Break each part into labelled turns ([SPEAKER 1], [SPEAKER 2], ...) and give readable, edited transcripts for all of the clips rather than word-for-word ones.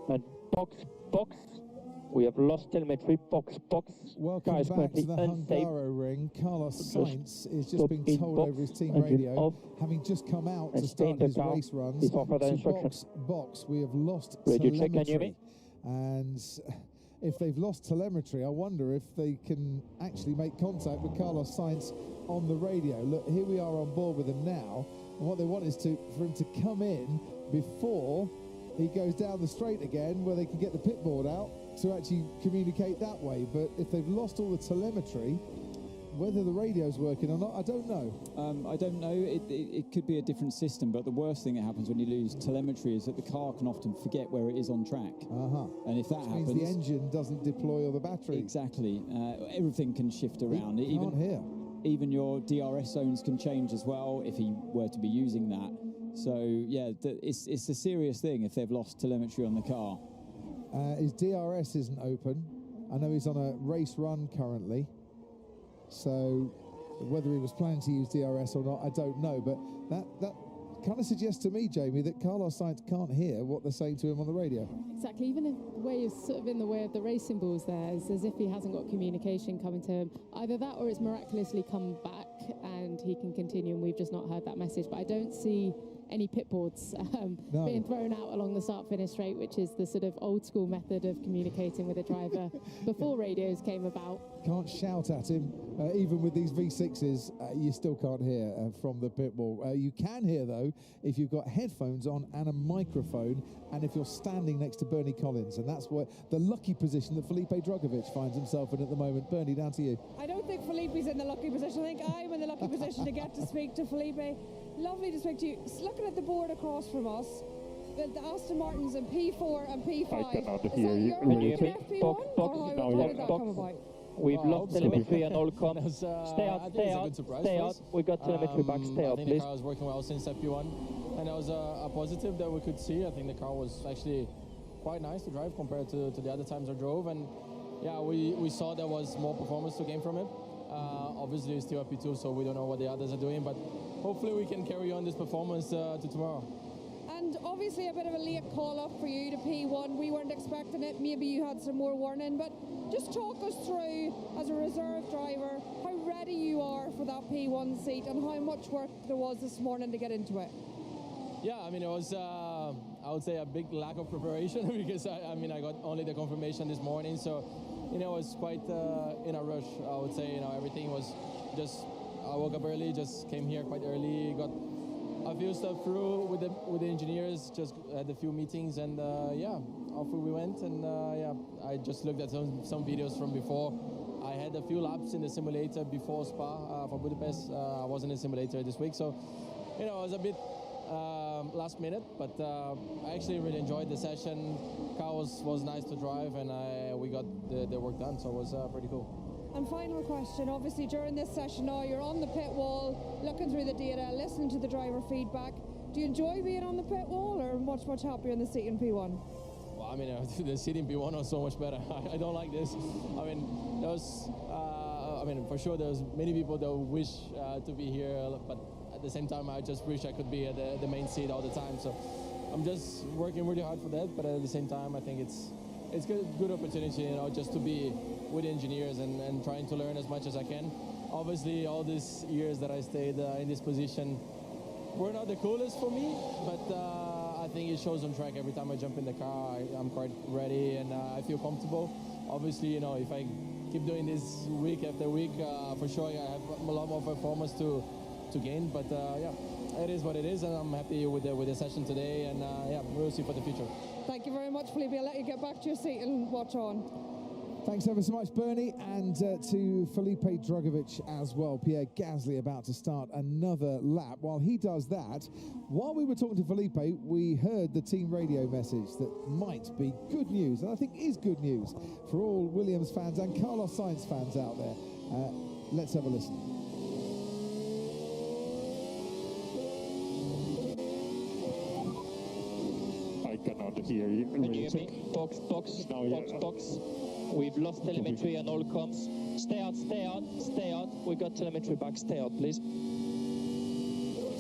[SPEAKER 1] And box. We have lost telemetry. Box.
[SPEAKER 2] Welcome back to the Hungaroring. Carlos Sainz is just being told over his team radio, having just come out to start his race runs. Box. We have lost telemetry. And if they've lost telemetry, I wonder if they can actually make contact with Carlos Sainz on the radio. Look, here we are on board with him now. And what they want is for him to come in before he goes down the straight again, where they can get the pit board out to actually communicate that way. But if they've lost all the telemetry, whether the radio's working or not, I don't know.
[SPEAKER 3] I don't know. It could be a different system, but the worst thing that happens when you lose telemetry is that the car can often forget where it is on track. And if that happens,
[SPEAKER 2] means the engine doesn't deploy all the battery.
[SPEAKER 3] Exactly. Everything can shift around. Even your DRS zones can change as well if he were to be using that. So yeah, it's a serious thing if they've lost telemetry on the car.
[SPEAKER 2] His DRS isn't open. I know he's on a race run currently. So whether he was planning to use DRS or not, I don't know. But that kind of suggests to me, Jamie, that Carlos Sainz can't hear what they're saying to him on the radio.
[SPEAKER 4] Exactly. Even if the way is sort of in the way of the race symbols there, it's as if he hasn't got communication coming to him. Either that or it's miraculously come back and he can continue and we've just not heard that message. But I don't see any pit boards being thrown out along the start-finish straight, which is the sort of old-school method of communicating with a driver before radios came about.
[SPEAKER 2] Can't shout at him. Even with these V6s, you still can't hear from the pit wall. You can hear, though, if you've got headphones on and a microphone, and if you're standing next to Bernie Collins. And that's where the lucky position that Felipe Drugovich finds himself in at the moment. Bernie, down to you.
[SPEAKER 5] I don't think Felipe's in the lucky position. I think I'm in the lucky position to get to speak to Felipe. Lovely to speak to you. Looking at the board across from us, the Aston Martins in P4 and P5.
[SPEAKER 1] I cannot hear you. Can you hear me? Box. We've lost telemetry and all comms. Stay out. We got telemetry back. Stay out,
[SPEAKER 6] please. I think the car was working well since FP1, and that was a positive that we could see. I think the car was actually quite nice to drive compared to the other times I drove, and yeah, we saw there was more performance to gain from it. Obviously, it's still FP2, so we don't know what the others are doing, but hopefully we can carry on this performance to tomorrow.
[SPEAKER 5] And obviously a bit of a late call-up for you to P1. We weren't expecting it. Maybe you had some more warning, but just talk us through, as a reserve driver, how ready you are for that P1 seat and how much work there was this morning to get into it.
[SPEAKER 6] Yeah, I mean, it was, I would say, a big lack of preparation because, I got only the confirmation this morning, so, it was quite in a rush, I would say. Everything was just, I woke up early, just came here quite early, got a few stuff through with the engineers, just had a few meetings, and off we went. And I just looked at some videos from before. I had a few laps in the simulator before Spa for Budapest. I wasn't in the simulator this week, so it was a bit last minute, but I actually really enjoyed the session. Car was nice to drive, and we got the work done, so it was pretty cool.
[SPEAKER 5] And final question, obviously during this session now, you're on the pit wall, looking through the data, listening to the driver feedback. Do you enjoy being on the pit wall, or much happier in the seat in P1?
[SPEAKER 6] Well, I mean, the seat in P1 was so much better. I don't like this. I mean, there was, for sure there's many people that wish to be here, but at the same time, I just wish I could be at the main seat all the time. So I'm just working really hard for that, but at the same time, I think it's good opportunity, just to be with engineers and trying to learn as much as I can. Obviously, all these years that I stayed in this position were not the coolest for me, but I think it shows on track. Every time I jump in the car, I'm quite ready and I feel comfortable. Obviously, if I keep doing this week after week, for sure I have a lot more performance to gain, but it is what it is, and I'm happy with the session today, and we'll see for the future.
[SPEAKER 5] Thank you very much, Felipe. I'll let you get back to your seat and watch on.
[SPEAKER 2] Thanks ever so much, Bernie, and to Felipe Drugovich as well. Pierre Gasly about to start another lap. While he does that, while we were talking to Felipe, we heard the team radio message that might be good news, and I think is good news for all Williams fans and Carlos Sainz fans out there. Let's have a listen.
[SPEAKER 1] I cannot hear you. Can you hear me? Box. We've lost telemetry and all comms. Stay out. We got telemetry back. Stay out, please.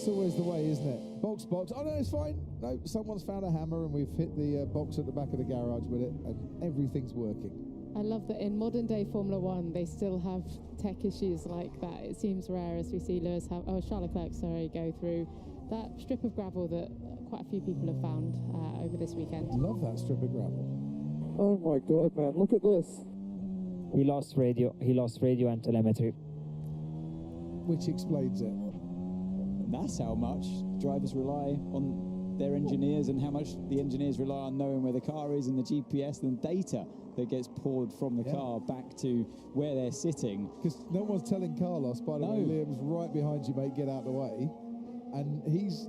[SPEAKER 2] That's always the way, isn't it? Box. Oh, no, it's fine. No, someone's found a hammer and we've hit the box at the back of the garage with it, and everything's working.
[SPEAKER 4] I love that in modern day Formula One, they still have tech issues like that. It seems rare as we see Charles Leclerc, go through that strip of gravel that quite a few people have found over this weekend.
[SPEAKER 2] Love that strip of gravel.
[SPEAKER 1] Oh my God, man, look at this. He lost radio and telemetry.
[SPEAKER 2] Which explains it.
[SPEAKER 3] And that's how much drivers rely on their engineers, and how much the engineers rely on knowing where the car is, and the GPS and data that gets poured from the car back to where they're sitting.
[SPEAKER 2] Because no one's telling Carlos, by the way, Liam's right behind you, mate, get out of the way. And he's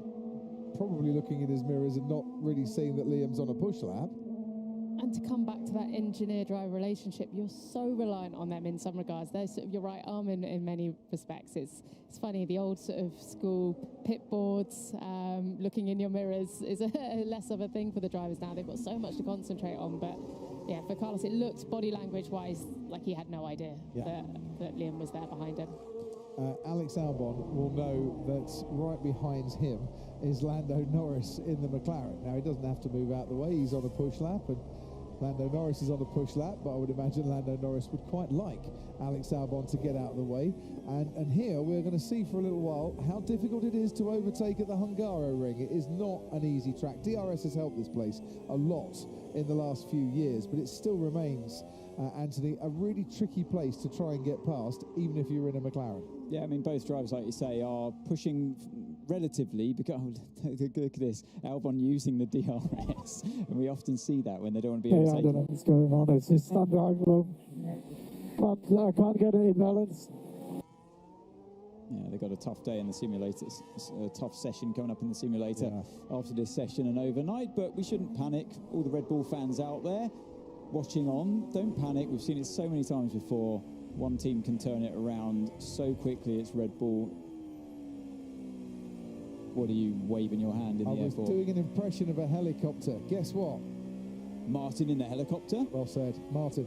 [SPEAKER 2] probably looking in his mirrors and not really seeing that Liam's on a push lap.
[SPEAKER 4] And to come back to that engineer-driver relationship, you're so reliant on them in some regards. They're sort of your right arm in many respects. It's funny, the old sort of school pit boards, looking in your mirrors is less of a thing for the drivers now. They've got so much to concentrate on. But yeah, for Carlos, it looks body language-wise like he had no idea that Liam was there behind him.
[SPEAKER 2] Alex Albon will know that right behind him is Lando Norris in the McLaren. Now, he doesn't have to move out the way. He's on a push lap, and Lando Norris is on a push lap, but I would imagine Lando Norris would quite like Alex Albon to get out of the way. And here we're going to see for a little while how difficult it is to overtake at the Hungaroring. It is not an easy track. DRS has helped this place a lot in the last few years, but it still remains, Anthony, a really tricky place to try and get past, even if you're in a McLaren.
[SPEAKER 3] Yeah, I mean, both drivers, like you say, are pushing relatively, because look at this, Albon using the DRS, and we often see that when they don't want to be overtaken.
[SPEAKER 1] I don't know what's going on. It's just unbelievable. I can't get any balance.
[SPEAKER 3] Yeah, they've got a tough day in the simulator, a tough session coming up in the simulator after this session and overnight, but we shouldn't panic. All the Red Bull fans out there watching on, don't panic. We've seen it so many times before. One team can turn it around so quickly. It's Red Bull. What are you waving your hand in the air for?
[SPEAKER 2] I was doing an impression of a helicopter. Guess what?
[SPEAKER 3] Martin in the helicopter?
[SPEAKER 2] Well said. Martin.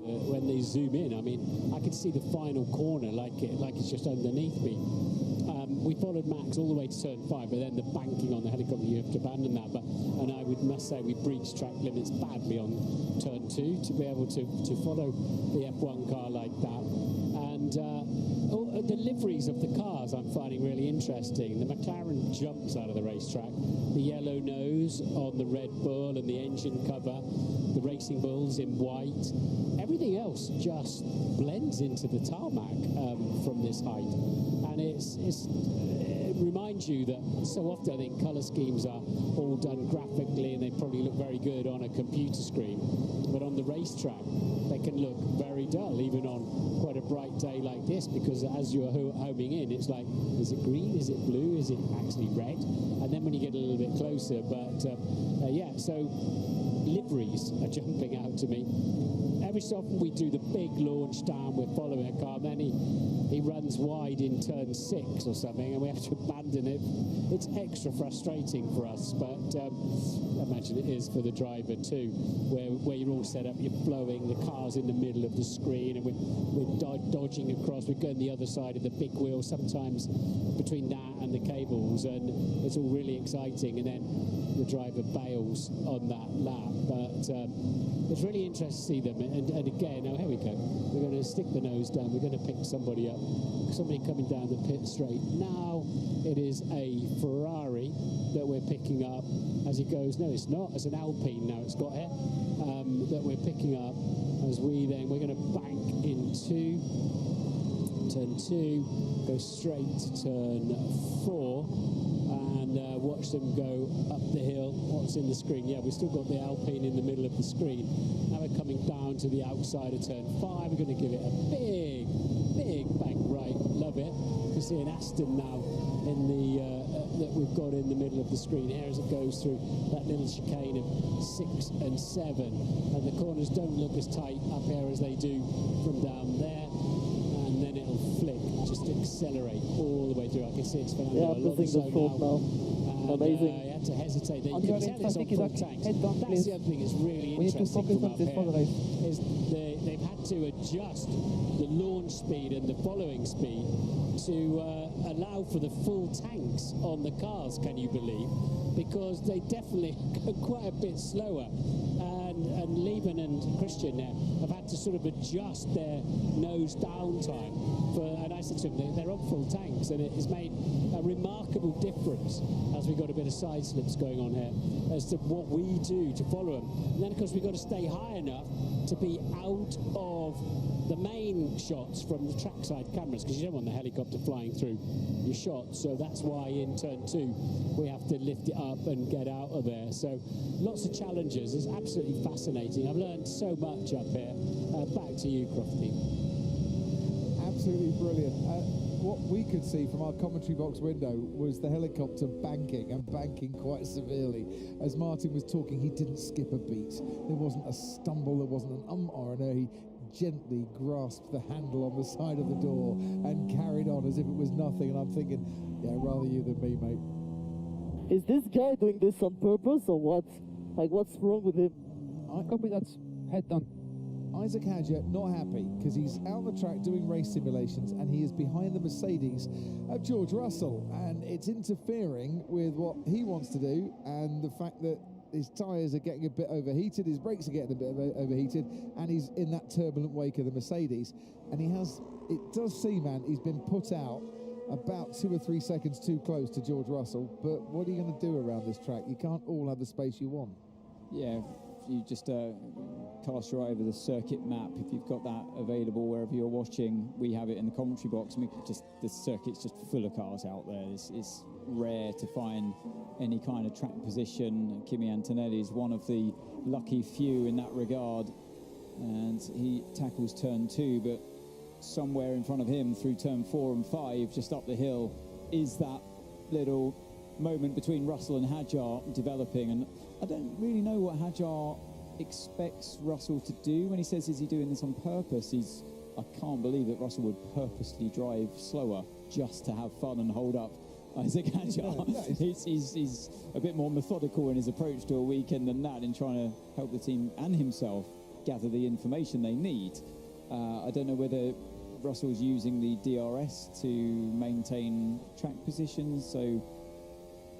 [SPEAKER 7] When they zoom in, I mean, I could see the final corner like it's just underneath me. We followed Max all the way to turn 5, but then the banking on the helicopter, you have to abandon that. And I must say we breached track limits badly on turn 2 to be able to follow the F1 car like that. And the liveries of the cars I'm finding really interesting. The McLaren jumps out of the racetrack. The yellow nose on the Red Bull and the engine cover. The Racing Bulls in white. Everything else just blends into the tarmac from this height. And it reminds you that so often I think colour schemes are all done graphically and they probably look very good on a computer screen. But on the racetrack, they can look very dull, even on quite a bright day like this, because as you're homing in, it's like, is it green, is it blue, is it actually red? And then when you get a little bit closer, so liveries are jumping out to me. Every so often we do the big launch down, we're following a car, and then he runs wide in turn 6 or something, and we have to abandon it. It's extra frustrating for us, but I imagine it is for the driver too, where you're all set up, you're flowing, the car's in the middle of the screen, and we're dodging across, we're going the other side of the big wheel, sometimes between that and the cables, and it's all really exciting, and then the driver bails on that lap, but it's really interesting to see them, and again, now here we go, we're going to stick the nose down, we're going to pick somebody up, somebody coming down the pit straight. Now it is a Ferrari that we're picking up as he goes, no it's not, it's an Alpine now it's got here, that we're picking up as we're going to bank into turn 2, go straight to turn 4, and watch them go up the hill. What's in the screen? Yeah, we've still got the Alpine in the middle of the screen. Now we're coming down to the outside of turn 5. We're going to give it a big bank right. Love it. You see an Aston now in the that we've got in the middle of the screen here as it goes through that little chicane of 6 and 7. And the corners don't look as tight up here as they do from down there. And then it'll flick, just accelerate all the way through. I can see it's Fernando Alonso now.
[SPEAKER 1] Amazing.
[SPEAKER 7] He had to hesitate. You can tell it's on full tanks. That's the other thing that's really interesting from up here, is they've had to adjust the launch speed and the following speed to allow for the full tanks on the cars, can you believe? Because they definitely go quite a bit slower. And Lieben and Christian now have had to sort of adjust their nose down time. And I said to them, they're on full tanks, and it has made a remarkable difference as we've got a bit of side slips going on here as to what we do to follow them. And then, of course, we've got to stay high enough to be out of the main shots from the trackside cameras, because you don't want the helicopter flying through your shots. So that's why in turn 2 we have to lift it up and get out of there. So lots of challenges. It's absolutely fascinating. I've learned so much up here. Back to you, Crofty.
[SPEAKER 2] Absolutely brilliant. What we could see from our commentary box window was the helicopter banking, and banking quite severely. As Martin was talking, he didn't skip a beat. There wasn't a stumble, there wasn't an or no. He gently grasped the handle on the side of the door and carried on as if it was nothing. And I'm thinking, yeah, rather you than me, mate.
[SPEAKER 8] Is this guy doing this on purpose or what? Like, what's wrong with him?
[SPEAKER 1] Copy, that's head done.
[SPEAKER 2] Isaac Hadja not happy because he's out on the track doing race simulations and he is behind the Mercedes of George Russell, and it's interfering with what he wants to do, and the fact that his tyres are getting a bit overheated, his brakes are getting a bit overheated, and he's in that turbulent wake of the Mercedes, and it does seem, man, he's been put out about 2 or 3 seconds too close to George Russell. But what are you going to do around this track? You can't all have the space you want.
[SPEAKER 3] Yeah, you just cast your eye over the circuit map. If you've got that available wherever you're watching, we have it in the commentary box. I mean, just the circuit's just full of cars out there. It's rare to find any kind of track position. Kimi Antonelli is one of the lucky few in that regard, and he tackles turn 2, but somewhere in front of him through turn 4 and 5, just up the hill, is that little moment between Russell and Hadjar developing, and I don't really know what Hadjar expects Russell to do when he says, is he doing this on purpose? I can't believe that Russell would purposely drive slower just to have fun and hold up Isaac Hadjar. He's a bit more methodical in his approach to a weekend than that, in trying to help the team and himself gather the information they need. I don't know whether Russell's using the DRS to maintain track positions,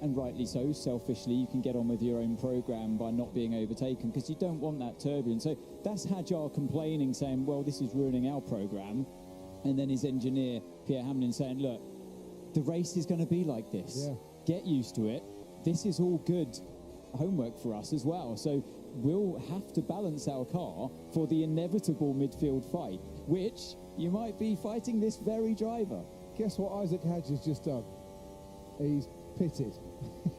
[SPEAKER 3] and rightly so, selfishly, you can get on with your own program by not being overtaken, because you don't want that turbulence. So that's Hadjar complaining, saying, well, this is ruining our program. And then his engineer, Pierre Hamlin, saying, look, the race is going to be like this. Yeah. Get used to it. This is all good homework for us as well. So we'll have to balance our car for the inevitable midfield fight, which you might be fighting this very driver.
[SPEAKER 2] Guess what Isaac Hadjar's just done? He's pitted.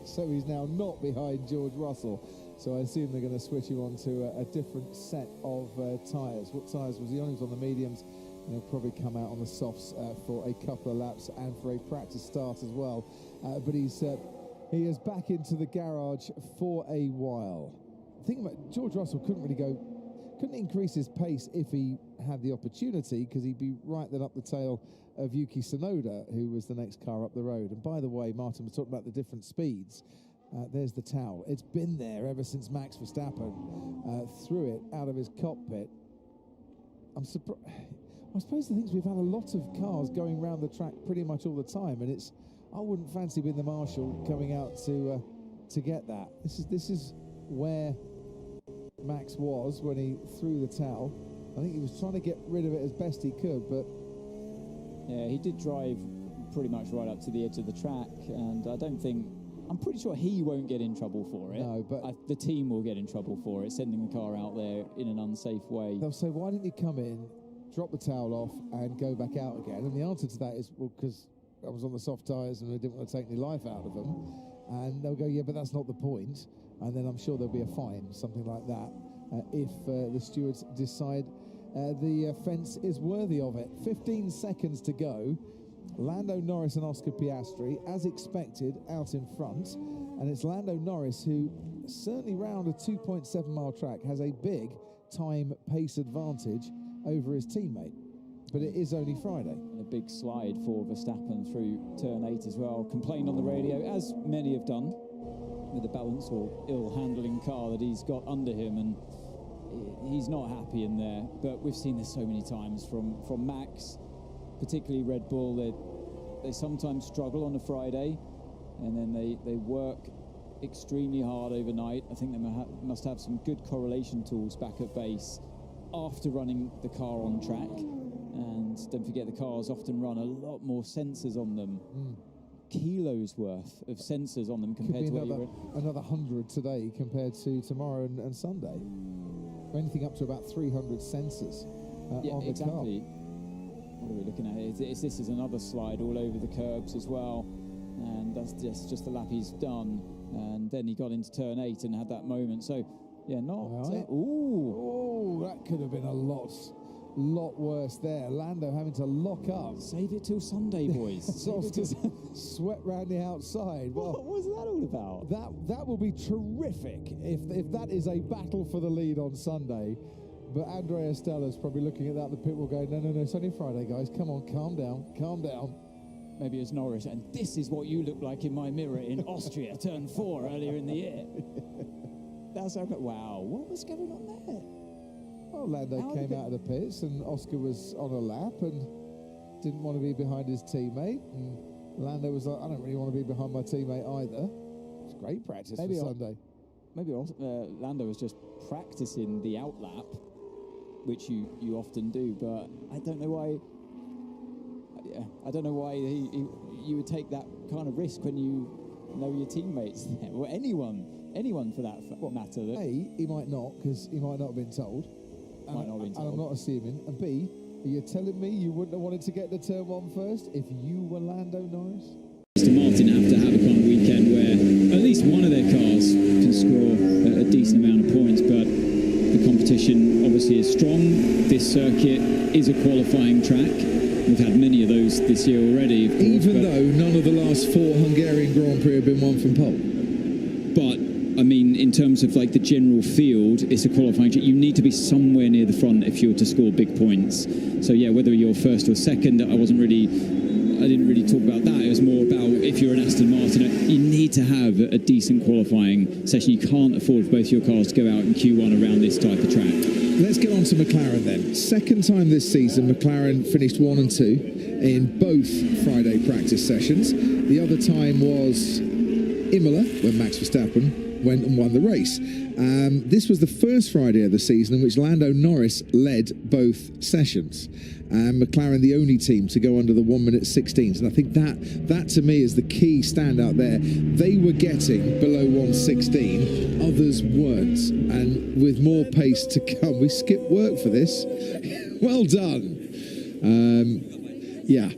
[SPEAKER 2] So he's now not behind George Russell. So I assume they're going to switch him on to a different set of tyres. What tyres was he on? He was on the mediums. And he'll probably come out on the softs for a couple of laps and for a practice start as well. But he is back into the garage for a while. Think about George Russell couldn't increase his pace if he had the opportunity, because he'd be right then up the tail of Yuki Tsunoda, who was the next car up the road. And by the way, Martin was talking about the different speeds. There's the towel. It's been there ever since Max Verstappen threw it out of his cockpit. I'm surprised. I suppose the thing is, we've had a lot of cars going around the track pretty much all the time, and I wouldn't fancy being the marshal coming out to get that. This is where Max was when he threw the towel. I think he was trying to get rid of it as best he could, but
[SPEAKER 3] yeah, he did drive pretty much right up to the edge of the track, and I'm pretty sure he won't get in trouble for it.
[SPEAKER 2] No, but
[SPEAKER 3] the team will get in trouble for it, sending the car out there in an unsafe way.
[SPEAKER 2] They'll say, why didn't you come in, drop the towel off and go back out again? And the answer to that is, well, because I was on the soft tyres and I didn't want to take any life out of them. And they'll go, yeah, but that's not the point. And then I'm sure there'll be a fine, something like that, if the stewards decide the offence is worthy of it. 15 seconds to go. Lando Norris and Oscar Piastri, as expected, out in front. And it's Lando Norris who, certainly round a 2.7 mile track, has a big time pace advantage over his teammate. But it is only Friday.
[SPEAKER 3] A big slide for Verstappen through turn 8 as well. Complained on the radio, as many have done. with the balance or ill-handling car that he's got under him, and he's not happy in there. But we've seen this so many times from Max, particularly Red Bull. They sometimes struggle on a Friday, and then they work extremely hard overnight. I think they must have some good correlation tools back at base after running the car on track. And don't forget, the cars often run a lot more sensors on them. Kilos worth of sensors on them compared to
[SPEAKER 2] another 100 today compared to tomorrow and Sunday. Anything up to about 300 sensors on the car.
[SPEAKER 3] What are we looking at here? This is another slide all over the curbs as well, and that's just the lap he's done. And then he got into turn 8 and had that moment. So yeah,
[SPEAKER 2] that could have been a lot worse there. Lando having to lock up.
[SPEAKER 3] Save it till Sunday, boys.
[SPEAKER 2] Sweat round the outside. Well,
[SPEAKER 3] what was that all about?
[SPEAKER 2] That will be terrific if that is a battle for the lead on Sunday. But Andrea Stella's probably looking at that. The pit will go, no, it's only Friday, guys. Come on, calm down.
[SPEAKER 3] Maybe it's Norris, and this is what you look like in my mirror in Austria, turn 4 earlier in the year. That's okay. Wow, what was going on there?
[SPEAKER 2] Well, Lando came out of the pits, and Oscar was on a lap and didn't want to be behind his teammate. And Lando was like, I don't really want to be behind my teammate either. It's great practice for Sunday.
[SPEAKER 3] Maybe Lando was just practicing the outlap, which you often do, but I don't know why. I don't know why you would take that kind of risk when you know your teammates there, or anyone for that matter.
[SPEAKER 2] A, he might not, because he might not have been told. And I'm not assuming. And B, are you telling me you wouldn't have wanted to get to turn 1 first if you were Lando Norris?
[SPEAKER 3] Aston Martin have to have a kind of weekend where at least one of their cars can score a decent amount of points, but the competition obviously is strong. This circuit is a qualifying track. We've had many of those this year already.
[SPEAKER 2] Even though none of the last 4 Hungarian Grand Prix have been won from pole.
[SPEAKER 3] But, I mean, in terms of like the general field, it's a qualifying track. You need to be somewhere near the front if you're to score big points. So yeah, whether you're first or second, I didn't really talk about that. It was more about if you're an Aston Martin, you need to have a decent qualifying session. You can't afford both your cars to go out in Q1 around this type of track.
[SPEAKER 2] Let's get on to McLaren then. Second time this season, McLaren finished 1 and 2 in both Friday practice sessions. The other time was Imola, when Max Verstappen went and won the race. This was the first Friday of the season in which Lando Norris led both sessions. And McLaren the only team to go under the 1:16s, and I think that to me is the key standout there. They were getting below 1:16, others weren't, and with more pace to come. We skipped work for this. Well done. Yeah,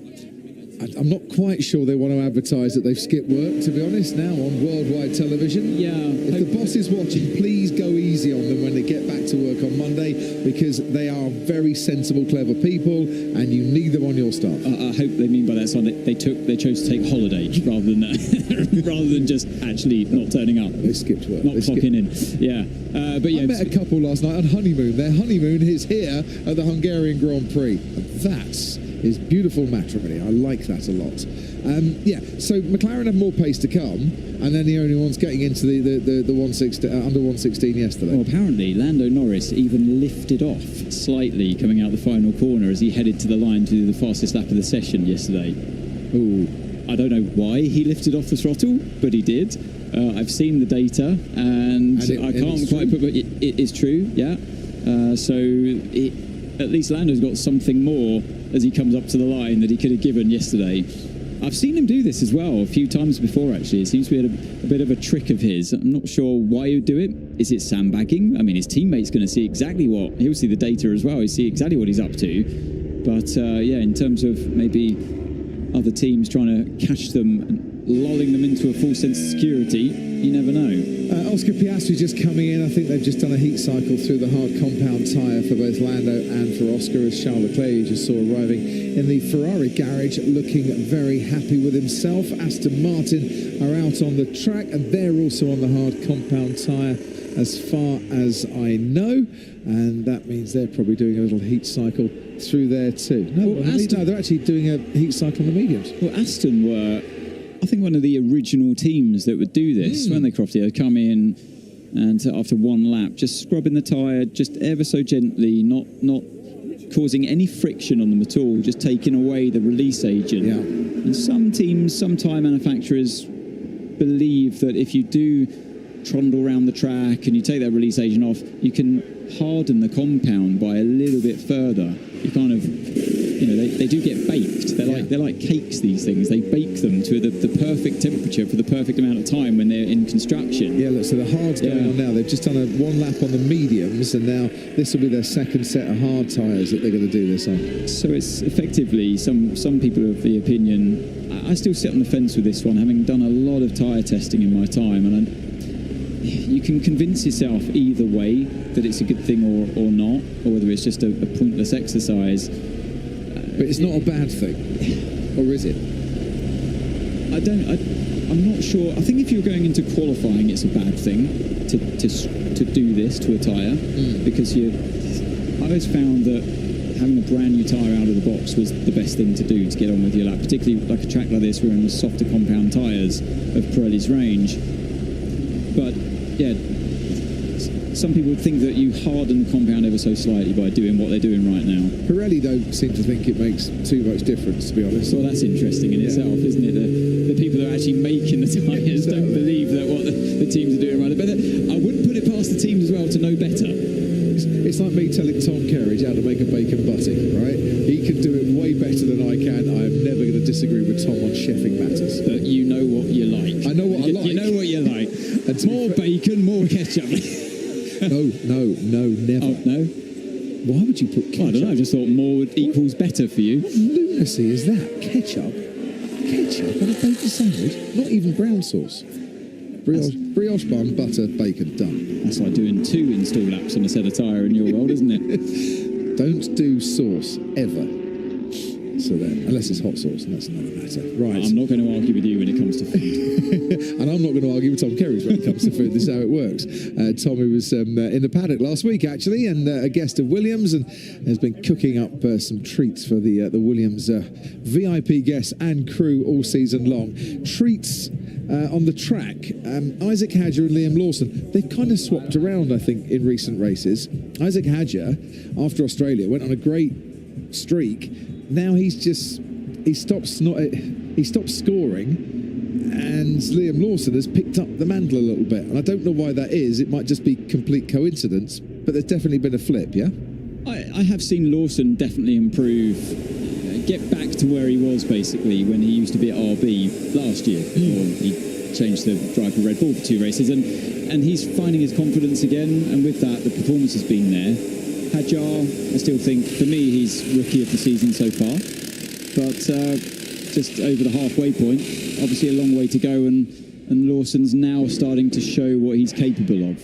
[SPEAKER 2] I'm not quite sure they want to advertise that they've skipped work, to be honest, now on worldwide television.
[SPEAKER 3] Yeah.
[SPEAKER 2] If the boss is watching, please go easy on them when they get back to work on Monday, because they are very sensible, clever people, and you need them on your staff.
[SPEAKER 3] I hope they mean by that, son, they chose to take holiday rather than just actually not turning up.
[SPEAKER 2] They skipped work.
[SPEAKER 3] Not clocking in. Yeah. But yeah,
[SPEAKER 2] I met a couple last night on honeymoon. Their honeymoon is here at the Hungarian Grand Prix. That is beautiful matrimony. I like that a lot. Yeah, so McLaren have more pace to come, and then the only ones getting into the 116, under 116 yesterday.
[SPEAKER 3] Well, apparently Lando Norris even lifted off slightly coming out the final corner as he headed to the line to do the fastest lap of the session yesterday. Ooh, I don't know why he lifted off the throttle, but he did. I've seen the data, and I can't quite put, but it is true, yeah. At least Lando's got something more as he comes up to the line that he could have given yesterday. I've seen him do this as well a few times before, actually. It seems to be a bit of a trick of his. I'm not sure why he would do it. Is it sandbagging? I mean, his teammate's going to see exactly he'll see the data as well. He'll see exactly what he's up to. But, yeah, in terms of maybe other teams trying to catch them and lulling them into a full sense of security, you never know.
[SPEAKER 2] Oscar Piastri just coming in. I think they've just done a heat cycle through the hard compound tyre for both Lando and for Oscar, as Charles Leclerc you just saw arriving in the Ferrari garage, looking very happy with himself. Aston Martin are out on the track, and they're also on the hard compound tyre as far as I know, and that means they're probably doing a little heat cycle through there too. No, they're actually doing a heat cycle on the mediums.
[SPEAKER 3] Well, Aston were I think one of the original teams that would do this, weren't they, Crofty? They'd come in and after one lap, just scrubbing the tyre just ever so gently, not causing any friction on them at all, just taking away the release agent.
[SPEAKER 2] Yeah.
[SPEAKER 3] And some teams, some tyre manufacturers believe that if you do trundle around the track and you take that release agent off, you can harden the compound by a little bit further. You kind of, they do get baked. They're like cakes, these things. They bake them to the perfect temperature for the perfect amount of time when they're in construction.
[SPEAKER 2] Yeah, look, so the hard's going on now. They've just done one lap on the mediums, and now this will be their second set of hard tyres that they're going to do this on. So
[SPEAKER 3] it's effectively, some people are of the opinion, I still sit on the fence with this one, having done a lot of tyre testing in my time, and you can convince yourself either way that it's a good thing or not, or whether it's just a pointless exercise.
[SPEAKER 2] But it's not a bad thing, or is it?
[SPEAKER 3] I'm not sure. I think if you're going into qualifying, it's a bad thing to do this to a tyre, because I always found that having a brand new tyre out of the box was the best thing to do to get on with your lap, particularly like a track like this where in the softer compound tyres of Pirelli's range. But yeah, some people would think that you harden the compound ever so slightly by doing what they're doing right now.
[SPEAKER 2] Pirelli don't seem to think it makes too much difference, to be honest.
[SPEAKER 3] Well, that's interesting in itself, isn't it? The people that are actually making the tyres don't believe that what the teams are doing right. But I wouldn't put it past the teams as well to know better.
[SPEAKER 2] It's like me telling Tom Kerridge how to make a bacon butty, right? He can do it way better than I can. I am never going to disagree with Tom on chefing matters.
[SPEAKER 3] But you know what you like.
[SPEAKER 2] I know what I like.
[SPEAKER 3] You know what you like. More bacon, more ketchup.
[SPEAKER 2] No, never.
[SPEAKER 3] Oh, no?
[SPEAKER 2] Why would you put ketchup?
[SPEAKER 3] I don't know, I just thought more equals better for you.
[SPEAKER 2] What lunacy is that? Ketchup on a bacon sandwich? Not even brown sauce. Brioche bun, butter, bacon, done.
[SPEAKER 3] That's like doing 2 install laps on a set of tyre in your world, isn't it?
[SPEAKER 2] Don't do sauce, ever. So then, unless it's hot sauce, and that's another matter. Right.
[SPEAKER 3] I'm not going to argue with you when it comes to food.
[SPEAKER 2] And I'm not going to argue with Tom Kerridge when it comes to food. This is how it works. Tom, who was in the paddock last week, actually, and a guest of Willams, and has been cooking up some treats for the Willams VIP guests and crew all season long. Treats on the track. Isaac Hadger and Liam Lawson, they've kind of swapped around, I think, in recent races. Isaac Hadger, after Australia, went on a great streak. Now he stopped scoring, and Liam Lawson has picked up the mantle a little bit. And I don't know why that is. It might just be complete coincidence, but there's definitely been a flip, yeah?
[SPEAKER 3] I have seen Lawson definitely improve, get back to where he was basically when he used to be at RB last year. He changed to drive for Red Bull for 2 races, and he's finding his confidence again, and with that the performance has been there. Hadjar, I still think, for me, he's rookie of the season so far. But just over the halfway point, obviously a long way to go, and Lawson's now starting to show what he's capable of.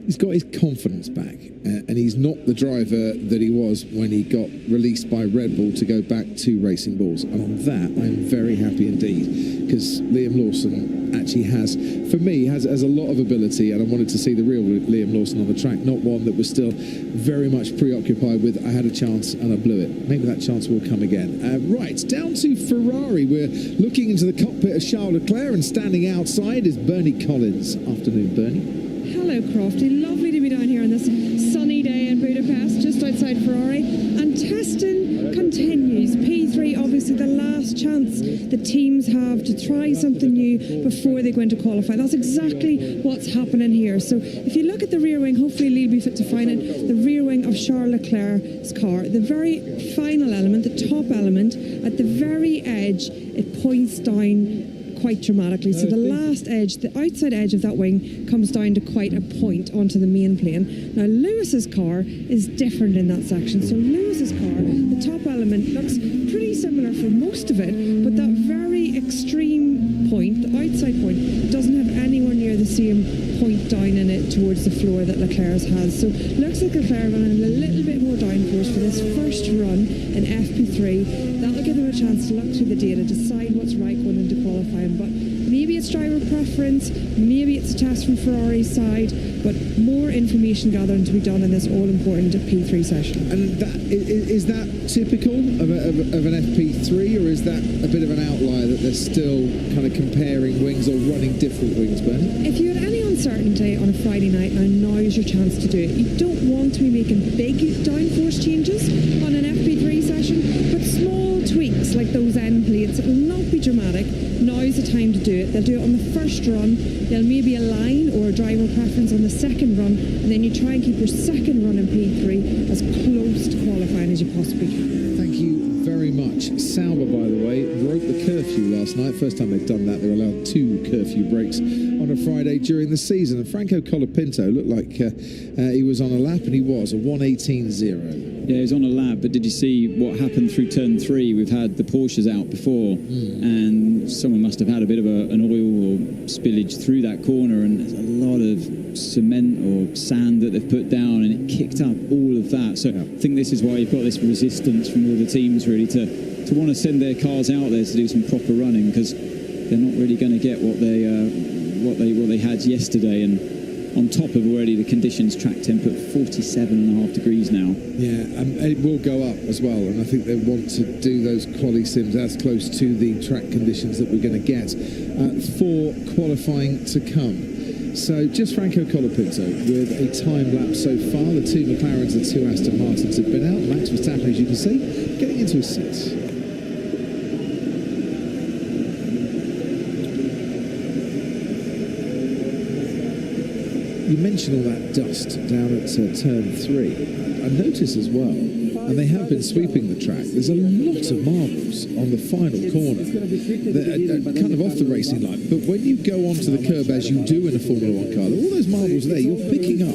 [SPEAKER 2] He's got his confidence back, and he's not the driver that he was when he got released by Red Bull to go back to Racing Bulls. And on that, I'm very happy indeed, because Liam Lawson actually has a lot of ability, and I wanted to see the real Liam Lawson on the track, not one that was still very much preoccupied with, I had a chance and I blew it. Maybe that chance will come again. Right, down to Ferrari. We're looking into the cockpit of Charles Leclerc, and standing outside is Bernie Collins. Afternoon, Bernie.
[SPEAKER 5] Hello, Crofty. Lovely to be down here on this sunny day in Budapest, just outside Ferrari. And testing continues. P3, obviously the last chance the teams have to try something new before they go into qualify. That's exactly what's happening here. So if you look at the rear wing, hopefully Lee will be fit to find it, the rear wing of Charles Leclerc's car, the very final element, the top element, at the very edge, it points down quite dramatically. So the last edge, the outside edge of that wing comes down to quite a point onto the main plane. Now Lewis's car is different in that section. So Lewis's car, the top element looks pretty similar for most of it, but that very extreme point, the outside point, doesn't have anywhere near the same point down in it towards the floor that Leclerc's has. So looks like Leclerc running a little bit more downforce for this first run in FP3. That'll give them a chance to look through the data, decide what's right going into qualifying. But maybe it's driver preference, maybe it's a test from Ferrari's side,
[SPEAKER 9] but more information gathering to be done in this all-important P3 session.
[SPEAKER 2] And is that typical of an FP3, or is that a bit of an outlier that they're still kind of comparing wings or running different wings, Bernie?
[SPEAKER 9] If you had any uncertainty on a Friday night, now is your chance to do it. You don't want to be making big downforce changes on an FP3 session, but small tweaks like those end plates, it will not be dramatic. Now is the time to do it. They'll do it on the first run, they'll maybe align or a driver preference on the second run, and then you try and keep your second run in P3 as close to qualifying as you possibly can.
[SPEAKER 2] Thank you very much. Sauber, by the way, broke the curfew last night. First time they've done that. They were allowed 2 curfew breaks on a Friday during the season. And Franco Colapinto looked like he was on a lap, and he was, a 1:18.0.
[SPEAKER 3] Yeah, he was on a lap, but did you see what happened through turn 3? We've had the Porsches out before, and someone must have had a bit of an oil or spillage through that corner, and there's a lot of cement or sand that they've put down, and it kicked up all of that. So I think this is why you've got this resistance from all the teams really to want to send their cars out there to do some proper running, because they're not really going to get what they had yesterday. And on top of already the conditions, track temp at 47.5 degrees now.
[SPEAKER 2] Yeah, and it will go up as well, and I think they want to do those quali sims as close to the track conditions that we're going to get for qualifying to come. So just Franco Colapinto with a time lapse so far. The 2 McLarens and 2 Aston Martins have been out. Max Verstappen, as you can see, getting into his seats. You mentioned all that dust down at turn 3. I noticed as well, and they have been sweeping the track, there's a lot of marbles on the final corner. They're kind of off the racing line, but when you go onto the curb, as you do in a Formula 1 car, all those marbles there, you're picking up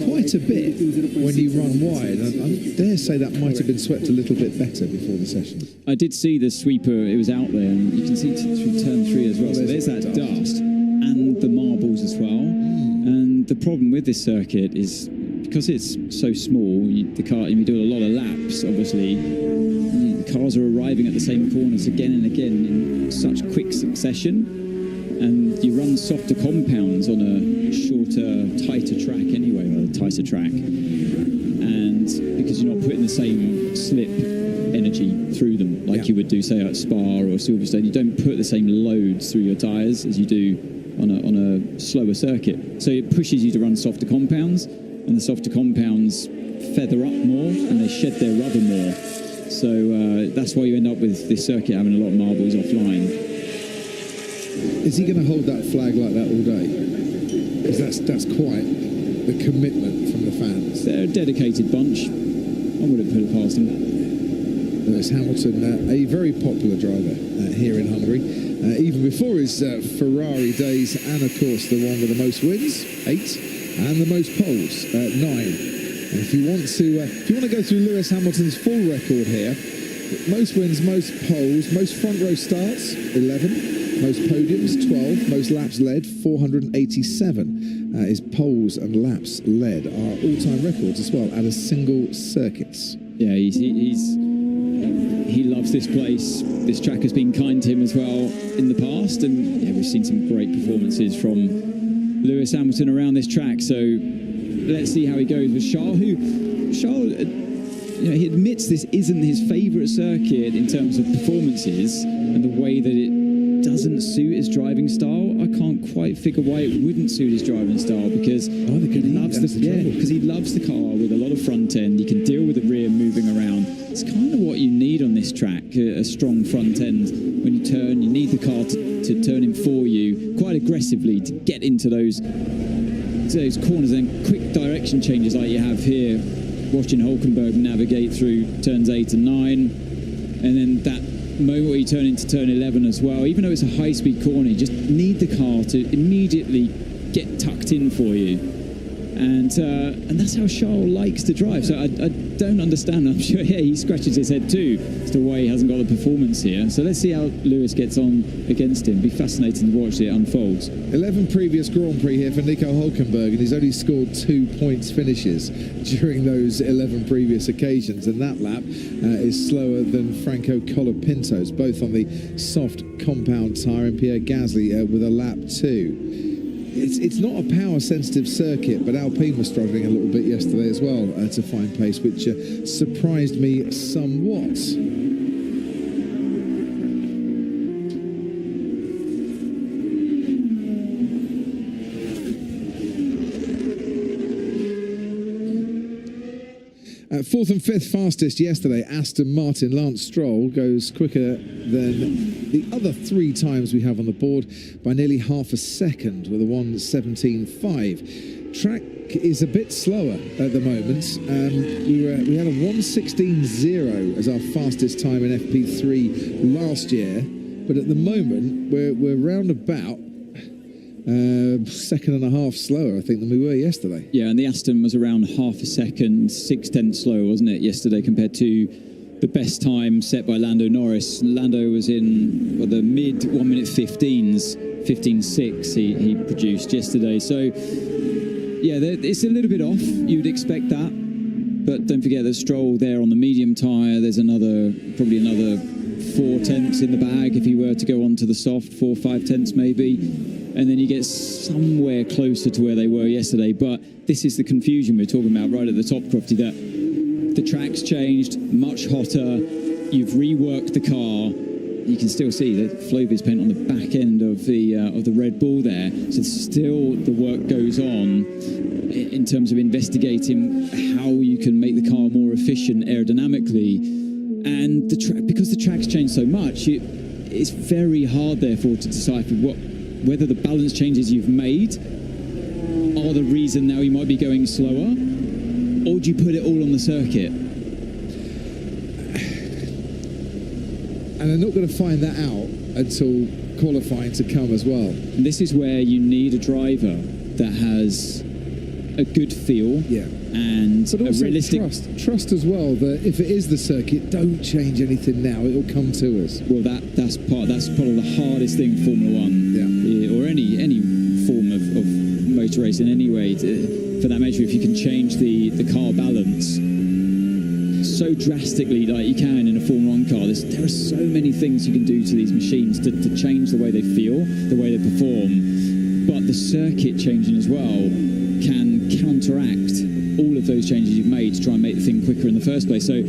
[SPEAKER 2] quite a bit when you run wide. And I dare say that might have been swept a little bit better before the session.
[SPEAKER 3] I did see the sweeper, it was out there, and you can see through turn 3 as well. So there's that dust and the marbles as well. And the problem with this circuit is because it's so small, the car, you do a lot of laps, obviously, the cars are arriving at the same corners again and again in such quick succession, and you run softer compounds on a shorter, tighter track anyway, or a tighter track, and because you're not putting the same slip energy through them like you would do, say, at Spa or Silverstone, you don't put the same loads through your tyres as you do on a slower circuit. So it pushes you to run softer compounds, and the softer compounds feather up more and they shed their rubber more. So that's why you end up with this circuit having a lot of marbles offline.
[SPEAKER 2] Is he going to hold that flag like that all day? Because that's quite the commitment from the fans.
[SPEAKER 3] They're a dedicated bunch. I wouldn't put it past them.
[SPEAKER 2] Lewis Hamilton, a very popular driver here in Hungary. Even before his Ferrari days, and of course the one with the most wins, 8, and the most poles, 9. And if you want to go through Lewis Hamilton's full record here, most wins, most poles, most front row starts, 11, most podiums, 12, most laps led, 487. His poles and laps led are all-time records as well at a single circuit.
[SPEAKER 3] Yeah, he loves this place. This track has been kind to him as well in the past, and yeah, we've seen some great performances from Lewis Hamilton around this track. So let's see how he goes with Charles, he admits this isn't his favourite circuit in terms of performances and the way that it doesn't suit his driving style. I can't quite figure why it wouldn't suit his driving style, because he loves the car with a lot of front end. He can deal with the rear moving around. It's kind of what you need on this track, a strong front end. When you turn, you need the car to turn in for you quite aggressively to get into those corners and quick direction changes like you have here, watching Hülkenberg navigate through turns 8 and 9, and then that moment where you turn into turn 11 as well. Even though it's a high-speed corner, you just need the car to immediately get tucked in for you, and that's how Charles likes to drive. So I don't understand. I'm sure he scratches his head too as to why he hasn't got the performance here. So let's see how Lewis gets on against him. It'll be fascinating to watch it unfolds.
[SPEAKER 2] 11 previous Grand Prix here for Nico Hülkenberg, and he's only scored 2 points finishes during those 11 previous occasions, and that lap is slower than Franco Colapinto's, both on the soft compound tyre, and Pierre Gasly with a lap 2. it's not a power-sensitive circuit, but Alpine was struggling a little bit yesterday as well to find pace, which surprised me somewhat. Fourth and fifth fastest yesterday, Aston Martin. Lance Stroll goes quicker than the other 3 times we have on the board by nearly half a second with a 1:17.5. Track is a bit slower at the moment. We had a 1:16.0 as our fastest time in FP3 last year, but at the moment we're round about second and a half slower, I think, than we were yesterday.
[SPEAKER 3] Yeah, and the Aston was around half a second, 6/10 slower, wasn't it, yesterday, compared to the best time set by Lando Norris. Lando was in the mid 1 minute 15s, 15.6 he produced yesterday. So, yeah, it's a little bit off. You would expect that. But don't forget that Stroll there on the medium tyre. There's probably another 4 tenths in the bag if he were to go on to the soft, 4 or 5 tenths maybe. And then you get somewhere closer to where they were yesterday. But this is the confusion we're talking about right at the top, Crofty, that the track's changed, much hotter. You've reworked the car. You can still see the Flovis paint on the back end of the Red Bull there. So still the work goes on in terms of investigating how you can make the car more efficient aerodynamically. And because the track's changed so much, it's very hard, therefore, to decipher whether the balance changes you've made are the reason now you might be going slower, or do you put it all on the circuit?
[SPEAKER 2] And they're not going to find that out until qualifying to come as well.
[SPEAKER 3] And this is where you need a driver that has a good feel, and
[SPEAKER 2] but also
[SPEAKER 3] a realistic
[SPEAKER 2] trust as well, that if it is the circuit, don't change anything now, it'll come to us.
[SPEAKER 3] Well, that's part of the hardest thing in Formula One, or any form of motor racing anyway, for that matter. If you can change the car balance so drastically like you can in a Formula 1 car, there are so many things you can do to these machines to change the way they feel, the way they perform. But the circuit changing as well can counteract all of those changes you've made to try and make the thing quicker in the first place. So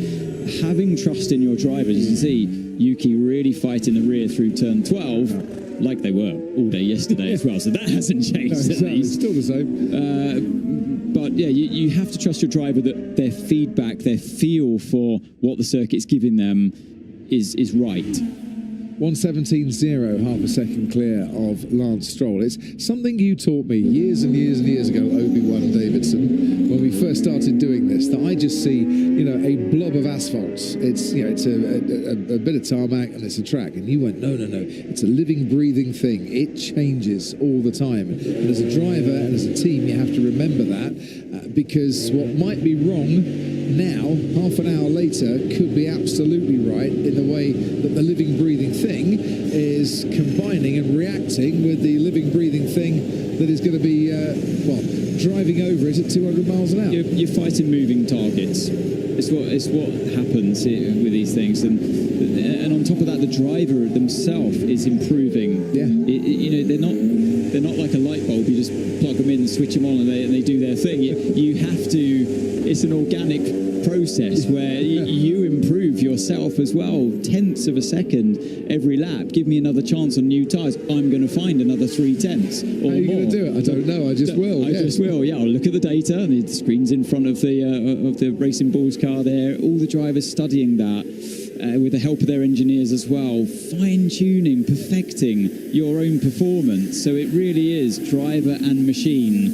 [SPEAKER 3] having trust in your drivers, you can see Yuki really fighting the rear through turn 12, like they were all day yesterday as well. So that hasn't changed.
[SPEAKER 2] No, it's still the same.
[SPEAKER 3] But yeah, you have to trust your driver that their feedback, their feel for what the circuit's giving them is right.
[SPEAKER 2] 1:17.0, half a second clear of Lance Stroll. It's something you taught me years and years and years ago, Obi-Wan Davidson, when we first started doing this, that I just see, a blob of asphalt. It's, it's a bit of tarmac and it's a track. And you went, no, it's a living, breathing thing. It changes all the time. And as a driver and as a team, you have to remember that, because what might be wrong now, half an hour later, could be absolutely right in the way that the living, breathing thing is combining and reacting with the living, breathing thing that is going to be, driving over it at 200 miles an hour.
[SPEAKER 3] You're fighting moving targets. It's what happens with these things, and on top of that, the driver themselves is improving.
[SPEAKER 2] Yeah.
[SPEAKER 3] They're not like a light bulb. You just plug them in and switch them on, and they do their thing. You have to. It's an organic process where you improve yourself as well. Tenths of a second every lap. Give me another chance on new tyres. I'm going to find another 3 tenths or more.
[SPEAKER 2] How are you going to do it? I don't know. I just will.
[SPEAKER 3] I just will. Yeah, I'll look at the data. The screen's in front of the Racing Bulls car there. All the drivers studying that. With the help of their engineers as well, fine-tuning, perfecting your own performance. So it really is driver and machine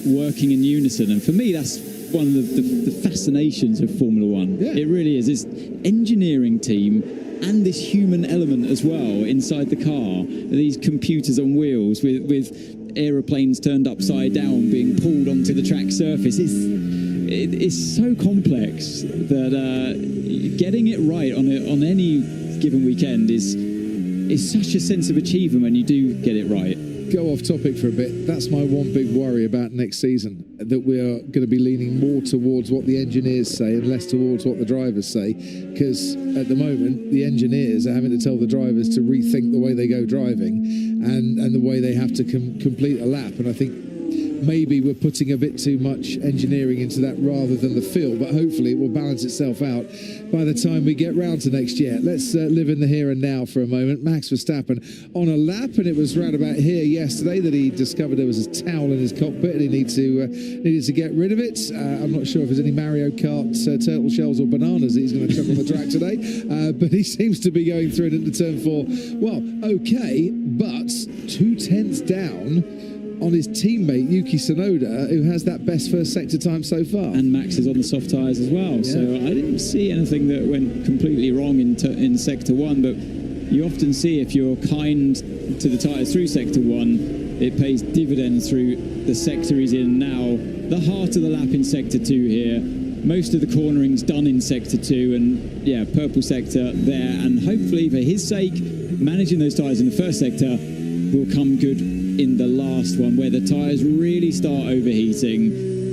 [SPEAKER 3] working in unison. And for me, that's one of the fascinations of Formula One.
[SPEAKER 2] Yeah.
[SPEAKER 3] It really is. This engineering team and this human element as well inside the car. These computers on wheels with aeroplanes turned upside down being pulled onto the track surface. It's so complex that getting it right on any given weekend is such a sense of achievement when you do get it right.
[SPEAKER 2] go off topic for a bit, that's my one big worry about next season, that we are going to be leaning more towards what the engineers say and less towards what the drivers say, because at the moment the engineers are having to tell the drivers to rethink the way they go driving and the way they have to complete a lap. And I think maybe we're putting a bit too much engineering into that rather than the feel, but hopefully it will balance itself out by the time we get round to next year. Let's live in the here and now for a moment. Max Verstappen on a lap, and it was round about here yesterday that he discovered there was a towel in his cockpit and he needed to get rid of it. I'm not sure if there's any Mario Kart turtle shells or bananas that he's going to chuck on the track today, but he seems to be going through it into turn 4. Well, okay, but 2/10 down on his teammate Yuki Tsunoda, who has that best first sector time so far.
[SPEAKER 3] And Max is on the soft tyres as well, yeah. So I didn't see anything that went completely wrong in sector 1, but you often see if you're kind to the tyres through sector 1, it pays dividends through the sector he's in now. The heart of the lap in sector 2 here. Most of the cornering's done in sector 2, and yeah, purple sector there, and hopefully for his sake, managing those tyres in the first sector will come good in the last one, where the tyres really start overheating,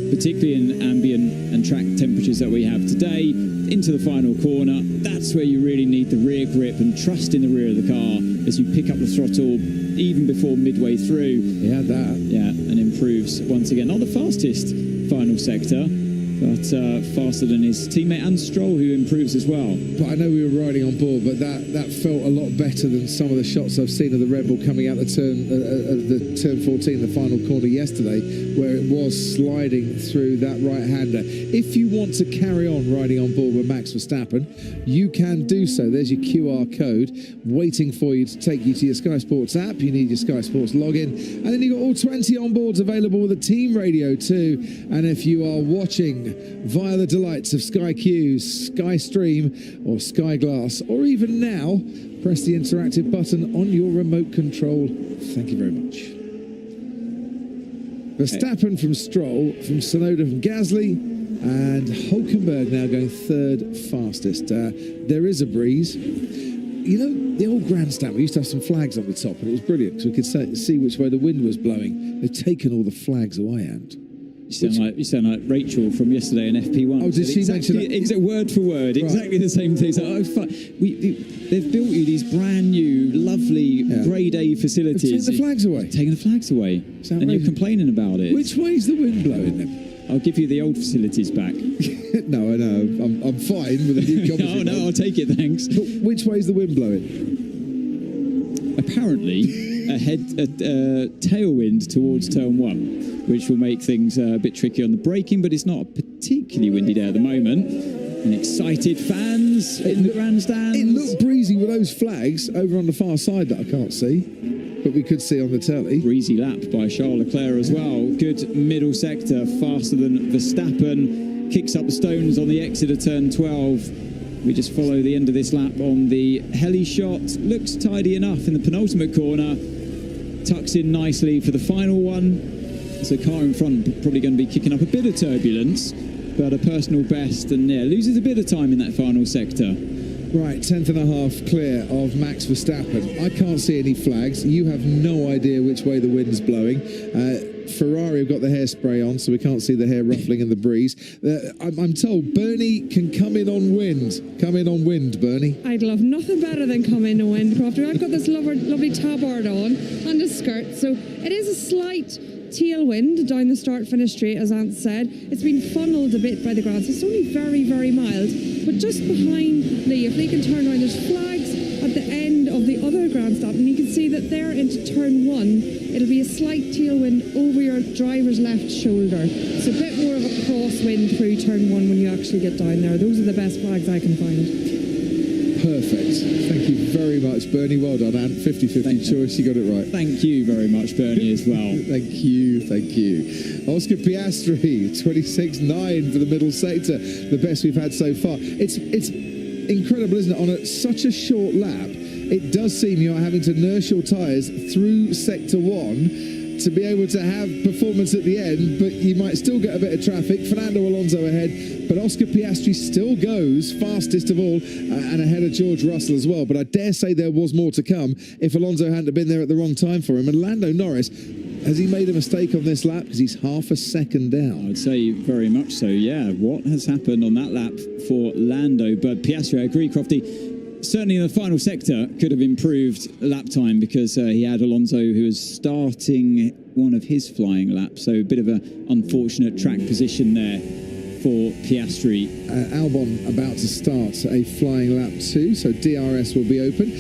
[SPEAKER 3] particularly in ambient and track temperatures that we have today, into the final corner. That's where you really need the rear grip and trust in the rear of the car as you pick up the throttle even before midway through.
[SPEAKER 2] Yeah, that.
[SPEAKER 3] Yeah, and improves once again. Not the fastest final sector, but faster than his teammate and Stroll, who improves as well.
[SPEAKER 2] But I know we were riding on board, but that felt a lot better than some of the shots I've seen of the Red Bull coming out the turn 14, the final corner yesterday, where it was sliding through that right-hander. If you want to carry on riding on board with Max Verstappen, you can do so. There's your QR code waiting for you to take you to your Sky Sports app. You need your Sky Sports login, and then you've got all 20 onboards available with a team radio too. And if you are watching via the delights of Sky Q, Sky Stream or Sky Glass, or even now, press the interactive button on your remote control. Thank you very much. Verstappen from Stroll, from Tsunoda from Gasly, and Hülkenberg now going third fastest. There is a breeze. You know, the old grandstand, we used to have some flags on the top, and it was brilliant because we could see which way the wind was blowing. They've taken all the flags away, and
[SPEAKER 3] You sound like Rachel from yesterday in FP1.
[SPEAKER 2] Oh, did she mention that?
[SPEAKER 3] Exactly, word for word, right. Exactly the same thing. So, they've built you these brand new, lovely Grade A facilities.
[SPEAKER 2] They've taken the flags away.
[SPEAKER 3] Taking the flags away. And you're complaining about it.
[SPEAKER 2] Which way is the wind blowing them?
[SPEAKER 3] I'll give you the old facilities back.
[SPEAKER 2] No, I know. I'm fine with the new company.
[SPEAKER 3] No, I'll take it, thanks.
[SPEAKER 2] But which way is the wind blowing?
[SPEAKER 3] Apparently, a tailwind towards turn 1, which will make things a bit tricky on the braking, but it's not a particularly windy day at the moment. And excited fans in the grandstands.
[SPEAKER 2] It looked breezy with those flags over on the far side that I can't see, but we could see on the telly.
[SPEAKER 3] Breezy lap by Charles Leclerc as well. Good middle sector, faster than Verstappen. Kicks up the stones on the exit of turn 12. We just follow the end of this lap on the heli shot. Looks tidy enough in the penultimate corner. Tucks in nicely for the final one. So car in front probably going to be kicking up a bit of turbulence, but a personal best, and yeah, loses a bit of time in that final sector.
[SPEAKER 2] Right, 10th and a half clear of Max Verstappen. I can't see any flags. You have no idea which way the wind's blowing. Ferrari have got the hairspray on, so we can't see the hair ruffling in the breeze. I'm told Bernie can come in on wind. Come in on wind, Bernie.
[SPEAKER 9] I'd love nothing better than come in on wind, Crofter. I've got this lovely tabard on and a skirt, so it is a slight tailwind down the start-finish straight, as Ant said. It's been funneled a bit by the ground, so it's only very, very mild. But just behind Lee, if Lee can turn around, there's flags at the end of the other grandstand, and you can see that there into turn 1, it'll be a slight tailwind over your driver's left shoulder. So a bit more of a crosswind through turn 1 when you actually get down there. Those are the best flags I can find.
[SPEAKER 2] Perfect. Thank you very much, Bernie. Well done, Ant. 50-50 choice. You got it right.
[SPEAKER 3] Thank you very much, Bernie, as well.
[SPEAKER 2] Thank you. Thank you. Oscar Piastri, 26.9 for the middle sector. The best we've had so far. It's incredible, isn't it? On such a short lap, it does seem you're having to nurse your tyres through sector 1 to be able to have performance at the end, but you might still get a bit of traffic. Fernando Alonso ahead, but Oscar Piastri still goes fastest of all and ahead of George Russell as well. But I dare say there was more to come if Alonso hadn't been there at the wrong time for him. And Lando Norris, has he made a mistake on this lap? Because he's half a second down.
[SPEAKER 3] I'd say very much so, yeah. What has happened on that lap for Lando? But Piastri, I agree, Crofty. Certainly in the final sector could have improved lap time because he had Alonso who was starting one of his flying laps. So a bit of an unfortunate track position there for Piastri.
[SPEAKER 2] Albon about to start a flying lap too, so DRS will be open.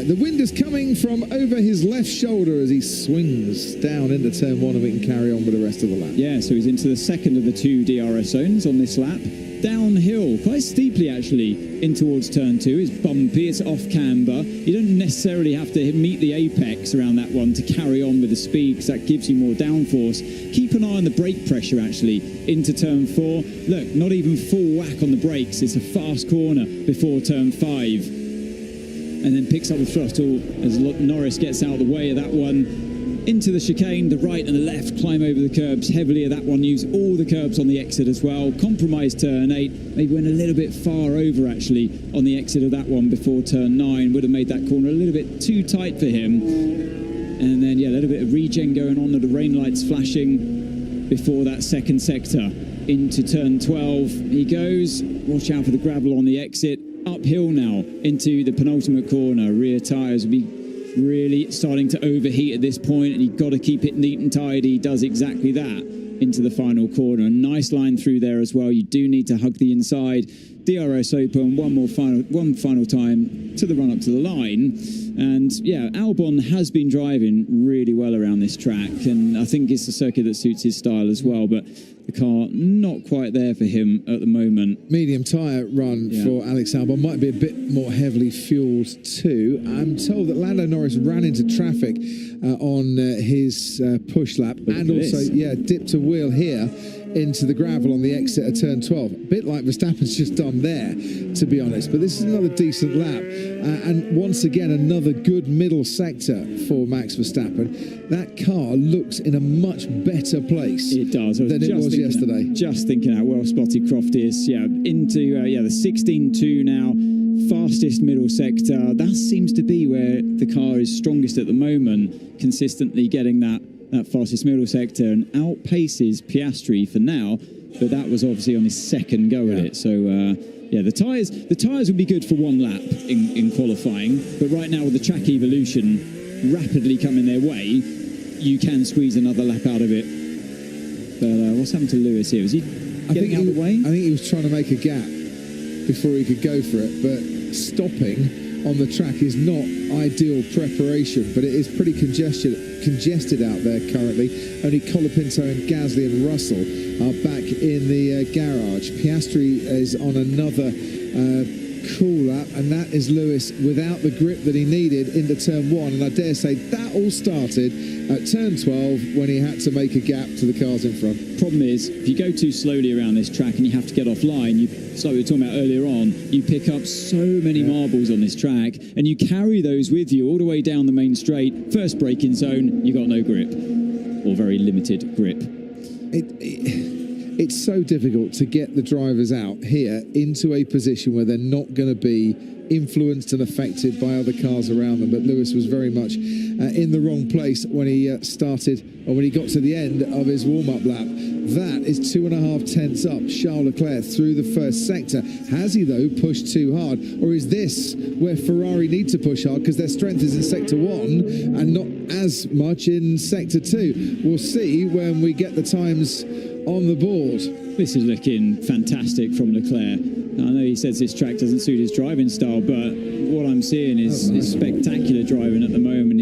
[SPEAKER 2] The wind is coming from over his left shoulder as he swings down into turn 1 and we can carry on with the rest of the lap.
[SPEAKER 3] Yeah, so he's into the second of the 2 DRS zones on this lap. Downhill, quite steeply actually, in towards turn 2. It's bumpy, it's off camber. You don't necessarily have to meet the apex around that one to carry on with the speed because that gives you more downforce. Keep an eye on the brake pressure actually into turn 4. Look, not even full whack on the brakes. It's a fast corner before turn 5. And then picks up the throttle as Norris gets out of the way of that one. Into the chicane, the right and the left, climb over the curbs heavily of that one, use all the curbs on the exit as well. Compromise turn 8, maybe went a little bit far over actually on the exit of that one before turn 9. Would have made that corner a little bit too tight for him. And then, yeah, a little bit of regen going on with the rain lights flashing before that second sector. Into turn 12 he goes. Watch out for the gravel on the exit. Uphill now into the penultimate corner. Rear tyres will be really starting to overheat at this point, and you've got to keep it neat and tidy. He does exactly that into the final corner. A nice line through there as well. You do need to hug the inside. DRS open, one final time to the run up to the line. And yeah, Albon has been driving really well around this track, and I think it's a circuit that suits his style as well, but the car not quite there for him at the moment.
[SPEAKER 2] Medium tyre run for Alex Albon, might be a bit more heavily fuelled too. I'm told that Lando Norris ran into traffic on his push lap, and also dipped a wheel here into the gravel on the exit of turn 12. A bit like Verstappen's just done there, to be honest. But this is another decent lap. And once again, another good middle sector for Max Verstappen. That car looks in a much better place than it was yesterday.
[SPEAKER 3] Just thinking how well spotted Crofty is. Yeah, into the 16.2 now. Fastest middle sector. That seems to be where the car is strongest at the moment. Consistently getting that fastest middle sector and outpaces Piastri for now, but that was obviously on his second go at it. So the tyres would be good for one lap in qualifying, but right now with the track evolution rapidly coming their way, you can squeeze another lap out of it. But what's happened to Lewis here? Is he getting out of the way?
[SPEAKER 2] I think he was trying to make a gap before he could go for it, but stopping on the track is not ideal preparation, but it is pretty congested out there currently. Only Colapinto and Gasly and Russell are back in the garage. Piastri is on another cool lap, and that is Lewis without the grip that he needed into turn 1, and I dare say that all started at turn 12 when he had to make a gap to the cars in front.
[SPEAKER 3] Problem is, if you go too slowly around this track and you have to get offline, like we were talking about earlier on, you pick up so many marbles on this track, and you carry those with you all the way down the main straight. First braking zone, you got no grip, or very limited grip.
[SPEAKER 2] It's so difficult to get the drivers out here into a position where they're not going to be influenced and affected by other cars around them. But Lewis was very much in the wrong place when he when he got to the end of his warm-up lap. That is 2.5 tenths up Charles Leclerc through the first sector. Has he, though, pushed too hard? Or is this where Ferrari need to push hard because their strength is in sector 1 and not as much in sector 2? We'll see when we get the times on the board.
[SPEAKER 3] This is looking fantastic from Leclerc. I know he says this track doesn't suit his driving style, but what I'm seeing is spectacular driving at the moment.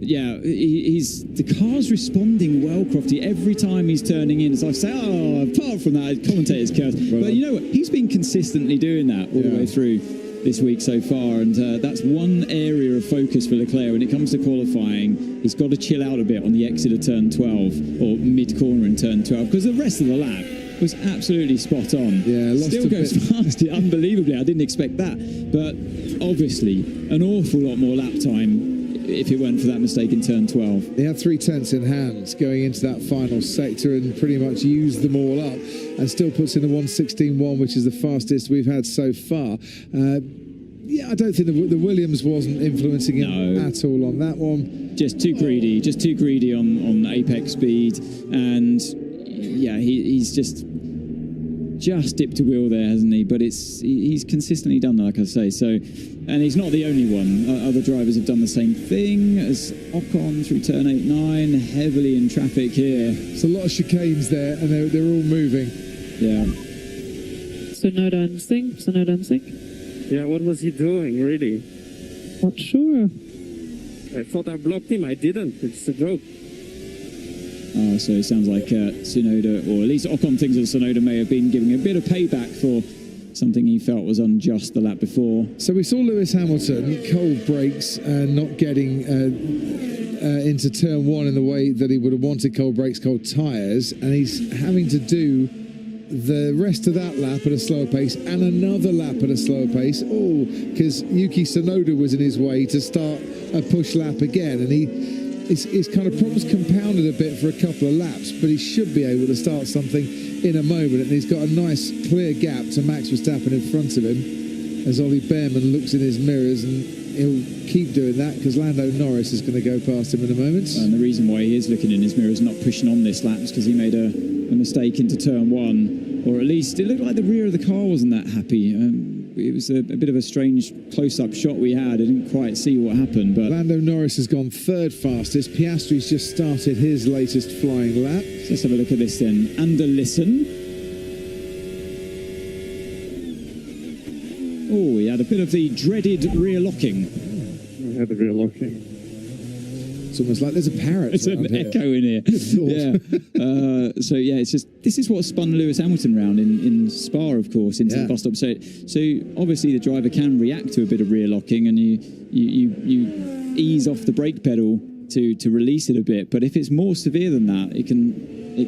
[SPEAKER 3] The car's responding well, Crofty. Every time he's turning in, it's like, apart from that, commentator's curse. But you know what? He's been consistently doing that all the way through this week so far, and that's one area of focus for Leclerc when it comes to qualifying. He's got to chill out a bit on the exit of turn 12 or mid-corner in turn 12, because the rest of the lap was absolutely spot on. Still goes fast, unbelievably. I didn't expect that, but obviously an awful lot more lap time if it weren't for that mistake in turn 12.
[SPEAKER 2] He had 3 tenths in hand going into that final sector and pretty much used them all up, and still puts in a 1:16.1, which is the fastest we've had so far. Yeah, I don't think the Williams wasn't influencing him at all on that one.
[SPEAKER 3] Just too greedy on apex speed, and yeah, he's just dipped a wheel there, hasn't he? But he's consistently done that, like I say. So, and he's not the only one. Other drivers have done the same thing as Ocon through turn 8-9, heavily in traffic here.
[SPEAKER 2] It's a lot of chicanes there, and they're all moving.
[SPEAKER 3] Yeah.
[SPEAKER 10] Sonoda dancing.
[SPEAKER 11] Yeah, what was he doing, really?
[SPEAKER 10] Not sure.
[SPEAKER 11] I thought I blocked him. I didn't. It's a joke.
[SPEAKER 3] Oh, so it sounds like Tsunoda, or at least Ocon thinks that Tsunoda may have been giving a bit of payback for something he felt was unjust the lap before.
[SPEAKER 2] So we saw Lewis Hamilton cold brakes and not getting into turn 1 in the way that he would have wanted cold brakes, cold tyres, and he's having to do the rest of that lap at a slower pace and another lap at a slower pace, all because Yuki Tsunoda was in his way to start a push lap again, and his kind of problems compounded a bit for a couple of laps, but he should be able to start something in a moment, and he's got a nice clear gap to Max Verstappen in front of him as Ollie Behrman looks in his mirrors, and he'll keep doing that because Lando Norris is going to go past him in a moment.
[SPEAKER 3] And the reason why he is looking in his mirrors, not pushing on this lap, is because he made a mistake into turn 1, or at least it looked like the rear of the car wasn't that happy. It was a bit of a strange close-up shot we had. I didn't quite see what happened, but
[SPEAKER 2] Lando Norris has gone 3rd fastest. Piastri's just started his latest flying lap.
[SPEAKER 3] So let's have a look at this then, and a listen. Oh, he had a bit of the dreaded rear locking.
[SPEAKER 11] I had the rear locking.
[SPEAKER 2] It's almost like there's a parrot.
[SPEAKER 3] It's an echo in here. Yeah. So yeah, it's just, this is what spun Lewis Hamilton round in Spa, of course, into the bus stop. So obviously the driver can react to a bit of rear locking, and you ease off the brake pedal to release it a bit. But if it's more severe than that, it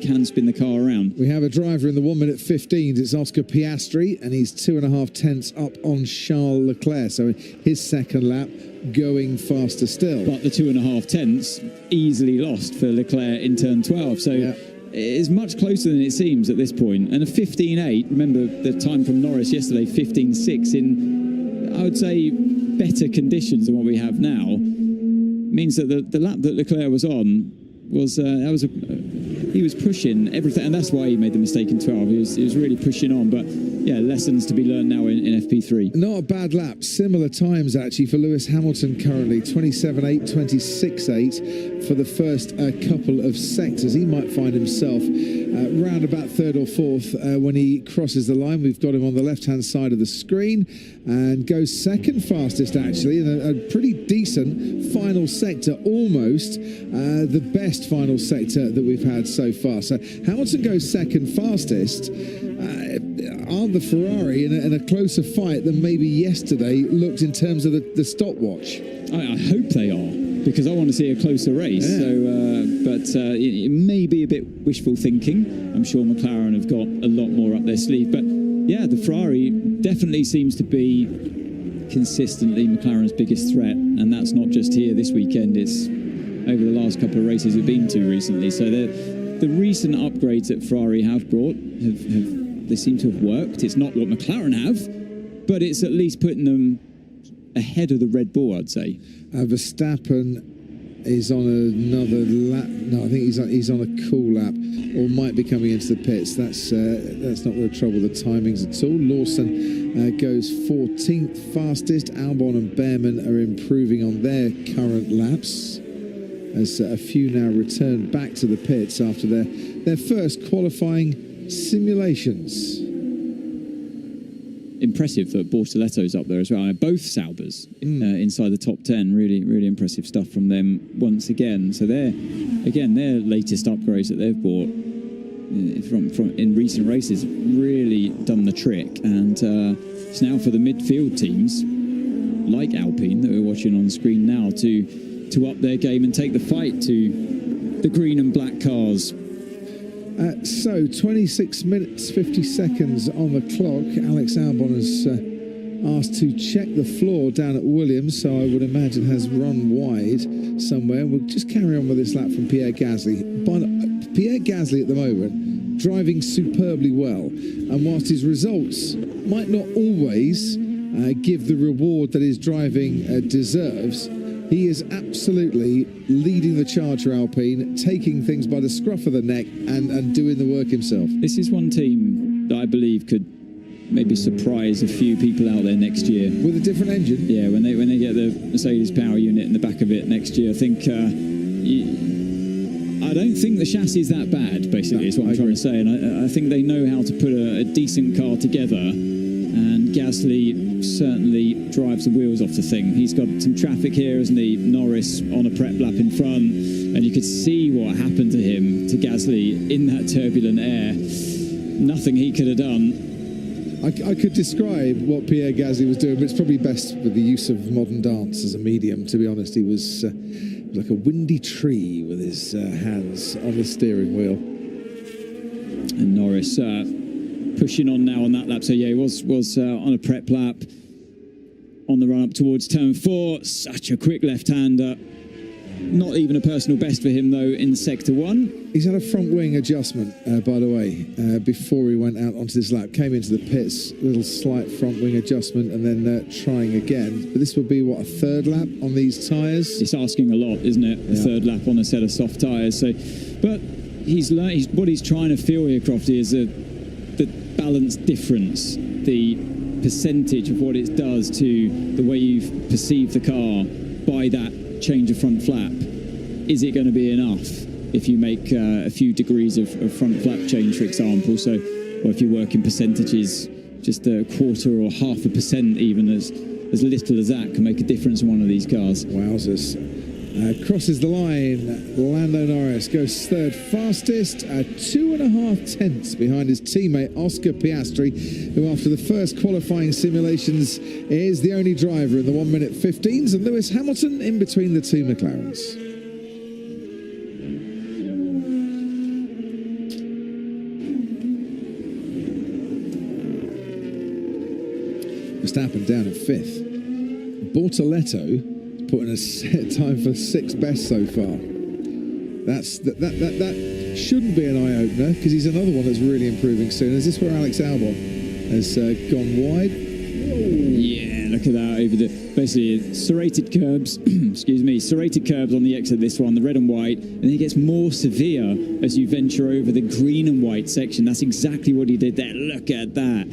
[SPEAKER 3] can spin the car around.
[SPEAKER 2] We have a driver in the 1:15. It's Oscar Piastri, and he's 2.5 tenths up on Charles Leclerc. So his second lap going faster still.
[SPEAKER 3] But the 2.5 tenths easily lost for Leclerc in turn 12. So it is much closer than it seems at this point. And a 15.8, remember the time from Norris yesterday, 15.6 in, I would say, better conditions than what we have now, means that the lap that Leclerc was on was he was pushing everything, and that's why he made the mistake in 12. He was really pushing on, but yeah, lessons to be learned now in FP3.
[SPEAKER 2] Not a bad lap. Similar times actually for Lewis Hamilton currently, 27.8, 26.8 for the first couple of sectors. He might find himself round about 3rd or 4th when he crosses the line. We've got him on the left-hand side of the screen, and goes 2nd fastest actually, in a pretty decent final sector, almost the best final sector that we've had so far. So Hamilton goes 2nd fastest. Aren't the Ferrari in a closer fight than maybe yesterday looked in terms of the stopwatch?
[SPEAKER 3] I hope they are, because I want to see a closer race. Yeah. So, but it may be a bit wishful thinking. I'm sure McLaren have got a lot more up their sleeve. But yeah, the Ferrari definitely seems to be consistently McLaren's biggest threat, and that's not just here this weekend. It's over the last couple of races we've been to recently. So the recent upgrades that Ferrari have brought they seem to have worked. It's not what McLaren have, but it's at least putting them ahead of the Red Bull, I'd say.
[SPEAKER 2] Verstappen is on another lap. No, I think he's on a cool lap, or might be coming into the pits. That's not going to trouble the timings at all. Lawson goes 14th fastest. Albon and Behrman are improving on their current laps, as a few now return back to the pits after their first qualifying simulations.
[SPEAKER 3] Impressive that Bortoletto's up there as well. Both Saubers inside the top 10. Really, really impressive stuff from them once again. So their latest upgrades that they've bought from in recent races really done the trick. And it's now for the midfield teams like Alpine that we're watching on screen now to up their game and take the fight to the green and black cars.
[SPEAKER 2] So 26 minutes 50 seconds on the clock. Alex Albon has asked to check the floor down at Williams, so I would imagine has run wide somewhere. We'll just carry on with this lap from Pierre Gasly. Pierre Gasly at the moment driving superbly well, and whilst his results might not always give the reward that his driving deserves, he is absolutely leading the charge for Alpine, taking things by the scruff of the neck and doing the work himself.
[SPEAKER 3] This is one team that I believe could maybe surprise a few people out there next year.
[SPEAKER 2] With a different engine?
[SPEAKER 3] Yeah, when they get the Mercedes power unit in the back of it next year, I think... I don't think the chassis is that bad, basically, is what I'm trying to say. And I think they know how to put a decent car together. And Gasly certainly drives the wheels off the thing. He's got some traffic here, isn't he? Norris on a prep lap in front. And you could see what happened to him, to Gasly, in that turbulent air. Nothing he could have done.
[SPEAKER 2] I could describe what Pierre Gasly was doing, but it's probably best with the use of modern dance as a medium, to be honest. He was like a windy tree with his hands on the steering wheel.
[SPEAKER 3] And Norris pushing on now on that lap. So, yeah, he was on a prep lap on the run up towards turn 4. Such a quick left-hander. Not even a personal best for him, though, in Sector 1.
[SPEAKER 2] He's had a front wing adjustment, by the way, before he went out onto this lap. Came into the pits, little slight front wing adjustment, and then trying again. But this will be, what, a third lap on these tyres?
[SPEAKER 3] It's asking a lot, isn't it? Yeah. A third lap on a set of soft tyres. So, but he's learned. What he's trying to feel here, Crofty, is the balance difference, the percentage of what it does to the way you perceive the car by that change of front flap. Is it going to be enough if you make a few degrees of front flap change, for example? So, or if you work in percentages, just a quarter or 0.5% even, as little as that can make a difference in one of these cars.
[SPEAKER 2] Wowzers. Crosses the line. Lando Norris goes third fastest, 2.5 tenths behind his teammate Oscar Piastri, who after the first qualifying simulations is the only driver in the 1 minute 15s, and Lewis Hamilton in between the two McLarens. Verstappen down in 5th. Bortoletto putting a set time for 6th best so far. That shouldn't be an eye-opener, because he's another one that's really improving soon. Is this where Alex Albon has gone wide?
[SPEAKER 3] Yeah, look at that over the basically serrated curbs. Excuse me, serrated curbs on the exit. This one, the red and white, and it gets more severe as you venture over the green and white section. That's exactly what he did there. Look at that,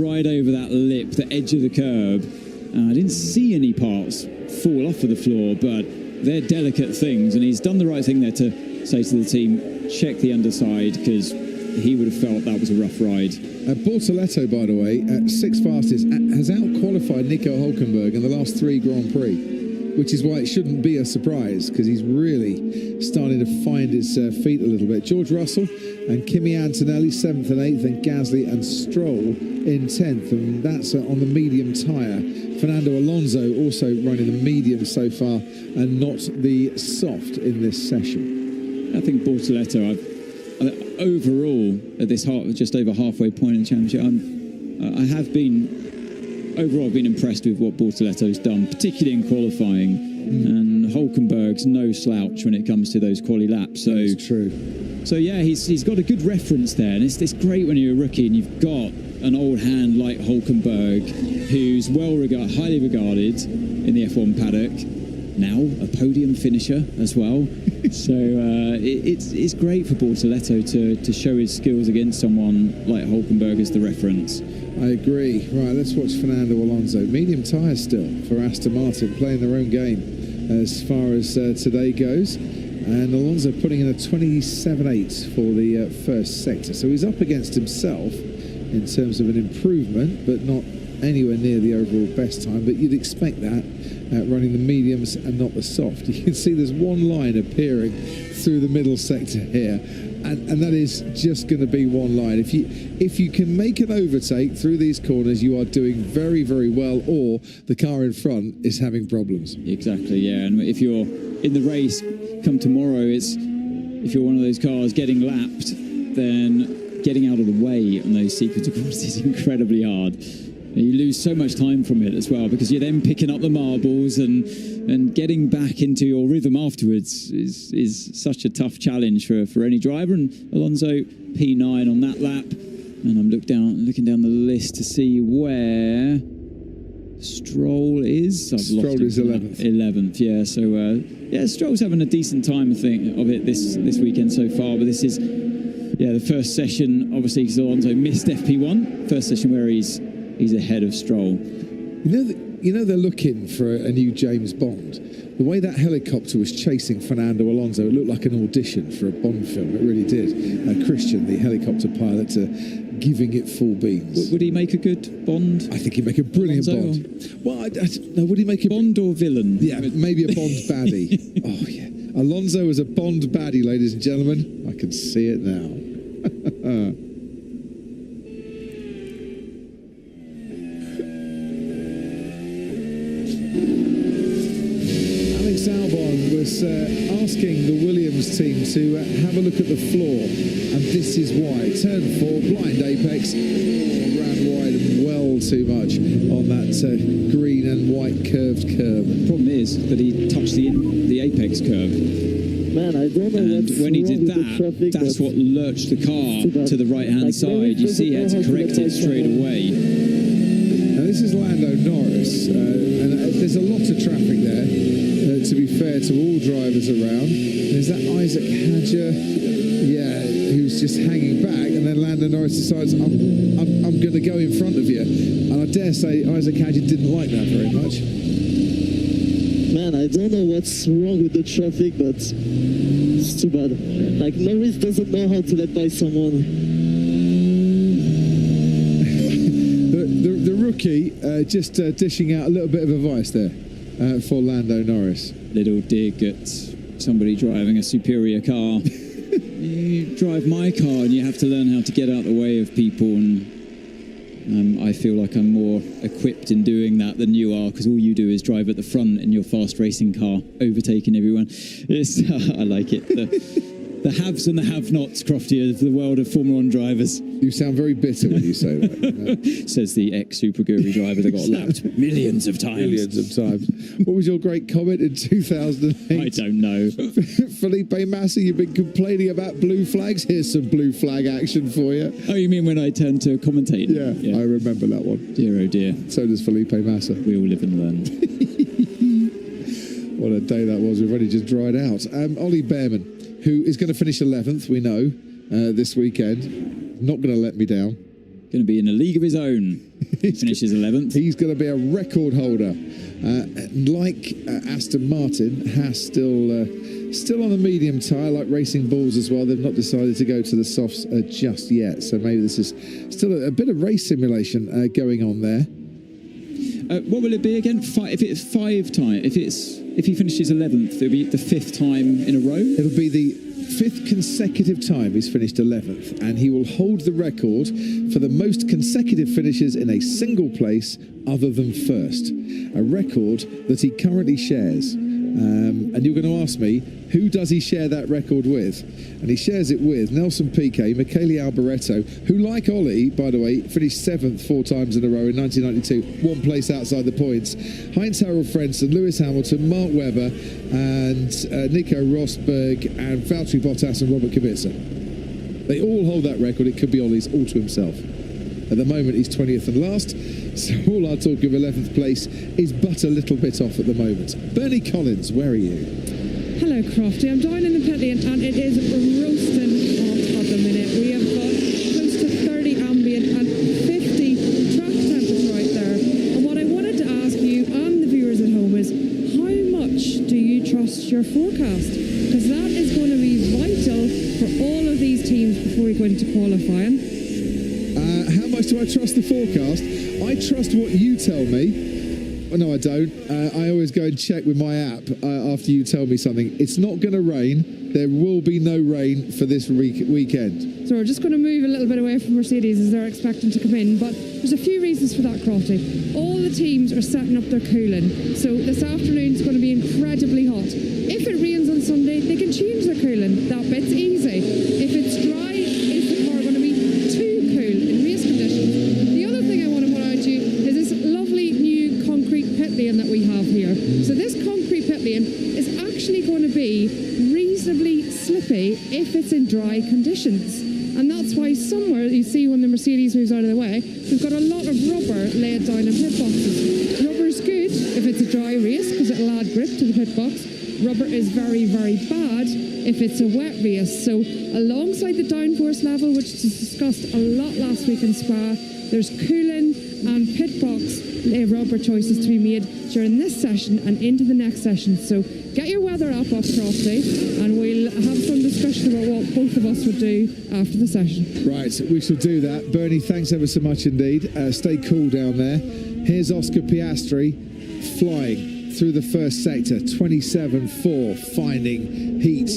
[SPEAKER 3] right over that lip, the edge of the curb. I didn't see any parts fall off of the floor, but they're delicate things, and he's done the right thing there to say to the team, check the underside, because he would have felt that was a rough ride.
[SPEAKER 2] Bortoletto, by the way, at 6th fastest, has out-qualified Nico Hülkenberg in the last 3 Grand Prix, which is why it shouldn't be a surprise, because he's really starting to find his feet a little bit. George Russell and Kimi Antonelli 7th and 8th, and Gasly and Stroll in 10th, and that's on the medium tyre. Fernando Alonso also running the medium so far and not the soft in this session.
[SPEAKER 3] I think Bortoletto, overall at this just over halfway point in the championship, I have been overall been impressed with what Bortoletto's done, particularly in qualifying. And Hülkenberg's no slouch when it comes to those quali laps. So
[SPEAKER 2] that's true.
[SPEAKER 3] So yeah, he's got a good reference there, and it's great when you're a rookie and you've got an old hand like Hülkenberg, who's highly regarded in the F1 paddock. Now a podium finisher as well. So it's great for Bortoletto to show his skills against someone like Hülkenberg as the reference.
[SPEAKER 2] I agree. Right, let's watch Fernando Alonso. Medium tyres still for Aston Martin, playing their own game as far as today goes. And Alonso putting in a 27.8 for the first sector. So he's up against himself in terms of an improvement, but not anywhere near the overall best time. But you'd expect that running the mediums and not the soft. You can see there's one line appearing through the middle sector here, and that is just going to be one line. If you can make an overtake through these corners, you are doing very, very well, or the car in front is having problems.
[SPEAKER 3] Exactly, yeah. And if you're in the race come tomorrow, if you're one of those cars getting lapped, then getting out of the way on those sequence of corners is incredibly hard. You lose so much time from it as well, because you're then picking up the marbles and getting back into your rhythm afterwards is such a tough challenge for any driver. And Alonso P9 on that lap, and I'm looking down the list to see where Stroll is.
[SPEAKER 12] Stroll is 11th.
[SPEAKER 3] 11th, yeah. So yeah, Stroll's having a decent time, I think, of it this weekend so far. But this is the first session, obviously, because Alonso missed FP1, first session where he's ahead of Stroll.
[SPEAKER 12] You know they're looking for a new James Bond. The way that helicopter was chasing Fernando Alonso, it looked like an audition for a Bond film. It really did. Christian, the helicopter pilot, giving it full beans.
[SPEAKER 3] Would he make a good Bond?
[SPEAKER 12] I think he'd make a brilliant
[SPEAKER 3] Alonso?
[SPEAKER 12] Bond. Well, I don't know. Would he make a
[SPEAKER 3] Bond or villain?
[SPEAKER 12] Yeah, maybe a Bond baddie. Oh yeah, Alonso as a Bond baddie, ladies and gentlemen. I can see it now. Albon was asking the Williams team to have a look at the floor, and this is why. Turn 4, blind apex, ran wide and well too much on that green and white curved curb.
[SPEAKER 3] The problem is that he touched the apex curb.
[SPEAKER 8] Man, I don't know.
[SPEAKER 3] And when he did that, that's what lurched the car to the right-hand side. You see, he had to correct it straight away.
[SPEAKER 12] Now, this is Lando Norris, and there's a lot of traffic there. To be fair to all drivers around, there's that Isaac Hadger, who's just hanging back, and then Lando Norris decides, I'm going to go in front of you, and I dare say Isaac Hadger didn't like that very much.
[SPEAKER 8] Man, I don't know what's wrong with the traffic, but it's too bad. Like, Norris doesn't know how to let by someone.
[SPEAKER 12] the rookie just dishing out a little bit of advice there. For Lando Norris.
[SPEAKER 3] Little dig at somebody driving a superior car. You drive my car and you have to learn how to get out the way of people, and I feel like I'm more equipped in doing that than you are, because all you do is drive at the front in your fast racing car, overtaking everyone. I like it. The haves and the have-nots, Crofty, of the world of Formula 1 drivers.
[SPEAKER 12] You sound very bitter when you say that.
[SPEAKER 3] Says the ex-Super Guru driver that got lapped millions of times.
[SPEAKER 12] Millions of times. What was your great comment in 2008?
[SPEAKER 3] I don't know.
[SPEAKER 12] Felipe Massa, you've been complaining about blue flags. Here's some blue flag action for you.
[SPEAKER 3] Oh, you mean when I turned to commentating?
[SPEAKER 12] Yeah, I remember that one.
[SPEAKER 3] Dear, oh dear.
[SPEAKER 12] So does Felipe Massa.
[SPEAKER 3] We all live and learn.
[SPEAKER 12] What a day that was. We've already just dried out. Ollie Behrman, who is going to finish 11th, we know, this weekend. Not going to let me down.
[SPEAKER 3] Going to be in a league of his own. He finishes 11th.
[SPEAKER 12] He's going to be a record holder. Like Aston Martin, Haas still on the medium tyre, like Racing Bulls as well. They've not decided to go to the softs just yet. So maybe this is still a bit of race simulation going on there.
[SPEAKER 3] What will it be again? If it's 5 times, if he finishes 11th, it'll be the 5th time in a row?
[SPEAKER 12] It'll be the 5th consecutive time he's finished 11th, and he will hold the record for the most consecutive finishes in a single place other than first, a record that he currently shares. And you're going to ask me, who does he share that record with? And he shares it with Nelson Piquet, Michele Alboreto, who, like Ollie, by the way, finished 7th 4 times in a row in 1992, 1 place outside the points. Heinz-Harald Frentzen, Lewis Hamilton, Mark Webber, and Nico Rosberg, and Valtteri Bottas and Robert Kubica. They all hold that record. It could be Ollie's all to himself. At the moment, he's 20th and last. So all our talk of 11th place is but a little bit off at the moment. Bernie Collins, where are you?
[SPEAKER 9] Hello, Crofty. I'm down in the pit lane and it is roasting hot at the minute. We have got close to 30 ambient and 50 track temperature out there. And what I wanted to ask you and the viewers at home is, how much do you trust your forecast? Because that is going to be vital for all of these teams before we go into qualifying.
[SPEAKER 12] How much do I trust the forecast? I trust what you tell me. Oh, no, I don't. I always go and check with my app after you tell me something. It's not going to rain. There will be no rain for this weekend.
[SPEAKER 9] So we're just going to move a little bit away from Mercedes as they're expecting to come in. But there's a few reasons for that, Crofty. All the teams are setting up their cooling. So this afternoon's going to be incredibly hot. If it rains on Sunday, they can change their cooling. That bit's easy. If it's dry, is the car going to be too cool in race conditions? The other thing I want to put out to you is lane is actually going to be reasonably slippy if it's in dry conditions. And that's why somewhere, you see when the Mercedes moves out of the way, we've got a lot of rubber laid down in pit boxes. Rubber's good if it's a dry race because it'll add grip to the pit box. Rubber is very, very bad if it's a wet race. So alongside the downforce level, which was discussed a lot last week in Spa, there's cooling and pit box rubber choices to be made during this session and into the next session. So get your weather app up properly and we'll have some discussion about what both of us would do after the session.
[SPEAKER 12] Right, we shall do that. Bernie, thanks ever so much indeed. Stay cool down there. Here's Oscar Piastri flying through the first sector, 27.4, finding heat,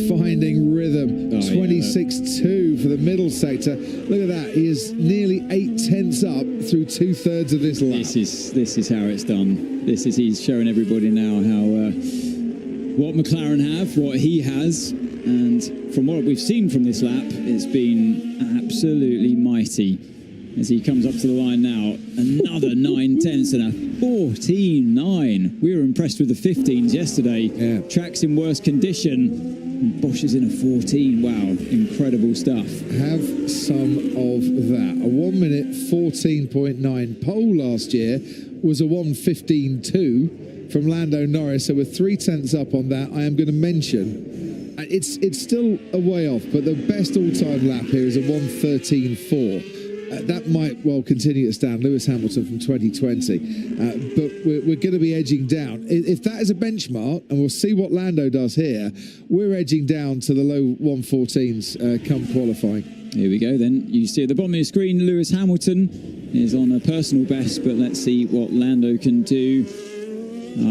[SPEAKER 12] finding rhythm, 26.2 for the middle sector. Look at that, he is nearly 8/10 up through 2/3 of this lap.
[SPEAKER 3] This is how it's done. He's showing everybody now how what McLaren have, what he has, and from what we've seen from this lap, it's been absolutely mighty. As he comes up to the line now, another 9/10 and a 14.9. We were impressed with the 15s yesterday.
[SPEAKER 12] Yeah.
[SPEAKER 3] Track's in worse condition. And Bosch is in a 14. Wow, incredible stuff.
[SPEAKER 12] Have some of that. A 1 minute 14.9 pole last year was a 1:15.2 from Lando Norris. So we're 3/10 up on that. I am going to mention, it's still a way off, but the best all-time lap here is a 1:13.4. That might well continue to stand Lewis Hamilton from 2020, but we're going to be edging down. If that is a benchmark, and we'll see what Lando does here, we're edging down to the low 1:14s come qualifying.
[SPEAKER 3] Here we go then. You see at the bottom of your screen, Lewis Hamilton is on a personal best, but let's see what Lando can do.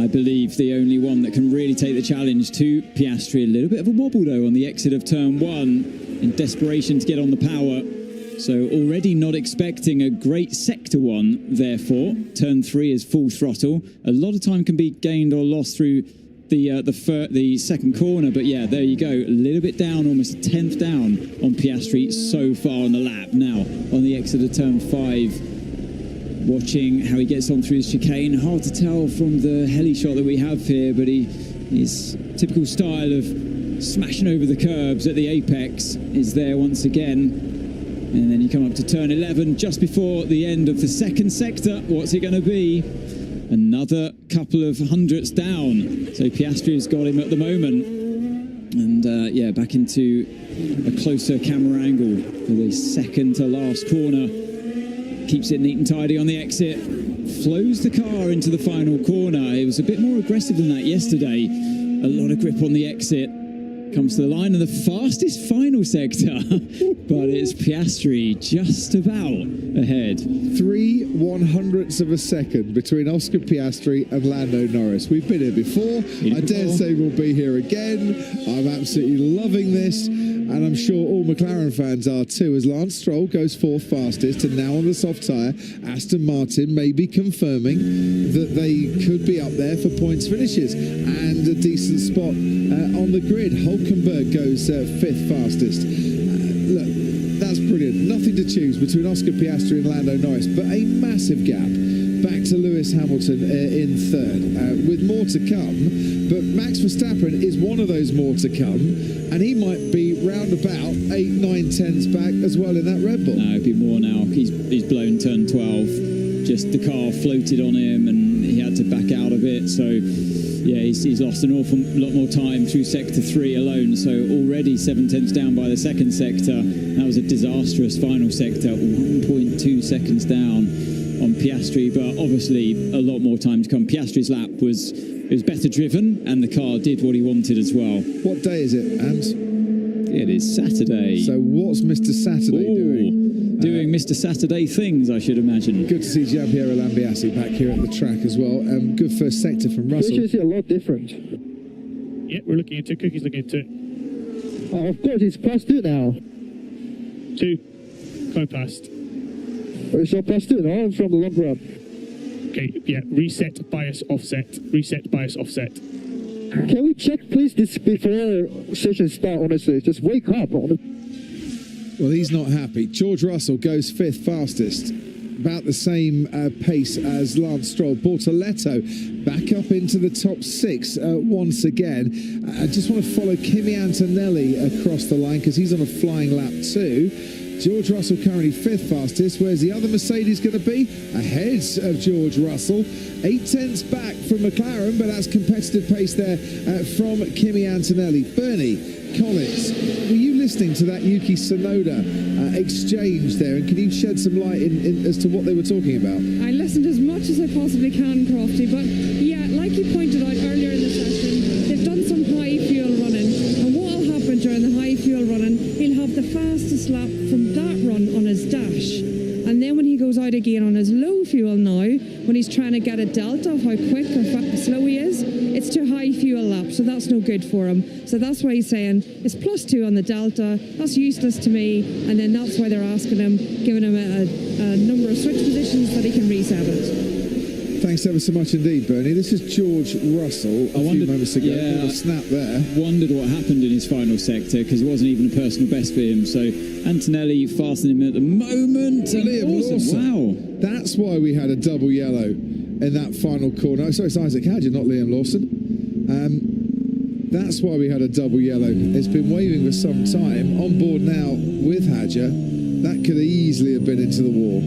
[SPEAKER 3] I believe the only one that can really take the challenge to Piastri. A little bit of a wobble though on the exit of turn 1 in desperation to get on the power. So already not expecting a great sector 1, therefore. Turn 3 is full throttle. A lot of time can be gained or lost through the second corner, but yeah, there you go. A little bit down, almost a 10th down on Piastri so far on the lap. Now, on the exit of turn 5, watching how he gets on through the chicane. Hard to tell from the heli shot that we have here, but his typical style of smashing over the curbs at the apex is there once again. And then you come up to turn 11 just before the end of the second sector. What's it going to be? Another couple of hundredths down. So Piastri has got him at the moment. And yeah, back into a closer camera angle for the second to last corner. Keeps it neat and tidy on the exit. Flows the car into the final corner. It was a bit more aggressive than that yesterday. A lot of grip on the exit. Comes to the line and the fastest final sector, but it's Piastri just about ahead.
[SPEAKER 12] 0.03 of a second between Oscar Piastri and Lando Norris. We've been here before. I dare say we'll be here again. I'm absolutely loving this, and I'm sure all McLaren fans are too, as Lance Stroll goes 4th fastest, and now on the soft tyre, Aston Martin may be confirming that they could be up there for points finishes and a decent spot on the grid. Hulkenberg goes 5th fastest. Look, that's brilliant. Nothing to choose between Oscar Piastri and Lando Norris, but a massive gap back to Lewis Hamilton in 3rd, with more to come. But Max Verstappen is one of those more to come, and he might be round about 8, 9, 10s back as well in that Red Bull.
[SPEAKER 3] No, it'd be more now. He's blown turn 12. Just the car floated on him and he had to back out of it. So yeah, he's lost an awful lot more time through sector 3 alone. So already 7/10 down by the second sector. That was a disastrous final sector. 1.2 seconds down on Piastri, but obviously a lot more time to come. Piastri's lap was better driven, and the car did what he wanted as well.
[SPEAKER 12] What day is it, Ams?
[SPEAKER 3] It is Saturday.
[SPEAKER 12] So what's Mr. Saturday doing?
[SPEAKER 3] Doing Mr. Saturday things, I should imagine.
[SPEAKER 12] Good to see Giampiero Lambiase back here at the track as well. Good first sector from Russell.
[SPEAKER 13] Which is a lot different.
[SPEAKER 11] Yeah, we're looking into it. Cookie's looking into it.
[SPEAKER 13] Oh, of course, it's +2 now.
[SPEAKER 11] 2. Go past.
[SPEAKER 13] It's not +2 now from the long run.
[SPEAKER 11] Okay, yeah. Reset, bias, offset. Reset, bias, offset.
[SPEAKER 13] Can we check, please, this before session start, honestly? Just wake up.
[SPEAKER 12] Well, he's not happy. George Russell goes 5th fastest. about the same pace as Lance Stroll. Bortoleto back up into the top 6 once again. I just want to follow Kimi Antonelli across the line because he's on a flying lap too. George Russell currently 5th fastest. Where's the other Mercedes going to be? Ahead of George Russell. 8/10 back from McLaren, but that's competitive pace there from Kimi Antonelli. Bernie Collins, were you listening to that Yuki Tsunoda exchange there, and can you shed some light as to what they were talking about?
[SPEAKER 9] I listened as much as I possibly can, Crofty, but yeah, like you pointed out earlier in the session, they've done some high fuel running, and what will happen during the high fuel running, he'll have the fastest lap from that run on his dash. And then when he goes out again on his low fuel now, when he's trying to get a delta of how quick or slow he is, it's too high fuel lap, so that's no good for him. So that's why he's saying it's +2 on the delta, that's useless to me, and then that's why they're asking him, giving him a number of switch positions that he can reset it.
[SPEAKER 12] Thanks ever so much indeed, Bernie. This is George Russell a few moments ago.
[SPEAKER 3] Yeah,
[SPEAKER 12] a snap there.
[SPEAKER 3] Wondered what happened in his final sector because it wasn't even a personal best for him. So Antonelli fastened him at the moment.
[SPEAKER 12] Liam Lawson.
[SPEAKER 3] Wow.
[SPEAKER 12] That's why we had a double yellow in that final corner. Oh, sorry, it's Isaac Hadger, not Liam Lawson. That's why we had a double yellow. It's been waving for some time. On board now with Hadger. That could easily have been into the wall.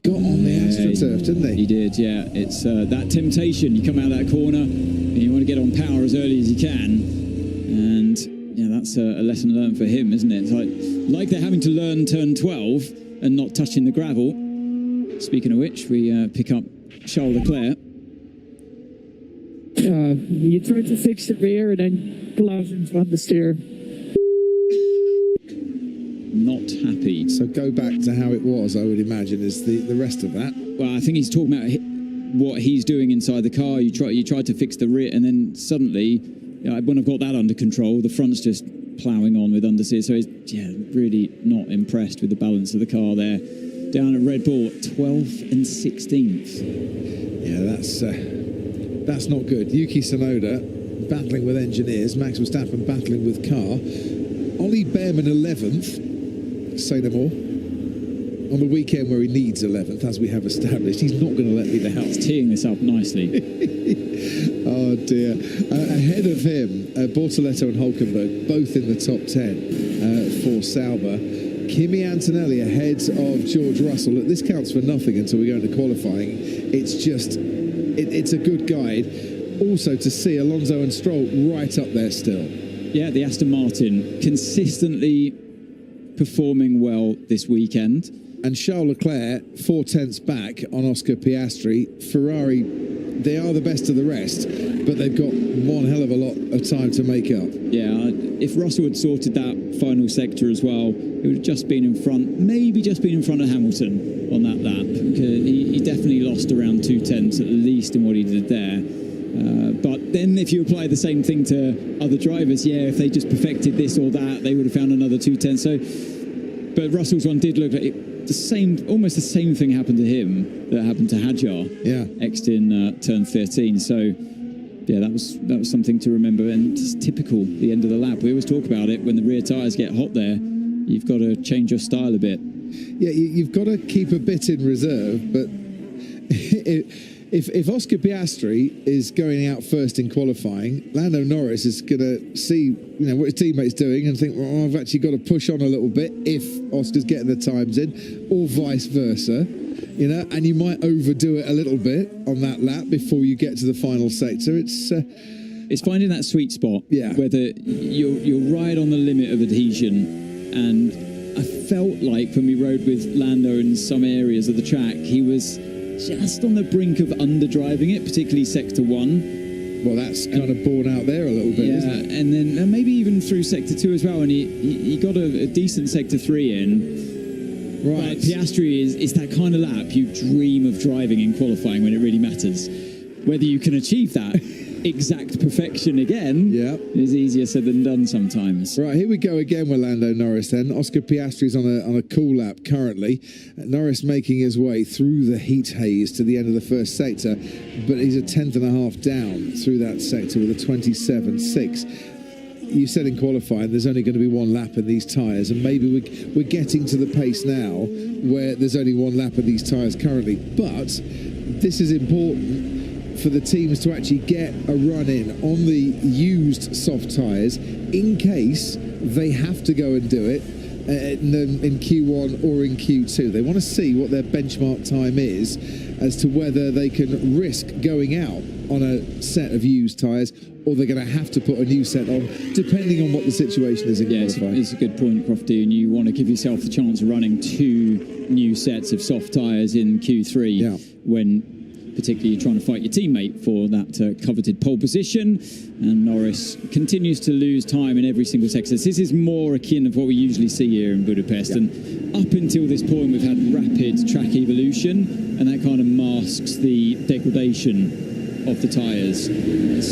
[SPEAKER 12] Got on the AstroTurf, didn't he?
[SPEAKER 3] He did, yeah. It's that temptation. You come out of that corner and you want to get on power as early as you can. And yeah, that's a lesson learned for him, isn't it? It's like they're having to learn turn 12 and not touching the gravel. Speaking of which, we pick up Charles Leclerc.
[SPEAKER 10] You try to fix the rear and then pull out in front of the steer.
[SPEAKER 3] Not happy.
[SPEAKER 12] So go back to how it was, I would imagine, is the rest of that.
[SPEAKER 3] Well, I think he's talking about what he's doing inside the car. You try to fix the rear, and then suddenly, when I've got that under control, the front's just ploughing on with understeer. So he's really not impressed with the balance of the car there. Down at Red Bull, 12th and 16th.
[SPEAKER 12] Yeah, that's not good. Yuki Tsunoda battling with engineers. Max Verstappen battling with car. Ollie Behrman 11th. Say no more. On the weekend where he needs 11th, as we have established, he's not going to let me down.
[SPEAKER 3] He's teeing this up nicely.
[SPEAKER 12] Oh dear. Ahead of him, Bortoleto and Hülkenberg, both in the top 10 for Sauber. Kimi Antonelli ahead of George Russell. Look, this counts for nothing until we go into qualifying. It's just, it's a good guide. Also to see Alonso and Stroll right up there still.
[SPEAKER 3] Yeah, the Aston Martin consistently performing well this weekend.
[SPEAKER 12] And Charles Leclerc 4/10 back on Oscar Piastri. Ferrari, they are the best of the rest, but they've got one hell of a lot of time to make up.
[SPEAKER 3] Yeah, if Russell had sorted that final sector as well, it would have just been in front, maybe just been in front of Hamilton on that lap. He definitely lost around 2/10 at least in what he did there. But then if you apply the same thing to other drivers, yeah, if they just perfected this or that, they would have found another 2/10. So, but Russell's one did look like almost the same thing happened to him that happened to Hadjar.
[SPEAKER 12] Yeah,
[SPEAKER 3] Xed in turn 13. So, yeah, that was something to remember, and it's typical. The end of the lap, we always talk about it. When the rear tyres get hot, there, you've got to change your style a bit.
[SPEAKER 12] Yeah, you've got to keep a bit in reserve, but. If Oscar Piastri is going out first in qualifying, Lando Norris is going to see what his teammate's doing and think, well, I've actually got to push on a little bit if Oscar's getting the times in, or vice versa, and you might overdo it a little bit on that lap before you get to the final sector.
[SPEAKER 3] It's finding that sweet spot, whether you're right on the limit of adhesion. And I felt like when we rode with Lando in some areas of the track, he was just on the brink of underdriving it, particularly sector 1.
[SPEAKER 12] Well, that's kind of borne out there a little bit, isn't it?
[SPEAKER 3] And then maybe even through sector 2 as well, and he got a decent sector 3 in. Right. But Piastri is that kind of lap you dream of driving in qualifying when it really matters. Whether you can achieve that exact perfection again is easier said than done sometimes.
[SPEAKER 12] Right, here we go again with Lando Norris then. Oscar Piastri's on a cool lap currently. Norris making his way through the heat haze to the end of the first sector, but he's a 10th and a half down through that sector with a 27.6. You said in qualifying there's only going to be one lap in these tyres, and maybe we're getting to the pace now where there's only one lap of these tyres currently. But this is important for the teams to actually get a run in on the used soft tyres in case they have to go and do it in Q1 or in Q2. They want to see what their benchmark time is as to whether they can risk going out on a set of used tyres, or they're going to have to put a new set on, depending on what the situation is in qualifying.
[SPEAKER 3] It's a good point, Crofty, and you want to give yourself the chance of running 2 new sets of soft tyres in Q3 when particularly you're trying to fight your teammate for that coveted pole position, and Norris continues to lose time in every single sector. This is more akin of what we usually see here in Budapest, and up until this point we've had rapid track evolution, and that kind of masks the degradation of the tyres.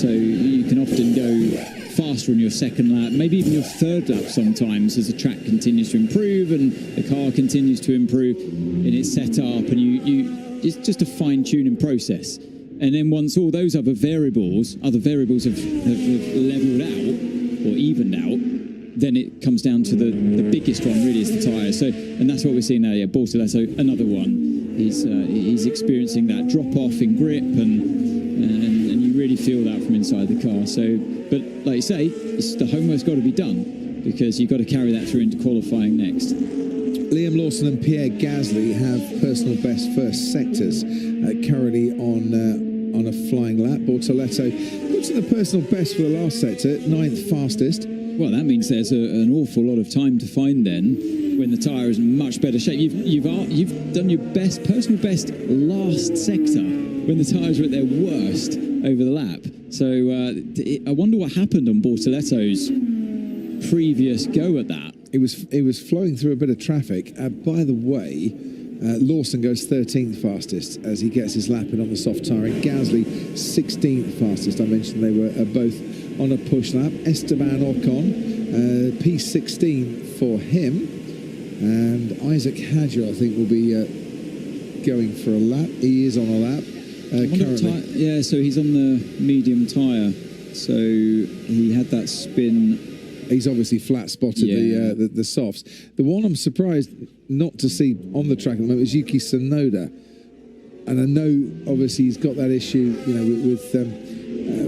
[SPEAKER 3] So you can often go faster on your second lap, maybe even your third lap sometimes, as the track continues to improve and the car continues to improve in its setup, and it's just a fine-tuning process. And then once all those other variables have levelled out or evened out, then it comes down to the biggest one, really, is the tyre. So, and that's what we're seeing now. Yeah, Bortoleto, another one. He's experiencing that drop-off in grip, and you really feel that from inside the car. So, but like you say, the homework's got to be done, because you've got to carry that through into qualifying next.
[SPEAKER 12] Liam Lawson and Pierre Gasly have personal best first sectors currently on a flying lap. Bortoleto looks at the personal best for the last sector, 9th fastest.
[SPEAKER 3] Well, that means there's an awful lot of time to find then, when the tyre is in much better shape. You've done your personal best last sector when the tyres are at their worst over the lap. So I wonder what happened on Bortoleto's previous go at that.
[SPEAKER 12] It was flowing through a bit of traffic. By the way, Lawson goes 13th fastest as he gets his lap in on the soft tyre, and Gasly 16th fastest. I mentioned they were both on a push lap. Esteban Ocon, P16 for him, and Isaac Hadjar, I think, will be going for a lap. He is on a lap currently.
[SPEAKER 3] So he's on the medium tyre. So he had that spin.
[SPEAKER 12] He's obviously flat spotted the softs. The one I'm surprised not to see on the track at the moment is Yuki Tsunoda, and I know obviously he's got that issue. You know,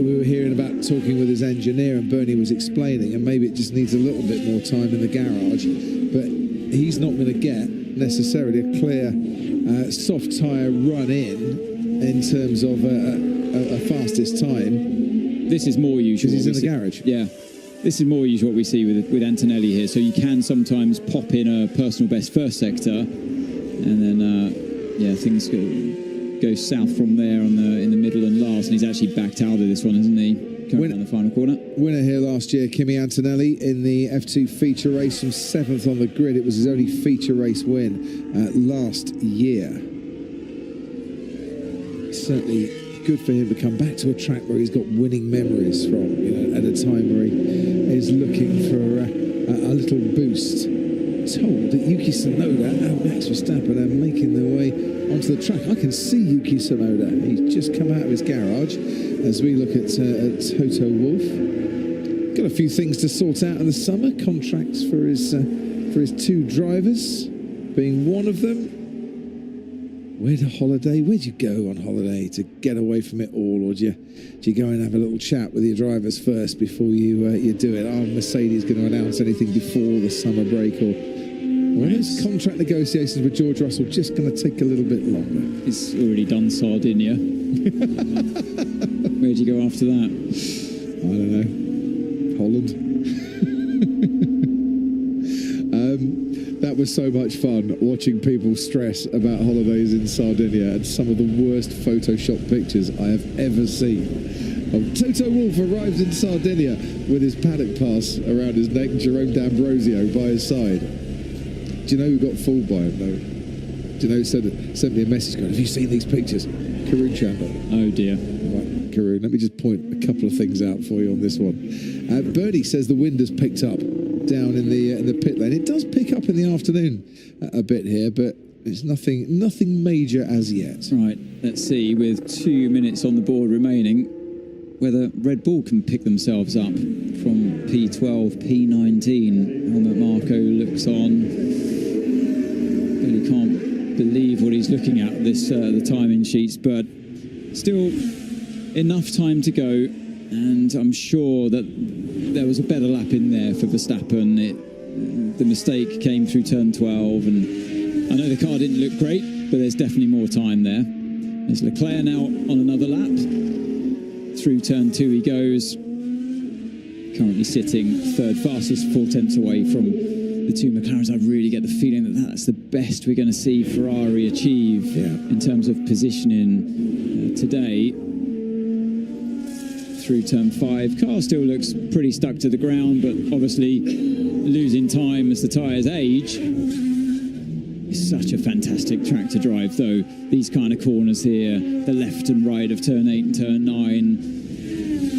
[SPEAKER 12] we were hearing about talking with his engineer, and Bernie was explaining, and maybe it just needs a little bit more time in the garage. But he's not going to get necessarily a clear soft tyre run in terms of a fastest time.
[SPEAKER 3] This is more usual.
[SPEAKER 12] Because he's in the garage.
[SPEAKER 3] Yeah. This is more usually what we see with Antonelli here. So you can sometimes pop in a personal best first sector, and then things go south from there in the middle and last. And he's actually backed out of this one, isn't he? Coming down the final corner.
[SPEAKER 12] Winner here last year, Kimi Antonelli, in the F2 feature race from 7th on the grid. It was his only feature race win last year. Certainly good for him to come back to a track where he's got winning memories from, at a time where he is looking for a little boost. Told that Yuki Tsunoda and Max Verstappen are making their way onto the track. I can see Yuki Tsunoda. He's just come out of his garage as we look at Toto Wolff. Got a few things to sort out in the summer. Contracts for his 2 drivers, being one of them. Where'd you go on holiday to get away from it all, or do you go and have a little chat with your drivers first before you do it? Are Mercedes going to announce anything before the summer break, or are those contract negotiations with George Russell just going to take a little bit longer?
[SPEAKER 3] It's already done Sardinia. Where'd you go after that?
[SPEAKER 12] I don't know. Holland. That was so much fun, watching people stress about holidays in Sardinia, and some of the worst Photoshop pictures I have ever seen. Toto Wolff arrives in Sardinia with his paddock pass around his neck, and Jerome D'Ambrosio by his side. Do you know who got fooled by him, though? Do you know who sent me a message going, have you seen these pictures? Karun Chandler.
[SPEAKER 3] Oh, dear.
[SPEAKER 12] Right, Karun, let me just point a couple of things out for you on this one. Bernie says the wind has picked up down in the pit lane. It does pick up in the afternoon a bit here, but it's nothing major as yet.
[SPEAKER 3] Right, let's see, with 2 minutes on the board remaining, whether Red Bull can pick themselves up from P12, P19. Helmut Marko looks on. Really can't believe what he's looking at this the timing sheets, but still enough time to go, and I'm sure that there was a better lap in there for Verstappen. The mistake came through turn 12, and I know the car didn't look great, but there's definitely more time there. There's Leclerc now on another lap. Through turn 2 he goes, currently sitting third fastest, 4 tenths away from the two McLarens. I really get the feeling that that's the best we're going to see Ferrari achieve in terms of positioning today. Through turn 5, car still looks pretty stuck to the ground, but obviously losing time as the tyres age. It's such a fantastic track to drive, though. These kind of corners here, the left and right of turn 8 and turn 9,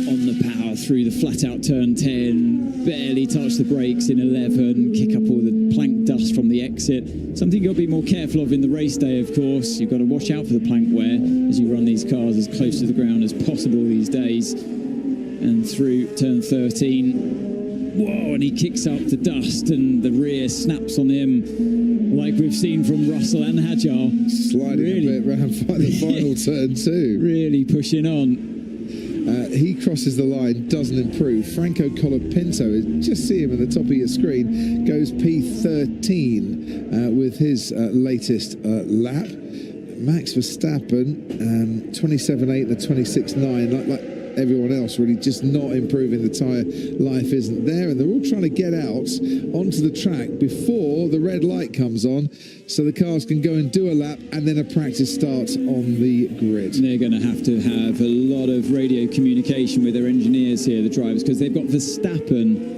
[SPEAKER 3] on the power through the flat out turn 10, barely touch the brakes in 11, kick up all the plank dust from the exit. Something you've got to be more careful of in the race day, of course. You've got to watch out for the plank wear as you run these cars as close to the ground as possible these days. And through turn 13, whoa, and he kicks up the dust and the rear snaps on him like we've seen from Russell and Hadjar.
[SPEAKER 12] Sliding a bit around the final turn 2.
[SPEAKER 3] Really pushing on.
[SPEAKER 12] He crosses the line, doesn't improve. Franco Colapinto, just see him at the top of your screen, goes P13 with his latest lap. Max Verstappen, 27.8 and a 26.9, like everyone else, really just not improving. The tyre life isn't there, and they're all trying to get out onto the track before the red light comes on, so the cars can go and do a lap, and then a practice starts on the grid.
[SPEAKER 3] They're going to have a lot of radio communication with their engineers here, the drivers, because they've got Verstappen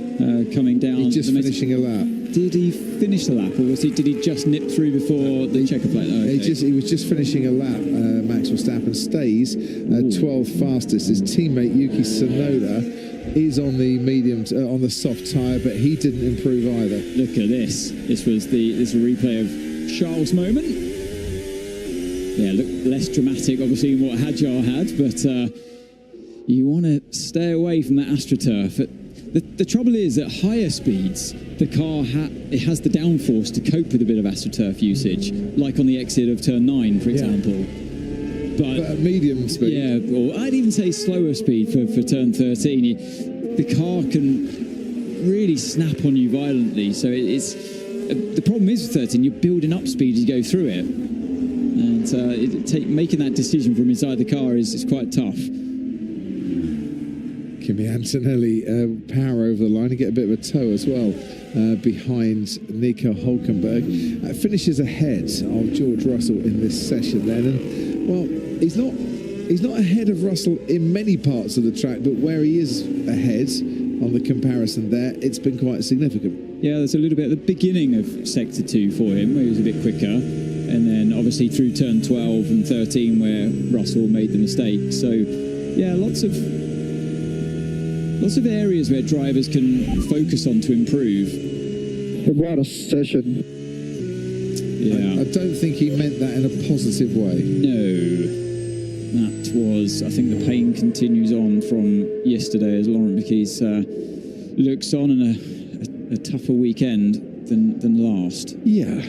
[SPEAKER 3] coming down.
[SPEAKER 12] He's just finishing a lap.
[SPEAKER 3] Did he finish the lap, or did he just nip through before the checker plate? Oh, okay.
[SPEAKER 12] He was just finishing a lap. Max Verstappen stays 12th fastest. His teammate Yuki Tsunoda is on the on the soft tyre, but he didn't improve either.
[SPEAKER 3] Look at this. This is a replay of Charles' moment. Yeah, look less dramatic, obviously, than what Hadjar had, but you want to stay away from that AstroTurf. The trouble is, at higher speeds, the car has the downforce to cope with a bit of AstroTurf usage, like on the exit of turn 9, for example. But
[SPEAKER 12] at medium speed.
[SPEAKER 3] Yeah, or I'd even say slower speed for turn 13. The car can really snap on you violently. So it's the problem is with 13, you're building up speed as you go through it. And making that decision from inside the car is quite tough.
[SPEAKER 12] Kimi Antonelli, power over the line and get a bit of a tow as well behind Nico Hülkenberg. Finishes ahead of George Russell in this session then. And, well, he's not ahead of Russell in many parts of the track, but where he is ahead on the comparison there, it's been quite significant.
[SPEAKER 3] Yeah, there's a little bit at the beginning of Sector 2 for him, where he was a bit quicker. And then obviously through turn 12 and 13 where Russell made the mistake. So, yeah, lots of areas where drivers can focus on to improve.
[SPEAKER 13] What a session.
[SPEAKER 3] Yeah.
[SPEAKER 12] I don't think he meant that in a positive way.
[SPEAKER 3] No. That was, I think the pain continues on from yesterday as Laurent Mekies looks on in a tougher weekend than last.
[SPEAKER 12] Yeah,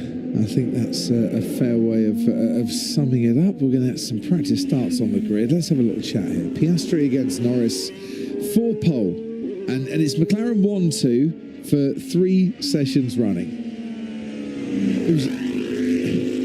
[SPEAKER 12] I think that's a fair way of summing it up. We're going to have some practice starts on the grid. Let's have a little chat here. Piastri against Norris for pole, and it's McLaren 1-2 for 3 sessions running.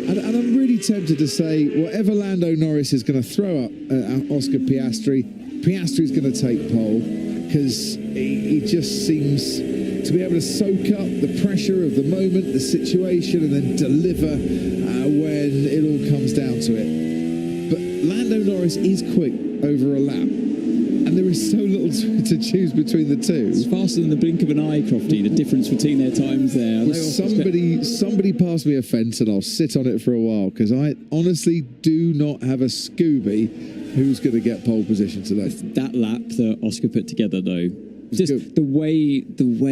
[SPEAKER 12] And I'm really tempted to say whatever Lando Norris is going to throw up at Oscar Piastri, Piastri's going to take pole, because he just seems to be able to soak up the pressure of the moment, the situation, and then deliver when it all comes down to it. But Lando Norris is quick over a lap, and there is so little to choose between the two.
[SPEAKER 3] It's faster than the blink of an eye, Crofty, the difference between their times there.
[SPEAKER 12] Well, somebody pass me a fence and I'll sit on it for a while, because I honestly do not have a Scooby who's going to get pole position today.
[SPEAKER 3] That lap that Oscar put together, though, just the way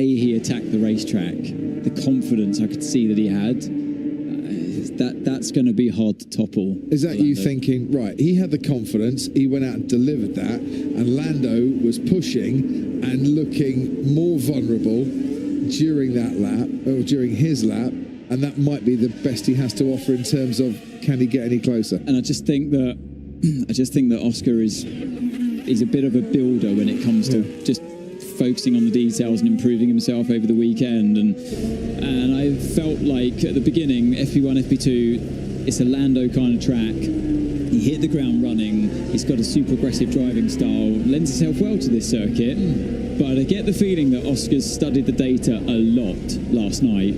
[SPEAKER 3] he attacked the racetrack, the confidence I could see that he had, that's going to be hard to topple.
[SPEAKER 12] Is that you thinking, right, he had the confidence, he went out and delivered that, and Lando was pushing and looking more vulnerable during that lap, or during his lap, and that might be the best he has to offer in terms of can he get any closer.
[SPEAKER 3] And I just think that Oscar is a bit of a builder when it comes to just focusing on the details and improving himself over the weekend. And I felt like at the beginning, FP1, FP2, it's a Lando kind of track. He hit the ground running. He's got a super aggressive driving style. Lends himself well to this circuit. But I get the feeling that Oscar's studied the data a lot last night.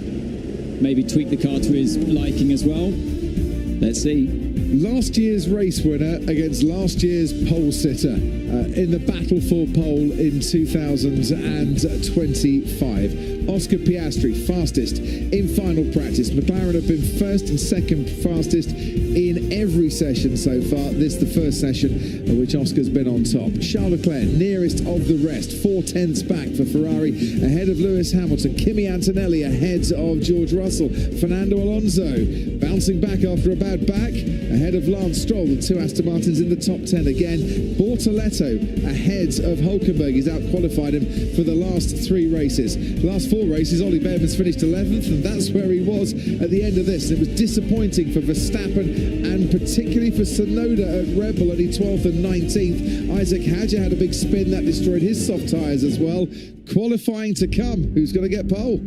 [SPEAKER 3] Maybe tweaked the car to his liking as well. Let's see.
[SPEAKER 12] Last year's race winner against last year's pole sitter in the battle for pole in 2025. Oscar Piastri, fastest in final practice. McLaren have been first and second fastest in every session so far. This is the first session in which Oscar's been on top. Charles Leclerc, nearest of the rest, 4/10ths back for Ferrari, ahead of Lewis Hamilton. Kimi Antonelli ahead of George Russell. Fernando Alonso bouncing back after a bad back, ahead of Lance Stroll. The two Aston Martins in the top 10 again. Bortoletto ahead of Hulkenberg. He's out-qualified him for the last 3 races. Last 4 races, Ollie Behrman's finished 11th, and that's where he was at the end of this. It was disappointing for Verstappen and particularly for Tsunoda at Red Bull, only 12th and 19th. Isaac Hadjar had a big spin that destroyed his soft tyres as well. Qualifying to come. Who's going to get pole?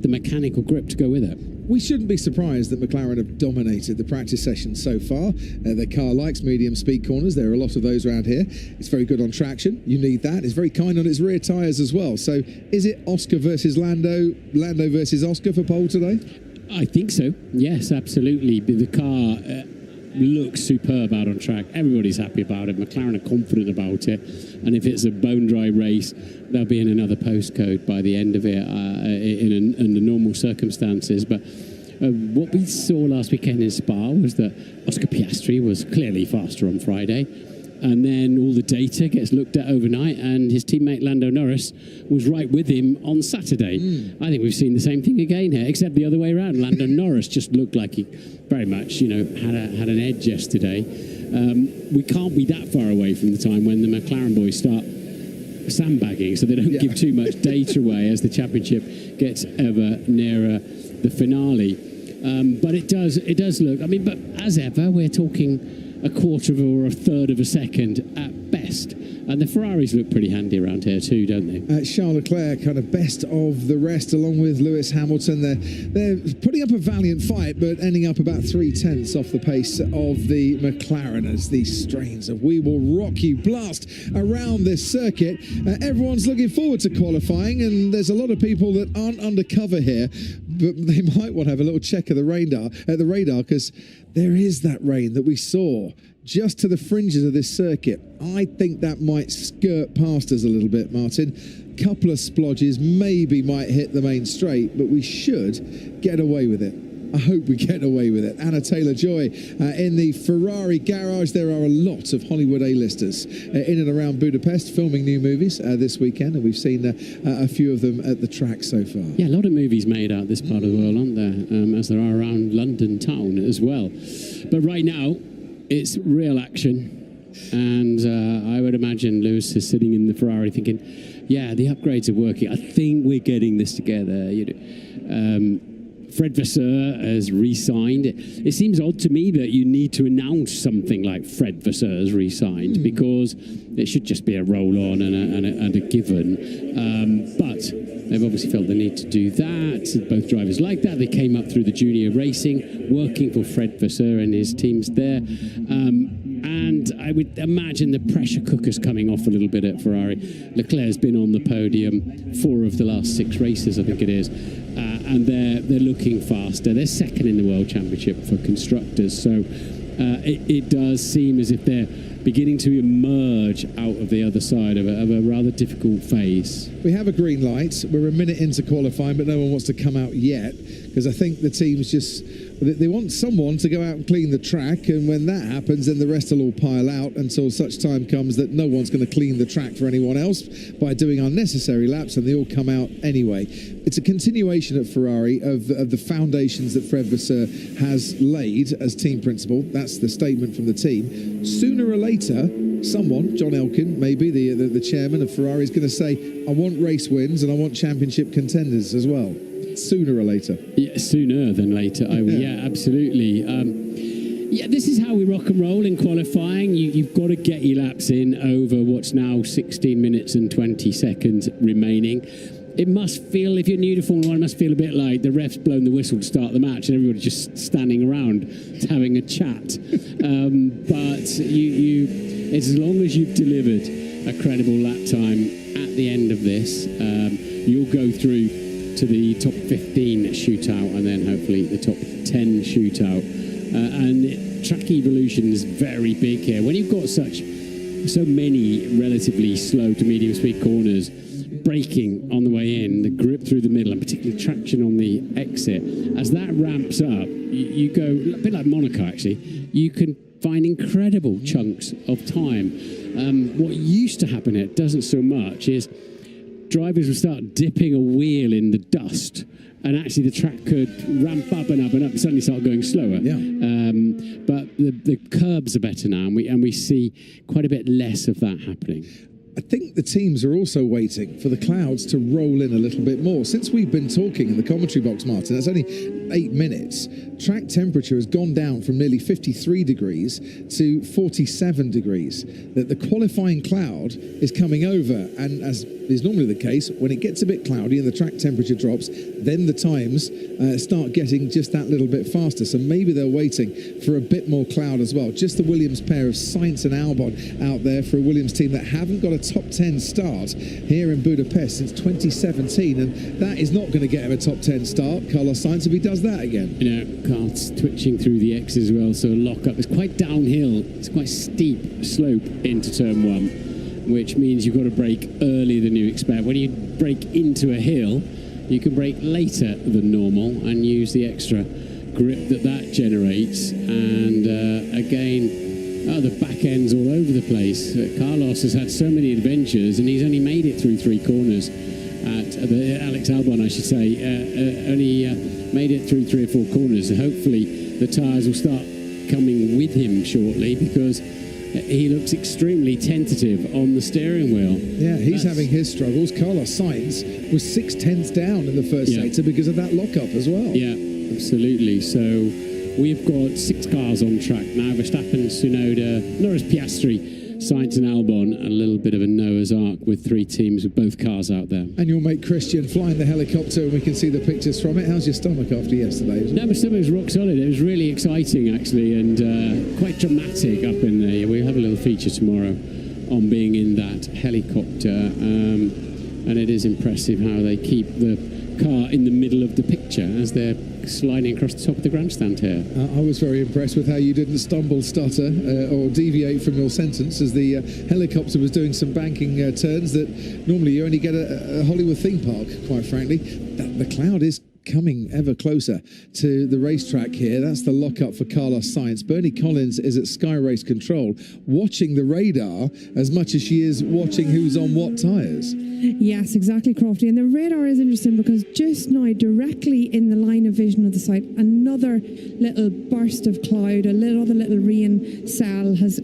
[SPEAKER 7] Mechanical grip to go with it.
[SPEAKER 12] We shouldn't be surprised that McLaren have dominated the practice session so far. Their car likes medium speed corners. There are a lot of those around here. It's very good on traction. You need that. It's very kind on its rear tyres as well. So is it Oscar versus Lando, Lando versus Oscar for pole today?
[SPEAKER 7] I think so. Yes, absolutely. The car looks superb out on track. Everybody's happy about it. McLaren are confident about it. And if it's a bone dry race, they'll be in another postcode by the end of it in the normal circumstances. But what we saw last weekend in Spa was that Oscar Piastri was clearly faster on Friday. And then all the data gets looked at overnight, and his teammate Lando Norris was right with him on Saturday. I think we've seen the same thing again here, except the other way around. Lando Norris just looked like he very much, had an edge yesterday. We can't be that far away from the time when the McLaren boys start sandbagging, so they don't give too much data away as the championship gets ever nearer the finale. But it does look. I mean, but as ever, we're talking a quarter of or a third of a second at best. And the Ferraris look pretty handy around here too, don't they?
[SPEAKER 12] Charles Leclerc kind of best of the rest, along with Lewis Hamilton. They're putting up a valiant fight, but ending up about 3/10ths off the pace of the McLaren as these strains of "We Will Rock You" blast around this circuit. Everyone's looking forward to qualifying, and there's a lot of people that aren't undercover here, but they might want to have a little check of the radar, because there is that rain that we saw just to the fringes of this circuit. I think that might skirt past us a little bit, Martin. Couple of splodges maybe might hit the main straight, but we should get away with it. I hope we get away with it. Anna Taylor-Joy in the Ferrari garage. There are a lot of Hollywood A-listers in and around Budapest filming new movies this weekend, and we've seen a few of them at the track so far.
[SPEAKER 7] Yeah, a lot of movies made out this part of the world, aren't there? As there are around London town as well. But right now, it's real action. And I would imagine Lewis is sitting in the Ferrari thinking, yeah, the upgrades are working. I think we're getting this together. Fred Vasseur has re-signed. It seems odd to me that you need to announce something like Fred Vasseur's re-signed, because it should just be a roll-on and a given. But they've obviously felt the need to do that. Both drivers like that. They came up through the junior racing, working for Fred Vasseur and his teams there. And I would imagine the pressure cooker's coming off a little bit at Ferrari. Leclerc's been on the podium 4 of the last 6 races, I think it is. And they're looking faster. They're second in the World Championship for constructors. So it does seem as if they're beginning to emerge out of the other side of a rather difficult phase.
[SPEAKER 12] We have a green light. We're a minute into qualifying, but no one wants to come out yet, because I think the teams just, they want someone to go out and clean the track, and when that happens, then the rest will all pile out until such time comes that no one's going to clean the track for anyone else by doing unnecessary laps, and they all come out anyway. It's a continuation at Ferrari of the foundations that Fred Vasseur has laid as team principal. That's the statement from the team. Sooner or later, someone, John Elkann, maybe the chairman of Ferrari, is going to say, I want race wins and I want championship contenders as well. Sooner or later.
[SPEAKER 7] Yeah, sooner than later. Yeah, absolutely. Yeah, this is how we rock and roll in qualifying. You've got to get your laps in over what's now 16 minutes and 20 seconds remaining. It must feel, if you're new to Formula 1, it must feel a bit like the ref's blown the whistle to start the match and everybody's just standing around having a chat. But it's as long as you've delivered a credible lap time at the end of this, you'll go through to the top 15 shootout and then hopefully the top 10 shootout. And track evolution is very big here. When you've got so many relatively slow to medium speed corners, braking on the way in, the grip through the middle, and particularly traction on the exit, as that ramps up, you go a bit like Monaco actually. You can find incredible chunks of time. What used to happen here, doesn't so much, is drivers would start dipping a wheel in the dust, and actually the track could ramp up and up and up and suddenly start going slower.
[SPEAKER 12] Yeah.
[SPEAKER 7] But the curbs are better now, and we see quite a bit less of that happening.
[SPEAKER 12] I think the teams are also waiting for the clouds to roll in a little bit more. Since we've been talking in the commentary box, Martin, that's only 8 minutes. Track temperature has gone down from nearly 53 degrees to 47 degrees. The qualifying cloud is coming over, and as is normally the case, when it gets a bit cloudy and the track temperature drops, then the times start getting just that little bit faster. So maybe they're waiting for a bit more cloud as well. Just the Williams pair of Sainz and Albon out there for a Williams team that haven't got a top 10 start here in Budapest since 2017, and that is not going to get him a top 10 start, Carlos Sainz, if he does that again.
[SPEAKER 7] You know, car's twitching through the X as well, so lock up. It's quite downhill. It's quite steep slope into turn 1, which means you've got to brake earlier than you expect. When you brake into a hill, you can brake later than normal and use the extra grip that generates. And again, the back end's all over the place. Carlos has had so many adventures, and he's only made it through 3 corners. Alex Albon, I should say, only made it through 3 or 4 corners. And hopefully the tyres will start coming with him shortly, because he looks extremely tentative on the steering wheel.
[SPEAKER 12] Yeah, he's having his struggles. Carlos Sainz was 6/10 down in the first sector because of that lockup as well.
[SPEAKER 7] Yeah, absolutely. So we've got 6 cars on track now. Verstappen, Tsunoda, Norris, Piastri, Sainz and Albon, a little bit of a Noah's Ark with 3 teams with both cars out there.
[SPEAKER 12] And your mate Christian flying the helicopter, and we can see the pictures from it. How's your stomach after yesterday?
[SPEAKER 7] No, my stomach was rock solid. It was really exciting, actually, and quite dramatic up in there. We'll have a little feature tomorrow on being in that helicopter, and it is impressive how they keep the car in the middle of the picture as they're sliding across the top of the grandstand here.
[SPEAKER 12] I was very impressed with how you didn't stumble, stutter, or deviate from your sentence as the helicopter was doing some banking turns that normally you only get a Hollywood theme park, quite frankly. The cloud is coming ever closer to the racetrack here. That's the lockup for Carlos Sainz. Bernie Collins is at Sky Race Control, watching the radar as much as she is watching who's on what tyres.
[SPEAKER 9] Yes, exactly, Crofty. And the radar is interesting because just now, directly in the line of vision of the site, another little burst of cloud, another little rain cell has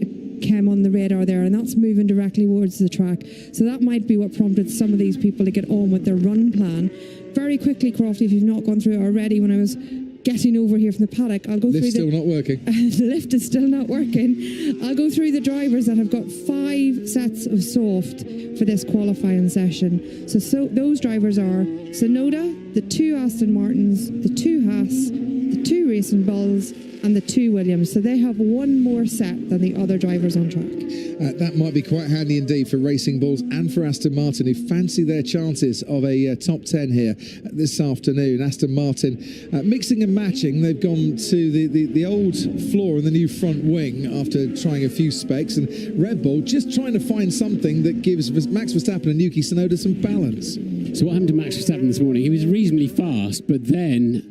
[SPEAKER 9] come on the radar there, and that's moving directly towards the track. So that might be what prompted some of these people to get on with their run plan. Very quickly, Crofty, if you've not gone through it already, when I was getting over here from the paddock, I'll go through
[SPEAKER 12] Lift's still not working.
[SPEAKER 9] The lift is still not working. I'll go through the drivers that have got 5 sets of soft for this qualifying session. So those drivers are Tsunoda, the 2 Aston Martins, the 2 Haas, the 2 Racing Bulls, and the 2 Williams. So they have one more set than the other drivers on track.
[SPEAKER 12] That might be quite handy indeed for Racing Bulls and for Aston Martin, who fancy their chances of a top 10 here this afternoon. Aston Martin mixing and matching. They've gone to the old floor and the new front wing after trying a few specs, and Red Bull just trying to find something that gives Max Verstappen and Yuki Tsunoda some balance.
[SPEAKER 7] So what happened to Max Verstappen this morning? He was reasonably fast, but then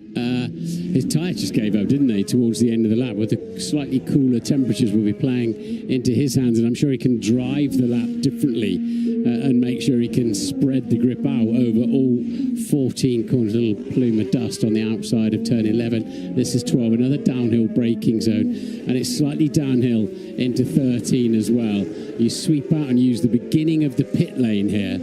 [SPEAKER 7] his tyres just gave up, didn't they, towards the end of the lap? With the slightly cooler temperatures will be playing into his hands, and I'm sure he can drive the lap differently and make sure he can spread the grip out over all 14 corners. A little plume of dust on the outside of turn 11. This is 12, another downhill braking zone, and it's slightly downhill into 13 as well. You sweep out and use the beginning of the pit lane here,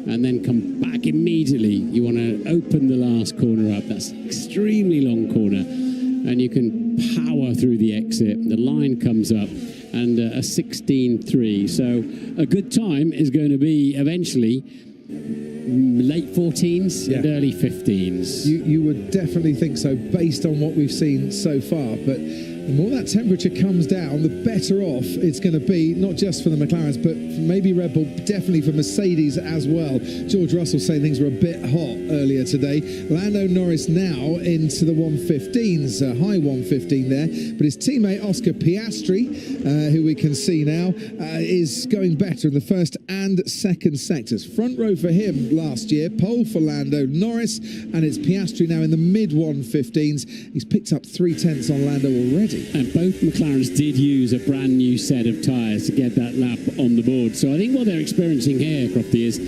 [SPEAKER 7] and then come back immediately. You want to open the last corner up. That's an extremely long corner, and you can power through the exit. The line comes up, and a 16.3. So a good time is going to be eventually late 14s and early 15s.
[SPEAKER 12] You would definitely think so, based on what we've seen so far. But the more that temperature comes down, the better off it's going to be, not just for the McLarens, but maybe Red Bull, definitely for Mercedes as well. George Russell saying things were a bit hot earlier today. Lando Norris now into the 115s, high 115 there. But his teammate Oscar Piastri, who we can see now, is going better in the first and second sectors. Front row for him last year, pole for Lando Norris, and it's Piastri now in the mid 115s. He's picked up 3/10 on Lando already.
[SPEAKER 7] And both McLarens did use a brand new set of tyres to get that lap on the board. So I think what they're experiencing here, Crofty, is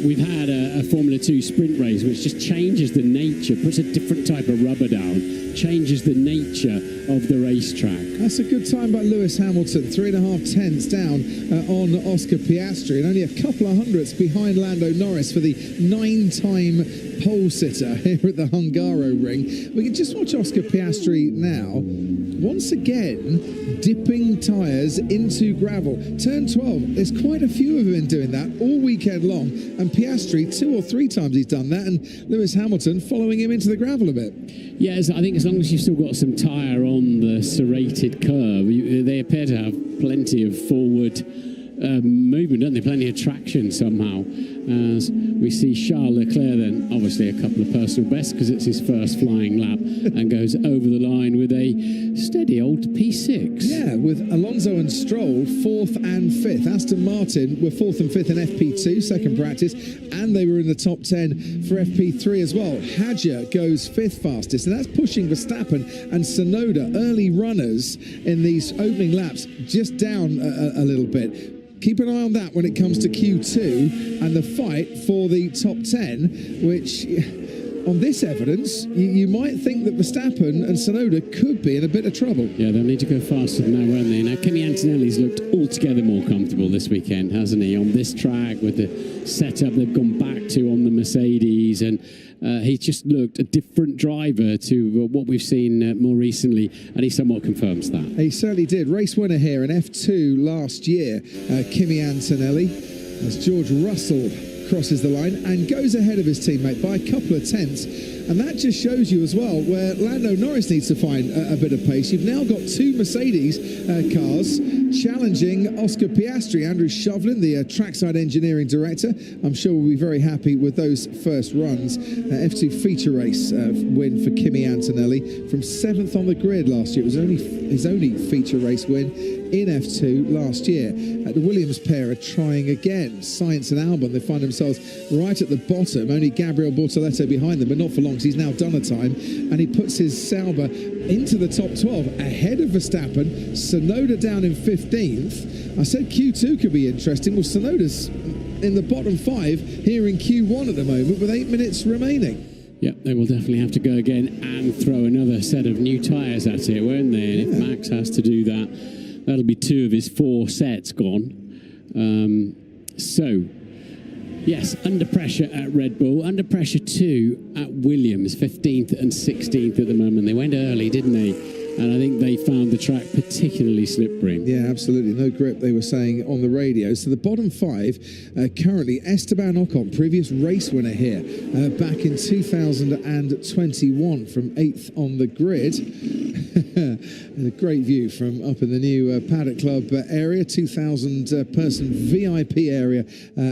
[SPEAKER 7] we've had a Formula 2 sprint race which just changes the nature, puts a different type of rubber down, changes the nature of the racetrack.
[SPEAKER 12] That's a good time by Lewis Hamilton, 3.5 tenths down on Oscar Piastri, and only a couple of hundredths behind Lando Norris for the 9-time pole sitter here at the Hungaroring. We can just watch Oscar Piastri now, once again dipping tyres into gravel. Turn 12, there's quite a few of them doing that all weekend long, and Piastri 2 or 3 times he's done that, and Lewis Hamilton following him into the gravel a bit.
[SPEAKER 7] Yes, I think as long as you've still got some tyre on the serrated curve, they appear to have plenty of forward movement, don't they? Plenty of traction somehow. As we see Charles Leclerc then, obviously a couple of personal bests because it's his first flying lap, and goes over the line with a steady old P6.
[SPEAKER 12] Yeah, with Alonso and Stroll 4th and 5th. Aston Martin were 4th and 5th in FP2, second practice, and they were in the top 10 for FP3 as well. Hadjar goes 5th fastest, and that's pushing Verstappen and Tsunoda, early runners in these opening laps, just down a little bit. Keep an eye on that when it comes to Q2 and the fight for the top 10, which, on this evidence, you might think that Verstappen and Tsunoda could be in a bit of trouble.
[SPEAKER 7] Yeah, they'll need to go faster than now, won't they? Now, Kimi Antonelli's looked altogether more comfortable this weekend, hasn't he? On this track, with the setup they've gone back to on the Mercedes, and he's just looked a different driver to what we've seen more recently, and he somewhat confirms that.
[SPEAKER 12] He certainly did. Race winner here in F2 last year, Kimi Antonelli, as George Russell crosses the line and goes ahead of his teammate by a couple of tenths. And that just shows you as well where Lando Norris needs to find a bit of pace. You've now got 2 Mercedes cars challenging Oscar Piastri. Andrew Shovlin, the trackside engineering director, I'm sure will be very happy with those first runs. F2 feature race win for Kimi Antonelli from 7th on the grid last year. It was only his only feature race win in F2 last year. The Williams pair are trying again. Sainz and Albon, they find themselves right at the bottom. Only Gabriel Bortoleto behind them, but not for long. He's now done a time, and he puts his Sauber into the top 12 ahead of Verstappen. Tsunoda down in 15th. I said Q2 could be interesting. Well, Tsunoda's in the bottom 5 here in Q1 at the moment with 8 minutes remaining.
[SPEAKER 7] Yep, they will definitely have to go again and throw another set of new tyres at it, won't they? And if Max has to do that, that'll be 2 of his 4 sets gone. Yes, under pressure at Red Bull, under pressure too at Williams, 15th and 16th at the moment. They went early, didn't they? And I think they found the track particularly slippery.
[SPEAKER 12] Yeah, absolutely. No grip, they were saying on the radio. So the bottom five, currently Esteban Ocon, previous race winner here, back in 2021 from 8th on the grid. And a great view from up in the new Paddock Club area, 2,000 person VIP area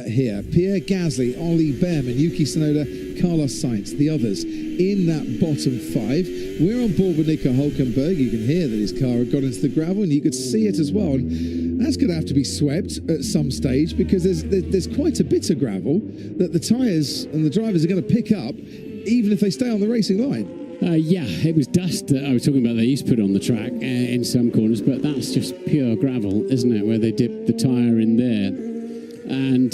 [SPEAKER 12] here. Pierre Gasly, Ollie Behrman, Yuki Tsunoda, Carlos Sainz, the others in that bottom five. We're on board with Nico Hülkenberg. You can hear that his car had got into the gravel, and you could see it as well. And that's going to have to be swept at some stage, because there's quite a bit of gravel that the tyres and the drivers are going to pick up, even if they stay on the racing line.
[SPEAKER 7] Yeah, it was dust that I was talking about they used to put on the track in some corners, but that's just pure gravel, isn't it, where they dip the tyre in there. And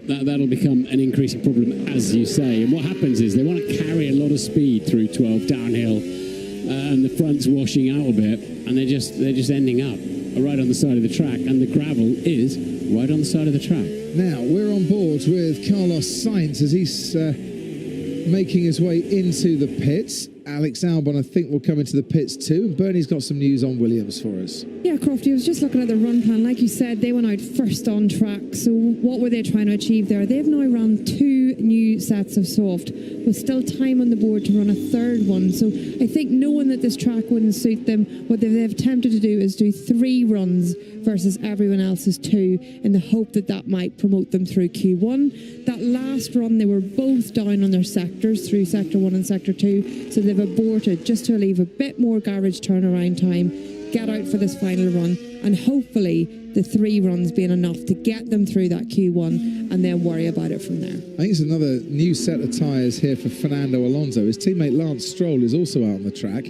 [SPEAKER 7] that'll become an increasing problem, as you say. And what happens is they want to carry a lot of speed through 12 downhill, and the front's washing out a bit, and they're just ending up right on the side of the track, and the gravel is right on the side of the track.
[SPEAKER 12] Now, we're on board with Carlos Sainz as he's making his way into the pits. Alex Albon, I think, will come into the pits too. And Bernie's got some news on Williams for us.
[SPEAKER 9] Yeah, Crofty, I was just looking at the run plan. Like you said, they went out first on track. So what were they trying to achieve there? They've now run 2 new sets of soft, with still time on the board to run a third one. So I think, knowing that this track wouldn't suit them, what they've attempted to do is do 3 runs versus everyone else's 2, in the hope that that might promote them through Q1. That last run, they were both down on their sectors through Sector 1 and Sector 2. So they've aborted just to leave a bit more garage turnaround time, get out for this final run, and hopefully the 3 runs being enough to get them through that Q1, and then worry about it from there.
[SPEAKER 12] I think it's another new set of tyres here for Fernando Alonso. His teammate Lance Stroll is also out on the track.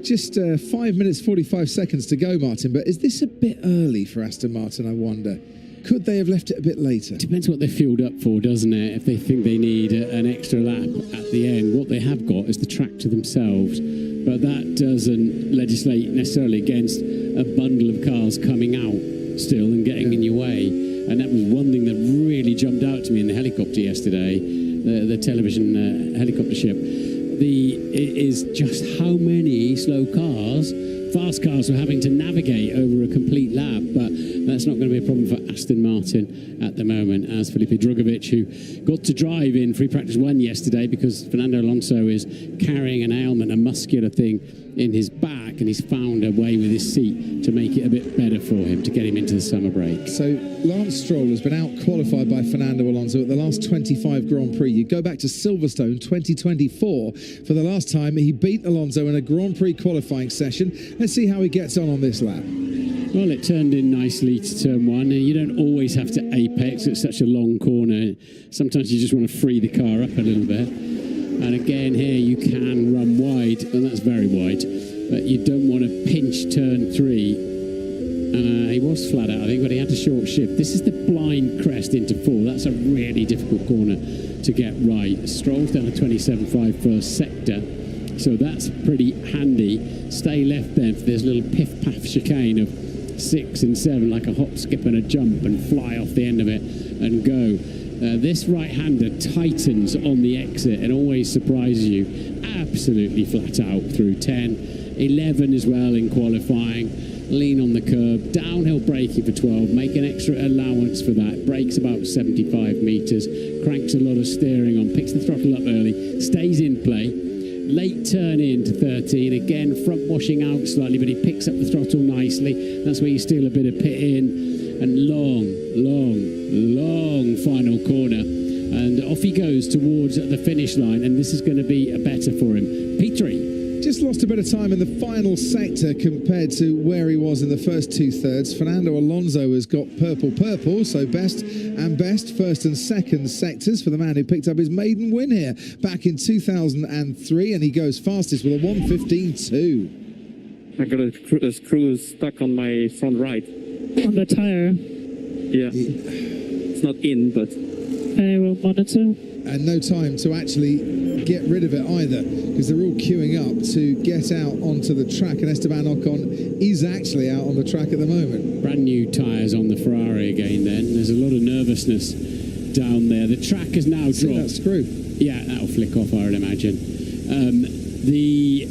[SPEAKER 12] Just 5 minutes 45 seconds to go, Martin, but is this a bit early for Aston Martin, I wonder? Could they have left it a bit later?
[SPEAKER 7] Depends what they're fueled up for, doesn't it? If they think they need an extra lap at the end, what they have got is the track to themselves. But that doesn't legislate necessarily against a bundle of cars coming out still and getting in your way. And that was one thing that really jumped out to me in the helicopter yesterday, the television helicopter ship. It is just how many slow cars, fast cars, were having to navigate over a complete lap. But that's not going to be a problem for Aston Martin at the moment, as Felipe Drugovich, who got to drive in free practice 1 yesterday because Fernando Alonso is carrying an ailment, a muscular thing in his back, and he's found a way with his seat to make it a bit better for him, to get him into the summer break.
[SPEAKER 12] So Lance Stroll has been out-qualified by Fernando Alonso at the last 25 Grand Prix. You go back to Silverstone 2024 for the last time he beat Alonso in a Grand Prix qualifying session. Let's see how he gets on this lap.
[SPEAKER 7] Well, it turned in nicely to turn 1. You don't always have to apex. It's such a long corner. Sometimes you just want to free the car up a little bit. And again, here you can run wide, and that's very wide. But you don't want to pinch turn 3. He was flat out, I think, but he had to short shift. This is the blind crest into 4. That's a really difficult corner to get right. Stroll's down to 27.5 first sector. So that's pretty handy. Stay left then for this little piff-paff chicane of 6 and 7, like a hop, skip and a jump, and fly off the end of it and go. This right-hander tightens on the exit and always surprises you. Absolutely flat out through 10. 11 as well in qualifying. Lean on the curb. Downhill braking for 12. Make an extra allowance for that. Brakes about 75 metres. Cranks a lot of steering on. Picks the throttle up early. Stays in play. Late turn in to 13, again front washing out slightly, but he picks up the throttle nicely. That's where you steal a bit of pit in, and long final corner, and off he goes towards the finish line, and this is going to be better for him. P3.
[SPEAKER 12] Just lost a bit of time in the final sector compared to where he was in the first 2/3. Fernando Alonso has got purple, so best and best, first and second sectors for the man who picked up his maiden win here back in 2003, and he goes fastest with a 1:15.2.
[SPEAKER 13] I got a screw stuck on my front right.
[SPEAKER 10] On the tire?
[SPEAKER 13] Yeah. It's not in, but...
[SPEAKER 10] I will monitor.
[SPEAKER 12] And no time to actually get rid of it either, because they're all queuing up to get out onto the track, and Esteban Ocon is actually out on the track at the moment.
[SPEAKER 7] Brand new tyres on the Ferrari again then. There's a lot of nervousness down there. The track has now dropped.
[SPEAKER 12] That screw?
[SPEAKER 7] Yeah, that'll flick off, I would imagine. The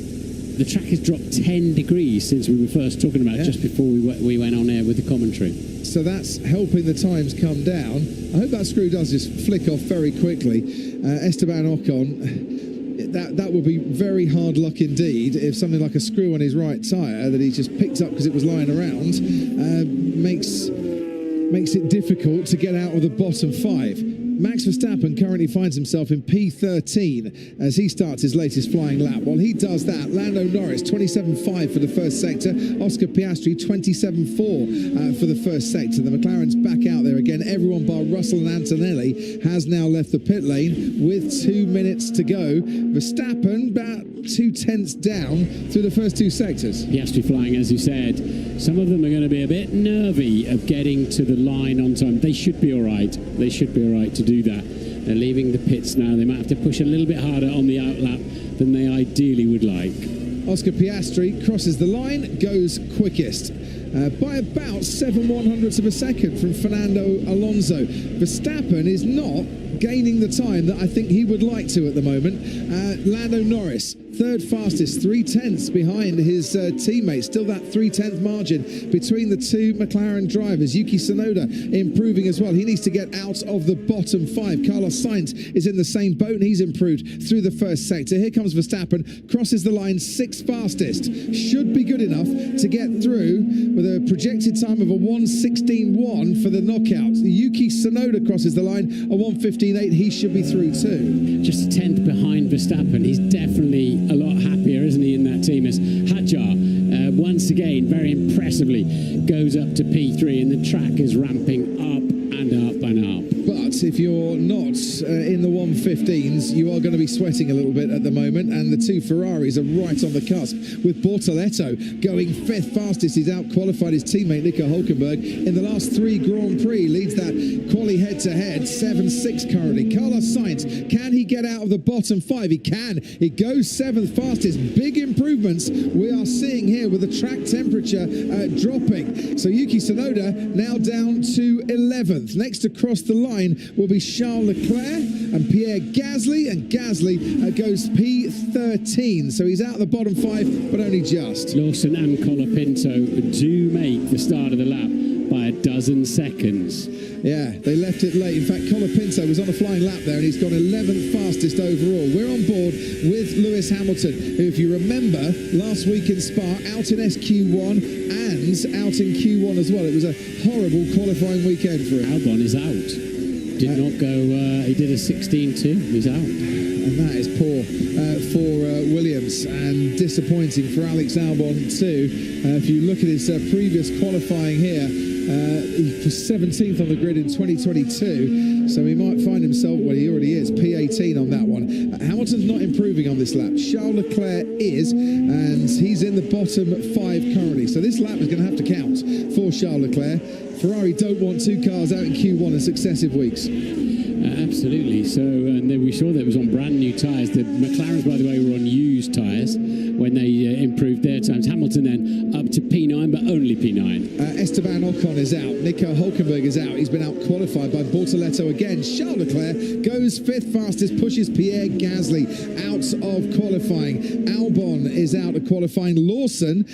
[SPEAKER 7] the track has dropped 10 degrees since we were first talking about it, just before we went on air with the commentary.
[SPEAKER 12] So that's helping the times come down. I hope that screw does just flick off very quickly. Esteban Ocon, that would be very hard luck indeed if something like a screw on his right tyre that he just picked up because it was lying around makes it difficult to get out of the bottom 5. Max Verstappen currently finds himself in P13 as he starts his latest flying lap. While he does that, Lando Norris 27.5 for the first sector, Oscar Piastri 27.4 for the first sector. The McLaren's back out there again. Everyone bar Russell and Antonelli has now left the pit lane with 2 minutes to go. Verstappen about 0.2 down through the first 2 sectors.
[SPEAKER 7] Piastri flying, as you said. Some of them are going to be a bit nervy of getting to the line on time. They should be all right. They should be all right to do that. They're leaving the pits now. They might have to push a little bit harder on the outlap than they ideally would like.
[SPEAKER 12] Oscar Piastri crosses the line, goes quickest by about 7/100ths of a second from Fernando Alonso. Verstappen is not gaining the time that I think he would like to at the moment. Lando Norris, third fastest, 0.3 behind his teammates. Still that 0.3 margin between the 2 McLaren drivers. Yuki Tsunoda improving as well. He needs to get out of the bottom 5. Carlos Sainz is in the same boat and he's improved through the first sector. Here comes Verstappen, crosses the line, 6th fastest. Should be good enough to get through with a projected time of a 1:16.1 for the knockout. Yuki Tsunoda crosses the line, a 1:15.8. He should be through too.
[SPEAKER 7] Just a 10th behind Verstappen. He's definitely a lot happier, isn't he, in that team? As Hadjar, once again, very impressively, goes up to P3 and the track is ramping up and up and up.
[SPEAKER 12] But if you're not in the 1:15s, you are going to be sweating a little bit at the moment, and the 2 Ferraris are right on the cusp, with Bortoletto going 5th fastest. He's out-qualified his teammate Nico Hülkenberg in the last 3 Grand Prix, leads that quali head-to-head, 7.6 currently. Carlos Sainz, can he get out of the bottom 5? He can. He goes 7th fastest. Big improvements we are seeing here with the track temperature dropping. So Yuki Tsunoda now down to 11th. Next across the line will be Charles Leclerc and Pierre Gasly, and Gasly goes P13, so he's out the bottom 5, but only just.
[SPEAKER 7] Lawson and Colapinto do make the start of the lap by a dozen seconds.
[SPEAKER 12] Yeah, they left it late. In fact, Colapinto was on a flying lap there and he's gone 11th fastest overall. We're on board with Lewis Hamilton, who, if you remember, last week in Spa, out in SQ1 and out in Q1 as well. It was a horrible qualifying weekend for him.
[SPEAKER 7] Albon is out. Did not go, he did a 16.2, he's out.
[SPEAKER 12] And that is poor for Williams and disappointing for Alex Albon too. If you look at his previous qualifying here, he was 17th on the grid in 2022, so he might find himself, well, he already is, P18 on that one. Hamilton's not improving on this lap. Charles Leclerc is, and he's in the bottom 5 currently. So this lap is going to have to count for Charles Leclerc. Ferrari don't want 2 cars out in Q1 in successive weeks.
[SPEAKER 7] Absolutely. So, and then we saw that it was on brand new tyres. The McLarens, by the way, were on used tyres when they improved their times. Hamilton then up to P9, but only P9.
[SPEAKER 12] Esteban Ocon is out. Nico Hülkenberg is out. He's been out qualified by Bortoletto again. Charles Leclerc goes 5th fastest, pushes Pierre Gasly out of qualifying. Albon is out of qualifying. Lawson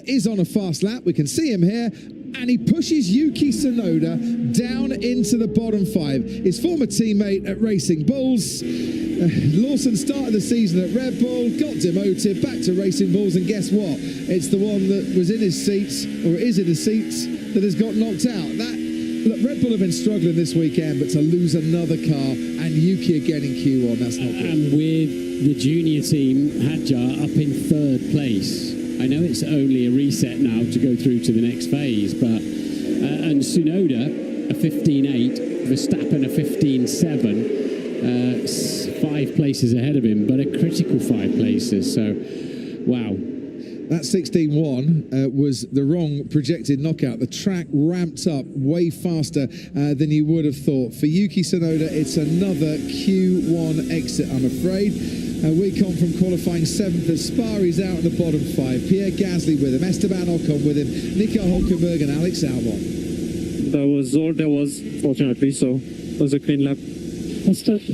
[SPEAKER 12] is on a fast lap. We can see him here. And he pushes Yuki Tsunoda down into the bottom 5. His former teammate at Racing Bulls. Lawson started the season at Red Bull, got demoted, back to Racing Bulls, and guess what? It's the one that was in his seats, or is in his seats, that has got knocked out. Look, Red Bull have been struggling this weekend, but to lose another car and Yuki again in Q1, that's not good.
[SPEAKER 7] And with the junior team, Hadjar up in 3rd place. I know it's only a reset now to go through to the next phase, but and Tsunoda a 15.8, Verstappen a 15.7, 5 places ahead of him, but a critical 5 places. So, wow.
[SPEAKER 12] That 16.1 was the wrong projected knockout. The track ramped up way faster than you would have thought. For Yuki Tsunoda, it's another Q1 exit, I'm afraid. We come from qualifying 7th at Spa. He's out in the bottom 5. Pierre Gasly with him, Esteban Ocon with him, Nico Hülkenberg and Alex Albon.
[SPEAKER 13] That was all there was, fortunately, so it was a clean lap. That's tough.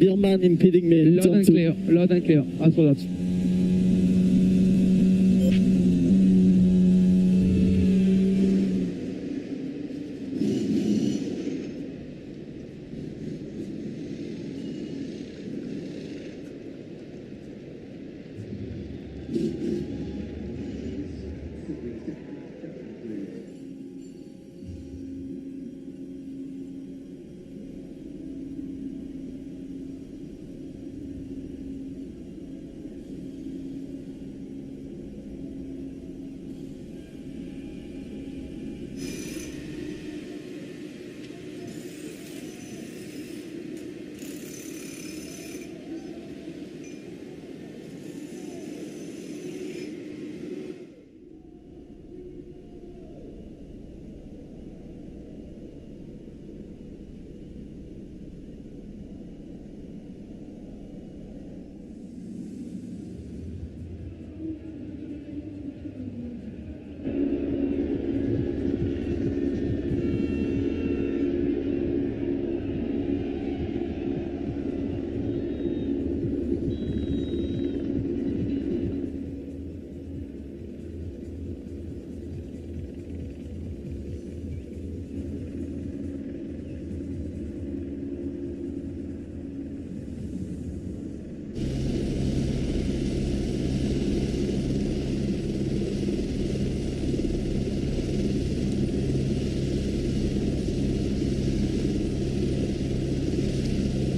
[SPEAKER 8] Bierman impeding me.
[SPEAKER 10] Loud and clear, loud and clear. As for that.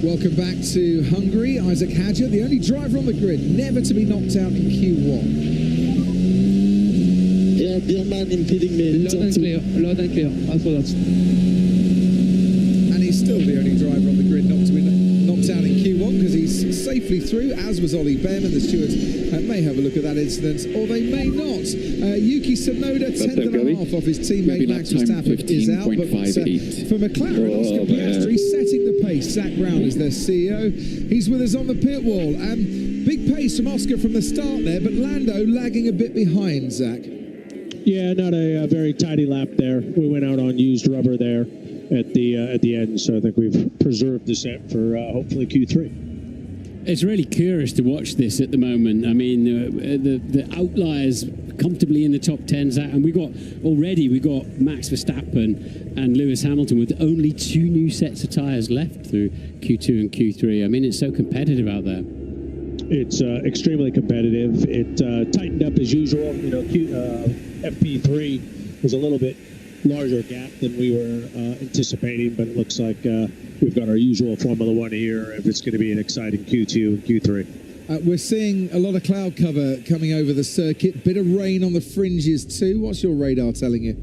[SPEAKER 12] Welcome back to Hungary. Isaac Hadja, the only driver on the grid never to be knocked out in Q1.
[SPEAKER 8] Yeah, Bierman impeding me.
[SPEAKER 10] Loud and clear, loud and clear. As for that.
[SPEAKER 12] And he's still the only driver on the grid not to be knocked out in Q1 because he's safely through, as was Ollie Behrman. The stewards may have a look at that incident, or they may not. Yuki Tsunoda, 10th and a half off his teammate Max Verstappen is out. But for McLaren, Oscar Piastri setting the pace. Zach Brown is their CEO. He's with us on the pit wall. Big pace from Oscar from the start there, but Lando lagging a bit behind, Zach.
[SPEAKER 14] Yeah, not a very tidy lap there. We went out on used rubber there at the end, so I think we've preserved the set for hopefully Q3.
[SPEAKER 7] It's really curious to watch this at the moment. I mean, the outliers comfortably in the top 10, Zach, and we got Max Verstappen and Lewis Hamilton with only 2 new sets of tyres left through Q2 and Q3. I mean, it's so competitive out there.
[SPEAKER 14] It's extremely competitive. It tightened up as usual. You know, FP3 was a little bit larger gap than we were anticipating, but it looks like we've got our usual Formula One here. If it's going to be an exciting Q2 and Q3.
[SPEAKER 12] We're seeing a lot of cloud cover coming over the circuit. Bit of rain on the fringes too. What's your radar telling you?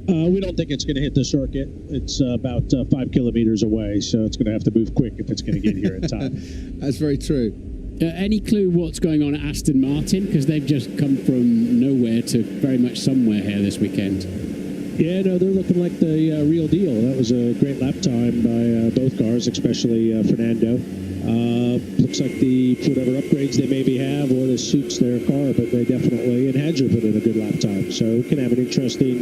[SPEAKER 14] We don't think it's going to hit the circuit. It's about 5 kilometers away, so it's going to have to move quick if it's going to get here in time.
[SPEAKER 12] That's very true.
[SPEAKER 7] Any clue what's going on at Aston Martin? Because they've just come from nowhere to very much somewhere here this weekend.
[SPEAKER 14] Yeah, no, they're looking like the real deal. That was a great lap time by both cars, especially Fernando. Looks like the whatever upgrades they maybe have or this suits their car, but they definitely, and Hadger put in a good lap time. So we can have an interesting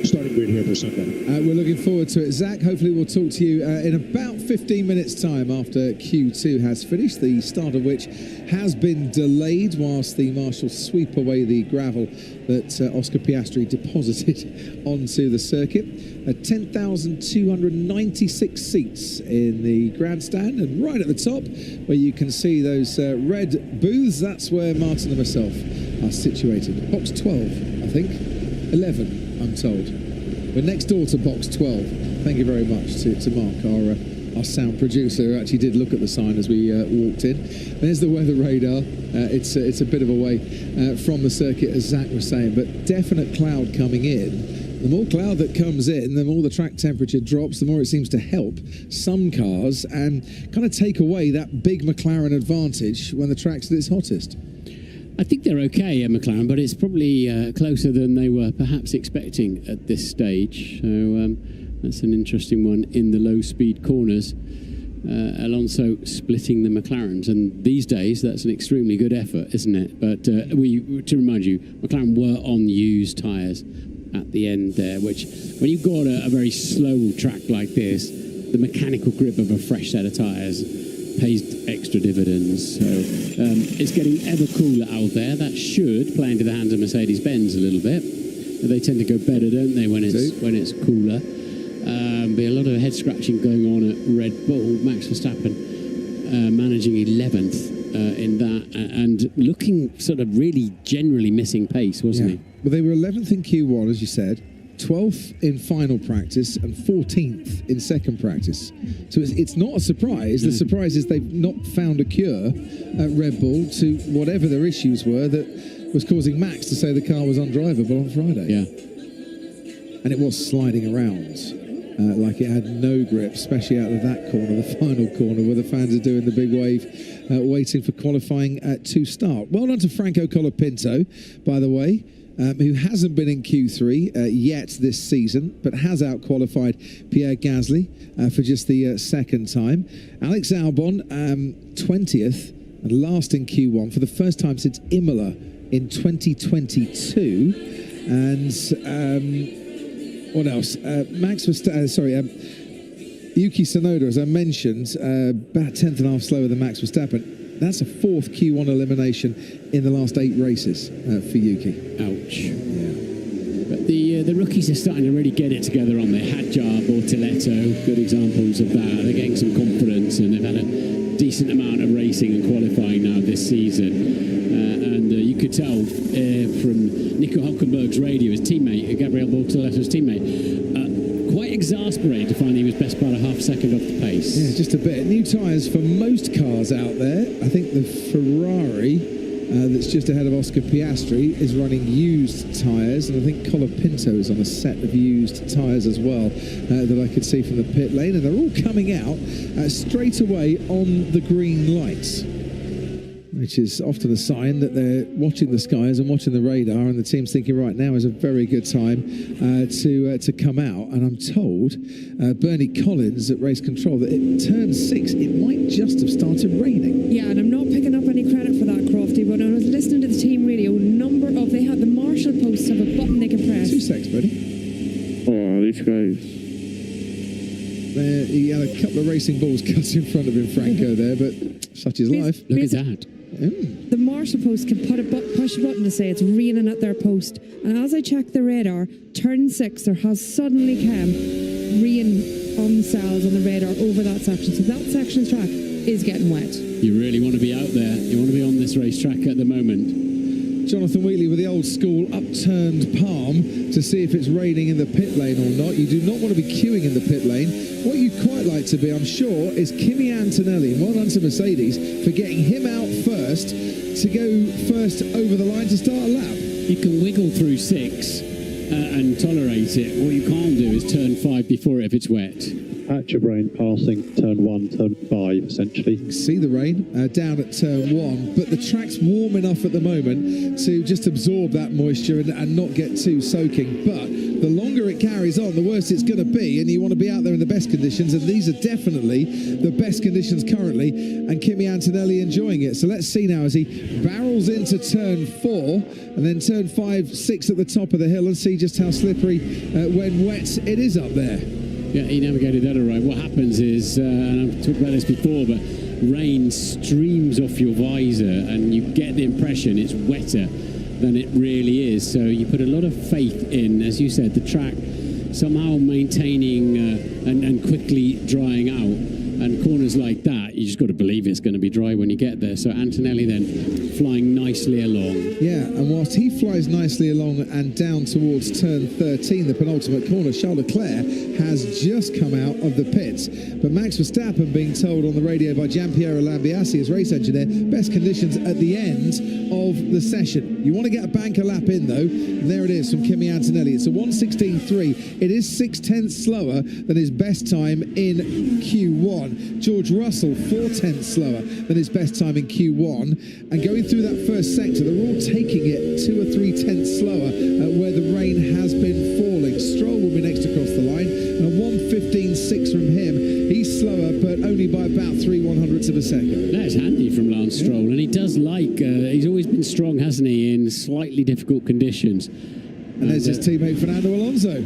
[SPEAKER 14] starting grid here for Sunday.
[SPEAKER 12] We're looking forward to it. Zach, hopefully we'll talk to you in about 15 minutes time after Q2 has finished, the start of which has been delayed whilst the marshals sweep away the gravel that Oscar Piastri deposited onto the circuit. 10,296 seats in the grandstand, and right at the top where you can see those red booths, that's where Martin and myself are situated. Box 12, I think. 11, I'm told. We're next door to box 12. Thank you very much to Mark, our sound producer, who actually did look at the sign as we walked in. There's the weather radar. It's a bit of a way from the circuit, as Zach was saying, but definite cloud coming in. The more cloud that comes in, the more the track temperature drops, the more it seems to help some cars and kind of take away that big McLaren advantage when the track's at its hottest.
[SPEAKER 7] I think they're okay at McLaren, but it's probably closer than they were perhaps expecting at this stage. So that's an interesting one in the low-speed corners. Alonso splitting the McLarens, and these days that's an extremely good effort, isn't it? But to remind you, McLaren were on used tyres at the end there, which when you've got a very slow track like this, the mechanical grip of a fresh set of tyres pays extra dividends. So it's getting ever cooler out there. That should play into the hands of Mercedes-Benz a little bit. They tend to go better, don't they, when it's cooler? Be a lot of head scratching going on at Red Bull. Max Verstappen managing 11th in that, and looking sort of really generally missing pace, wasn't he?
[SPEAKER 12] Well, they were 11th in Q1, as you said, 12th in final practice, and 14th in second practice. So it's not a surprise. The surprise is they've not found a cure at Red Bull to whatever their issues were that was causing Max to say the car was undrivable on Friday.
[SPEAKER 7] Yeah.
[SPEAKER 12] And it was sliding around. Like it had no grip, especially out of that corner, the final corner, where the fans are doing the big wave, waiting for qualifying to start. Well done to Franco Colapinto, by the way, who hasn't been in Q3 yet this season, but has out-qualified Pierre Gasly for just the second time. Alex Albon, 20th, and last in Q1 for the first time since Imola in 2022. And... what else? Max was, Yuki Tsunoda, as I mentioned, about 10th and a half slower than Max Verstappen. That's a 4th Q1 elimination in the last 8 races for Yuki.
[SPEAKER 7] Ouch. Yeah. But the rookies are starting to really get it together on there. Hadjar, Bortoletto, good examples of that. They're getting some confidence, and they've had a decent amount of racing and qualifying now this season. And you could tell from Nico Hülkenberg's radio, his teammate, Gabriel Bortoletto's teammate, quite exasperated to find he was best part of half a second off the pace.
[SPEAKER 12] Yeah, just a bit. New tyres for most cars out there. I think the Ferrari that's just ahead of Oscar Piastri is running used tyres, and I think Colapinto is on a set of used tyres as well that I could see from the pit lane, and they're all coming out straight away on the green lights, which is often a sign that they're watching the skies and watching the radar, and the team's thinking right now is a very good time to come out. And I'm told Bernie Collins at Race Control that at turn 6 it might just have started raining.
[SPEAKER 9] Yeah, and I'm not picking up any credit for that, Crofty, but I was listening to the team radio. They had the Marshall posts have a button they can press.
[SPEAKER 12] 2 secs, buddy.
[SPEAKER 13] Oh, these guys.
[SPEAKER 12] He had a couple of racing balls cut in front of him, Franco, there, but such is life.
[SPEAKER 7] Look at that.
[SPEAKER 9] The Marshall post can push a button to say it's raining at their post. And as I checked the radar, turn 6, there has suddenly come rain on the cells on the radar over that section. So that section of track is getting wet.
[SPEAKER 7] You really want to be out there. You want to be on this racetrack at the moment.
[SPEAKER 12] Jonathan Wheatley with the old school upturned palm to see if it's raining in the pit lane or not. You do not want to be queuing in the pit lane. What you'd quite like to be, I'm sure, is Kimi Antonelli. And well done to Mercedes for getting him out first to go first over the line to start a lap.
[SPEAKER 7] You can wiggle through 6 and tolerate it. What you can't do is turn 5 before it if it's wet.
[SPEAKER 14] Patch of rain passing turn 1, turn 5, essentially.
[SPEAKER 12] See the rain down at turn 1, but the track's warm enough at the moment to just absorb that moisture and not get too soaking. But the longer it carries on, the worse it's going to be, and you want to be out there in the best conditions, and these are definitely the best conditions currently, and Kimi Antonelli enjoying it. So let's see now as he barrels into turn 4, and then turn 5, 6 at the top of the hill, and see just how slippery when wet it is up there.
[SPEAKER 7] Yeah, he navigated that all right. What happens is, and I've talked about this before, but rain streams off your visor and you get the impression it's wetter than it really is. So you put a lot of faith in, as you said, the track somehow maintaining and quickly drying out. And corners like that, you just got to believe it's going to be dry when you get there. So Antonelli then flying nicely along.
[SPEAKER 12] Yeah, and whilst he flies nicely along and down towards turn 13, the penultimate corner, Charles Leclerc has just come out of the pits. But Max Verstappen being told on the radio by Gianpiero Lambiase, his race engineer, best conditions at the end of the session. You want to get a banker lap in, though. And there it is from Kimi Antonelli. It's a 1:16.3. It is 6/10 slower than his best time in Q1. George Russell 4/10 slower than his best time in Q1, and going through that first sector they're all taking it 2 or 3 tenths slower where the rain has been falling. Stroll will be next across the line, and a 1:15.6 from him. He's slower but only by about 3/100ths of a second.
[SPEAKER 7] That's handy from Lance Stroll, and he does like he's always been strong, hasn't he, in slightly difficult conditions.
[SPEAKER 12] And there's his teammate Fernando Alonso,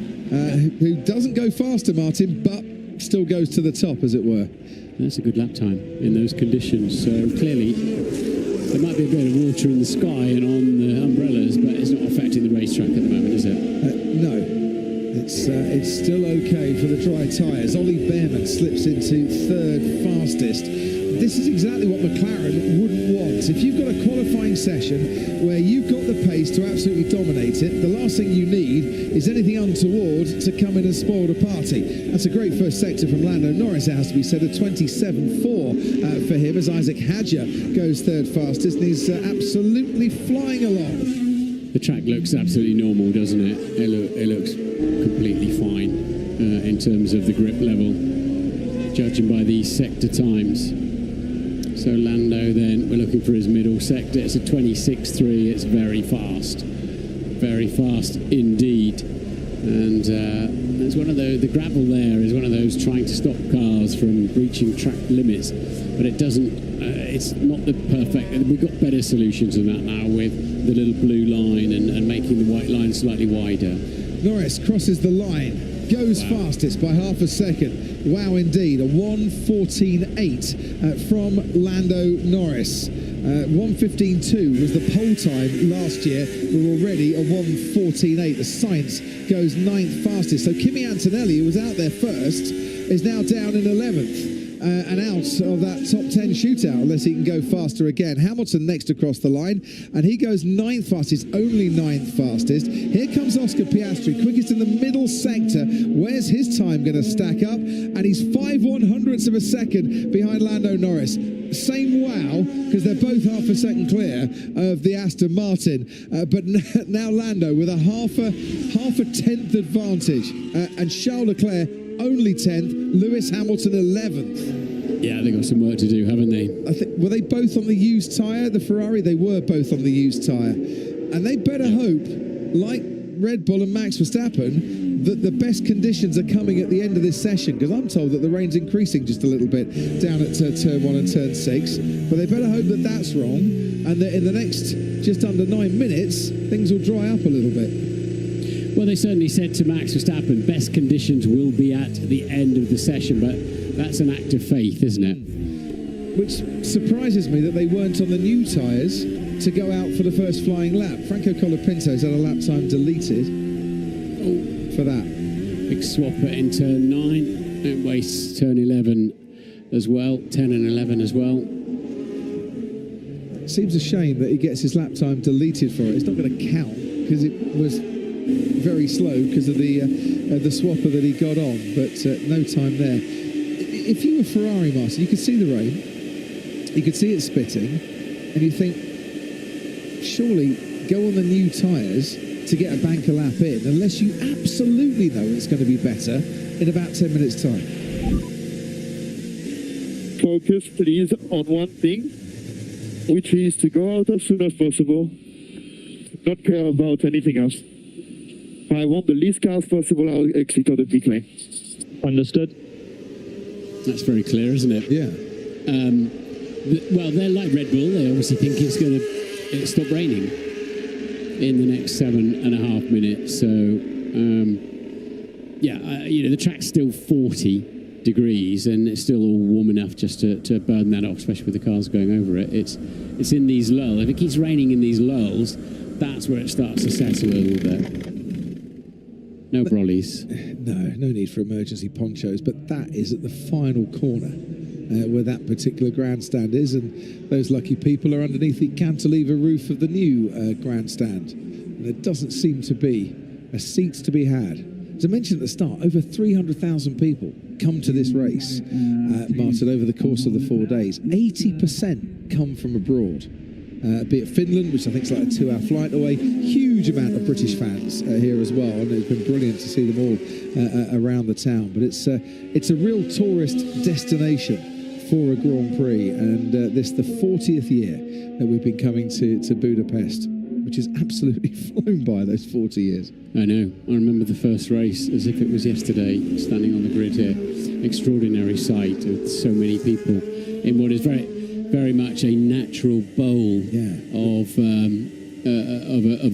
[SPEAKER 12] who doesn't go faster, Martin, but still goes to the top, as it were.
[SPEAKER 7] That's a good lap time in those conditions. So clearly, there might be a bit of water in the sky and on the umbrellas, but it's not affecting the racetrack at the moment, is it?
[SPEAKER 12] No. It's still okay for the dry tyres. Ollie Behrman slips into third fastest. This is exactly what McLaren wouldn't want. If you've got a qualifying session where you've got the pace to absolutely dominate it, the last thing you need is anything untoward to come in and spoil the party. That's a great first sector from Lando Norris, it has to be said, a 27.4 for him, as Isaac Hadjar goes third fastest, and he's absolutely flying along.
[SPEAKER 7] The track looks absolutely normal, doesn't it? It looks completely fine in terms of the grip level, judging by these sector times. So Lando then, we're looking for his middle sector. It's a 26.3. It's very fast indeed. And it's one of the gravel there is one of those trying to stop cars from reaching track limits, but it doesn't. It's not the perfect. We've got better solutions than that now with the little blue line and making the white line slightly wider.
[SPEAKER 12] Norris crosses the line, goes fastest by half a second. Wow, indeed, a 1:14.8 from Lando Norris. 1:15.2 was the pole time last year. We're already a 1:14.8. The Sainz goes 9th fastest. So Kimi Antonelli, who was out there first, is now down in 11th. And out of that top 10 shootout, unless he can go faster again. Hamilton next across the line, and he goes 9th fastest, only 9th fastest. Here comes Oscar Piastri, quickest in the middle sector. Where's his time going to stack up? And he's 5/100ths of a second behind Lando Norris. Same wow, because they're both half a second clear of the Aston Martin. But now Lando with a half a tenth advantage. And Charles Leclerc only 10th, Lewis Hamilton 11th.
[SPEAKER 7] Yeah, they've got some work to do, haven't they?
[SPEAKER 12] Were they both on the used tyre, the Ferrari? They were both on the used tyre. And they better hope, like Red Bull and Max Verstappen, that the best conditions are coming at the end of this session, because I'm told that the rain's increasing just a little bit down at turn 1 and turn 6. But they better hope that that's wrong, and that in the next just under 9 minutes, things will dry up a little bit.
[SPEAKER 7] Well, they certainly said to Max Verstappen, best conditions will be at the end of the session, but that's an act of faith, isn't it?
[SPEAKER 12] Which surprises me that they weren't on the new tyres to go out for the first flying lap. Franco Colapinto's had a lap time deleted for that.
[SPEAKER 7] Big swapper in turn 9, and wastes turn 11 as well, 10 and 11 as well.
[SPEAKER 12] It seems a shame that he gets his lap time deleted for it. It's not going to count because it was very slow because of the swapper that he got on, but no time there. If you were Ferrari, Martin, you could see the rain, you could see it spitting, and you think, surely go on the new tyres to get a banker lap in, unless you absolutely know it's going to be better in about 10 minutes' time.
[SPEAKER 15] Focus, please, on one thing, which is to go out as soon as possible, not care about anything else. I want the least cars possible out exit of the pit lane.
[SPEAKER 11] Understood.
[SPEAKER 7] That's very clear, isn't it?
[SPEAKER 12] Yeah.
[SPEAKER 7] Well, they're like Red Bull. They obviously think it's going to stop raining in the next 7.5 minutes. So, the track's still 40 degrees, and it's still all warm enough just to burn that off, especially with the cars going over it. It's in these lulls. If it keeps raining in these lulls, that's where it starts to settle a little bit. No brollies.
[SPEAKER 12] No need for emergency ponchos, but that is at the final corner where that particular grandstand is, and those lucky people are underneath the cantilever roof of the new grandstand. And there doesn't seem to be a seat to be had. As I mentioned at the start, over 300,000 people come to this race, Martin, over the course of the 4 days. 80% come from abroad. Be it Finland, which I think is like a 2-hour flight away. Huge amount of British fans here as well, and it's been brilliant to see them all around the town. But it's a real tourist destination for a Grand Prix, and this the 40th year that we've been coming to Budapest, which has absolutely flown by, those 40 years.
[SPEAKER 7] I know. I remember the first race as if it was yesterday, standing on the grid here. Extraordinary sight with so many people in what is very much a natural bowl of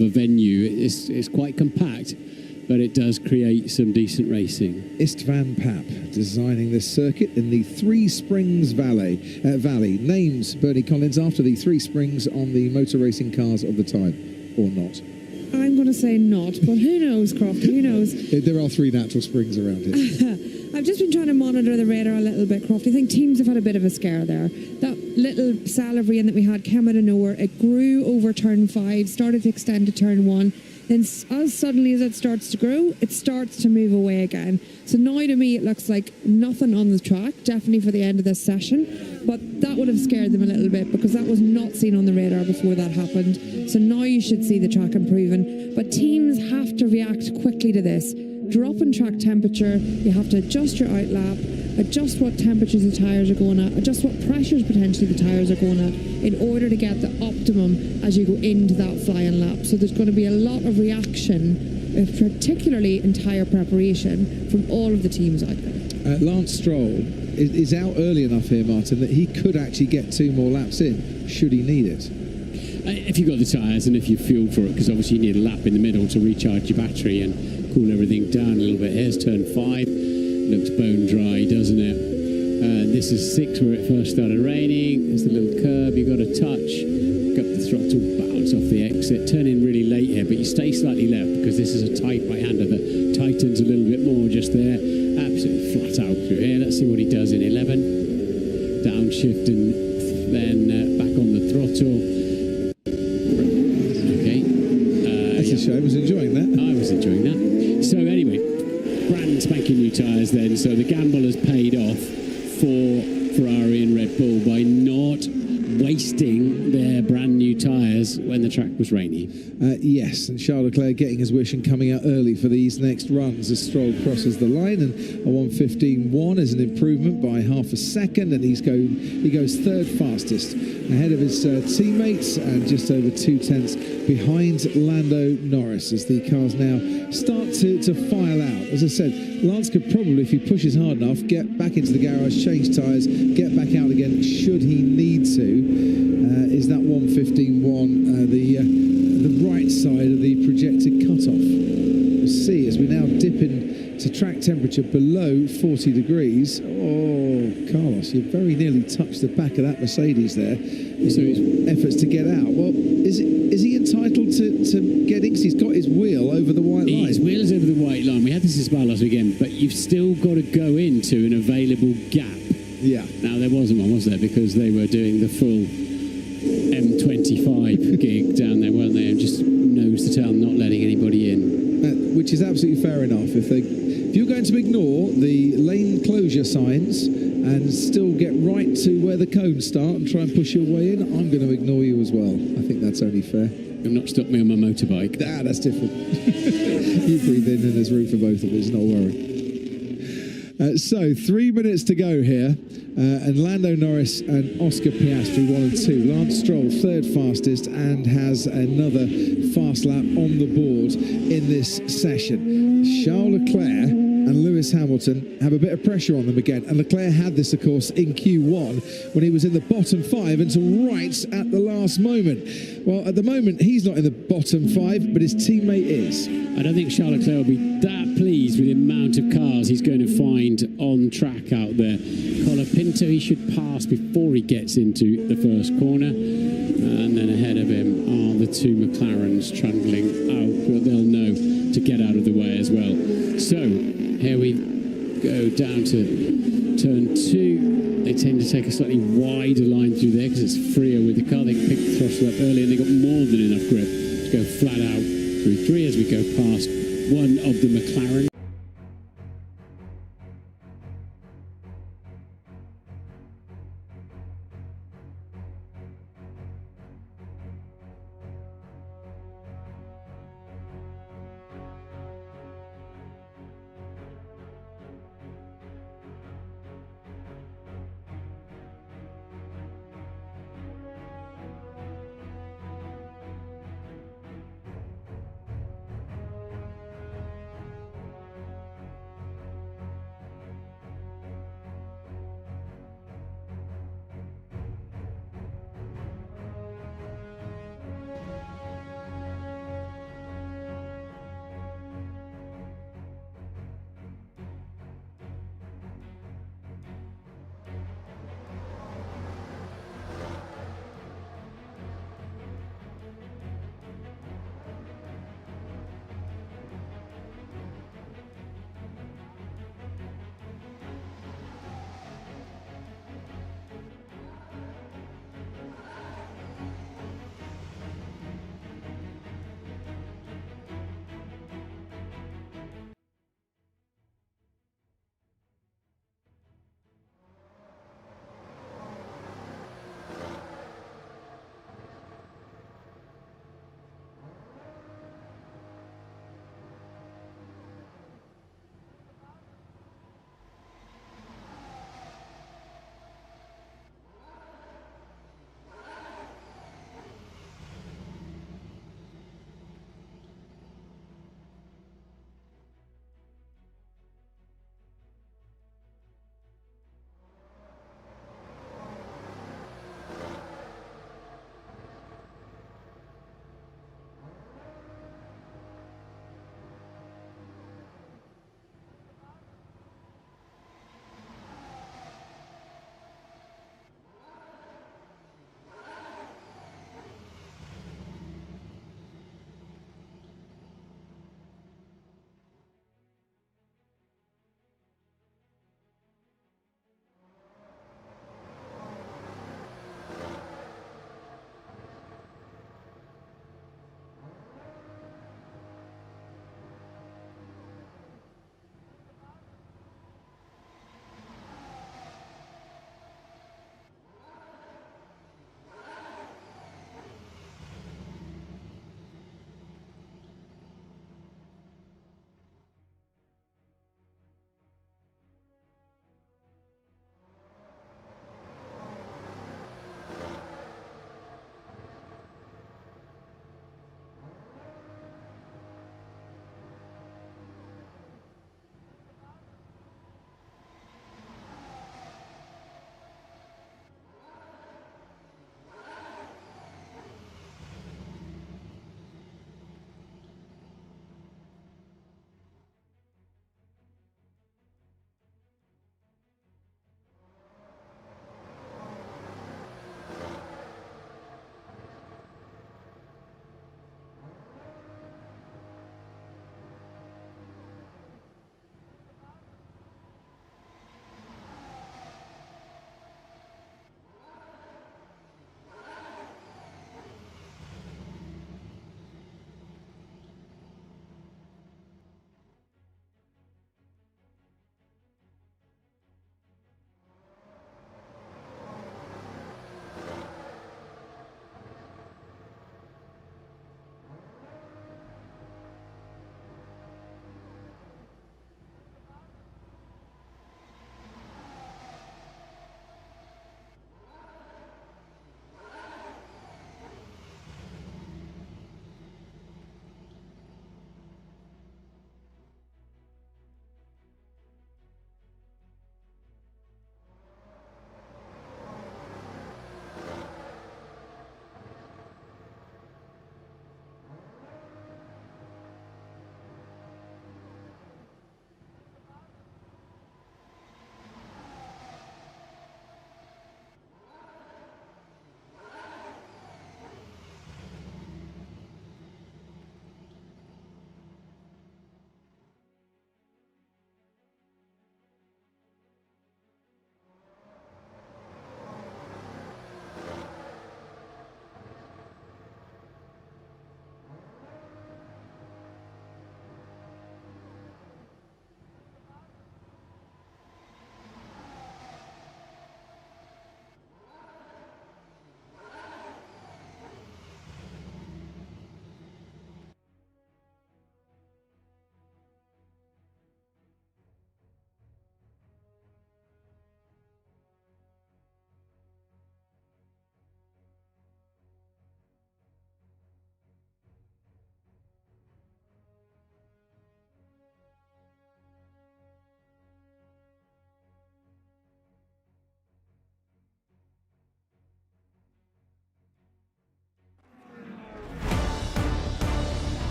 [SPEAKER 7] a venue. It's quite compact, but it does create some decent racing.
[SPEAKER 12] Istvan Papp designing this circuit in the Three Springs Valley. Names Bernie Collins after the three springs on the motor racing cars of the time, or not?
[SPEAKER 9] I'm going to say not, but who knows, Croft, who knows?
[SPEAKER 12] There are three natural springs around here.
[SPEAKER 9] I've just been trying to monitor the radar a little bit, Croft. I think teams have had a bit of a scare there. That little salivary that we had came out of nowhere. It grew over turn 5, started to extend to turn 1. Then as suddenly as it starts to grow, it starts to move away again. So now to me it looks like nothing on the track, definitely for the end of this session. But that would have scared them a little bit because that was not seen on the radar before that happened. So now you should see the track improving. But teams have to react quickly to this. Drop in track temperature, you have to adjust your outlap, adjust what temperatures the tyres are going at, adjust what pressures potentially the tyres are going at in order to get the optimum as you go into that flying lap. So there's going to be a lot of reaction, particularly in tyre preparation, from all of the teams out there.
[SPEAKER 12] Lance Stroll is out early enough here, Martin, that he could actually get 2 more laps in, should he need it.
[SPEAKER 7] If you've got the tyres and if you've fueled for it, because obviously you need a lap in the middle to recharge your battery and cool everything down a little bit. Here's turn 5. Looks bone dry, doesn't it? This is 6 where it first started raining. There's the little curb you got to touch. Got the throttle, bounce off the exit. Turn in really late here, but you stay slightly left because this is a tight right-hander that tightens a little bit more just there. Absolutely flat out through here. Let's see what he does in 11. Downshift and then back on the throttle. Okay.
[SPEAKER 12] That's a shame. I was enjoying that.
[SPEAKER 7] I was enjoying that. So anyway, brand spanking new tyres then. So the gamble has paid off for Ferrari and Red Bull by not wasting their brand new tyres when the track was rainy.
[SPEAKER 12] Yes, and Charles Leclerc getting his wish and coming out early for these next runs as Stroll crosses the line, and a 1:15.1 is an improvement by half a second, and he goes third fastest ahead of his teammates and just over 2/10 behind Lando Norris as the cars now start to file out. As I said, Lance could probably, if he pushes hard enough, get back into the garage, change tyres, get back out again should he need to. Is that 1:15.1 the right side of the projected cutoff? We'll see as we now dip into track temperature below 40 degrees. Oh, Carlos, you very nearly touched the back of that Mercedes there. So his efforts to get out. Well, is he entitled to get in? Because he's got his wheel over the white line.
[SPEAKER 7] His wheel is over the white line. We had this as well last weekend, but you've still got to go into an available gap.
[SPEAKER 12] Yeah.
[SPEAKER 7] Now, there wasn't one, was there? Because they were doing the full M25 gig down there, weren't they? And just nose to tail, not letting anybody in.
[SPEAKER 12] Which is absolutely fair enough. If you're going to ignore the lane closure signs and still get right to where the cones start and try and push your way in, I'm going to ignore you as well. I think that's only fair.
[SPEAKER 7] You'll not stop me on my motorbike.
[SPEAKER 12] That's different. You breathe in and there's room for both of us, not worry. So 3 minutes to go here, and Lando Norris and Oscar Piastri 1 and 2. Lance Stroll third fastest and has another fast lap on the board in this session. Charles Leclerc and Lewis Hamilton have a bit of pressure on them again, and Leclerc had this, of course, in Q1 when he was in the bottom 5 until right at the last moment. Well, at the moment he's not in the bottom 5, but his teammate is.
[SPEAKER 7] I don't think Charles Leclerc will be that pleased with the amount of cars he's going to find on track out there. Colapinto he should pass before he gets into the first corner, and then ahead of him are the 2 McLarens trundling out, but they'll know to get out of the way as well. So here we go down to turn 2. They tend to take a slightly wider line through there because it's freer with the car. They can pick the throttle up early and they got more than enough grip to go flat out through 3 as we go past one of the McLaren.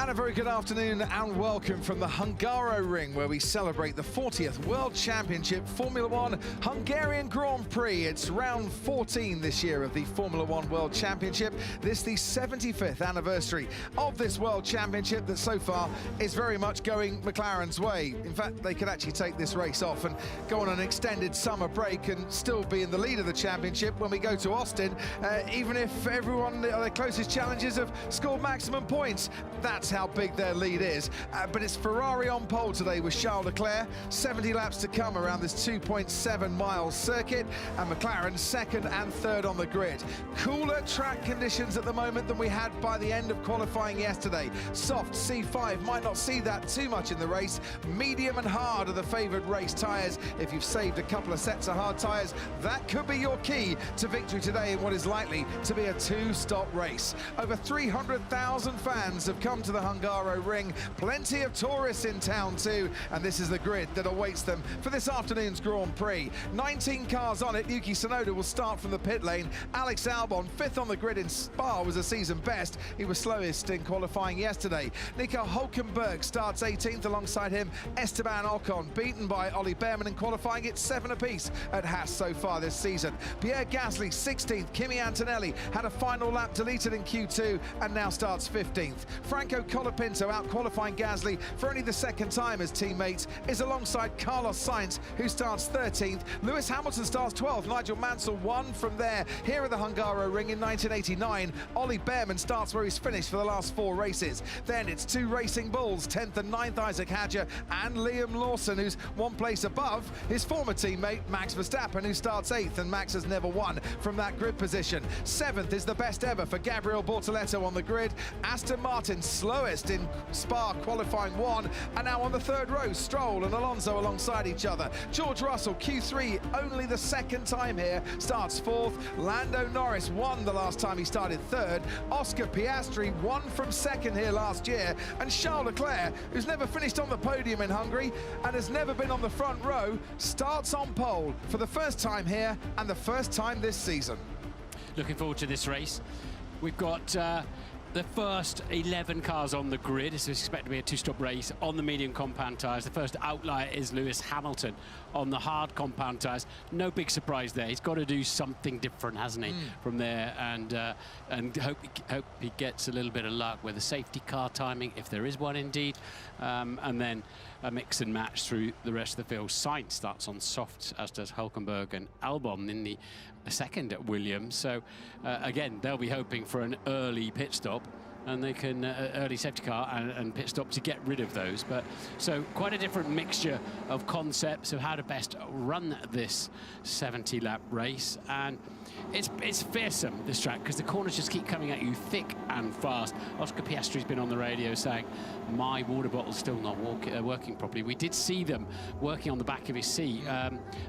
[SPEAKER 12] And a very good afternoon and welcome from the Hungaroring, where we celebrate the 40th World Championship Formula One Hungarian Grand Prix. It's round 14 this year of the Formula One World Championship. This the 75th anniversary of this World Championship that so far is very much going McLaren's way. In fact, they could actually take this race off and go on an extended summer break and still be in the lead of the championship when we go to Austin, even if everyone, their closest challengers, have scored maximum points. That's how big their lead is. But it's Ferrari on pole today with Charles Leclerc. 70 laps to come around this 2.7-mile circuit, and McLaren second and third on the grid. Cooler track conditions at the moment than we had by the end of qualifying yesterday. Soft C5 might not see that too much in the race. Medium and hard are the favoured race tyres. If you've saved a couple of sets of hard tyres, that could be your key to victory today in what is likely to be a two-stop race. Over 300,000 fans have come to the Hungaroring. Plenty of tourists in town too, and this is the grid that awaits them for this afternoon's Grand Prix. 19 cars on it. Yuki Tsunoda will start from the pit lane. Alex Albon, fifth on the grid in Spa, was a season best. He was slowest in qualifying yesterday. Nico Hülkenberg starts 18th alongside him. Esteban Ocon, beaten by Ollie Behrman in qualifying. It's 7 apiece at Haas so far this season. Pierre Gasly 16th. Kimi Antonelli had a final lap deleted in Q2 and now starts 15th. Franco Colapinto out qualifying Gasly for only the second time as teammate is alongside Carlos Sainz, who starts 13th. Lewis Hamilton starts 12th. Nigel Mansell won from there here at the Hungaroring in 1989. Ollie Behrman starts where he's finished for the last 4 races. Then it's 2 racing bulls, 10th and 9th Isaac Hadjar and Liam Lawson, who's 1 place above his former teammate Max Verstappen, who starts 8th, and Max has never won from that grid position. 7th is the best ever for Gabriel Bortoletto on the grid. Aston Martin slowest in Spa qualifying 1, and now on the 3rd row, Stroll and Alonso alongside each other. George Russell, Q3, only the second time here, starts 4th. Lando Norris won the last time he started 3rd. Oscar Piastri won from 2nd here last year, and Charles Leclerc, who's never finished on the podium in Hungary and has never been on the front row, starts on pole for the first time here and the first time this season.
[SPEAKER 7] Looking forward to this race. We've got the first 11 cars on the grid. This is expected to be a 2-stop race on the medium compound tyres. The first outlier is Lewis Hamilton on the hard compound tyres. No big surprise there. He's got to do something different, hasn't he, from there, and hope he gets a little bit of luck with the safety car timing, if there is one indeed, and then a mix and match through the rest of the field. Sainz starts on softs, as does Hülkenberg and Albon in the second at Williams. So again, they'll be hoping for an early pit stop, and they can early safety car and pit stop to get rid of those. But so quite a different mixture of concepts of how to best run this 70-lap race, and it's fearsome, this track, because the corners just keep coming at you thick and fast. Oscar Piastri's been on the radio saying my water bottle's still not working properly. We did see them working on the back of his seat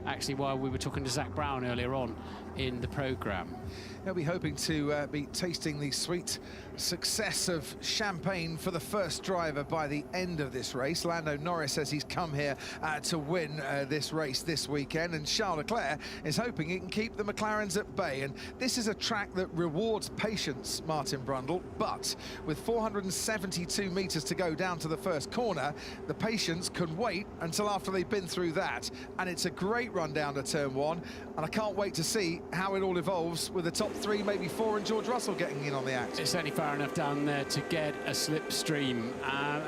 [SPEAKER 7] actually while we were talking to Zach Brown earlier on in the programme.
[SPEAKER 12] He'll be hoping to be tasting the sweet success of champagne for the first driver by the end of this race. Lando Norris says he's come here to win this race this weekend, and Charles Leclerc is hoping he can keep the McLarens at bay. And this is a track that rewards patience, Martin Brundle, but with 472 metres to go down to the first corner, the patience can wait until after they've been through that. And it's a great run down to turn 1, and I can't wait to see how it all evolves with the top 3, maybe 4, and George Russell getting in on the act.
[SPEAKER 7] It's only far enough down there to get a slipstream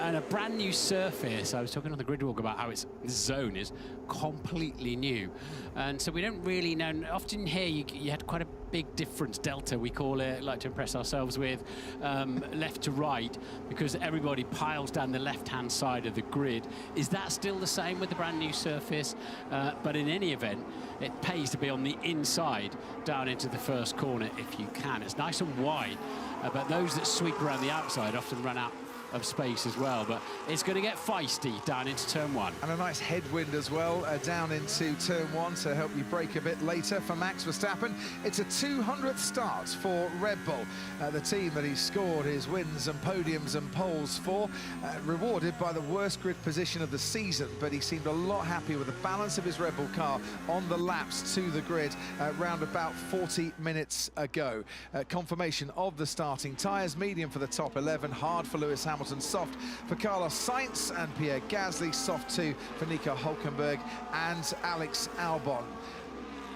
[SPEAKER 7] and a brand new surface. I was talking on the grid walk about how this zone is completely new, and so we don't really know. Often here you had quite a big difference, delta we call it, like to impress ourselves with, left to right, because everybody piles down the left-hand side of the grid. Is that still the same with the brand new surface? But in any event, it pays to be on the inside down into the first corner if you can. It's nice and wide, but those that sweep around the outside often run out of space as well, but it's going to get feisty down into turn 1.
[SPEAKER 12] And a nice headwind as well down into turn 1 to help you brake a bit later for Max Verstappen. It's a 200th start for Red Bull, the team that he's scored his wins and podiums and poles for, rewarded by the worst grid position of the season, but he seemed a lot happier with the balance of his Red Bull car on the laps to the grid round about 40 minutes ago. Confirmation of the starting tyres, medium for the top 11, hard for Lewis Hamilton Hamilton soft for Carlos Sainz, and Pierre Gasly soft 2 for Nico Hülkenberg and Alex Albon.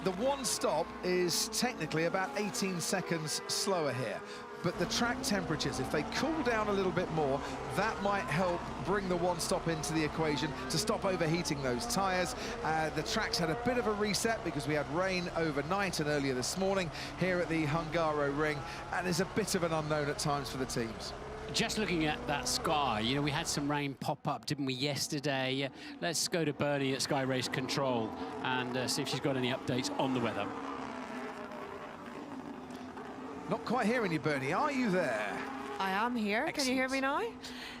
[SPEAKER 12] The one stop is technically about 18 seconds slower here, but the track temperatures, if they cool down a little bit more, that might help bring the one stop into the equation to stop overheating those tyres. The track's had a bit of a reset because we had rain overnight and earlier this morning here at the Hungaroring, and there's a bit of an unknown at times for the teams.
[SPEAKER 7] Just looking at that sky, you know, we had some rain pop up, didn't we, yesterday? Let's go to Bernie at Sky Race Control and see if she's got any updates on the weather.
[SPEAKER 12] Not quite hearing you, Bernie. Are you there?
[SPEAKER 16] I am here.
[SPEAKER 12] Excellent.
[SPEAKER 16] Can you hear me now?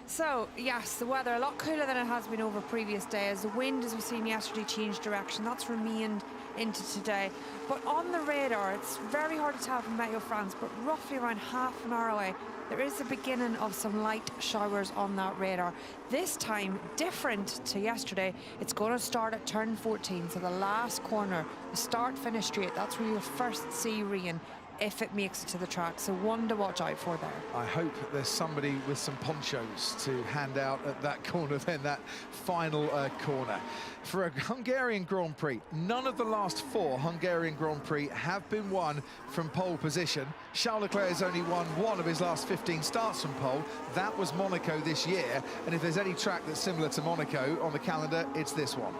[SPEAKER 16] So, yes, the weather a lot cooler than it has been over previous days. The wind, as we've seen yesterday, changed direction. That's remained into today. But on the radar, it's very hard to tell from Meteo France, but roughly around half an hour away, there is the beginning of some light showers on that radar. This time, different to yesterday, it's going to start at turn 14, so the last corner, the start-finish straight. That's where you'll first see rain, if it makes it to the track. So one to watch out for there.
[SPEAKER 12] I hope there's somebody with some ponchos to hand out at that corner then, that final corner. For a Hungarian Grand Prix, none of the last 4 Hungarian Grand Prix have been won from pole position. Charles Leclerc has only won 1 of his last 15 starts from pole. That was Monaco this year, and if there's any track that's similar to Monaco on the calendar, it's this one.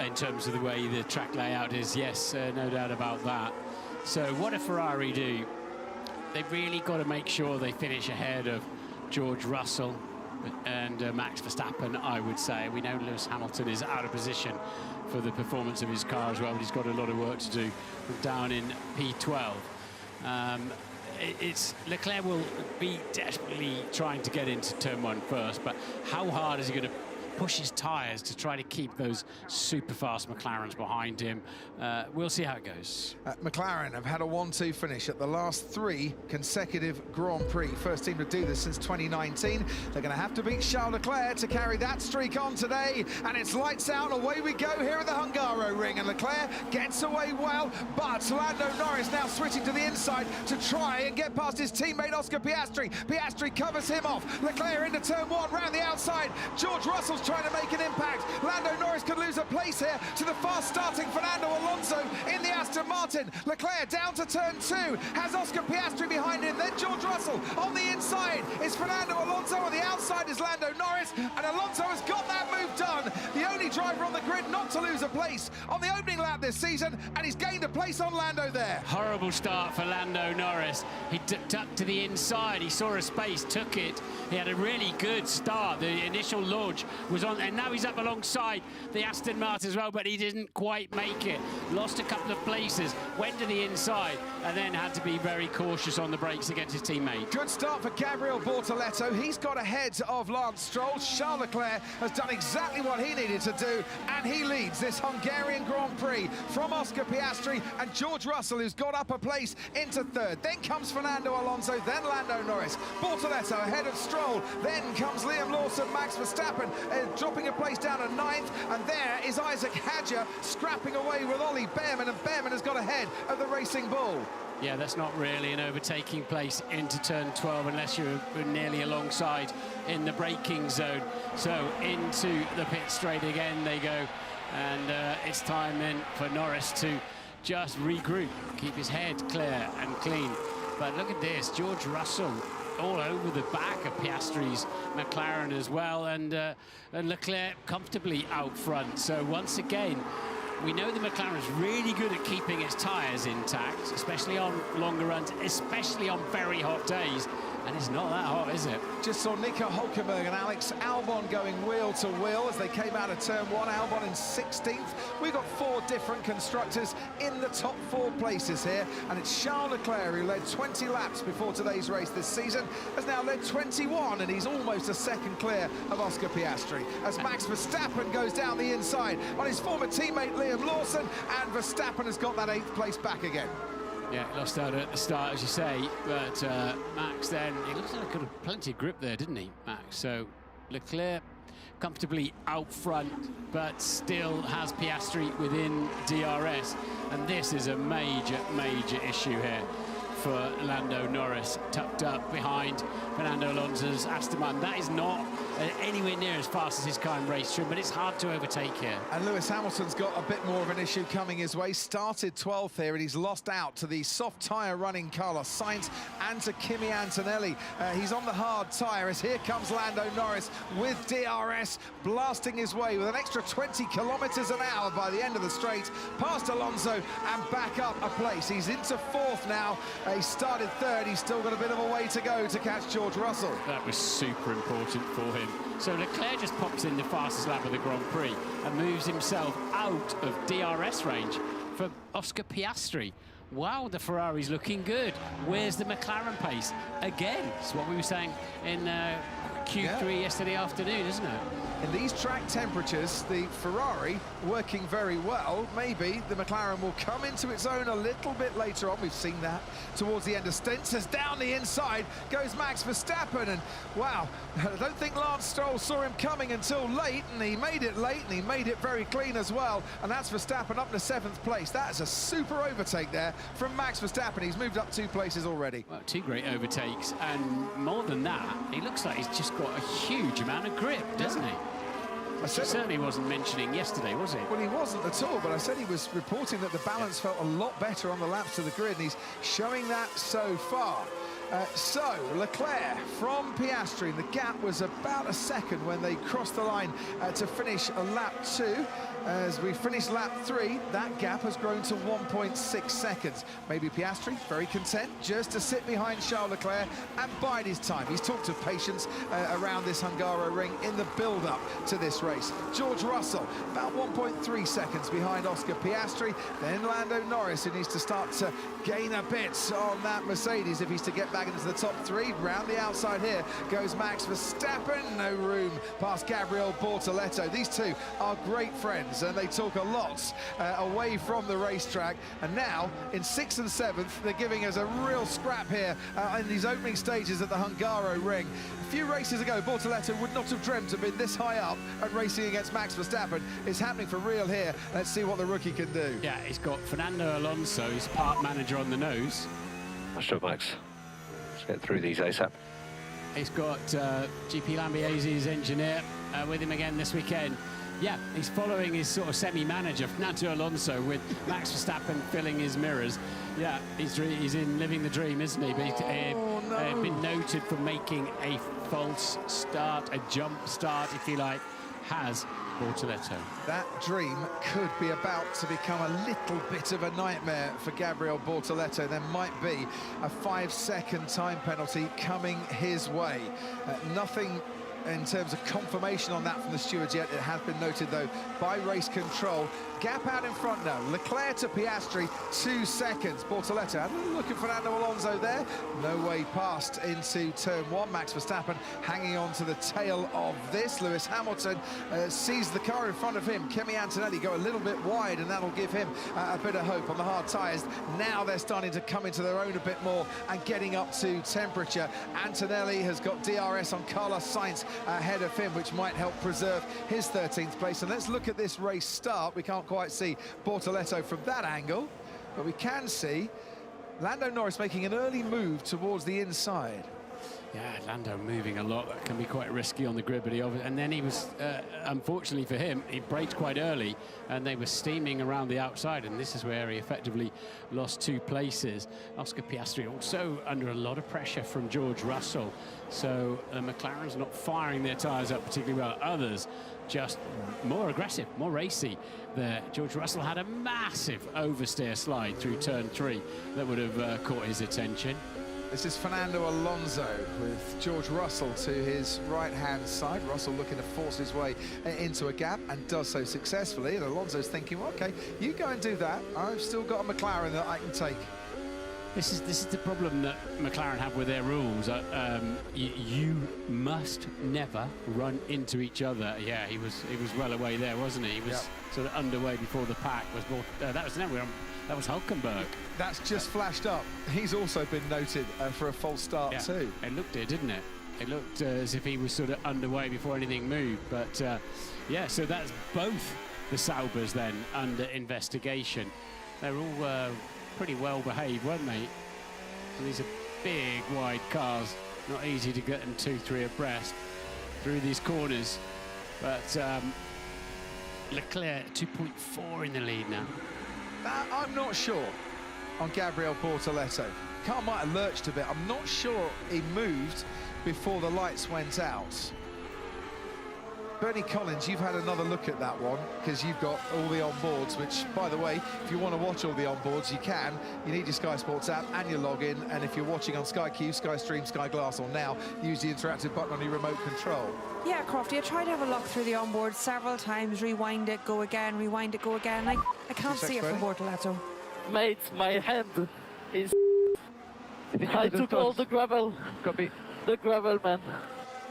[SPEAKER 7] In terms of the way the track layout is, yes, no doubt about that. So what do Ferrari do? They've really got to make sure they finish ahead of George Russell and Max Verstappen, I would say. We know Lewis Hamilton is out of position for the performance of his car as well, but he's got a lot of work to do down in P12. Leclerc will be desperately trying to get into turn 1 first, but how hard is he going to push his tyres to try to keep those super fast McLarens behind him? We'll see how it goes.
[SPEAKER 12] McLaren have had a 1-2 finish at the last 3 consecutive Grand Prix. First team to do this since 2019. They're going to have to beat Charles Leclerc to carry that streak on today. And it's lights out, away we go here at the Hungaroring. And Leclerc gets away well, but Lando Norris now switching to the inside to try and get past his teammate Oscar Piastri. Piastri covers him off. Leclerc into turn 1, round the outside. George Russell's trying to make an impact. Lando Norris could lose a place here to the fast-starting Fernando Alonso in the Aston Martin. Leclerc down to turn 2, has Oscar Piastri behind him, then George Russell. On the inside is Fernando Alonso, on the outside is Lando Norris, and Alonso has got that move done. The only driver on the grid not to lose a place on the opening lap this season, and he's gained a place on Lando there.
[SPEAKER 7] Horrible start for Lando Norris. He ducked to the inside, he saw a space, took it. He had a really good start. The initial launch was on, and now he's up alongside the Aston Martin as well, but he didn't quite make it. Lost a couple of places, went to the inside, and then had to be very cautious on the brakes against his teammate.
[SPEAKER 12] Good start for Gabriel Bortoletto. He's got ahead of Lance Stroll. Charles Leclerc has done exactly what he needed to do, and he leads this Hungarian Grand Prix from Oscar Piastri and George Russell, who's got up a place into 3rd. Then comes Fernando Alonso, then Lando Norris. Bortoletto ahead of Stroll. Then comes Liam Lawson, Max Verstappen dropping a place down to 9th, and there is Isaac Hadjar scrapping away with Ollie Behrman, and Behrman has got ahead of the Racing Bull.
[SPEAKER 7] Yeah, that's not really an overtaking place into turn 12 unless you're nearly alongside in the braking zone. So into the pit straight again they go, and it's time then for Norris to just regroup, keep his head clear and clean. But look at this, George Russell all over the back of Piastri's McLaren as well, and Leclerc comfortably out front. So once again, we know the McLaren is really good at keeping its tyres intact, especially on longer runs, especially on very hot days. And it's not that hot, is it?
[SPEAKER 12] Just saw Nico Hülkenberg and Alex Albon going wheel to wheel as they came out of turn 1. Albon in 16th. We've got 4 different constructors in the top 4 places here, and it's Charles Leclerc, who led 20 laps before today's race this season, has now led 21, and he's almost a second clear of Oscar Piastri as Max Verstappen goes down the inside on his former teammate Liam Lawson, and Verstappen has got that 8th place back again.
[SPEAKER 7] Yeah, lost out at the start, as you say, but Max then, he looks like he could have plenty of grip there, didn't he, Max? So Leclerc comfortably out front, but still has Piastri within DRS, and this is a major, major issue here for Lando Norris, tucked up behind Fernando Alonso's Aston Martin. That is not anywhere near as fast as his current race trim, but it's hard to overtake here.
[SPEAKER 12] And Lewis Hamilton's got a bit more of an issue coming his way. Started 12th here, and he's lost out to the soft tyre running Carlos Sainz and to Kimi Antonelli. He's on the hard tyre as here comes Lando Norris with DRS, blasting his way with an extra 20 kilometres an hour by the end of the straight, past Alonso and back up a place. He's into 4th now. He started 3rd. He's still got a bit of a way to go to catch George Russell.
[SPEAKER 7] That was super important for him. So Leclerc just pops in the fastest lap of the Grand Prix and moves himself out of DRS range for Oscar Piastri. Wow, the Ferrari's looking good. Where's the McLaren pace? Again, it's what we were saying in Q3 yesterday afternoon, isn't it?
[SPEAKER 12] In these track temperatures, the Ferrari working very well. Maybe the McLaren will come into its own a little bit later on. We've seen that towards the end of stints. As down the inside goes Max Verstappen, and wow, I don't think Lance Stroll saw him coming until late, and he made it late, and he made it very clean as well. And that's Verstappen up to 7th place. That is a super overtake there from Max Verstappen. He's moved up 2 places already.
[SPEAKER 7] Well, 2 great overtakes, and more than that, he looks like he's just got a huge amount of grip, doesn't he? He certainly wasn't mentioning yesterday, was he?
[SPEAKER 12] Well, he wasn't at all, but I said he was reporting that the balance felt a lot better on the laps to the grid, and he's showing that so far. So, Leclerc from Piastri, the gap was about a second when they crossed the line to finish lap 2. As we finish lap 3, that gap has grown to 1.6 seconds. Maybe Piastri, very content just to sit behind Charles Leclerc and bide his time. He's talked of patience around this Hungaroring in the build-up to this race. George Russell, about 1.3 seconds behind Oscar Piastri. Then Lando Norris, who needs to start to gain a bit on that Mercedes if he's to get back into the top 3. Round the outside here goes Max Verstappen. No room past Gabriel Bortoleto. These two are great friends, and they talk a lot away from the racetrack. And now, in 6th and 7th, they're giving us a real scrap here in these opening stages at the Hungaroring. A few races ago, Bortoleto would not have dreamt of being this high up and racing against Max Verstappen. It's happening for real here. Let's see what the rookie can do.
[SPEAKER 7] Yeah, he's got Fernando Alonso, his part manager, on the nose.
[SPEAKER 17] Nice job, Max. Let's get through these ASAP.
[SPEAKER 7] He's got GP Lambiase's engineer with him again this weekend. Yeah, he's following his sort of semi-manager, Fernando Alonso, with Max Verstappen filling his mirrors. Yeah, he's in living the dream, isn't he? But he's been noted for making a false start, a jump start, if you like, has Bortoleto.
[SPEAKER 12] That dream could be about to become a little bit of a nightmare for Gabriel Bortoleto. There might be a 5-second time penalty coming his way. Nothing in terms of confirmation on that from the stewards yet. It has been noted, though, by race control. Gap out in front now. Leclerc to Piastri, 2 seconds. Bortoleto had a little look at Fernando Alonso there. No way past into turn 1. Max Verstappen hanging on to the tail of this. Lewis Hamilton sees the car in front of him. Kimi Antonelli go a little bit wide, and that'll give him a bit of hope on the hard tyres. Now they're starting to come into their own a bit more and getting up to temperature. Antonelli has got DRS on Carlos Sainz ahead of him, which might help preserve his 13th place. And let's look at this race start. We can't quite see Bortoleto from that angle, but we can see Lando Norris making an early move towards the inside.
[SPEAKER 7] Yeah, Lando moving a lot. That can be quite risky on the grid, but and then he was, unfortunately for him, he braked quite early, and they were steaming around the outside, and this is where he effectively lost 2 places. Oscar Piastri also under a lot of pressure from George Russell, so McLaren's not firing their tyres up particularly well. Others just more aggressive, more racy there. George Russell had a massive oversteer slide through turn 3 that would have caught his attention.
[SPEAKER 12] This is Fernando Alonso with George Russell to his right-hand side. Russell looking to force his way into a gap and does so successfully. And Alonso's thinking, well, OK, you go and do that. I've still got a McLaren that I can take.
[SPEAKER 7] This is the problem that McLaren have with their rules. You must never run into each other. Yeah, he was well away there, wasn't he? He was sort of underway before the pack was more. That was Hulkenberg.
[SPEAKER 12] That's just flashed up. He's also been noted for a false start too.
[SPEAKER 7] It looked it, didn't it? It looked as if he was sort of underway before anything moved. But yeah, so that's both the Saubers then under investigation. They're all pretty well behaved, weren't they? These are big, wide cars. Not easy to get them 2-3 abreast through these corners. But Leclerc 2.4 in the lead now.
[SPEAKER 12] I'm not sure on Gabriel Bortoleto. Car might have lurched a bit. I'm not sure he moved before the lights went out. Bernie Collins, you've had another look at that one because you've got all the onboards, which, by the way, if you want to watch all the onboards, you can. You need your Sky Sports app and your login, and if you're watching on Sky Q, Sky Stream, Sky Glass, or Now, use the interactive button on your remote control.
[SPEAKER 16] Yeah, Crofty, I tried to have a look through the onboard several times, rewind it, go again, rewind it, go again. I can't see it from Bortoleto.
[SPEAKER 18] Mate, my hand is... I took all the gravel.
[SPEAKER 12] Copy.
[SPEAKER 18] The gravel, man.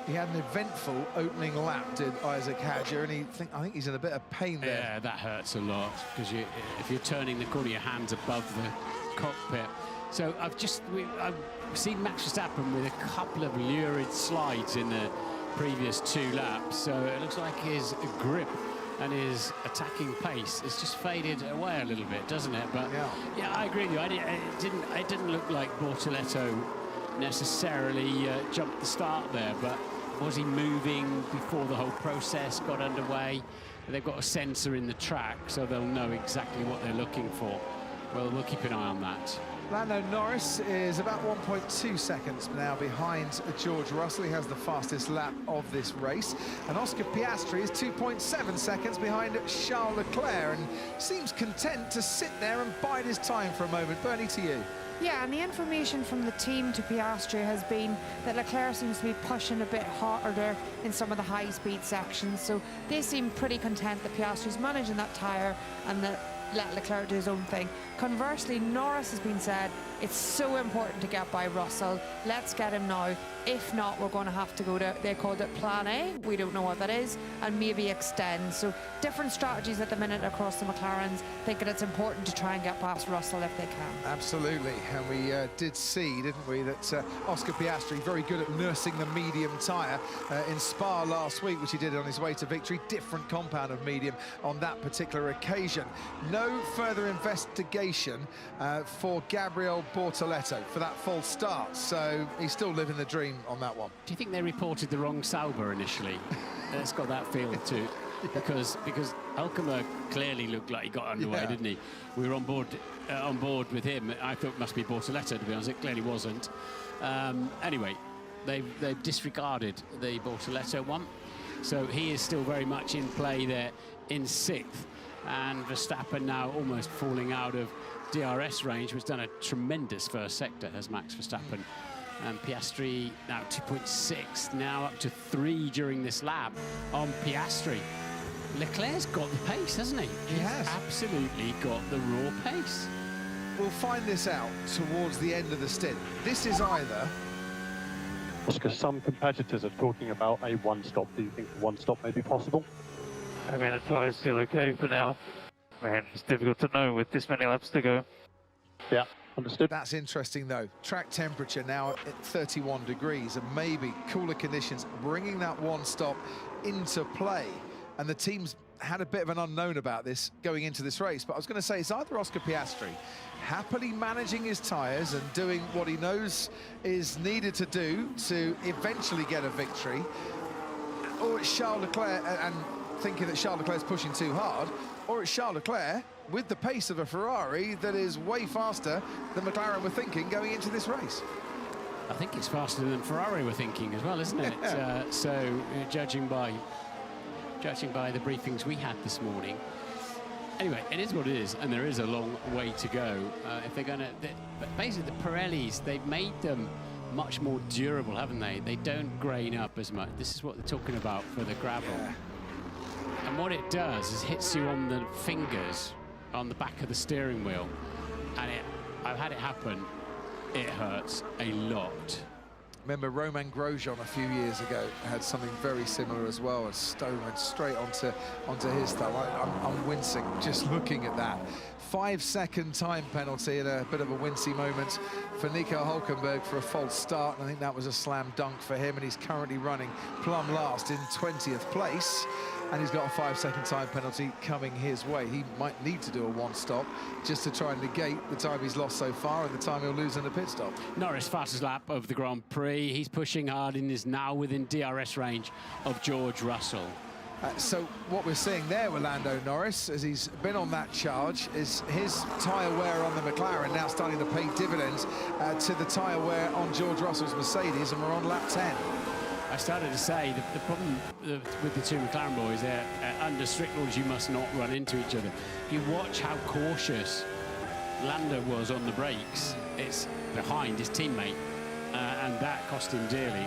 [SPEAKER 12] He had an eventful opening lap, did Isaac Hadger, and I think he's in a bit of pain there.
[SPEAKER 7] Yeah, that hurts a lot, because if you're turning the corner, your hand's above the cockpit. So I've seen Max Verstappen with a couple of lurid slides in the previous 2 laps, so it looks like his grip and his attacking pace has just faded away a little bit, doesn't it? But yeah, I agree with you. It didn't look like Bortoleto necessarily jumped the start there, but was he moving before the whole process got underway? They've got a sensor in the track, so they'll know exactly what they're looking for. Well, we'll keep an eye on that.
[SPEAKER 12] Lando Norris is about 1.2 seconds now behind George Russell. He has the fastest lap of this race. And Oscar Piastri is 2.7 seconds behind Charles Leclerc and seems content to sit there and bide his time for a moment. Bernie, to you.
[SPEAKER 16] Yeah, and the information from the team to Piastri has been that Leclerc seems to be pushing a bit harder in some of the high-speed sections, so they seem pretty content that Piastri's managing that tyre and that let Leclerc do his own thing. Conversely, Norris has been said, it's so important to get by Russell, let's get him now. If not, we're going to have to go to, they called it Plan A, we don't know what that is, and maybe extend. So different strategies at the minute across the McLarens, thinking it's important to try and get past Russell if they can.
[SPEAKER 12] Absolutely, and we did see, didn't we, that Oscar Piastri very good at nursing the medium tyre in Spa last week, which he did on his way to victory. Different compound of medium on that particular occasion. No further investigation for Gabriel Bortoleto for that false start, so he's still living the dream on that one.
[SPEAKER 7] Do you think they reported the wrong Sauber initially? It's got that feel too, because Hülkenberg clearly looked like he got underway, didn't he? We were on board with him. I thought it must be Bortoleto, to be honest. It clearly wasn't. Anyway, they've disregarded the Bortoleto one, so he is still very much in play there in 6th, and Verstappen now almost falling out of DRS range, was done a tremendous first sector, has Max Verstappen. And Piastri now 2.6, now up to 3 during this lap on Piastri. Leclerc's got the pace, hasn't he?
[SPEAKER 12] He has.
[SPEAKER 7] Absolutely got the raw pace.
[SPEAKER 12] We'll find this out towards the end of the stint. This is either...
[SPEAKER 19] Oscar, some competitors are talking about a one-stop. Do you think one stop may be possible?
[SPEAKER 18] I mean, the tire's still okay for now. Man, it's difficult to know with this many laps to go.
[SPEAKER 19] Yeah. Understood.
[SPEAKER 12] That's interesting, though. Track temperature now at 31 degrees, and maybe cooler conditions bringing that one stop into play. And the team's had a bit of an unknown about this going into this race. But I was going to say it's either Oscar Piastri happily managing his tyres and doing what he knows is needed to do to eventually get a victory, or it's Charles Leclerc and thinking that Charles Leclerc's pushing too hard, or it's Charles Leclerc with the pace of a Ferrari that is way faster than McLaren were thinking going into this race.
[SPEAKER 7] I think it's faster than Ferrari were thinking as well, isn't it? Judging by the briefings we had this morning. Anyway, it is what it is, and there is a long way to go. If they're going to... But basically, the Pirellis, they've made them much more durable, haven't they? They don't grain up as much. This is what they're talking about for the gravel. Yeah. And what it does is hits you on the fingers, on the back of the steering wheel, and I've had it happen, it hurts a lot.
[SPEAKER 12] Remember Romain Grosjean a few years ago had something very similar as well, and stone went straight onto his thumb. I'm wincing just looking at that. 5-second time penalty and a bit of a wincy moment for Nico Hülkenberg for a false start, and I think that was a slam dunk for him, and he's currently running plumb last in 20th place. and he's got a 5-second time penalty coming his way. He might need to do a one-stop just to try and negate the time he's lost so far and the time he'll lose in the pit stop.
[SPEAKER 7] Norris, fastest lap of the Grand Prix. He's pushing hard and is now within DRS range of George Russell.
[SPEAKER 12] So what we're seeing there with Lando Norris, as he's been on that charge, is his tyre wear on the McLaren now starting to pay dividends to the tyre wear on George Russell's Mercedes, and we're on lap 10.
[SPEAKER 7] I started to say the problem with the two McLaren boys, they're under strict rules, you must not run into each other. If you watch how cautious Lando was on the brakes, it's behind his teammate, and that cost him dearly.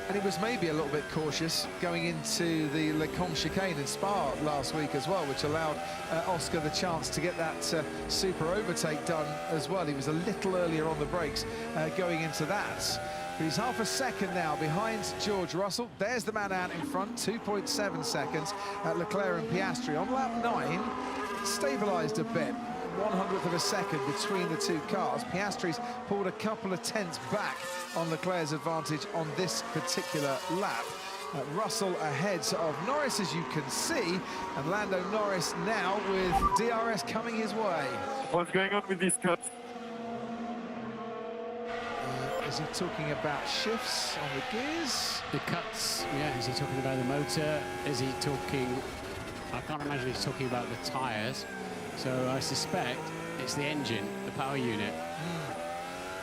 [SPEAKER 12] And he was maybe a little bit cautious going into the Le Combe chicane in Spa last week as well, which allowed Oscar the chance to get that super overtake done as well. He was a little earlier on the brakes going into that. But he's half a second now behind George Russell. There's the man out in front, 2.7 seconds at Leclerc and Piastri. On lap 9, stabilised a bit. 1/100th of a second between the two cars. Piastri's pulled a couple of tenths back on Leclerc's advantage on this particular lap. Russell ahead of Norris, as you can see, and Lando Norris now with DRS coming his way.
[SPEAKER 15] What's going on with these cuts?
[SPEAKER 12] Is he talking about shifts on the gears?
[SPEAKER 7] The cuts, yeah, is he talking about the motor? Is he talking, I can't imagine he's talking about the tyres. So I suspect it's the engine, the power unit.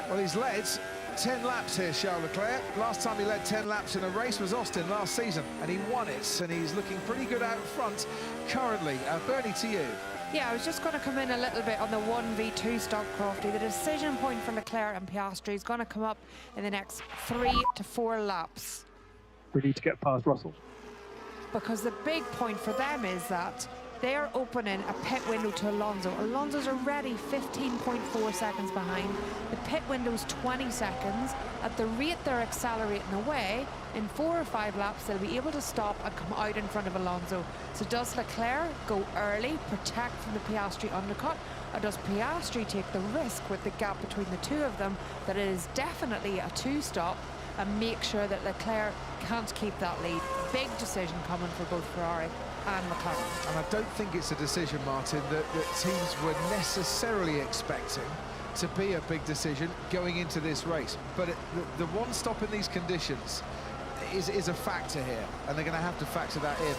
[SPEAKER 12] Well, he's led 10 laps here, Charles Leclerc. Last time he led 10 laps in a race was Austin last season, and he won it, and he's looking pretty good out front currently. Bernie, to you.
[SPEAKER 16] Yeah, I was just going to come in a little bit on the 1v2 stop, Crofty. The decision point for Leclerc and Piastri is going to come up in the next 3 to 4 laps.
[SPEAKER 19] We need to get past Russell.
[SPEAKER 16] Because the big point for them is that they're opening a pit window to Alonso. Alonso's already 15.4 seconds behind. The pit window's 20 seconds. At the rate they're accelerating away, in 4 or 5 laps, they'll be able to stop and come out in front of Alonso. So does Leclerc go early, protect from the Piastri undercut, or does Piastri take the risk with the gap between the two of them that it is definitely a 2-stop and make sure that Leclerc can't keep that lead? Big decision coming for both Ferrari and McLaren.
[SPEAKER 12] And I don't think it's a decision, Martin, that teams were necessarily expecting to be a big decision going into this race. But the one stop in these conditions is a factor here, and they're going to have to factor that in.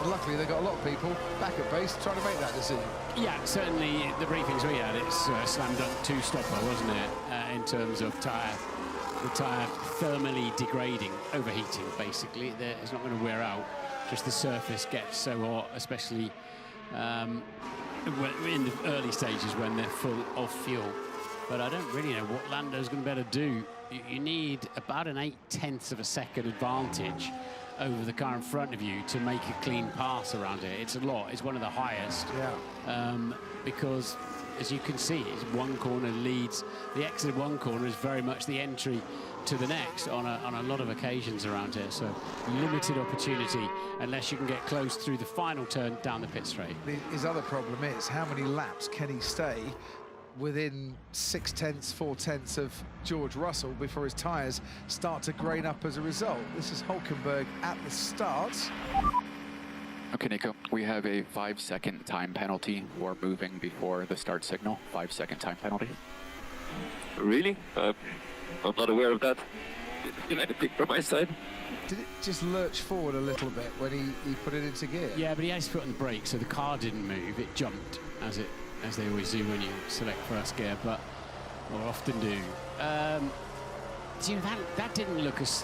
[SPEAKER 12] And luckily, they've got a lot of people back at base trying to make that decision.
[SPEAKER 7] Yeah, certainly the briefings we had, it's a slam-dunk 2-stopper, wasn't it, in terms of the tyre thermally degrading, overheating, basically. It's not going to wear out. Just the surface gets so hot, especially in the early stages when they're full of fuel. But I don't really know what Lando's going to be able to do. You need about an 0.8 of a second advantage over the car in front of you to make a clean pass around it. It's a lot. It's one of the highest.
[SPEAKER 12] Yeah.
[SPEAKER 7] Because, as you can see, it's one corner leads. The exit of one corner is very much the entry to the next on a lot of occasions around here. So limited opportunity unless you can get close through the final turn down the pit straight.
[SPEAKER 12] His other problem is how many laps can he stay within 6/10, 4/10 of George Russell before his tyres start to grain up as a result. This is Hülkenberg at the start.
[SPEAKER 20] Okay, Nico, we have a 5-second time penalty. We're moving before the start signal. 5-second time penalty.
[SPEAKER 15] Really? I'm not aware of that. Can I pick from my side?
[SPEAKER 12] Did it just lurch forward a little bit when he put it into gear?
[SPEAKER 7] Yeah, but he had his foot on the brake, so the car didn't move. It jumped as they always do when you select first gear, or often do. That didn't look as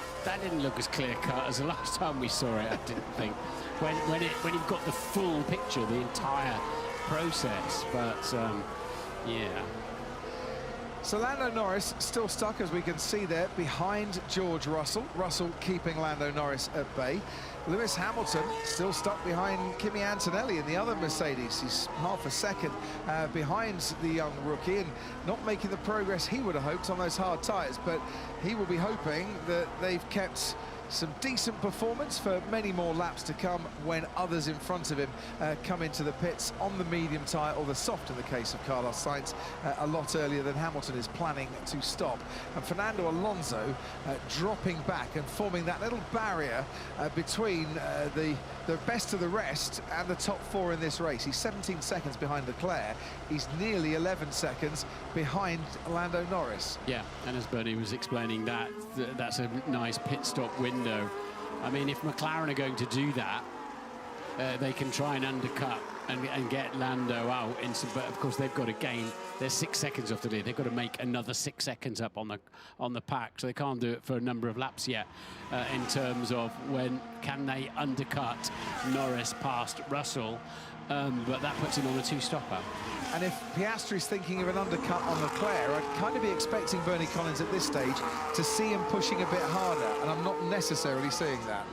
[SPEAKER 7] clear cut as the last time we saw it. I didn't think when you've got the full picture, the entire process. But yeah.
[SPEAKER 12] So Lando Norris still stuck, as we can see there, behind George Russell. Russell keeping Lando Norris at bay. Lewis Hamilton still stuck behind Kimi Antonelli in the other Mercedes. He's half a second behind the young rookie and not making the progress he would have hoped on those hard tyres. But he will be hoping that they've kept some decent performance for many more laps to come when others in front of him come into the pits on the medium tyre, or the soft in the case of Carlos Sainz, a lot earlier than Hamilton is planning to stop. And Fernando Alonso dropping back and forming that little barrier between the best of the rest and the top 4 in this race. He's 17 seconds behind Leclerc. He's nearly 11 seconds behind Lando Norris.
[SPEAKER 7] Yeah, and as Bernie was explaining, that's a nice pit stop window. I mean, if McLaren are going to do that, they can try and undercut and get Lando out. But of course, they've got to gain. They're 6 seconds off the lead. They've got to make another 6 seconds up on the pack. So they can't do it for a number of laps yet. In terms of when can they undercut Norris past Russell, but that puts him on a 2-stopper.
[SPEAKER 12] And if Piastri's thinking of an undercut on Leclerc, I'd kind of be expecting Bernie Collins at this stage to see him pushing a bit harder, and I'm not necessarily seeing that.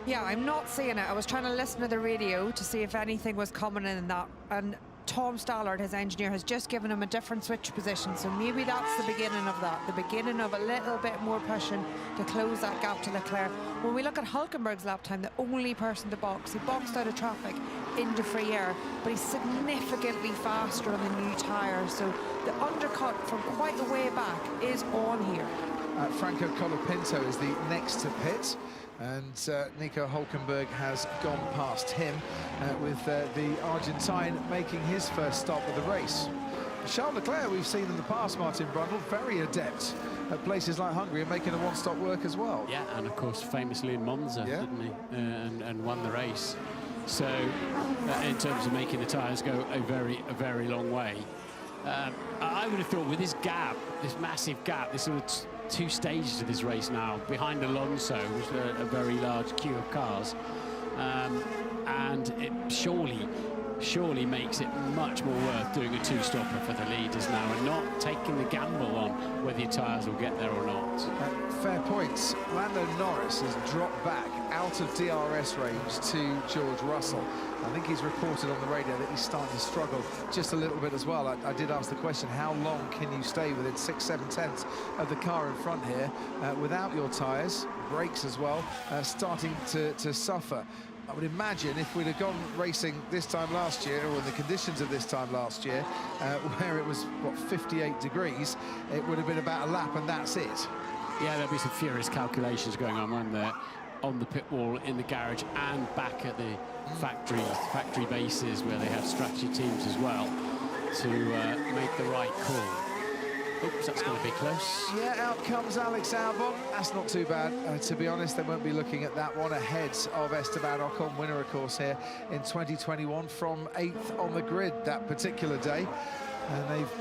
[SPEAKER 16] Yeah, I'm not seeing it. I was trying to listen to the radio to see if anything was coming in that, and Tom Stallard, his engineer, has just given him a different switch position, so maybe that's the beginning of that, the beginning of a little bit more pushing to close that gap to Leclerc. When we look at Hülkenberg's lap time, the only person to box, he boxed out of traffic into free air, but he's significantly faster on the new tyres, so the undercut from quite a way back is on here.
[SPEAKER 12] Franco Colapinto is the next to pit, and Nico Hülkenberg has gone past him, with the Argentine making his first stop of the race. Charles Leclerc, we've seen in the past, Martin Brundle, very adept at places like Hungary and making a one-stop work as well.
[SPEAKER 7] Yeah, and of course famously in Monza, didn't he, and won the race. So in terms of making the tyres go a very long way, I would have thought with this gap, this massive gap, this sort of 2 stages of this race now, behind Alonso was a very large queue of cars, and it surely makes it much more worth doing a 2-stopper for the leaders now and not taking the gamble on whether your tyres will get there or not.
[SPEAKER 12] Fair points. Lando Norris has dropped back out of DRS range to George Russell. I think he's reported on the radio that he's starting to struggle just a little bit as well. I did ask the question, how long can you stay within 6-7 tenths of the car in front here without your tyres, brakes as well, starting to suffer? I would imagine if we'd have gone racing this time last year, or in the conditions of this time last year, where it was, what, 58 degrees, it would have been about a lap and that's it.
[SPEAKER 7] Yeah, there'll be some furious calculations going on when they're on the pit wall, in the garage, and back at the factory bases where they have strategy teams as well to make the right call. Oops, that's going to be close.
[SPEAKER 12] Yeah, out comes Alex Albon. That's not too bad. To be honest, they won't be looking at that one ahead of Esteban Ocon, winner, of course, here in 2021, from 8th on the grid that particular day. And they've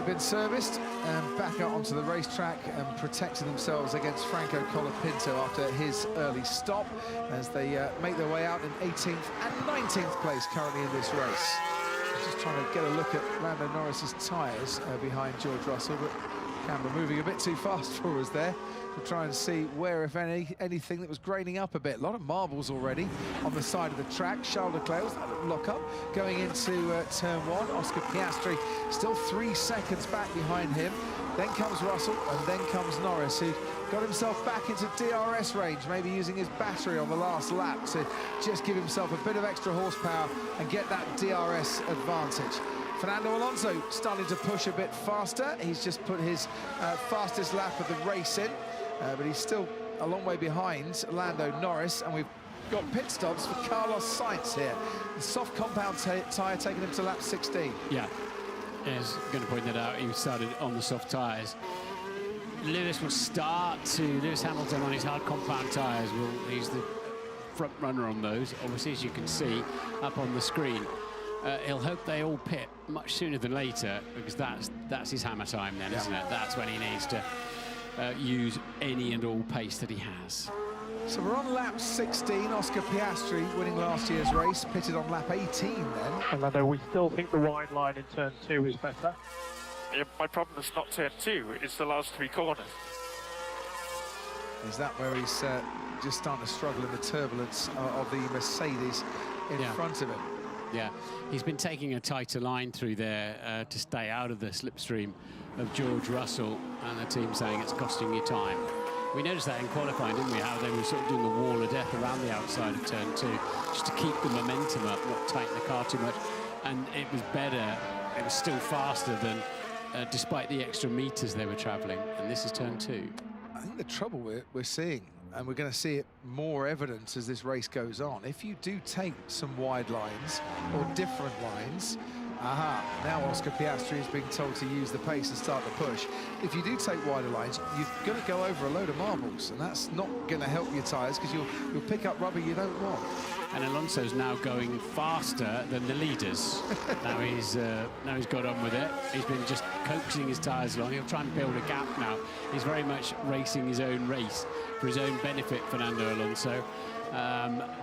[SPEAKER 12] been serviced and back out onto the racetrack and protecting themselves against Franco Colapinto after his early stop, as they make their way out in 18th and 19th place currently in this race. Just trying to get a look at Lando Norris's tyres behind George Russell, but camera moving a bit too fast for us there to try and see where, if anything that was graining up a bit. A lot of marbles already on the side of the track. Charles Leclerc, that lock up going into turn 1. Oscar Piastri still 3 seconds back behind him. Then comes Russell, and then comes Norris, who got himself back into DRS range, maybe using his battery on the last lap to just give himself a bit of extra horsepower and get that DRS advantage. Fernando Alonso starting to push a bit faster. He's just put his fastest lap of the race in, but he's still a long way behind Lando Norris, and we've got pit stops for Carlos Sainz here. The soft compound tyre taking him to lap 16.
[SPEAKER 7] Yeah. I was going to point that out. He started on the soft tyres. Lewis Hamilton on his hard compound tyres. He's the front runner on those, obviously, as you can see up on the screen. He'll hope they all pit much sooner than later, because that's his hammer time then, isn't it? That's when he needs to use any and all pace that he has.
[SPEAKER 12] So we're on lap 16. Oscar Piastri, winning last year's race, pitted on lap 18 then.
[SPEAKER 18] And Lando, we still think the wide line in turn 2 is better.
[SPEAKER 21] Yeah, my problem is not turn 2, it's the last 3 corners.
[SPEAKER 12] Is that where he's just starting to struggle in the turbulence of the Mercedes in front of him?
[SPEAKER 7] Yeah, he's been taking a tighter line through there to stay out of the slipstream of George Russell, and the team saying it's costing you time. We noticed that in qualifying, didn't we? How they were sort of doing the wall of death around the outside of turn 2, just to keep the momentum up, not tighten the car too much. And it was better. It was still faster than, despite the extra meters they were travelling. And this is turn 2.
[SPEAKER 12] I think the trouble we're seeing, and we're going to see it more evident as this race goes on, if you do take some wide lines or different lines, now Oscar Piastri is being told to use the pace and start the push. If you do take wider lines, you're going to go over a load of marbles, and that's not going to help your tyres, because you'll pick up rubber you don't want.
[SPEAKER 7] And Alonso's now going faster than the leaders. now he's got on with it. He's been just coaxing his tyres along. He'll try and build a gap now. He's very much racing his own race for his own benefit, Fernando Alonso.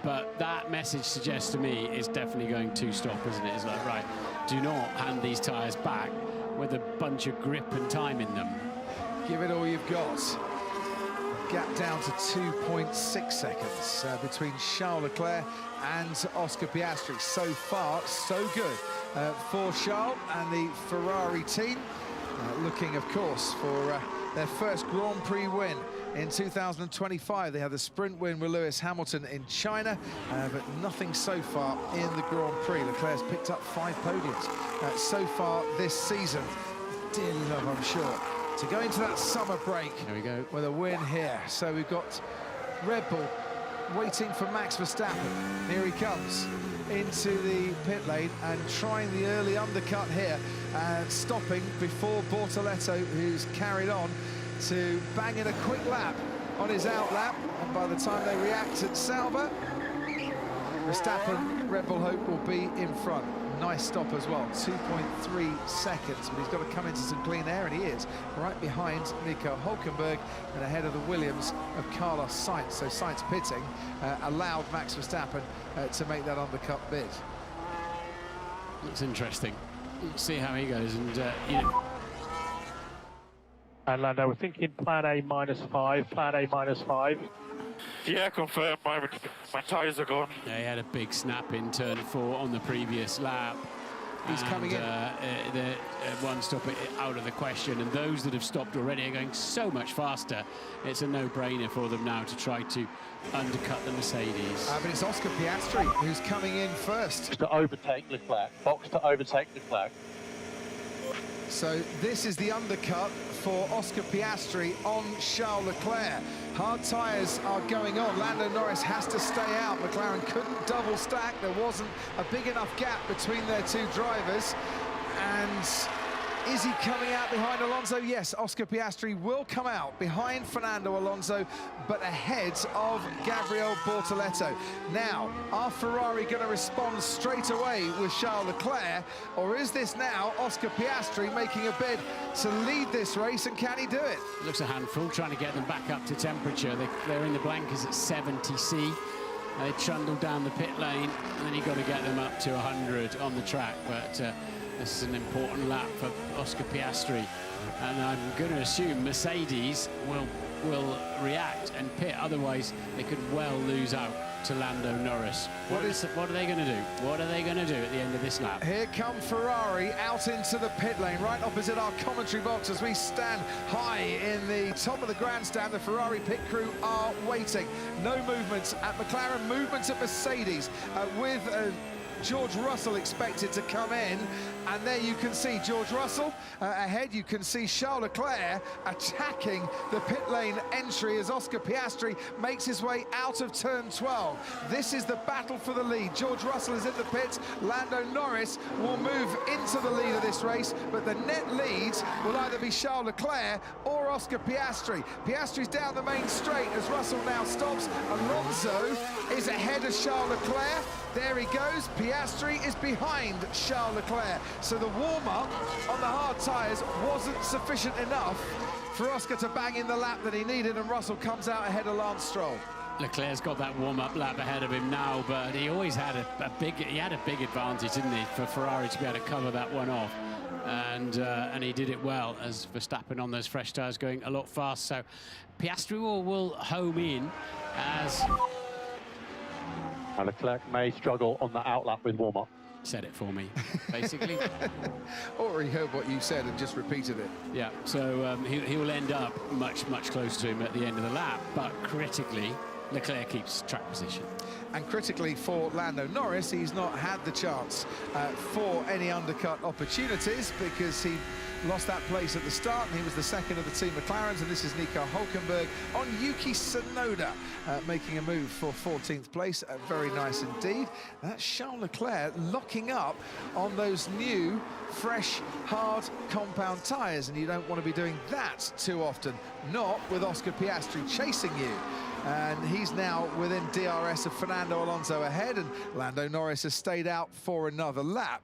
[SPEAKER 7] But that message suggests to me it's definitely going to stop, isn't it? It's like, right, do not hand these tyres back with a bunch of grip and time in them.
[SPEAKER 12] Give it all you've got. Gap down to 2.6 seconds between Charles Leclerc and Oscar Piastri. So far, so good for Charles and the Ferrari team. Looking, of course, for their first Grand Prix win in 2025. They had the sprint win with Lewis Hamilton in China, but nothing so far in the Grand Prix. Leclerc's picked up 5 podiums so far this season. Dearly love, I'm sure, to go into that summer break with a win here. So we've got Red Bull waiting for Max Verstappen. Here he comes into the pit lane and trying the early undercut here and stopping before Bortoleto, who's carried on to bang in a quick lap on his out lap. And by the time they react at Sauber, Verstappen, Red Bull hope, will be in front. Nice stop as well, 2.3 seconds, but he's got to come into some clean air, and he is right behind Nico Hülkenberg and ahead of the Williams of Carlos Sainz. So Sainz pitting allowed Max Verstappen to make that undercut bid.
[SPEAKER 7] Looks interesting. Let's see how he goes, and you know.
[SPEAKER 19] And Lando, we're thinking plan A -5, plan A -5.
[SPEAKER 21] Yeah, confirmed. My tyres are gone.
[SPEAKER 7] Yeah, he had a big snap in turn 4 on the previous lap.
[SPEAKER 12] He's coming in.
[SPEAKER 7] The one stop out of the question, and those that have stopped already are going so much faster. It's a no-brainer for them now to try to undercut the Mercedes.
[SPEAKER 12] But it's Oscar Piastri who's coming in first.
[SPEAKER 19] To overtake Leclerc. Box to overtake Leclerc.
[SPEAKER 12] So this is the undercut for Oscar Piastri on Charles Leclerc. Hard tyres are going on. Lando Norris has to stay out. McLaren couldn't double stack. There wasn't a big enough gap between their two drivers. And is he coming out behind Alonso? Yes, Oscar Piastri will come out behind Fernando Alonso, but ahead of Gabriel Bortoleto. Now, are Ferrari going to respond straight away with Charles Leclerc, or is this now Oscar Piastri making a bid to lead this race, and can he do it?
[SPEAKER 7] Looks a handful, trying to get them back up to temperature. They're in the blankers at 70 C. They trundle down the pit lane, and then you've got to get them up to 100 on the track, but this is an important lap for Oscar Piastri, and I'm going to assume Mercedes will react and pit. Otherwise, they could well lose out to Lando Norris. What are they going to do? What are they going to do at the end of this lap?
[SPEAKER 12] Here come Ferrari out into the pit lane, right opposite our commentary box as we stand high in the top of the grandstand. The Ferrari pit crew are waiting. No movements at McLaren, movements at Mercedes with George Russell expected to come in, and there you can see George Russell ahead. You can see Charles Leclerc attacking the pit lane entry as Oscar Piastri makes his way out of turn 12. This is the battle for the lead. George Russell is in the pits. Lando Norris will move into the lead of this race, but the net leads will either be Charles Leclerc or Oscar Piastri. Piastri's down the main straight as Russell now stops. Alonso is ahead of Charles Leclerc. There he goes. Piastri is behind Charles Leclerc. So the warm-up on the hard tyres wasn't sufficient enough for Oscar to bang in the lap that he needed, and Russell comes out ahead of Lance Stroll.
[SPEAKER 7] Leclerc's got that warm-up lap ahead of him now, but he always had a big advantage, didn't he, for Ferrari to be able to cover that one off. And he did it well, as Verstappen on those fresh tyres going a lot fast. So Piastri will home in as...
[SPEAKER 19] And Leclerc may struggle on the outlap with warm-up.
[SPEAKER 7] said it for me, basically.
[SPEAKER 12] Or he heard what you said and just repeated it.
[SPEAKER 7] Yeah, so he will end up much closer to him at the end of the lap, but critically, Leclerc keeps track position.
[SPEAKER 12] And critically for Lando Norris, he's not had the chance for any undercut opportunities because he lost that place at the start, and he was the second of the two McLarens, and this is Nico Hülkenberg on Yuki Tsunoda making a move for 14th place. Very nice indeed. That's Charles Leclerc locking up on those new, fresh, hard compound tyres, and you don't want to be doing that too often. Not with Oscar Piastri chasing you. And he's now within DRS of Fernando Alonso ahead, and Lando Norris has stayed out for another lap.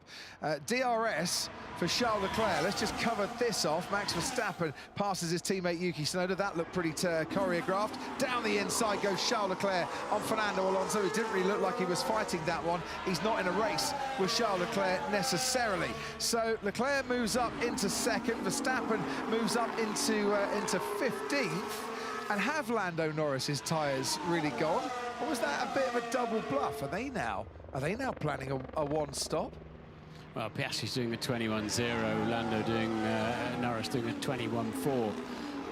[SPEAKER 12] DRS for Charles Leclerc. Let's just cover this off. Max Verstappen passes his teammate Yuki Tsunoda. That looked pretty choreographed. Down the inside goes Charles Leclerc on Fernando Alonso. It didn't really look like he was fighting that one. He's not in a race with Charles Leclerc necessarily. So Leclerc moves up into second. Verstappen moves up into 15th. And have Lando Norris's tyres really gone? Or was that a bit of a double bluff? Are they now planning a one-stop?
[SPEAKER 7] Well, Piastri's doing a 21.0, Lando doing Norris doing a 21.4.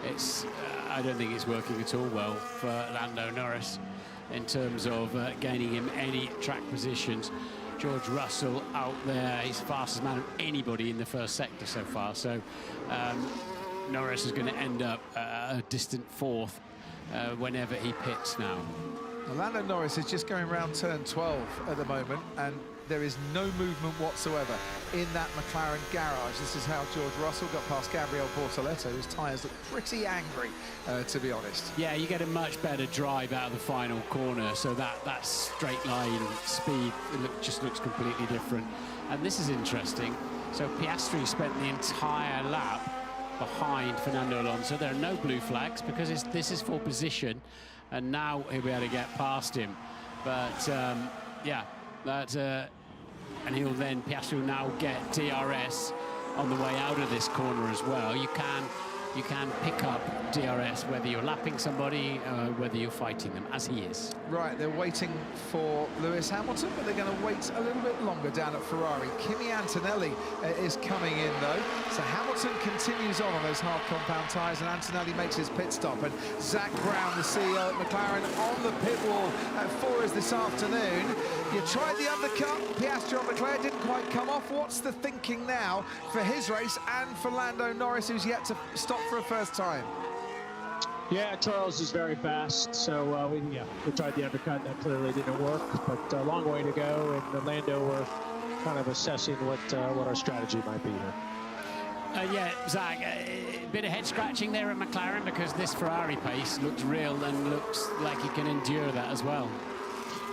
[SPEAKER 7] It's I don't think it's working at all well for Lando Norris in terms of gaining him any track positions. George Russell out there, he's the fastest man of anybody in the first sector so far. So. Norris is going to end up a distant fourth whenever he pits now.
[SPEAKER 12] Well, Lando Norris is just going around turn 12 at the moment, and there is no movement whatsoever in that McLaren garage. This is how George Russell got past Gabriel Bortoletto. His tyres look pretty angry, to be honest.
[SPEAKER 7] Yeah, you get a much better drive out of the final corner, so that straight line speed just looks completely different. And this is interesting. So Piastri spent the entire lap behind Fernando Alonso. There are no blue flags because this is for position, and now he'll be able to get past him. But yeah, and Piastri will now get DRS on the way out of this corner as well. You can pick up DRS whether you're lapping somebody, whether you're fighting them, as he is.
[SPEAKER 12] Right, they're waiting for Lewis Hamilton, but they're going to wait a little bit longer down at Ferrari. Kimi Antonelli is coming in, though. So Hamilton continues on those hard compound tyres, and Antonelli makes his pit stop. And Zach Brown, the CEO at McLaren, on the pit wall at Forres this afternoon. You tried the undercut, Piastri on Leclerc didn't quite come off. What's the thinking now for his race and for Lando Norris, who's yet to stop for a first time?
[SPEAKER 14] Yeah, Charles is very fast, so we tried the undercut, that clearly didn't work, but a long way to go, and Lando, we're kind of assessing what our strategy might be here.
[SPEAKER 7] Yeah, Zach, a bit of head scratching there at McLaren because this Ferrari pace looks real and looks like he can endure that as well.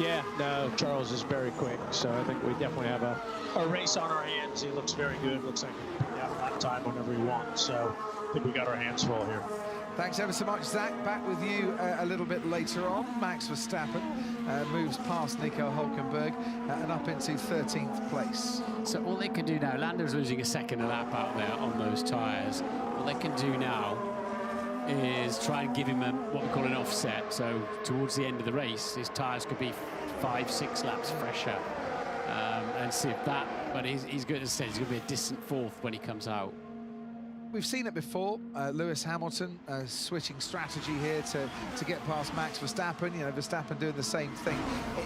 [SPEAKER 14] Yeah, no, Charles is very quick, so I think we definitely have a race on our hands. He looks very good, looks like he can have lap time whenever he wants, so I think we got our hands full here.
[SPEAKER 12] Thanks ever so much, Zach. Back with you a little bit later on. Max Verstappen moves past Nico Hülkenberg and up into 13th place.
[SPEAKER 7] So all they can do now, Lando's losing a second a lap out there on those tyres. All they can do now is try and give him what we call an offset. So towards the end of the race, his tyres could be 5-6 laps fresher. And see if that, but he's going to say he's going to be a distant fourth when he comes out.
[SPEAKER 12] We've seen it before, Lewis Hamilton switching strategy here to get past Max Verstappen. You know, Verstappen doing the same thing.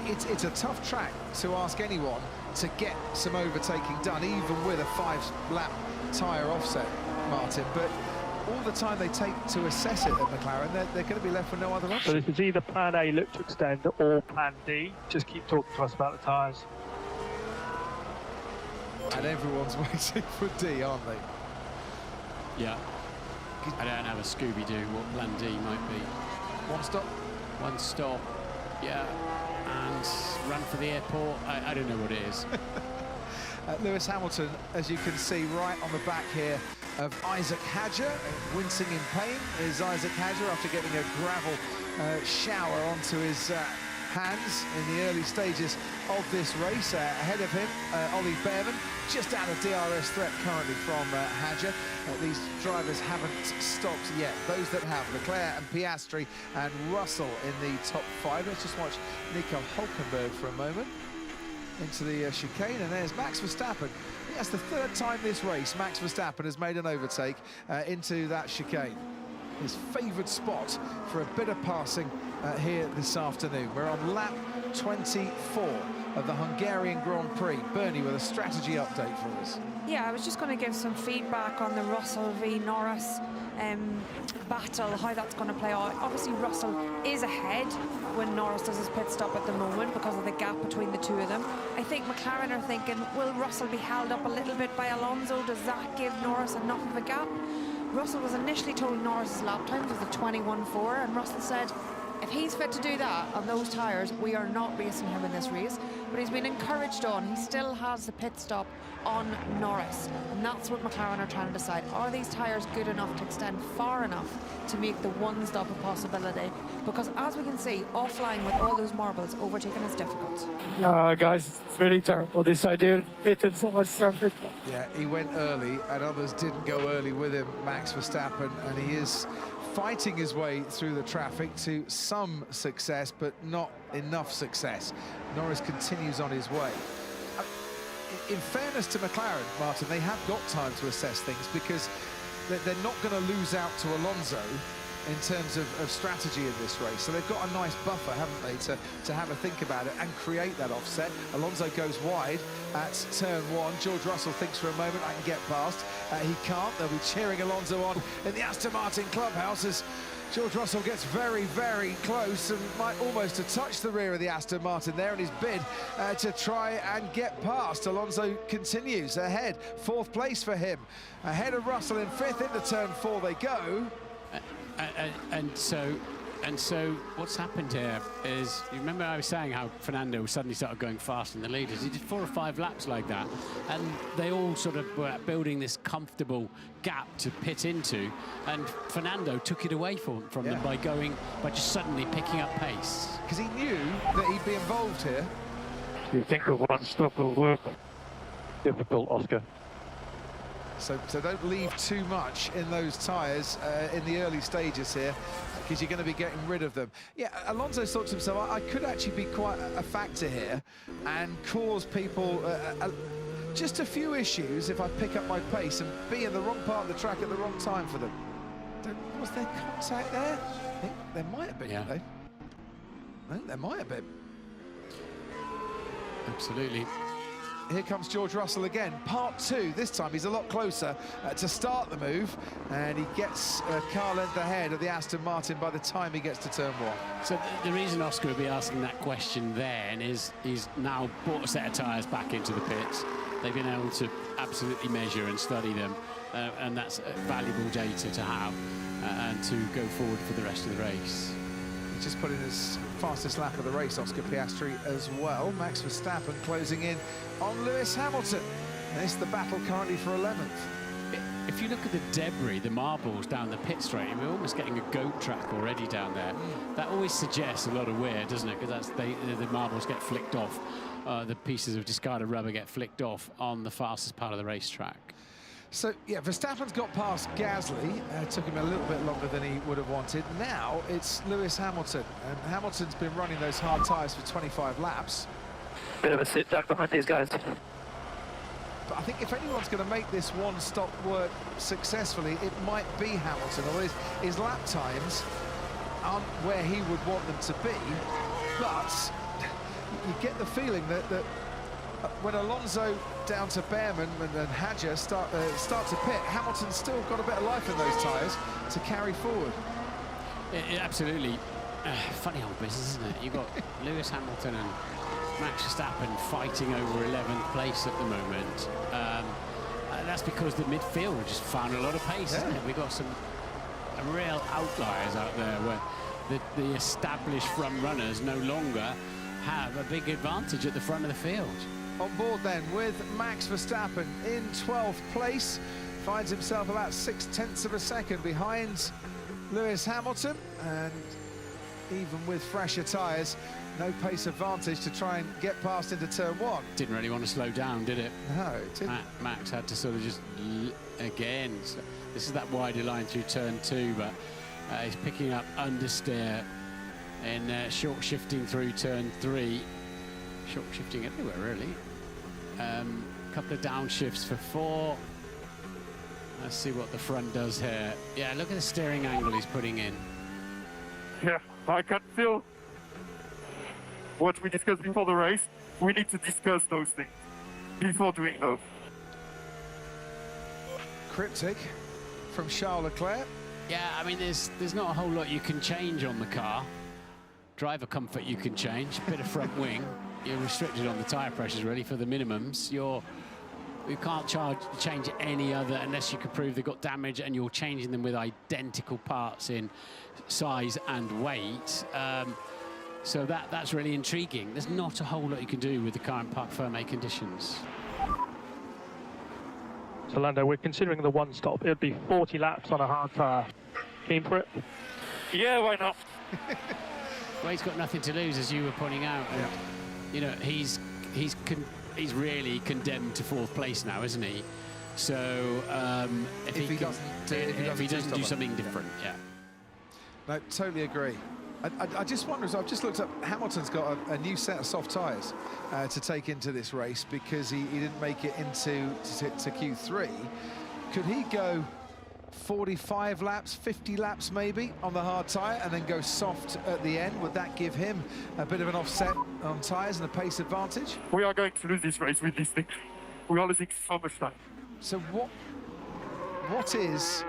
[SPEAKER 12] It's a tough track to ask anyone to get some overtaking done, even with a 5-lap tyre offset, Martin. But all the time they take to assess it at McLaren, they're going to be left with no other option.
[SPEAKER 21] So this is either Plan A, look to extend, or Plan D, just keep talking to us about the tyres.
[SPEAKER 12] And everyone's waiting for D, aren't they?
[SPEAKER 7] Yeah. I don't have a Scooby-Doo what Plan D might be.
[SPEAKER 12] One stop?
[SPEAKER 7] One stop, yeah. And run for the airport. I don't know what it is.
[SPEAKER 12] Lewis Hamilton, as you can see right on the back here of Isaac Hadjar, wincing in pain is Isaac Hadjar after getting a gravel shower onto his hands in the early stages of this race. Ahead of him, Ollie Behrman, just out of DRS threat currently from Hadjar. These drivers haven't stopped yet. Those that have, Leclerc and Piastri and Russell in the top 5. Let's just watch Nico Hülkenberg for a moment. into the chicane, and there's Max Verstappen. I think that's the third time this race Max Verstappen has made an overtake into that chicane. His favoured spot for a bit of passing here this afternoon. We're on lap 24 of the Hungarian Grand Prix. Bernie with a strategy update for us.
[SPEAKER 16] Yeah, I was just going to give some feedback on the Russell v Norris battle, how that's going to play out. Obviously, Russell is ahead when Norris does his pit stop at the moment because of the gap between the two of them. I think McLaren are thinking, will Russell be held up a little bit by Alonso? Does that give Norris enough of a gap? Russell was initially told Norris's lap time was a 21.4, and Russell said, if he's fit to do that on those tyres, we are not racing him in this race. But he's been encouraged on. He still has the pit stop on Norris. And that's what McLaren are trying to decide. Are these tyres good enough to extend far enough to make the one stop a possibility? Because as we can see, offline with all those marbles, overtaking is difficult.
[SPEAKER 21] Guys, it's really terrible. This idea pitted so much traffic.
[SPEAKER 12] Yeah, he went early and others didn't go early with him, Max Verstappen, and he is fighting his way through the traffic to some success, but not enough success. Norris continues on his way. In fairness to McLaren, Martin, they have got time to assess things because they're not going to lose out to Alonso in terms of strategy in this race. So they've got a nice buffer, haven't they, to have a think about it and create that offset. Alonso goes wide at turn 1. George Russell thinks for a moment, I can get past. He can't. They'll be cheering Alonso on in the Aston Martin clubhouse as George Russell gets very, very close and might almost have touched the rear of the Aston Martin there in his bid to try and get past. Alonso continues ahead. 4th place for him. Ahead of Russell in 5th. Into turn 4 they go.
[SPEAKER 7] And so what's happened here is, you remember I was saying how Fernando suddenly started going fast in the leaders. He did 4 or 5 laps like that, and they all sort of were building this comfortable gap to pit into, and Fernando took it away from them by just suddenly picking up pace.
[SPEAKER 12] Because he knew that he'd be involved here.
[SPEAKER 21] Do you think a one stop will work? Difficult, Oscar.
[SPEAKER 12] So don't leave too much in those tyres in the early stages here, because you're going to be getting rid of them. Yeah, Alonso thought to himself, I could actually be quite a factor here and cause people just a few issues if I pick up my pace and be in the wrong part of the track at the wrong time for them. Was there contact there? I think there might have been,
[SPEAKER 7] yeah.
[SPEAKER 12] Though. I think there might have been.
[SPEAKER 7] Absolutely.
[SPEAKER 12] Here comes George Russell again, part 2. This time he's a lot closer to start the move, and he gets a car length ahead of the Aston Martin by the time he gets to turn 1.
[SPEAKER 7] So the reason Oscar will be asking that question then is he's now brought a set of tyres back into the pits. They've been able to absolutely measure and study them, and that's valuable data to have and to go forward for the rest of the race.
[SPEAKER 12] He's just put in his fastest lap of the race, Oscar Piastri as well. Max Verstappen closing in on Lewis Hamilton. And it's the battle currently for 11th.
[SPEAKER 7] If you look at the debris, the marbles down the pit straight, we're almost getting a goat track already down there. That always suggests a lot of wear, doesn't it? Because the marbles get flicked off, the pieces of discarded rubber get flicked off on the fastest part of the racetrack.
[SPEAKER 12] So, yeah, Verstappen's got past Gasly. Took him a little bit longer than he would have wanted. Now it's Lewis Hamilton. And Hamilton's been running those hard tyres for 25 laps.
[SPEAKER 21] Bit of a sit back behind these guys.
[SPEAKER 12] But I think if anyone's going to make this one stop work successfully, it might be Hamilton. Although his lap times aren't where he would want them to be. But you get the feeling that when Alonso down to Behrman and Hadjar start to pit, Hamilton's still got a bit of life in those tyres to carry forward.
[SPEAKER 7] Absolutely. Funny old business, isn't it? You've got Lewis Hamilton and Max Verstappen fighting over 11th place at the moment. That's because the midfield just found a lot of pace, isn't it? We've got some real outliers out there where the established front runners no longer have a big advantage at the front of the field.
[SPEAKER 12] On board then with Max Verstappen in 12th place, finds himself about 0.6 of a second behind Lewis Hamilton, and even with fresher tyres, no pace advantage to try and get past into turn 1.
[SPEAKER 7] Didn't really want to slow down, did it?
[SPEAKER 12] No, it didn't.
[SPEAKER 7] Max had to sort of just again. So this is that wider line through turn 2, but he's picking up understeer in short shifting through turn 3. short shifting everywhere, really. Couple of downshifts for 4. Let's see what the front does here. Yeah, look at the steering angle he's putting in.
[SPEAKER 15] Yeah, I can feel what we discussed before the race. We need to discuss those things before doing those.
[SPEAKER 12] Cryptic from Charles Leclerc.
[SPEAKER 7] Yeah, I mean, there's not a whole lot you can change on the car. Driver comfort you can change, bit of front wing. You're restricted on the tyre pressures, really, for the minimums. You can't change any other unless you can prove they've got damage and you're changing them with identical parts in size and weight. So that's really intriguing. There's not a whole lot you can do with the car in parc fermé conditions.
[SPEAKER 21] So Lando, we're considering the one stop. It would be 40 laps on a hard tyre. Keen for it?
[SPEAKER 15] Yeah, why not?
[SPEAKER 7] Well, he's got nothing to lose, as you were pointing out. And, you know, he's really condemned to 4th place now, isn't he? So if he doesn't do something different, yeah.
[SPEAKER 12] No, totally agree. I just wonder, as I've just looked up, Hamilton's got a new set of soft tyres to take into this race because he didn't make it into Q3. Could he go 45 laps, 50 laps maybe on the hard tyre and then go soft at the end? Would that give him a bit of an offset on tyres and a pace advantage?
[SPEAKER 15] We are going to lose this race with this thing. We are losing so much time.
[SPEAKER 12] So what is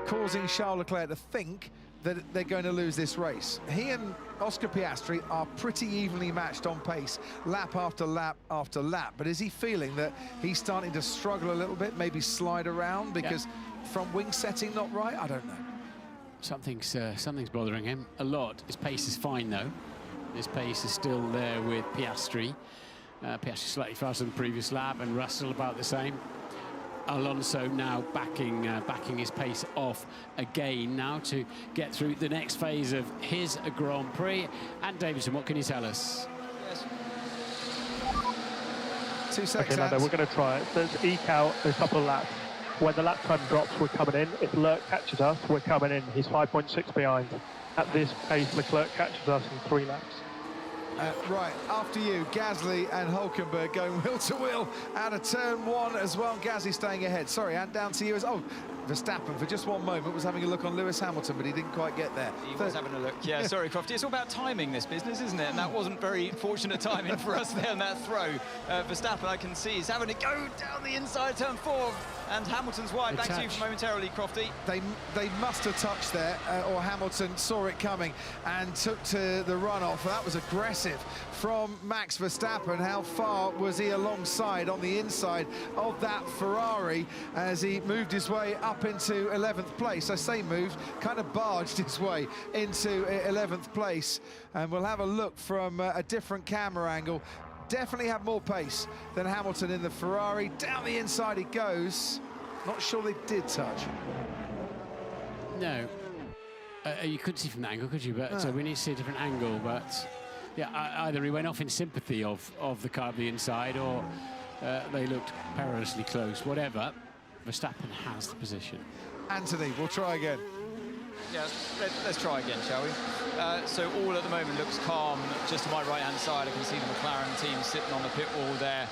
[SPEAKER 12] causing Charles Leclerc to think that they're going to lose this race? He and Oscar Piastri are pretty evenly matched on pace, lap after lap after lap. But is he feeling that he's starting to struggle a little bit, maybe slide around because front wing setting not right? I don't know.
[SPEAKER 7] Something's bothering him a lot. His pace is fine, though. His pace is still there with Piastri. Piastri slightly faster than the previous lap, and Russell about the same. Alonso now backing his pace off again now to get through the next phase of his Grand Prix. And Davidson, what can you tell us?
[SPEAKER 21] Yes.
[SPEAKER 12] 2 seconds.
[SPEAKER 21] Okay, Lando, we're going to try it. Let's eke out a couple of laps. When the lap time drops, we're coming in. If Leclerc catches us, we're coming in. He's 5.6 behind. At this pace, Leclerc catches us in 3 laps.
[SPEAKER 12] Right, after you, Gasly and Hülkenberg going wheel to wheel out of turn 1 as well. Gasly staying ahead. Sorry, and down to you as Verstappen for just one moment was having a look on Lewis Hamilton, but he didn't quite get there.
[SPEAKER 6] He was having a look. Yeah, sorry, Crofty. It's all about timing, this business, isn't it? And that wasn't very fortunate timing for us there on that throw. Verstappen, I can see, is having to go down the inside turn 4. And Hamilton's wide. Back to you for momentarily, Crofty.
[SPEAKER 12] They must have touched there, or Hamilton saw it coming and took to the runoff. That was aggressive from Max Verstappen. How far was he alongside on the inside of that Ferrari as he moved his way up into 11th place? I say moved, kind of barged his way into 11th place. And we'll have a look from a different camera angle. Definitely have more pace than Hamilton in the Ferrari. Down the inside he goes. Not sure they did touch.
[SPEAKER 7] No. You couldn't see from that angle, could you? But we need to see a different angle. But yeah, either he went off in sympathy of the car at the inside, or they looked perilously close. Whatever, Verstappen has the position.
[SPEAKER 12] Anthony, we'll try again.
[SPEAKER 6] Yeah, let's try again, shall we? So all at the moment looks calm. Just to my right-hand side, I can see the McLaren team sitting on the pit wall there.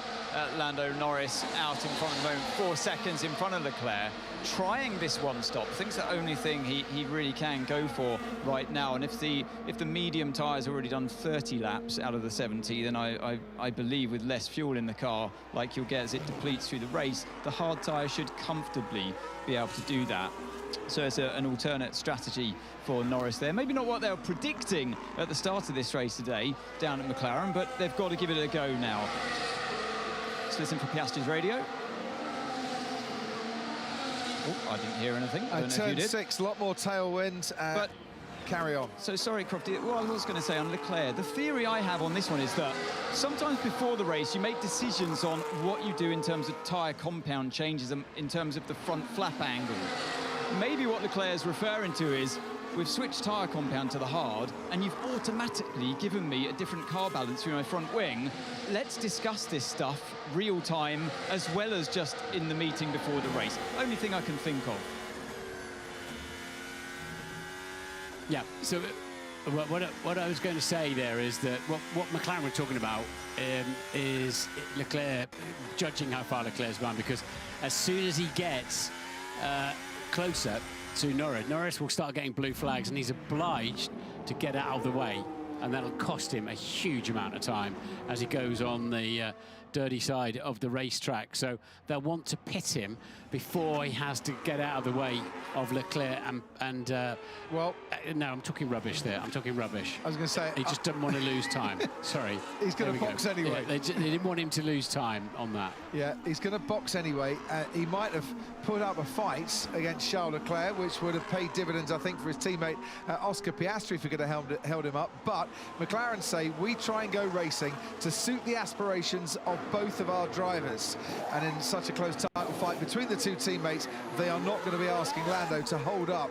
[SPEAKER 6] Lando Norris out in front of the moment, 4 seconds in front of Leclerc, trying this one stop. I think it's the only thing he really can go for right now. And if the medium tyre's already done 30 laps out of the 70, then I believe with less fuel in the car, like you'll get as it depletes through the race, the hard tyre should comfortably be able to do that. So it's an alternate strategy for Norris there. Maybe not what they were predicting at the start of this race today down at McLaren, but they've got to give it a go now. Let's listen for Piastri's radio. Oh, I didn't hear anything. I don't know if you did.
[SPEAKER 12] Turn 6, a lot more tailwind. But carry on.
[SPEAKER 6] So sorry, Crofty. What I was going to say on Leclerc, the theory I have on this one is that sometimes before the race you make decisions on what you do in terms of tyre compound changes and in terms of the front flap angle. Maybe what Leclerc is referring to is, we've switched tyre compound to the hard, and you've automatically given me a different car balance through my front wing. Let's discuss this stuff real time, as well as just in the meeting before the race. Only thing I can think of.
[SPEAKER 7] Yeah, so what I was going to say there is that what McLaren were talking about is Leclerc, judging how far Leclerc's gone, because as soon as he gets closer to Norris will start getting blue flags, and he's obliged to get out of the way, and that'll cost him a huge amount of time as he goes on the dirty side of the racetrack. So they'll want to pit him before he has to get out of the way of Leclerc and well, no, I'm talking rubbish there. I'm talking rubbish.
[SPEAKER 12] I was going to say...
[SPEAKER 7] He just doesn't want to lose time. Sorry.
[SPEAKER 12] He's going to box anyway.
[SPEAKER 7] Yeah, they didn't want him to lose time on that.
[SPEAKER 12] Yeah, he's going to box anyway. He might have put up a fight against Charles Leclerc, which would have paid dividends, I think, for his teammate Oscar Piastri if he could have held him up. But McLaren say, we try and go racing to suit the aspirations of both of our drivers. And in such a close title fight between the two teammates, they are not going to be asking Lando to hold up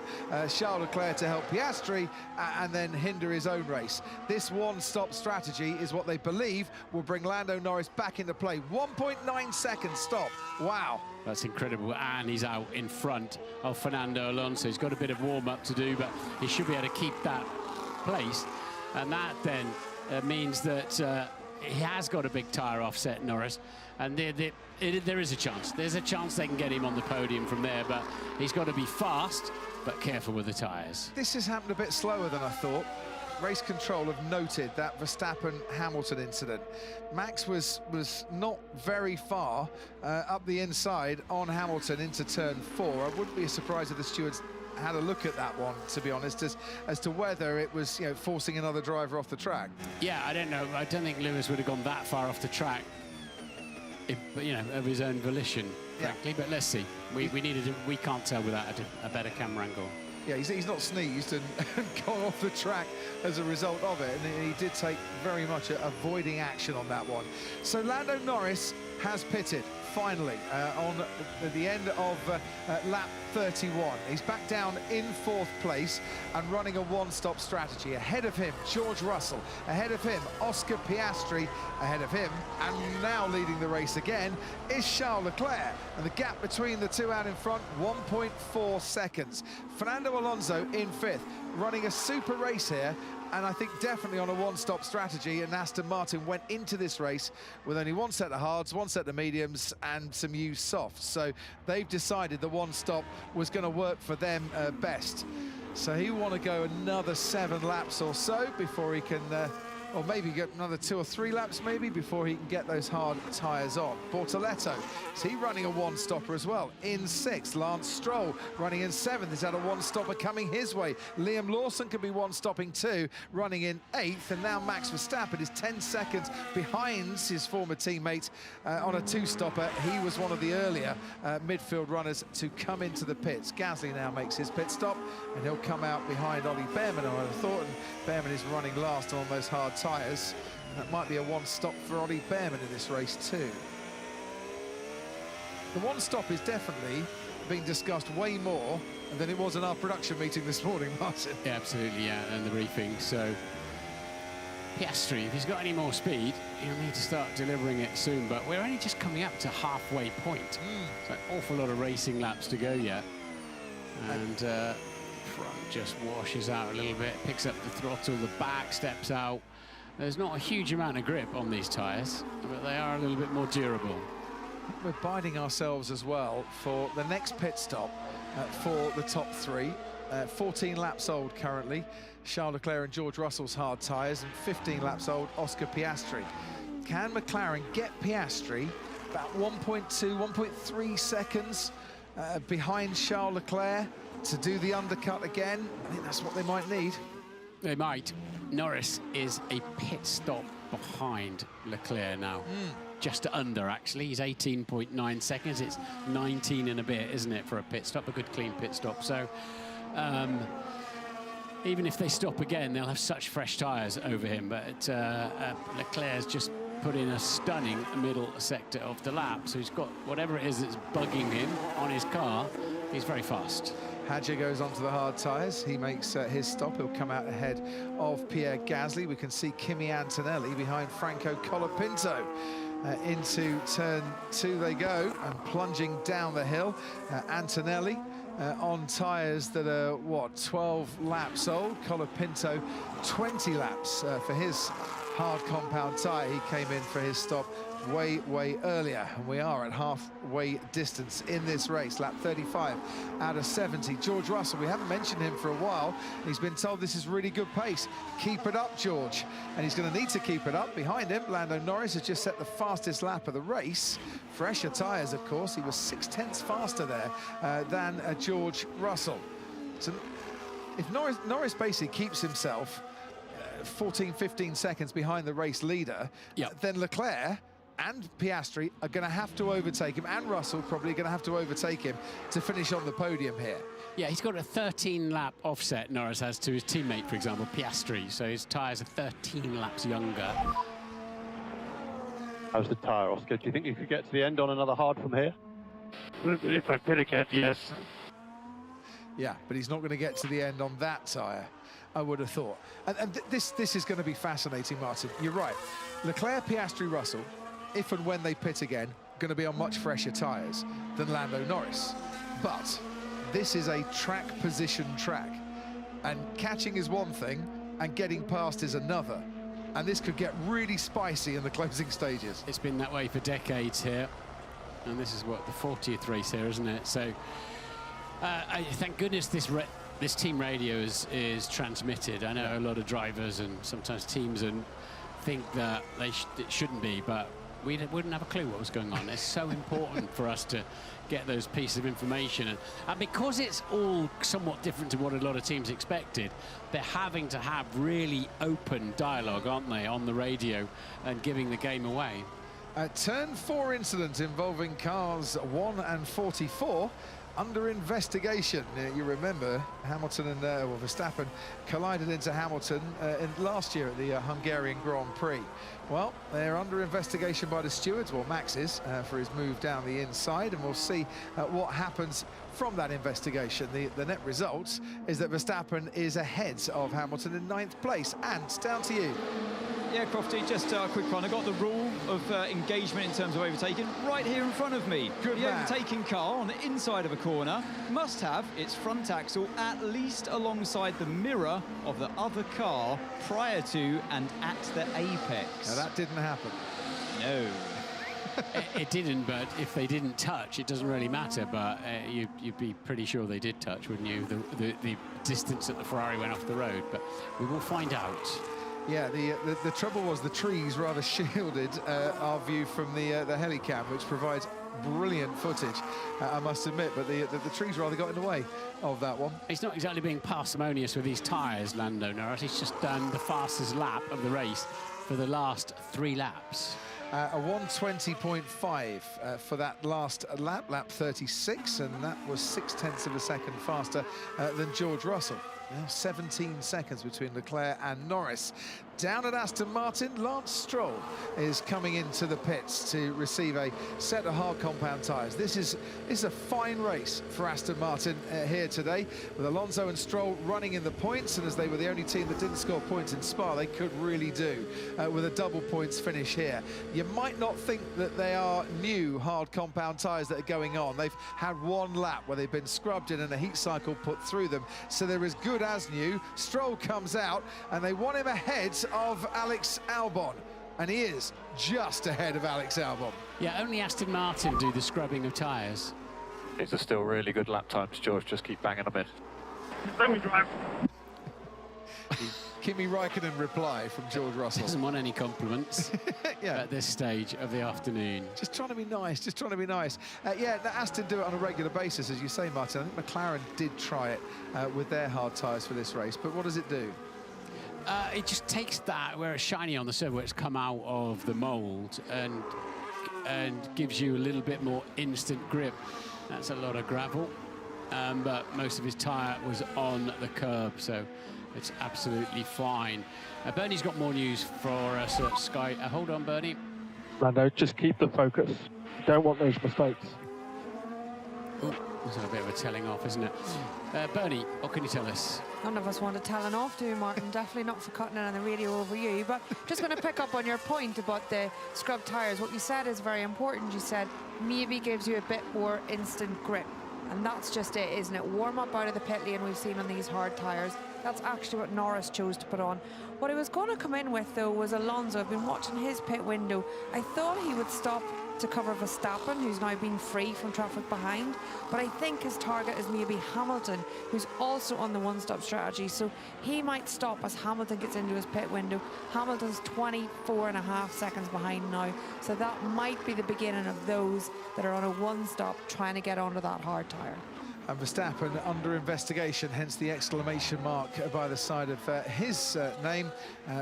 [SPEAKER 12] Charles Leclerc to help Piastri and then hinder his own race. This one-stop strategy is what they believe will bring Lando Norris back into play. 1.9 seconds stop. Wow.
[SPEAKER 7] That's incredible, and he's out in front of Fernando Alonso. He's got a bit of warm-up to do, but he should be able to keep that place. And that then means that he has got a big tyre offset, Norris, and there is a chance. There's a chance they can get him on the podium from there, but he's got to be fast, but careful with the tyres.
[SPEAKER 12] This has happened a bit slower than I thought. Race control have noted that Verstappen-Hamilton incident. Max was not very far up the inside on Hamilton into turn 4. I wouldn't be surprised if the stewards had a look at that one, to be honest, as to whether it was, you know, forcing another driver off the track.
[SPEAKER 7] Yeah, I don't know. I don't think Lewis would have gone that far off the track, you know, of his own volition, frankly. But let's see. We can't tell without a better camera angle.
[SPEAKER 12] Yeah, he's not sneezed and gone off the track as a result of it, and he did take very much avoiding action on that one. So Lando Norris has pitted finally on the end of lap 31. He's back down in 4th place and running a one-stop strategy. Ahead of him, George Russell. Ahead of him, Oscar Piastri. Ahead of him, and now leading the race again, is Charles Leclerc. And the gap between the two out in front, 1.4 seconds. Fernando Alonso in 5th, running a super race here, and I think definitely on a one-stop strategy. And Aston Martin went into this race with only one set of hards, one set of mediums, and some used softs. So they've decided the one-stop was going to work for them best. So he'll want to go another 7 laps or so before he can, or maybe get another 2 or 3 laps maybe before he can get those hard tyres on. Bortoletto, is he running a one-stopper as well? In 6th, Lance Stroll running in 7th. He's had a one-stopper coming his way. Liam Lawson could be one-stopping too, running in 8th. And now Max Verstappen is 10 seconds behind his former teammate on a 2-stopper. He was one of the earlier midfield runners to come into the pits. Gasly now makes his pit stop, and he'll come out behind Ollie Behrman, I would have thought, and Behrman is running last on those hard tyres. That might be a one-stop for Ollie Behrman in this race too. The one-stop is definitely being discussed way more than it was in our production meeting this morning, Martin.
[SPEAKER 7] Yeah, absolutely, yeah, and the briefing. So Piastri, if he's got any more speed, he'll need to start delivering it soon, but we're only just coming up to halfway point. So an awful lot of racing laps to go yet. And front just washes out a little bit, picks up the throttle, the back steps out. There's not a huge amount of grip on these tyres, but they are a little bit more durable.
[SPEAKER 12] We're biding ourselves as well for the next pit stop for the top 3. 14 laps old currently, Charles Leclerc and George Russell's hard tyres, and 15 laps old, Oscar Piastri. Can McLaren get Piastri about 1.2, 1.3 seconds behind Charles Leclerc to do the undercut again? I think that's what they might need.
[SPEAKER 7] They might. Norris is a pit stop behind Leclerc now. Just under, actually. He's 18.9 seconds. It's 19 and a bit, isn't it, for a pit stop, a good clean pit stop. So even if they stop again, they'll have such fresh tyres over him. But Leclerc's just put in a stunning middle sector of the lap. So he's got whatever it is that's bugging him on his car. He's very fast.
[SPEAKER 12] Hadja goes onto the hard tyres. He makes his stop. He'll come out ahead of Pierre Gasly. We can see Kimi Antonelli behind Franco Colapinto. Into turn 2 they go, and plunging down the hill. Antonelli on tyres that are, what, 12 laps old. Colapinto, 20 laps for his hard compound tyre. He came in for his stop way earlier, and we are at halfway distance in this race. Lap 35 out of 70. George Russell, we haven't mentioned him for a while. He's been told this is really good pace. Keep it up, George. And he's going to need to keep it up. Behind him, Lando Norris has just set the fastest lap of the race. Fresher tyres, of course. He was 0.6 faster there than George Russell. So if Norris basically keeps himself 14, 15 seconds behind the race leader, then Leclerc and Piastri are going to have to overtake him, and Russell probably going to have to overtake him to finish on the podium here.
[SPEAKER 7] Yeah, he's got a 13-lap offset, Norris has, to his teammate, for example, Piastri, so his tyres are 13 laps younger.
[SPEAKER 19] How's the tyre, Oscar? Do you think you could get to the end on another hard from here?
[SPEAKER 18] If I pit again, yes.
[SPEAKER 12] Yeah, but he's not going to get to the end on that tyre, I would have thought. And this is going to be fascinating, Martin. You're right. Leclerc, Piastri, Russell, if and when they pit again, going to be on much fresher tyres than Lando Norris. But this is a track position track, and catching is one thing and getting past is another, and this could get really spicy in the closing stages.
[SPEAKER 7] It's been that way for decades here, and this is what, the 40th race here, isn't it? So thank goodness this team radio is transmitted. I know a lot of drivers and sometimes teams think that it shouldn't be, but we wouldn't have a clue what was going on. It's so important for us to get those pieces of information. And because it's all somewhat different to what a lot of teams expected, they're having to have really open dialogue, aren't they, on the radio and giving the game away.
[SPEAKER 12] A turn 4 incident involving cars 1 and 44 under investigation. You remember Hamilton and Verstappen collided into Hamilton last year at the Hungarian Grand Prix. Well, they're under investigation by the stewards, well, Max is, for his move down the inside, and we'll see what happens from that investigation. The net result is that Verstappen is ahead of Hamilton in 9th place. And down to you.
[SPEAKER 6] Yeah, Crofty, just a quick one. I got the rule of engagement in terms of overtaking right here in front of me.
[SPEAKER 12] Good
[SPEAKER 6] the
[SPEAKER 12] man.
[SPEAKER 6] Overtaking car on the inside of a corner must have its front axle at least alongside the mirror of the other car prior to and at the apex.
[SPEAKER 12] Now, that didn't happen.
[SPEAKER 6] No.
[SPEAKER 7] It didn't, but if they didn't touch, it doesn't really matter. But you'd be pretty sure they did touch, wouldn't you? The distance that the Ferrari went off the road, but we will find out.
[SPEAKER 12] Yeah, the trouble was the trees rather shielded our view from the helicam, which provides brilliant footage, I must admit, but the trees rather got in the way of that one.
[SPEAKER 7] He's not exactly being parsimonious with these tyres, Lando Norris. He's just done the fastest lap of the race for the last 3 laps.
[SPEAKER 12] A 1:20.5 for that last lap 36, and that was 0.6 of a second faster than George Russell. Now 17 seconds between Leclerc and Norris. Down at Aston Martin, Lance Stroll is coming into the pits to receive a set of hard compound tyres. This is a fine race for Aston Martin here today, with Alonso and Stroll running in the points, and as they were the only team that didn't score points in Spa, they could really do with a double points finish here. You might not think that they are new hard compound tyres that are going on. They've had 1 lap where they've been scrubbed in and a heat cycle put through them, so they're as good as new. Stroll comes out, and they want him ahead of Alex Albon, and he is just ahead of Alex Albon.
[SPEAKER 7] Yeah, only Aston Martin do the scrubbing of tyres.
[SPEAKER 17] These are still really good lap times, George. Just keep banging them in.
[SPEAKER 18] Let me drive.
[SPEAKER 12] Kimi Raikkonen reply from George Russell.
[SPEAKER 7] Doesn't want any compliments at this stage of the afternoon.
[SPEAKER 12] Just trying to be nice, just trying to be nice. Yeah, Aston do it on a regular basis, as you say, Martin. I think McLaren did try it with their hard tyres for this race, but what does it do?
[SPEAKER 7] It just takes that where it's shiny on the surface, where it's come out of the mould, and gives you a little bit more instant grip. That's a lot of gravel, but most of his tyre was on the curb, so it's absolutely fine. Bernie's got more news for us at Sky. Hold on, Bernie.
[SPEAKER 19] Lando, just keep the focus. You don't want those mistakes.
[SPEAKER 7] Ooh, that's a bit of a telling off, isn't it? Bernie, what can you tell us?
[SPEAKER 16] None of us want to tell off, do you, Martin? Definitely not for cutting it on the radio over you. But just going to pick up on your point about the scrub tyres. What you said is very important. You said maybe gives you a bit more instant grip. And that's just it, isn't it? Warm up out of the pit lane we've seen on these hard tyres. That's actually what Norris chose to put on. What I was going to come in with, though, was Alonso. I've been watching his pit window. I thought he would stop to cover Verstappen, who's now been free from traffic behind. But I think his target is maybe Hamilton, who's also on the one-stop strategy. So he might stop as Hamilton gets into his pit window. Hamilton's 24.5 seconds behind now. So that might be the beginning of those that are on a one-stop trying to get onto that hard tyre.
[SPEAKER 12] And Verstappen under investigation, hence the exclamation mark by the side of his name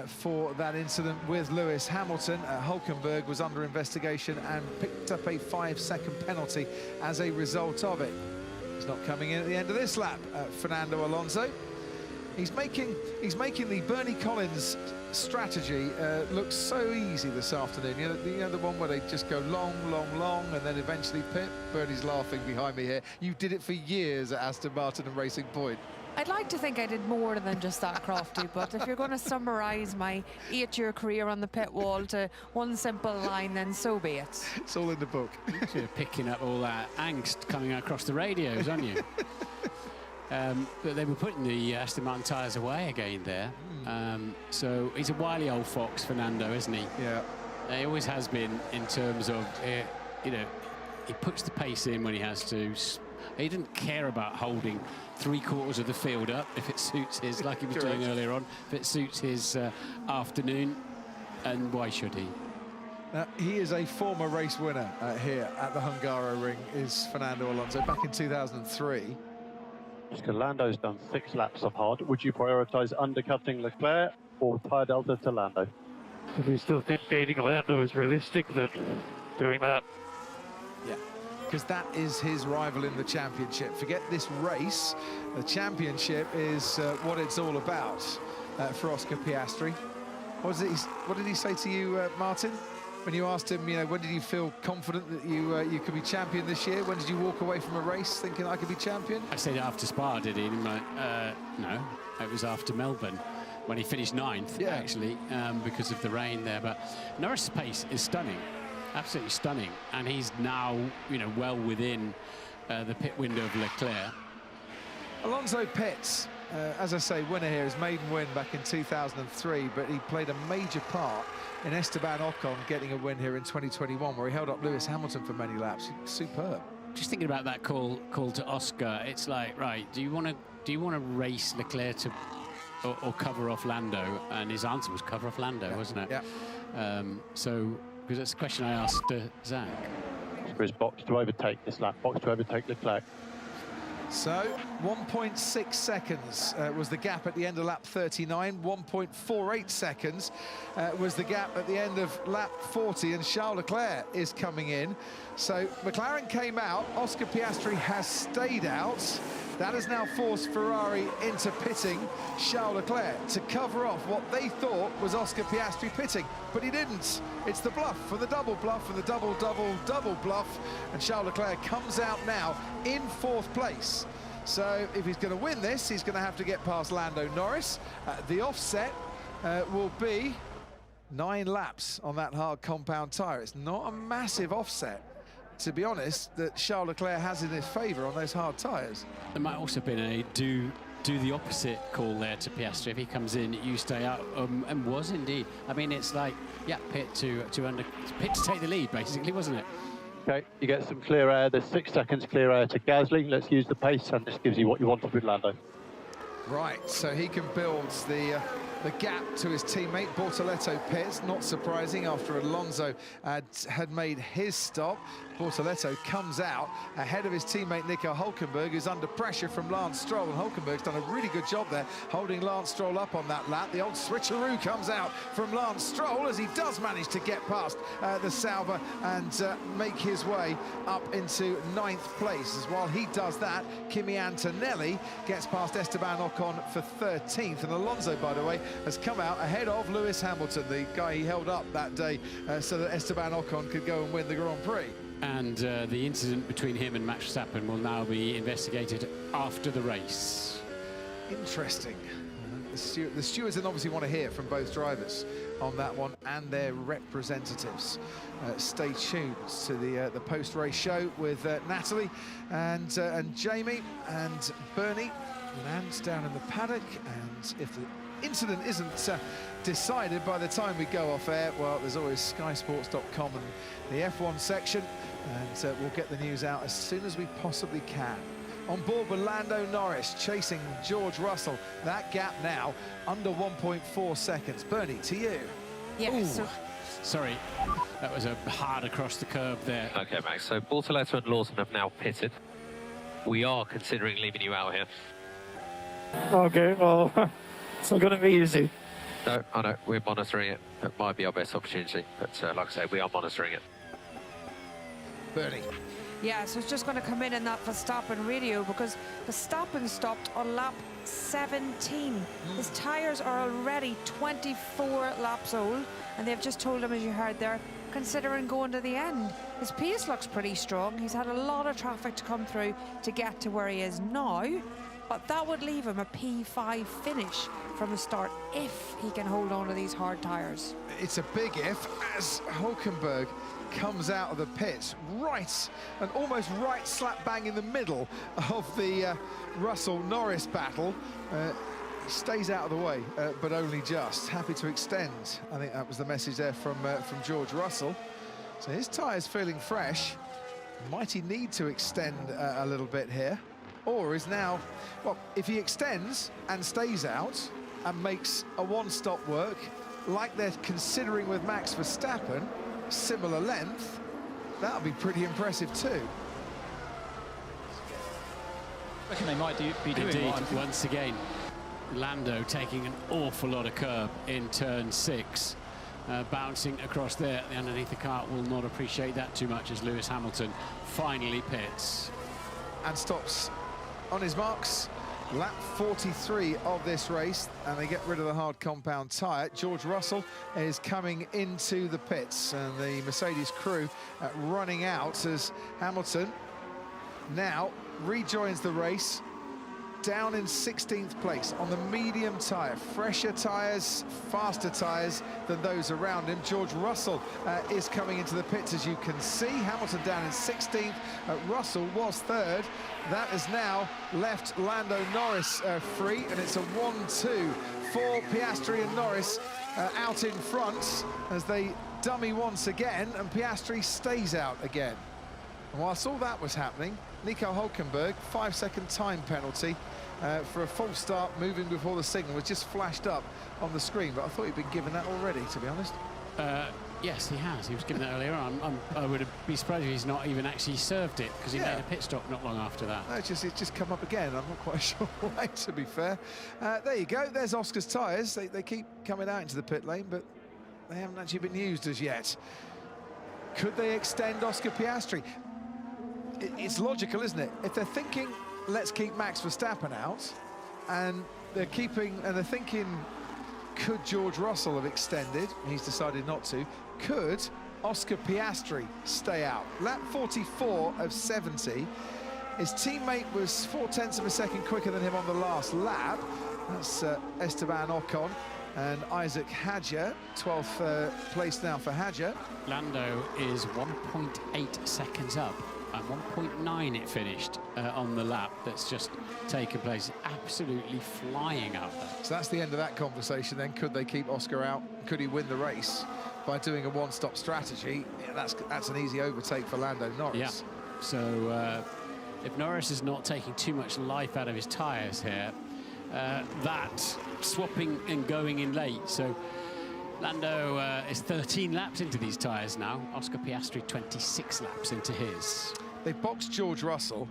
[SPEAKER 12] for that incident with Lewis Hamilton. Hülkenberg was under investigation and picked up a 5-second penalty as a result of it. He's not coming in at the end of this lap, Fernando Alonso. He's making the Bernie Collins strategy look so easy this afternoon. You know the one where they just go long, and then eventually pit. Bernie's laughing behind me here. You did it for years at Aston Martin and Racing Point.
[SPEAKER 16] I'd like to think I did more than just that, Crofty, but if you're going to summarise my 8-year career on the pit wall to one simple line, then so be it.
[SPEAKER 12] It's all in the book.
[SPEAKER 7] You're picking up all that angst coming across the radios, aren't you? But they were putting the Aston Martin tyres away again there. So he's a wily old fox, Fernando, isn't he?
[SPEAKER 12] Yeah.
[SPEAKER 7] He always has been in terms of, you know, he puts the pace in when he has to. He didn't care about holding 3/4 of the field up if it suits his, like he was doing earlier on, if it suits his afternoon, and why should he?
[SPEAKER 12] Now, he is a former race winner here at the Hungaroring, is Fernando Alonso, back in 2003.
[SPEAKER 19] Lando's done 6 laps of hard. Would you prioritise undercutting Leclerc or tyre delta to Lando?
[SPEAKER 18] If you still think beating Lando is realistic, then doing that.
[SPEAKER 12] Yeah, because that is his rival in the championship. Forget this race. The championship is what it's all about for Oscar Piastri. What did he say to you, Martin? When you asked him, you know, when did you feel confident that you could be champion this year? When did you walk away from a race thinking I could be champion?
[SPEAKER 7] I said after Spa, did he? No, it was after Melbourne when he finished 9th, actually, because of the rain there. But Norris' pace is stunning, absolutely stunning, and he's now, you know, well within the pit window of Leclerc.
[SPEAKER 12] Alonso pits, as I say, winner here, his maiden win back in 2003, but he played a major part in Esteban Ocon getting a win here in 2021, where he held up Lewis Hamilton for many laps. Superb.
[SPEAKER 7] Just thinking about that call to Oscar, it's like, right, do you want to race Leclerc to or cover off Lando? And his answer was cover off Lando, wasn't it?
[SPEAKER 12] Yeah.
[SPEAKER 7] So, because that's the question I asked Zach.
[SPEAKER 19] For his box to overtake this lap, box to overtake Leclerc.
[SPEAKER 12] So 1.6 seconds was the gap at the end of lap 39. 1.48 seconds was the gap at the end of lap 40, and Charles Leclerc is coming in. So McLaren came out, Oscar Piastri has stayed out. That has now forced Ferrari into pitting Charles Leclerc to cover off what they thought was Oscar Piastri pitting, but he didn't. It's the bluff for the double bluff and the double bluff, and Charles Leclerc comes out now in 4th place. So if he's going to win this, he's going to have to get past Lando Norris. The offset will be 9 laps on that hard compound tyre. It's not a massive offset, to be honest, that Charles Leclerc has in his favour on those hard tyres.
[SPEAKER 7] There might also have been a do the opposite call there to Piastri. If he comes in, you stay out, and was indeed. I mean, it's like, yeah, pit to take the lead, basically, wasn't it?
[SPEAKER 19] Okay, you get some clear air. There's 6 seconds clear air to Gasly. Let's use the pace, and this gives you what you wanted with Lando.
[SPEAKER 12] Right, so he can build the gap to his teammate. Bortoleto pits, not surprising after Alonso had made his stop. Bortoleto comes out ahead of his teammate Nico Hülkenberg, who's under pressure from Lance Stroll, and Hülkenberg's done a really good job there holding Lance Stroll up on that lap. The old switcheroo comes out from Lance Stroll as he does manage to get past the Sauber and make his way up into 9th place. As while he does that, Kimi Antonelli gets past Esteban Ocon for 13th, and Alonso, by the way, has come out ahead of Lewis Hamilton, the guy he held up that day so that Esteban Ocon could go and win the Grand Prix.
[SPEAKER 7] And the incident between him and Max Verstappen will now be investigated after the race.
[SPEAKER 12] Interesting. the stewards then obviously want to hear from both drivers on that one and their representatives. Stay tuned to the post-race show with Natalie and Jamie and Bernie lands down in the paddock, and if the incident isn't decided by the time we go off air, well, there's always skysports.com and the F1 section, and we'll get the news out as soon as we possibly can. On board with Lando Norris chasing George Russell. That gap now under 1.4 seconds. Bernie, to you.
[SPEAKER 16] Yes. Yeah,
[SPEAKER 7] sorry, that was a hard across the curb there.
[SPEAKER 17] Okay, Max, so Bortoleto and Lawson have now pitted. We are considering leaving you out here.
[SPEAKER 18] Okay, well, it's not going to be easy.
[SPEAKER 17] No, I know, we're monitoring it. It might be our best opportunity, but like I say, we are monitoring it.
[SPEAKER 12] Bernie.
[SPEAKER 16] Yeah, so it's just going to come in that Verstappen radio, because Verstappen stopped on lap 17. His tyres are already 24 laps old, and they've just told him, as you heard there, considering going to the end. His pace looks pretty strong. He's had a lot of traffic to come through to get to where he is now, but that would leave him a P5 finish from the start if he can hold on to these hard tyres.
[SPEAKER 12] It's a big if, as Hülkenberg comes out of the pits right and almost right slap bang in the middle of the Russell-Norris battle. He stays out of the way, but only just. Happy to extend. I think that was the message there from George Russell. So his tyres feeling fresh. Might he need to extend a little bit here? Or is now, well, if he extends and stays out and makes a one-stop work, like they're considering with Max Verstappen, similar length, that'll be pretty impressive too.
[SPEAKER 6] I reckon they might be doing
[SPEAKER 7] Indeed,
[SPEAKER 6] one.
[SPEAKER 7] once again, Lando taking an awful lot of curb in turn 6, bouncing across there. The underneath the car will not appreciate that too much as Lewis Hamilton finally pits.
[SPEAKER 12] And stops on his marks. Lap 43 of this race, and they get rid of the hard compound tyre. George Russell is coming into the pits, and the Mercedes crew running out as Hamilton now rejoins the race down in 16th place on the medium tyre. Fresher tyres, faster tyres than those around him. George Russell is coming into the pits, as you can see. Hamilton down in 16th. Russell was 3rd. That has now left Lando Norris free, and it's a 1-2 for Piastri and Norris out in front as they dummy once again, and Piastri stays out again. And whilst all that was happening, Nico Hülkenberg, 5-second time penalty for a false start moving before the signal was just flashed up on the screen, but I thought he'd been given that already, to be honest.
[SPEAKER 7] Yes, he has. He was given that earlier on. I would be surprised if he's not even actually served it, because he made a pit stop not long after that.
[SPEAKER 12] No, it's just come up again. I'm not quite sure why, to be fair. There you go. There's Oscar's tyres. They keep coming out into the pit lane, but they haven't actually been used as yet. Could they extend Oscar Piastri? It's logical, isn't it? If they're thinking, let's keep Max Verstappen out, and they're thinking, could George Russell have extended? He's decided not to. Could Oscar Piastri stay out? Lap 44 of 70. His teammate was 0.4 of a second quicker than him on the last lap. That's Esteban Ocon and Isaac Hadjar, 12th place now for Hadjar.
[SPEAKER 7] Lando is 1.8 seconds up. And 1.9 it finished on the lap that's just taken place. Absolutely flying out there.
[SPEAKER 12] So that's the end of that conversation then. Could they keep Oscar out? Could he win the race by doing a one-stop strategy? Yeah, that's an easy overtake for Lando Norris.
[SPEAKER 7] Yeah. So if Norris is not taking too much life out of his tyres here, that swapping and going in late. So Lando is 13 laps into these tyres now. Oscar Piastri 26 laps into his.
[SPEAKER 12] They boxed George Russell.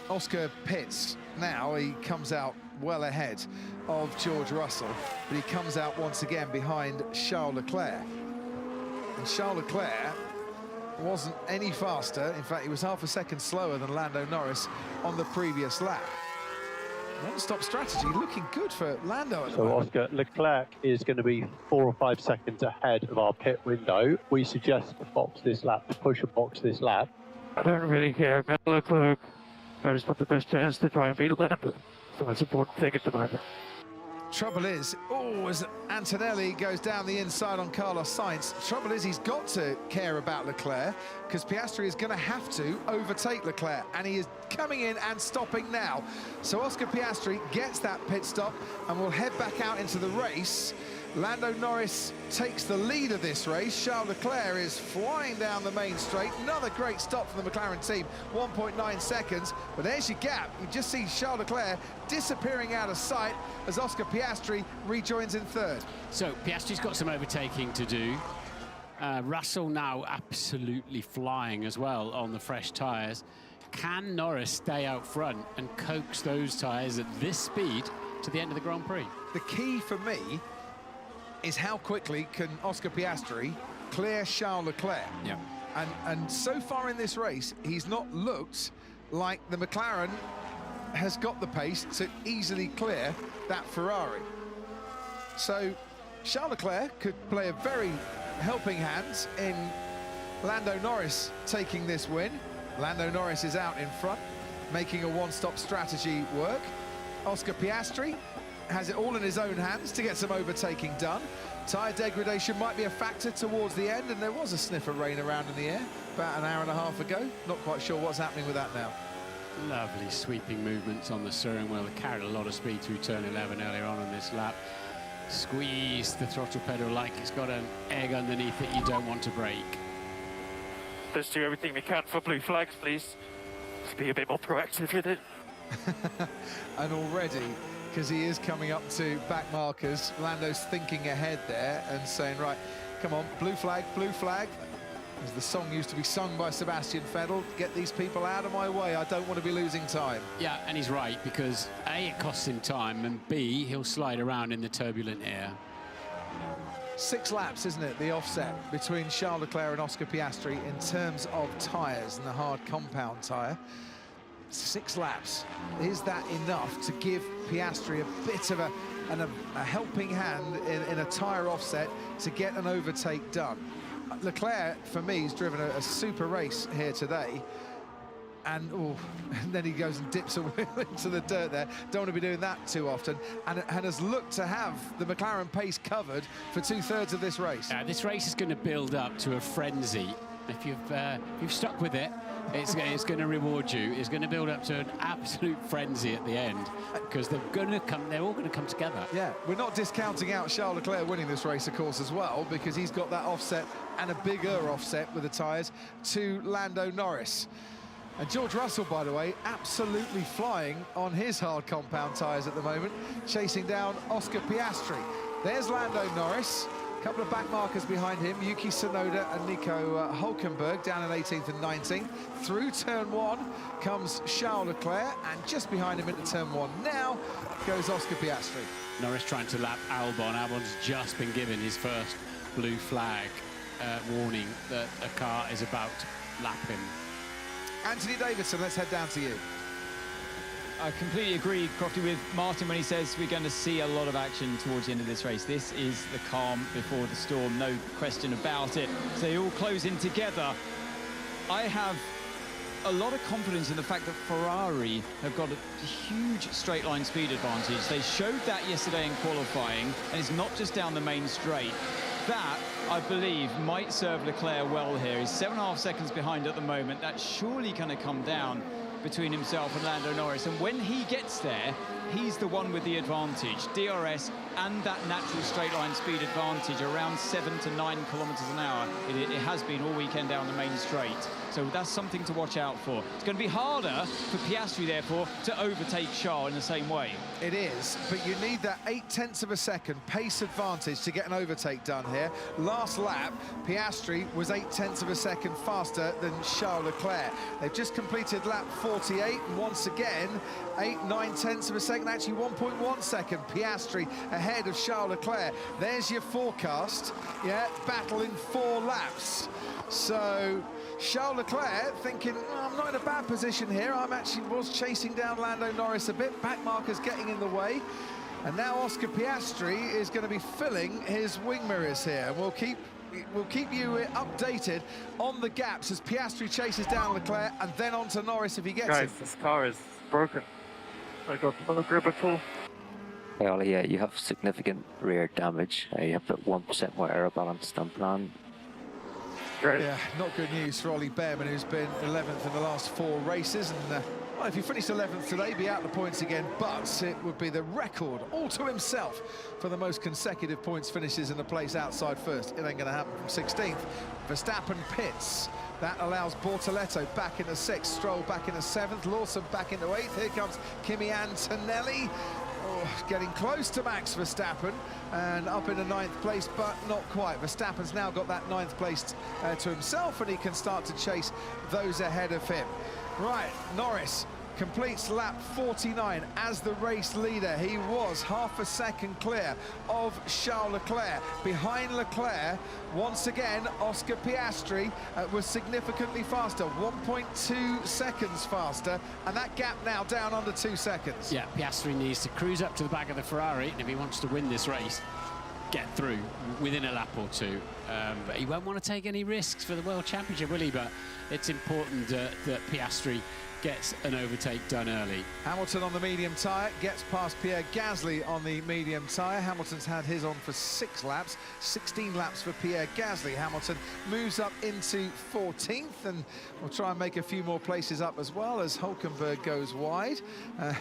[SPEAKER 12] Oscar pits now. He comes out well ahead of George Russell, but he comes out once again behind Charles Leclerc. And Charles Leclerc wasn't any faster. In fact, he was half a second slower than Lando Norris on the previous lap. One-stop strategy looking good for Lando at the moment.
[SPEAKER 19] Oscar, Leclerc is going to be 4 or 5 seconds ahead of our pit window. We suggest to box this lap, to push a box this lap.
[SPEAKER 18] I don't really care about Leclerc. I just want the best chance to try and beat Lando. the most important thing at the moment.
[SPEAKER 12] Trouble is, as Antonelli goes down the inside on Carlos Sainz, trouble is he's got to care about Leclerc, because Piastri is going to have to overtake Leclerc, and he is coming in and stopping now. So Oscar Piastri gets that pit stop and will head back out into the race. Lando Norris takes the lead of this race. Charles Leclerc is flying down the main straight. Another great stop from the McLaren team, 1.9 seconds. But there's your gap. You just see Charles Leclerc disappearing out of sight as Oscar Piastri rejoins in third.
[SPEAKER 7] So Piastri's got some overtaking to do. Russell now absolutely flying as well on the fresh tyres. Can Norris stay out front and coax those tyres at this speed to the end of the Grand Prix?
[SPEAKER 12] The key for me is how quickly can Oscar Piastri clear Charles Leclerc.
[SPEAKER 7] Yeah.
[SPEAKER 12] And so far in this race, he's not looked like the McLaren has got the pace to easily clear that Ferrari. So Charles Leclerc could play a very helping hand in Lando Norris taking this win. Lando Norris is out in front, making a one-stop strategy work. Oscar Piastri has it all in his own hands to get some overtaking done. Tyre degradation might be a factor towards the end, and there was a sniff of rain around in the air about an hour and a half ago. Not quite sure what's happening with that now.
[SPEAKER 7] Lovely sweeping movements on the steering wheel. They carried a lot of speed through turn 11 earlier on in this lap. Squeeze the throttle pedal like it's got an egg underneath it you don't want to break.
[SPEAKER 18] Let's do everything we can for blue flags, please. Let's be a bit more proactive with it.
[SPEAKER 12] And already, because he is coming up to back markers, Lando's thinking ahead there and saying, right, come on, blue flag, as the song used to be sung by Sebastian Vettel, get these people out of my way, I don't want to be losing time.
[SPEAKER 7] Yeah, and he's right, because A, it costs him time, and B, he'll slide around in the turbulent air.
[SPEAKER 12] 6 laps, isn't it, the offset between Charles Leclerc and Oscar Piastri in terms of tyres and the hard compound tyre. 6 laps. Is that enough to give Piastri a bit of a helping hand in a tyre offset to get an overtake done? Leclerc, for me, has driven a super race here today. And then he goes and dips a wheel into the dirt there. Don't want to be doing that too often. And has looked to have the McLaren pace covered for 2/3 of this race.
[SPEAKER 7] This race is going to build up to a frenzy. If you've stuck with it, it's going to reward you. It's going to build up to an absolute frenzy at the end, because they're all going to come together.
[SPEAKER 12] Yeah, we're not discounting out Charles Leclerc winning this race, of course, as well, because he's got that offset and a bigger offset with the tyres to Lando Norris. And George Russell, by the way, absolutely flying on his hard compound tyres at the moment, chasing down Oscar Piastri. There's Lando Norris. Couple of back markers behind him, Yuki Tsunoda and Nico Hülkenberg down in 18th and 19th. Through turn 1 comes Charles Leclerc, and just behind him into turn 1 now goes Oscar Piastri.
[SPEAKER 7] Norris trying to lap Albon. Albon's just been given his first blue flag warning that a car is about to lap him.
[SPEAKER 12] Anthony Davidson, let's head down to you.
[SPEAKER 6] I completely agree, Crofty, with Martin when he says we're going to see a lot of action towards the end of this race. This is the calm before the storm, no question about it. So they all close in together. I have a lot of confidence in the fact that Ferrari have got a huge straight line speed advantage. They showed that yesterday in qualifying, and it's not just down the main straight. That, I believe, might serve Leclerc well here. He's 7.5 seconds behind at the moment. That's surely going to come down between himself and Lando Norris, and when he gets there, he's the one with the advantage. DRS and that natural straight line speed advantage around 7 to 9 kilometers an hour. It has been all weekend down the main straight. So that's something to watch out for. It's going to be harder for Piastri, therefore, to overtake Charles in the same way.
[SPEAKER 12] It is, but you need that 0.8 of a second pace advantage to get an overtake done here. Last lap, Piastri was 0.8 of a second faster than Charles Leclerc. They've just completed lap 48, and once again, 8/9 of a second, actually 1.1 second, Piastri ahead of Charles Leclerc. There's your forecast, yeah, battle in 4 laps. So Charles Leclerc thinking, I'm not in a bad position here. I'm actually was chasing down Lando Norris a bit. Back markers getting in the way. And now Oscar Piastri is going to be filling his wing mirrors here. We'll keep you updated on the gaps as Piastri chases down Leclerc and then on to Norris if he gets it.
[SPEAKER 18] Guys, this car is broken.
[SPEAKER 21] I got no grip at all.
[SPEAKER 4] Hey Ollie, yeah, you have significant rear damage. You have about 1% more aero balance than planned.
[SPEAKER 21] Great.
[SPEAKER 12] Yeah, not good news for Ollie Bearman, who's been 11th in the last 4 races. And well, if he finished 11th today, he'd be out the points again. But it would be the record all to himself for the most consecutive points finishes in the place outside first. It ain't going to happen from 16th. Verstappen pits. That allows Bortoletto back into 6th, Stroll back into 7th, Lawson back into 8th. Here comes Kimi Antonelli. Oh, getting close to Max Verstappen and up in the 9th place, but not quite. Verstappen's now got that 9th place to himself, and he can start to chase those ahead of him. Right, Norris completes lap 49 as the race leader. He was half a second clear of Charles Leclerc. Behind Leclerc, once again, Oscar Piastri was significantly faster, 1.2 seconds faster, and that gap now down under 2 seconds.
[SPEAKER 7] Yeah, Piastri needs to cruise up to the back of the Ferrari, and if he wants to win this race, get through within a lap or two. But he won't want to take any risks for the World Championship, will he? But it's important that Piastri gets an overtake done early.
[SPEAKER 12] Hamilton on the medium tyre, gets past Pierre Gasly on the medium tyre. Hamilton's had his on for 6 laps, 16 laps for Pierre Gasly. Hamilton moves up into 14th, and we'll try and make a few more places up as well as Hülkenberg goes wide,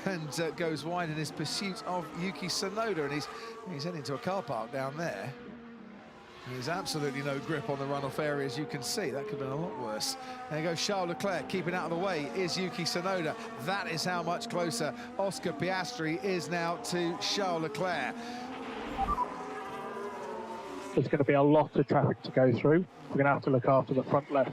[SPEAKER 12] and goes wide in his pursuit of Yuki Tsunoda, and he's heading to a car park down there. There's absolutely no grip on the runoff area, as you can see. That could have been a lot worse. There goes Charles Leclerc. Keeping out of the way is Yuki Tsunoda. That is how much closer Oscar Piastri is now to Charles Leclerc.
[SPEAKER 21] There's going to be a lot of traffic to go through. We're going to have to look after the front left.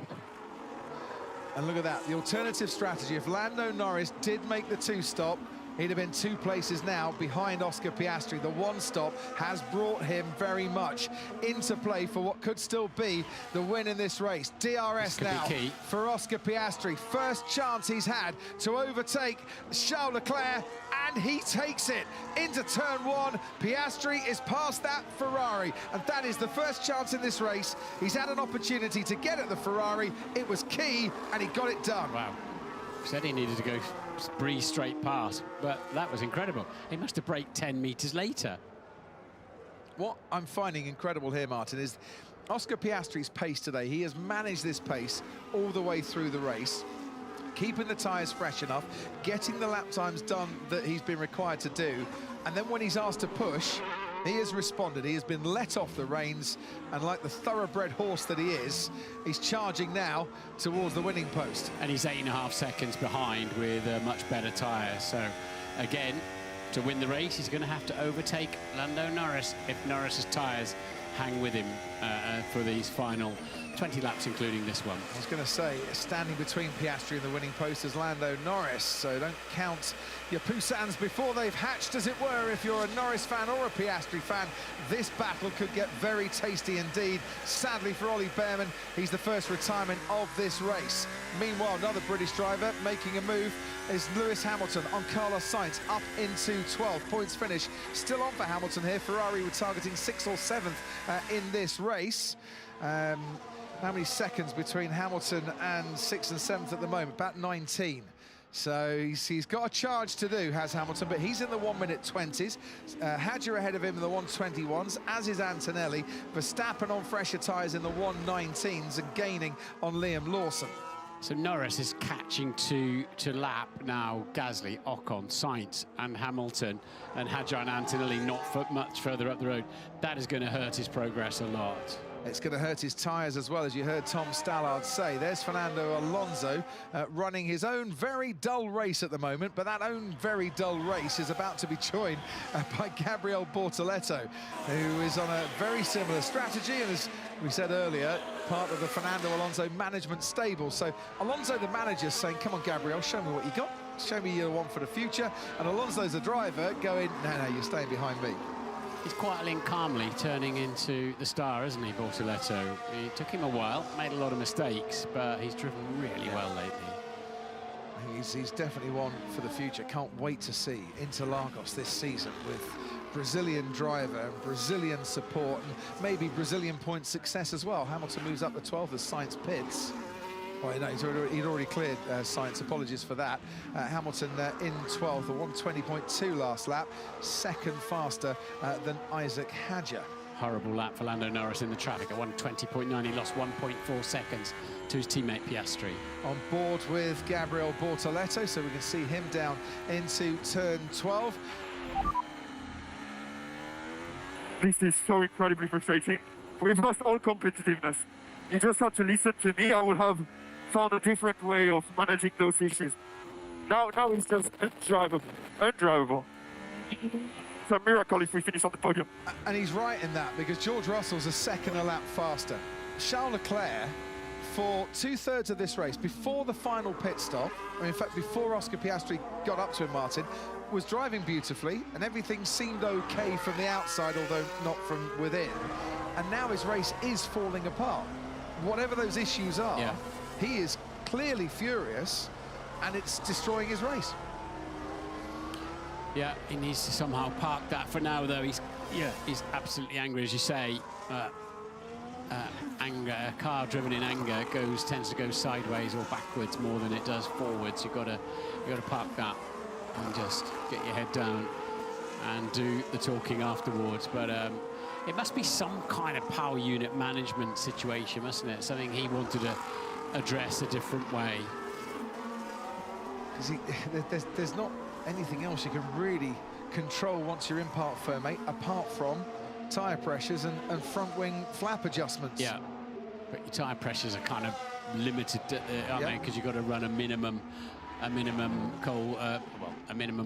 [SPEAKER 12] And look at that, the alternative strategy. If Lando Norris did make the 2-stop, he'd have been 2 places now behind Oscar Piastri. The 1-stop has brought him very much into play for what could still be the win in this race. DRS now for Oscar Piastri. First chance he's had to overtake Charles Leclerc, and he takes it into turn 1. Piastri is past that Ferrari, and that is the first chance in this race. He's had an opportunity to get at the Ferrari. It was key, and he got it done.
[SPEAKER 7] Wow. Said he needed to go breeze straight past, but that was incredible. He must have braked 10 metres later.
[SPEAKER 12] What I'm finding incredible here, Martin, is Oscar Piastri's pace today. He has managed this pace all the way through the race, keeping the tyres fresh enough, getting the lap times done that he's been required to do, and then when he's asked to push, he has responded. He has been let off the reins, and like the thoroughbred horse that he is, he's charging now towards the winning post.
[SPEAKER 7] And he's 8.5 seconds behind with a much better tyre. So again, to win the race, he's going to have to overtake Lando Norris if Norris's tyres hang with him for these final 20 laps, including this one.
[SPEAKER 12] I was going to say, standing between Piastri and the winning post is Lando Norris, so don't count your Poussins before they've hatched, as it were. If you're a Norris fan or a Piastri fan, this battle could get very tasty indeed. Sadly for Ollie Bearman, he's the first retirement of this race. Meanwhile, another British driver making a move is Lewis Hamilton on Carlos Sainz, up into 12th. Points finish still on for Hamilton here. Ferrari were targeting 6th or 7th in this race. How many seconds between Hamilton and 6th and 7th at the moment? About 19. So he's got a charge to do, has Hamilton, but he's in the 1-minute 20s. Hadjar ahead of him in the 1:21s, as is Antonelli. Verstappen on fresher tyres in the 1:19s and gaining on Liam Lawson.
[SPEAKER 7] So Norris is catching to lap now Gasly, Ocon, Sainz and Hamilton, and Hadjar and Antonelli not much further up the road. That is going to hurt his progress a lot.
[SPEAKER 12] It's going to hurt his tyres as well, as you heard Tom Stallard say. There's Fernando Alonso running his own very dull race at the moment, but that own very dull race is about to be joined by Gabriel Bortoletto, who is on a very similar strategy, and as we said earlier, part of the Fernando Alonso management stable. So Alonso, the manager, saying, come on, Gabriel, show me what you got. Show me your one for the future. And Alonso's the driver going, no, you're staying behind me.
[SPEAKER 7] He's quietly and calmly turning into the star, isn't he, Bortoletto? It took him a while, made a lot of mistakes, but he's driven really well lately.
[SPEAKER 12] He's definitely one for the future. Can't wait to see Interlagos this season with Brazilian driver and Brazilian support and maybe Brazilian point success as well. Hamilton moves up to 12th as Sainz pits.
[SPEAKER 2] Well, no, he'd already cleared Sainz. Apologies for that. Hamilton in 12th, a 1:20.2 last lap, second faster than Isaac Hadjar.
[SPEAKER 7] Horrible lap for Lando Norris in the traffic at 1:20.9. He lost 1.4 seconds to his teammate Piastri.
[SPEAKER 2] On board with Gabriel Bortoletto, so we can see him down into turn 12.
[SPEAKER 15] This is so incredibly frustrating. We've lost all competitiveness. You just have to listen to me. I would have found a different way of managing those issues. Now it's just undrivable. It's a miracle if we finish on the podium.
[SPEAKER 2] And he's right in that, because George Russell's a second a lap faster. Charles Leclerc, for 2/3 of this race, before the final pit stop, or in fact before Oscar Piastri got up to him, Martin, was driving beautifully and everything seemed okay from the outside, although not from within. And now his race is falling apart. Whatever those issues are, he is clearly furious and it's destroying his race.
[SPEAKER 7] Yeah, he needs to somehow park that for now, though. He's absolutely angry, as you say. Anger, a car driven in anger tends to go sideways or backwards more than it does forwards. You've got to park that and just get your head down and do the talking afterwards. But it must be some kind of power unit management situation, mustn't it? Something he wanted to address a different way.
[SPEAKER 2] There's not anything else you can really control once you're in parc fermé, apart from tyre pressures and front wing flap adjustments.
[SPEAKER 7] Yeah, but your tyre pressures are kind of limited, because you've got to run a minimum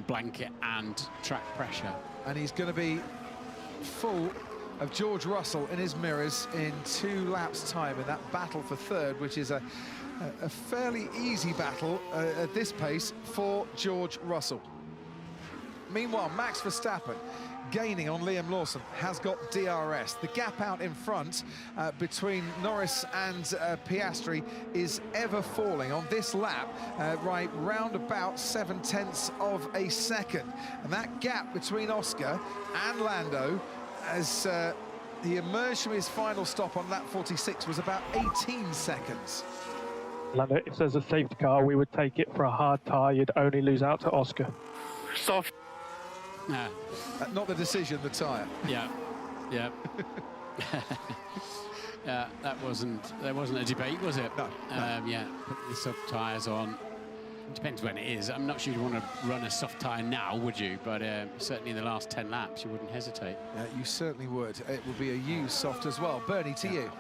[SPEAKER 7] blanket and track pressure.
[SPEAKER 2] And he's going to be full of George Russell in his mirrors in 2 laps' time in that battle for third, which is a fairly easy battle at this pace for George Russell. Meanwhile, Max Verstappen, gaining on Liam Lawson, has got DRS. The gap out in front between Norris and Piastri is ever falling. On this lap, right round about 7/10 of a second. And that gap between Oscar and Lando, as he emerged from his final stop on lap 46, was about 18 seconds.
[SPEAKER 21] Lando, if there's a safety car, we would take it for a hard tyre. You'd only lose out to Oscar.
[SPEAKER 15] Soft.
[SPEAKER 7] No.
[SPEAKER 2] Not the decision, the tyre.
[SPEAKER 7] Yeah. There wasn't a debate, was it?
[SPEAKER 2] No.
[SPEAKER 7] Yeah, put the soft tyres on. It depends when it is. I'm not sure you'd want to run a soft tyre now, would you? But certainly in the last 10 laps, you wouldn't hesitate.
[SPEAKER 2] You certainly would. It would be a used soft as well. Bernie, to you.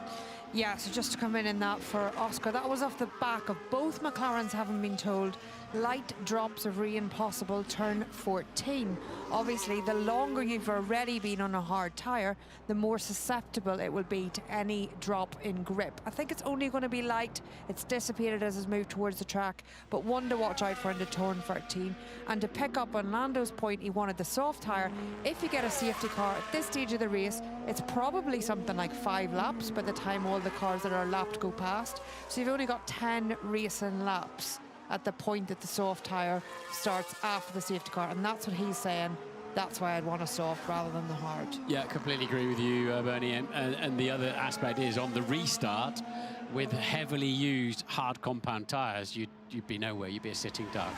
[SPEAKER 16] Yeah, so just to come in that for Oscar, that was off the back of both McLarens having been told light drops of rain possible turn 14. Obviously, the longer you've already been on a hard tyre, the more susceptible it will be to any drop in grip. I think it's only going to be light. It's dissipated as it's moved towards the track, but one to watch out for into turn 13. And to pick up on Lando's point, he wanted the soft tyre. If you get a safety car at this stage of the race, it's probably something like 5 laps by the time all the cars that are lapped go past. So you've only got 10 racing laps at the point that the soft tyre starts after the safety car, and that's what he's saying. That's why I'd want a soft rather than the hard.
[SPEAKER 7] Yeah, completely agree with you, Bernie. And the other aspect is on the restart, with heavily used hard compound tyres, you'd be nowhere. You'd be a sitting duck.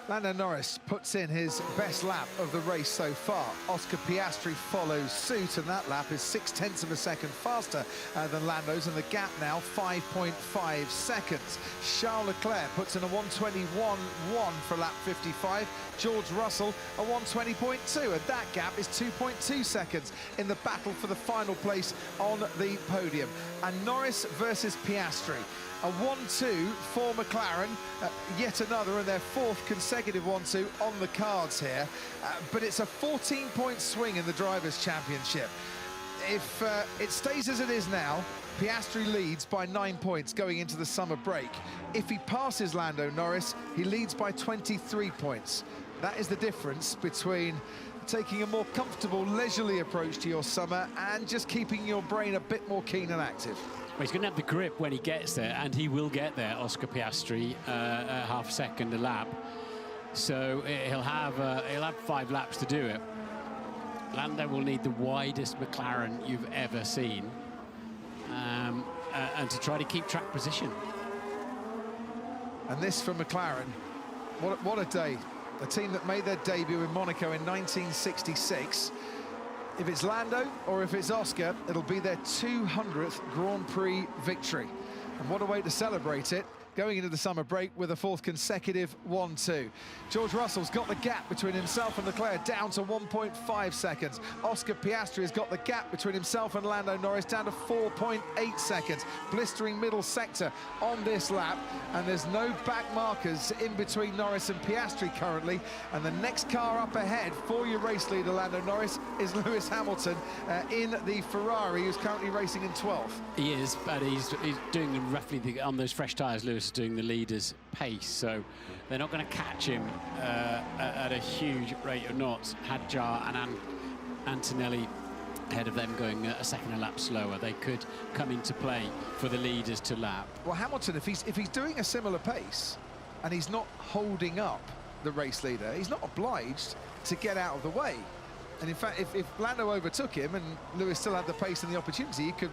[SPEAKER 2] Lando Norris puts in his best lap of the race so far. Oscar Piastri follows suit, and that lap is 0.6 of a second faster than Lando's, and the gap now 5.5 seconds. Charles Leclerc puts in a 1:21.1 for lap 55. George Russell a 1:20.2, and that gap is 2.2 seconds in the battle for the final place on the podium. And Norris versus Piastri. A 1-2 for McLaren, yet another, and their 4th consecutive 1-2 on the cards here. But it's a 14-point swing in the Drivers' Championship. If it stays as it is now, Piastri leads by 9 points going into the summer break. If he passes Lando Norris, he leads by 23 points. That is the difference between taking a more comfortable, leisurely approach to your summer and just keeping your brain a bit more keen and active.
[SPEAKER 7] Well, he's going to have the grip when he gets there, and he will get there, Oscar Piastri, a half second a lap. So he'll have 5 laps to do it. Lando will need the widest McLaren you've ever seen, and to try to keep track position.
[SPEAKER 2] And this from McLaren. What a day. A team that made their debut in Monaco in 1966. If it's Lando or if it's Oscar, it'll be their 200th Grand Prix victory. And what a way to celebrate it, going into the summer break with a 4th consecutive 1-2. George Russell's got the gap between himself and Leclerc down to 1.5 seconds. Oscar Piastri has got the gap between himself and Lando Norris down to 4.8 seconds. Blistering middle sector on this lap, and there's no back markers in between Norris and Piastri currently. And the next car up ahead for your race leader, Lando Norris, is Lewis Hamilton in the Ferrari, who's currently racing in 12th.
[SPEAKER 7] He is, but he's doing roughly on those fresh tyres. Lewis is doing the leader's pace, so they're not going to catch him at a huge rate of knots. Hadjar and Antonelli ahead of them going a second a lap slower. They could come into play for the leaders to lap.
[SPEAKER 2] Well, Hamilton, if he's doing a similar pace and he's not holding up the race leader, he's not obliged to get out of the way. And in fact, if Lando overtook him and Lewis still had the pace and the opportunity, he could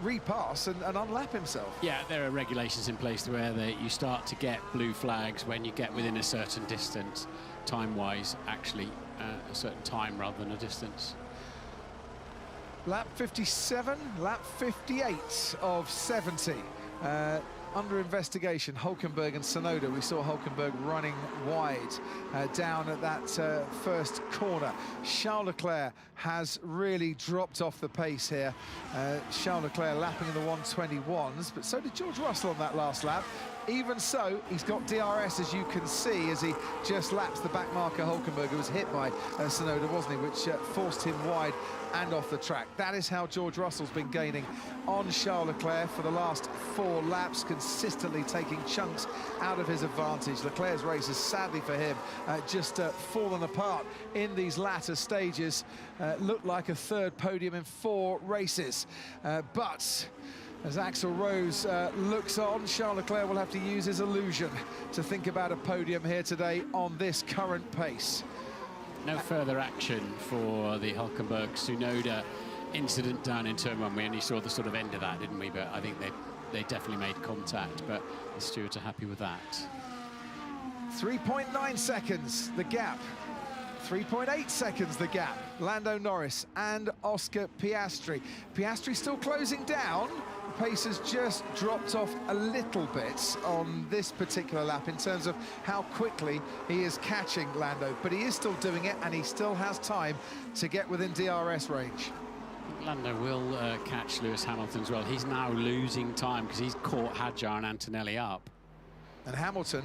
[SPEAKER 2] repass and unlap himself.
[SPEAKER 7] Yeah, there are regulations in place where you start to get blue flags when you get within a certain distance, time-wise, actually, a certain time rather than a distance.
[SPEAKER 2] Lap 57, lap 58 of 70. Under investigation, Hülkenberg and Tsunoda. We saw Hülkenberg running wide down at that first corner. Charles Leclerc has really dropped off the pace here. Charles Leclerc lapping in the 121s, but so did George Russell on that last lap. Even so, he's got DRS, as you can see, as he just laps the back marker Hülkenberg, who was hit by Tsunoda, wasn't he, which forced him wide and off the track. That is how George Russell's been gaining on Charles Leclerc for the last 4 laps, consistently taking chunks out of his advantage. Leclerc's race has, sadly for him, just fallen apart in these latter stages. Looked like a 3rd podium in 4 races. But as Axel Rose looks on, Charles Leclerc will have to use his illusion to think about a podium here today on this current pace.
[SPEAKER 7] No further action for the Hülkenberg-Tsunoda incident down in turn 1. We only saw the sort of end of that, didn't we? But I think they definitely made contact, but the stewards are happy with that.
[SPEAKER 2] 3.9 seconds, the gap. 3.8 seconds, the gap. Lando Norris and Oscar Piastri. Piastri still closing down. The pace has just dropped off a little bit on this particular lap in terms of how quickly he is catching Lando, but he is still doing it, and he still has time to get within DRS range.
[SPEAKER 7] Lando will catch Lewis Hamilton as well. He's now losing time because he's caught Hadjar and Antonelli up.
[SPEAKER 2] And Hamilton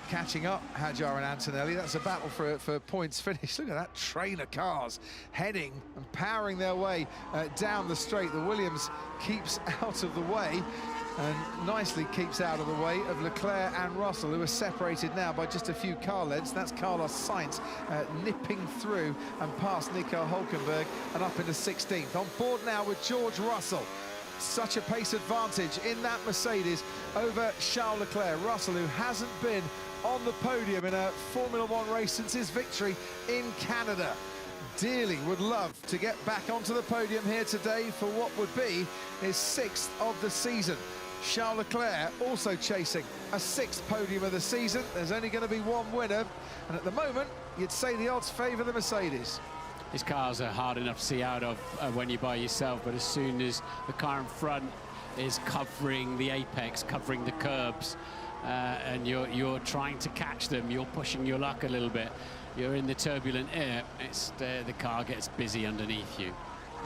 [SPEAKER 2] catching up Hadjar and Antonelli. That's a battle for points finish. Look at that train of cars heading and powering their way down the straight. The Williams keeps out of the way and nicely keeps out of the way of Leclerc and Russell, who are separated now by just a few car lengths. That's Carlos Sainz nipping through and past Nico Hülkenberg and up into 16th. On board now with George Russell. Such a pace advantage in that Mercedes over Charles Leclerc. Russell, who hasn't been on the podium in a Formula 1 race since his victory in Canada, dearly would love to get back onto the podium here today for what would be his 6th of the season. Charles Leclerc also chasing a 6th podium of the season. There's only going to be one winner, and at the moment you'd say the odds favour the Mercedes.
[SPEAKER 7] These cars are hard enough to see out of when you're by yourself, but as soon as the car in front is covering the apex, covering the curbs, and you're trying to catch them, you're pushing your luck a little bit, you're in the turbulent air, the car gets busy underneath you.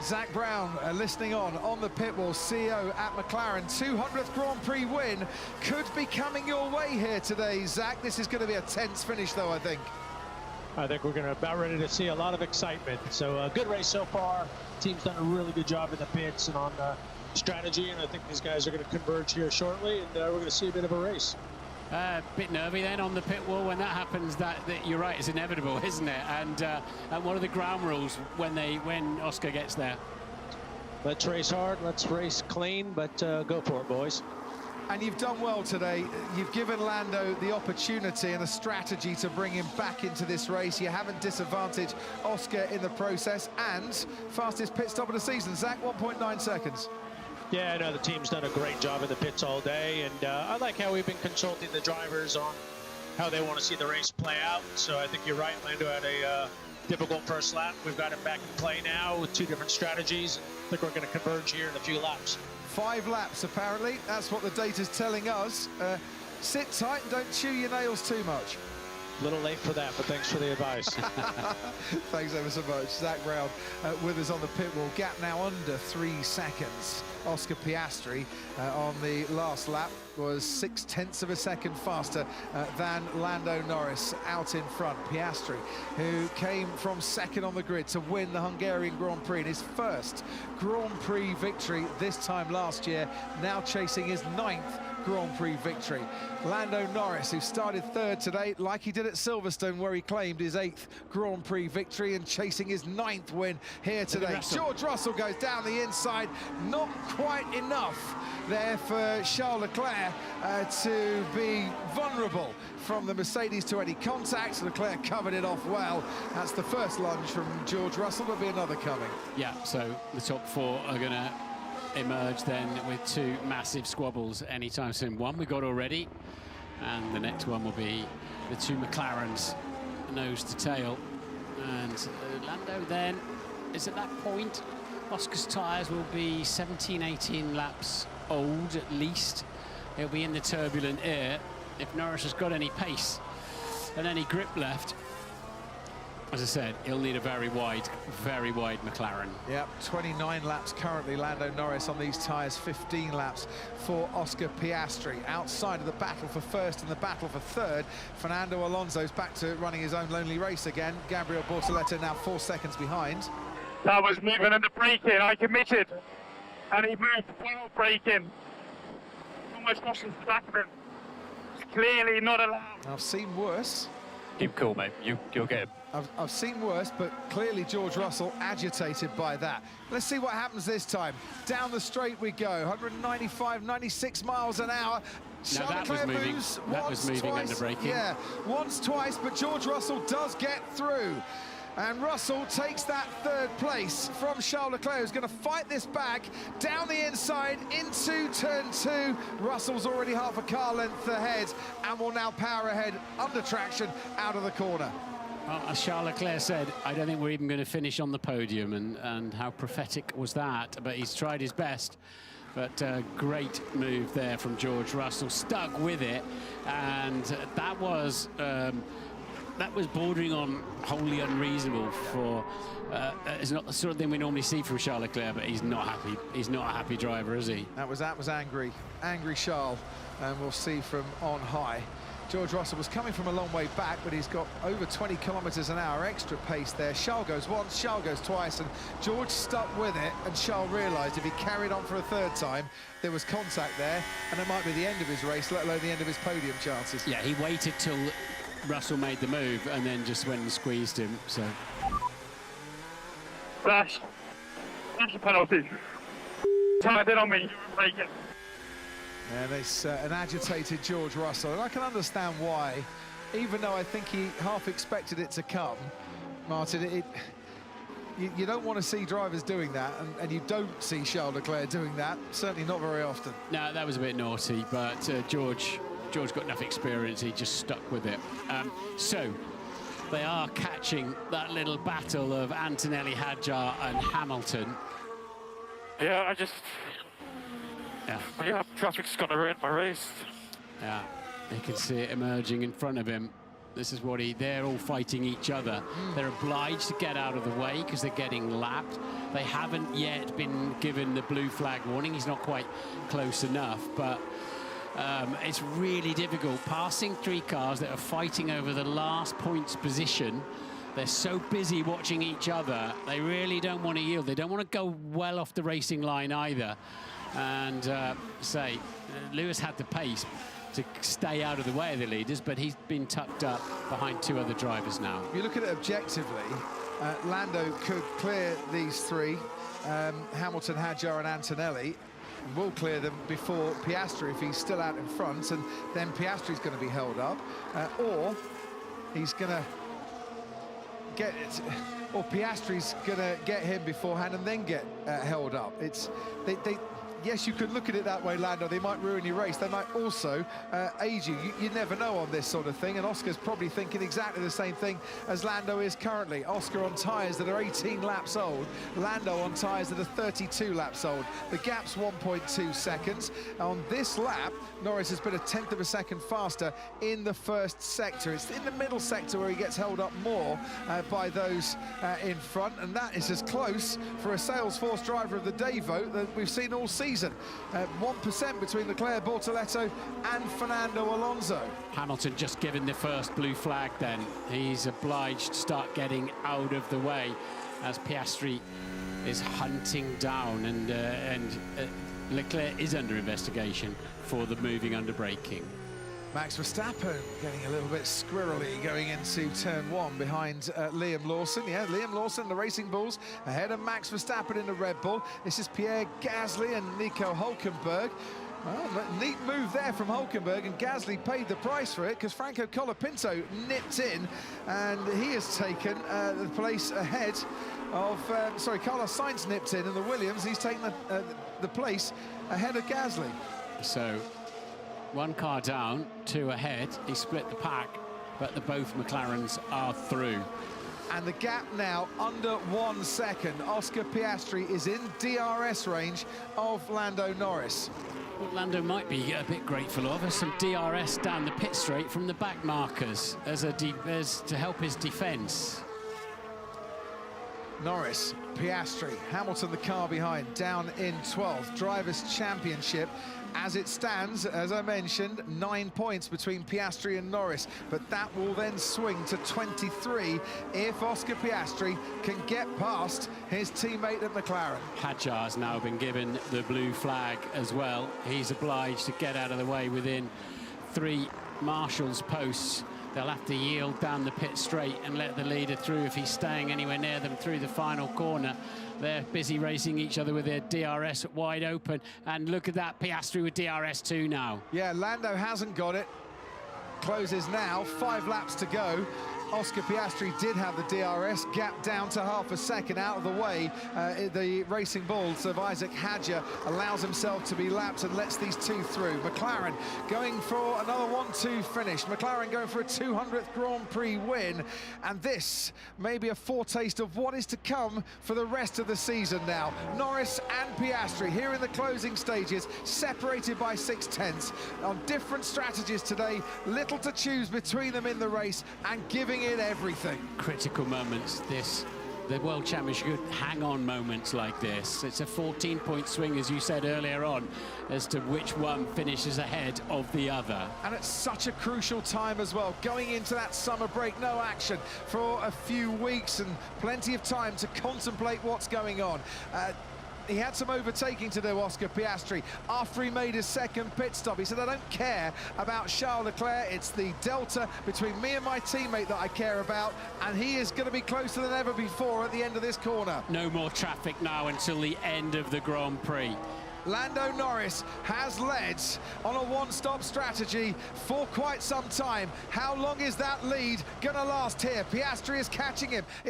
[SPEAKER 2] Zach Brown listening on the pit wall, CEO at McLaren. 200th Grand Prix win could be coming your way here today, Zach. This is going to be a tense finish, though, I think.
[SPEAKER 14] I think we're about ready to see a lot of excitement. So a good race so far. Team's done a really good job in the pits and on strategy, and I think these guys are going to converge here shortly, and we're going to see a bit of a race.
[SPEAKER 7] Bit nervy then on the pit wall when that happens. That you're right, it's inevitable, isn't it? And what are the ground rules when Oscar gets there?
[SPEAKER 14] Let's race hard, let's race clean, but go for it, boys.
[SPEAKER 2] And you've done well today. You've given Lando the opportunity and a strategy to bring him back into this race. You haven't disadvantaged Oscar in the process, and fastest pit stop of the season. Zach, 1.9 seconds.
[SPEAKER 14] Yeah, no, the team's done a great job in the pits all day, and I like how we've been consulting the drivers on how they want to see the race play out. So I think you're right, Lando had a difficult first lap. We've got him back in play now with 2 different strategies. I think we're going to converge here in a few laps.
[SPEAKER 2] 5 laps, apparently. That's what the data's telling us. Sit tight and don't chew your nails too much.
[SPEAKER 14] A little late for that, but thanks for the advice.
[SPEAKER 2] Thanks ever so much. Zach Brown with us on the pit wall. Gap now under 3 seconds. Oscar Piastri on the last lap was 0.6 of a second faster than Lando Norris out in front. Piastri, who came from second on the grid to win the Hungarian Grand Prix in his first Grand Prix victory this time last year, now chasing his 9th Grand Prix victory. Lando Norris, who started 3rd today, like he did at Silverstone, where he claimed his 8th Grand Prix victory, and chasing his 9th win here today. George Russell goes down the inside, not quite enough there for Charles Leclerc to be vulnerable from the Mercedes to any contact. Leclerc covered it off well. That's the first lunge from George Russell. There'll be another coming.
[SPEAKER 7] Yeah, so the top 4 are going to emerge then with 2 massive squabbles anytime soon. One we got already, and the next one will be the 2 McLarens, nose to tail. And Lando then is at that point. Oscar's tyres will be 17, 18 laps old at least. He'll be in the turbulent air. If Norris has got any pace and any grip left, as I said, he'll need a very wide McLaren.
[SPEAKER 2] Yep, 29 laps currently, Lando Norris on these tyres, 15 laps for Oscar Piastri. Outside of the battle for first and the battle for third, Fernando Alonso's back to running his own lonely race again. Gabriel Bortoleto now 4 seconds behind.
[SPEAKER 18] That was moving under braking, I committed. And he moved while braking. Almost lost his back of him. It's clearly not allowed.
[SPEAKER 2] I've seen worse.
[SPEAKER 17] Keep cool, mate. You'll get him.
[SPEAKER 2] I've seen worse, but clearly George Russell agitated by that. Let's see what happens this time. Down the straight we go, 195, 96 miles an hour. Charles Leclerc moves once, twice. Yeah, once, twice, but George Russell does get through. And Russell takes that 3rd place from Charles Leclerc, who's going to fight this back down the inside into turn 2. Russell's already half a car length ahead and will now power ahead under traction out of the corner.
[SPEAKER 7] Well, as Charles Leclerc said, I don't think we're even going to finish on the podium, and how prophetic was that? But he's tried his best. But great move there from George Russell, stuck with it, and that was bordering on wholly unreasonable for. It's not the sort of thing we normally see from Charles Leclerc, but he's not happy. He's not a happy driver, is he?
[SPEAKER 2] That was angry Charles, and we'll see from on high. George Russell was coming from a long way back, but he's got over 20 kilometers an hour extra pace there. Charles goes once, Charles goes twice, and George stuck with it, and Charles realised if he carried on for a 3rd time, there was contact there, and it might be the end of his race, let alone the end of his podium chances.
[SPEAKER 7] Yeah, he waited till Russell made the move and then just went and squeezed him, so.
[SPEAKER 18] Flash. That's a penalty. Tied it on me, you were breaking.
[SPEAKER 2] And it's an agitated George Russell, and I can understand why, even though I think he half expected it to come. Martin, you don't want to see drivers doing that, and you don't see Charles Leclerc doing that, certainly not very often.
[SPEAKER 7] No, that was a bit naughty, but George got enough experience, he just stuck with it. So, they are catching that little battle of Antonelli, Hadjar and Hamilton.
[SPEAKER 18] Yeah, Yeah, traffic's gonna ruin my race.
[SPEAKER 7] Yeah, you can see it emerging in front of him. This is what they're all fighting each other. They're obliged to get out of the way because they're getting lapped. They haven't yet been given the blue flag warning. He's not quite close enough, but it's really difficult. Passing 3 cars that are fighting over the last points position. They're so busy watching each other. They really don't want to yield. They don't want to go well off the racing line either. And Lewis had the pace to stay out of the way of the leaders, but he's been tucked up behind 2 other drivers now.
[SPEAKER 2] If you look at it objectively, Lando could clear these 3, Hamilton, Hadjar and Antonelli, and will clear them before Piastri if he's still out in front, and then Piastri's going to be held up, or he's going to get it, or Piastri's going to get him beforehand and then get held up. yes, you could look at it that way, Lando. They might ruin your race. They might also age you. You never know on this sort of thing, and Oscar's probably thinking exactly the same thing as Lando is currently. Oscar on tyres that are 18 laps old, Lando on tyres that are 32 laps old. The gap's 1.2 seconds. On this lap, Norris has been a 1/10 of a second faster in the first sector. It's in the middle sector where he gets held up more by those in front, and that is as close for a Salesforce driver of the day vote that we've seen all season. 1% between Leclerc, Bortoletto and Fernando Alonso.
[SPEAKER 7] Hamilton just given the first blue flag then. He's obliged to start getting out of the way as Piastri is hunting down, and Leclerc is under investigation for the moving under braking.
[SPEAKER 2] Max Verstappen getting a little bit squirrely going into turn 1 behind Liam Lawson. Yeah, Liam Lawson, the Racing Bulls, ahead of Max Verstappen in the Red Bull. This is Pierre Gasly and Nico Hülkenberg. Well, neat move there from Hülkenberg, and Gasly paid the price for it because Franco Colapinto nipped in, and he has taken the place ahead of, Carlos Sainz nipped in, and the Williams, he's taken the place ahead of Gasly.
[SPEAKER 7] So, one car down, 2 ahead. He split the pack, but both McLarens are through.
[SPEAKER 2] And the gap now under 1 second. Oscar Piastri is in DRS range of Lando Norris.
[SPEAKER 7] What Lando might be a bit grateful of is some DRS down the pit straight from the back markers as to help his defence.
[SPEAKER 2] Norris, Piastri, Hamilton the car behind, down in 12th. Drivers' Championship. As it stands, as I mentioned, 9 points between Piastri and Norris, but that will then swing to 23 if Oscar Piastri can get past his teammate at McLaren.
[SPEAKER 7] Hadjar's now been given the blue flag as well. He's obliged to get out of the way within 3 marshals' posts. They'll have to yield down the pit straight and let the leader through if he's staying anywhere near them through the final corner. They're busy racing each other with their DRS wide open. And look at that, Piastri with DRS 2 now.
[SPEAKER 2] Yeah, Lando hasn't got it. Closes now, 5 laps to go. Oscar Piastri did have the DRS, gap down to half a second out of the way. The Racing Bulls of Isaac Hadjar allows himself to be lapped and lets these 2 through. McLaren going for another 1-2 finish. McLaren going for a 200th Grand Prix win. And this may be a foretaste of what is to come for the rest of the season now. Norris and Piastri here in the closing stages, separated by 6/10 on different strategies today. Little to choose between them in the race, and giving it everything.
[SPEAKER 7] Critical moments, the World Championship hang on moments like this. It's a 14-point swing, as you said earlier on, as to which one finishes ahead of the other.
[SPEAKER 2] And at such a crucial time as well, going into that summer break, no action for a few weeks and plenty of time to contemplate what's going on. He had some overtaking to do, Oscar Piastri, after he made his second pit stop. He said, I don't care about Charles Leclerc. It's the delta between me and my teammate that I care about, and he is going to be closer than ever before at the end of this corner.
[SPEAKER 7] No more traffic now until the end of the Grand Prix.
[SPEAKER 2] Lando Norris has led on a one-stop strategy for quite some time. How long is that lead gonna last here? Piastri is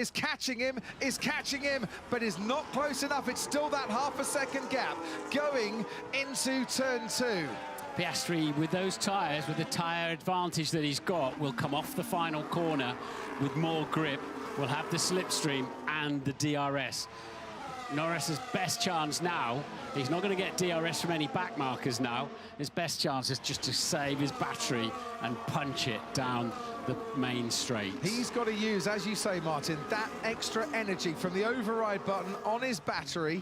[SPEAKER 2] catching him, but is not close enough. It's still that half a second gap going into turn 2.
[SPEAKER 7] Piastri, with those tyres, with the tyre advantage that he's got, will come off the final corner with more grip, will have the slipstream and the DRS. Norris's best chance now, he's not going to get DRS from any back markers now. His best chance is just to save his battery and punch it down the main straight.
[SPEAKER 2] He's got to use, as you say, Martin, that extra energy from the override button on his battery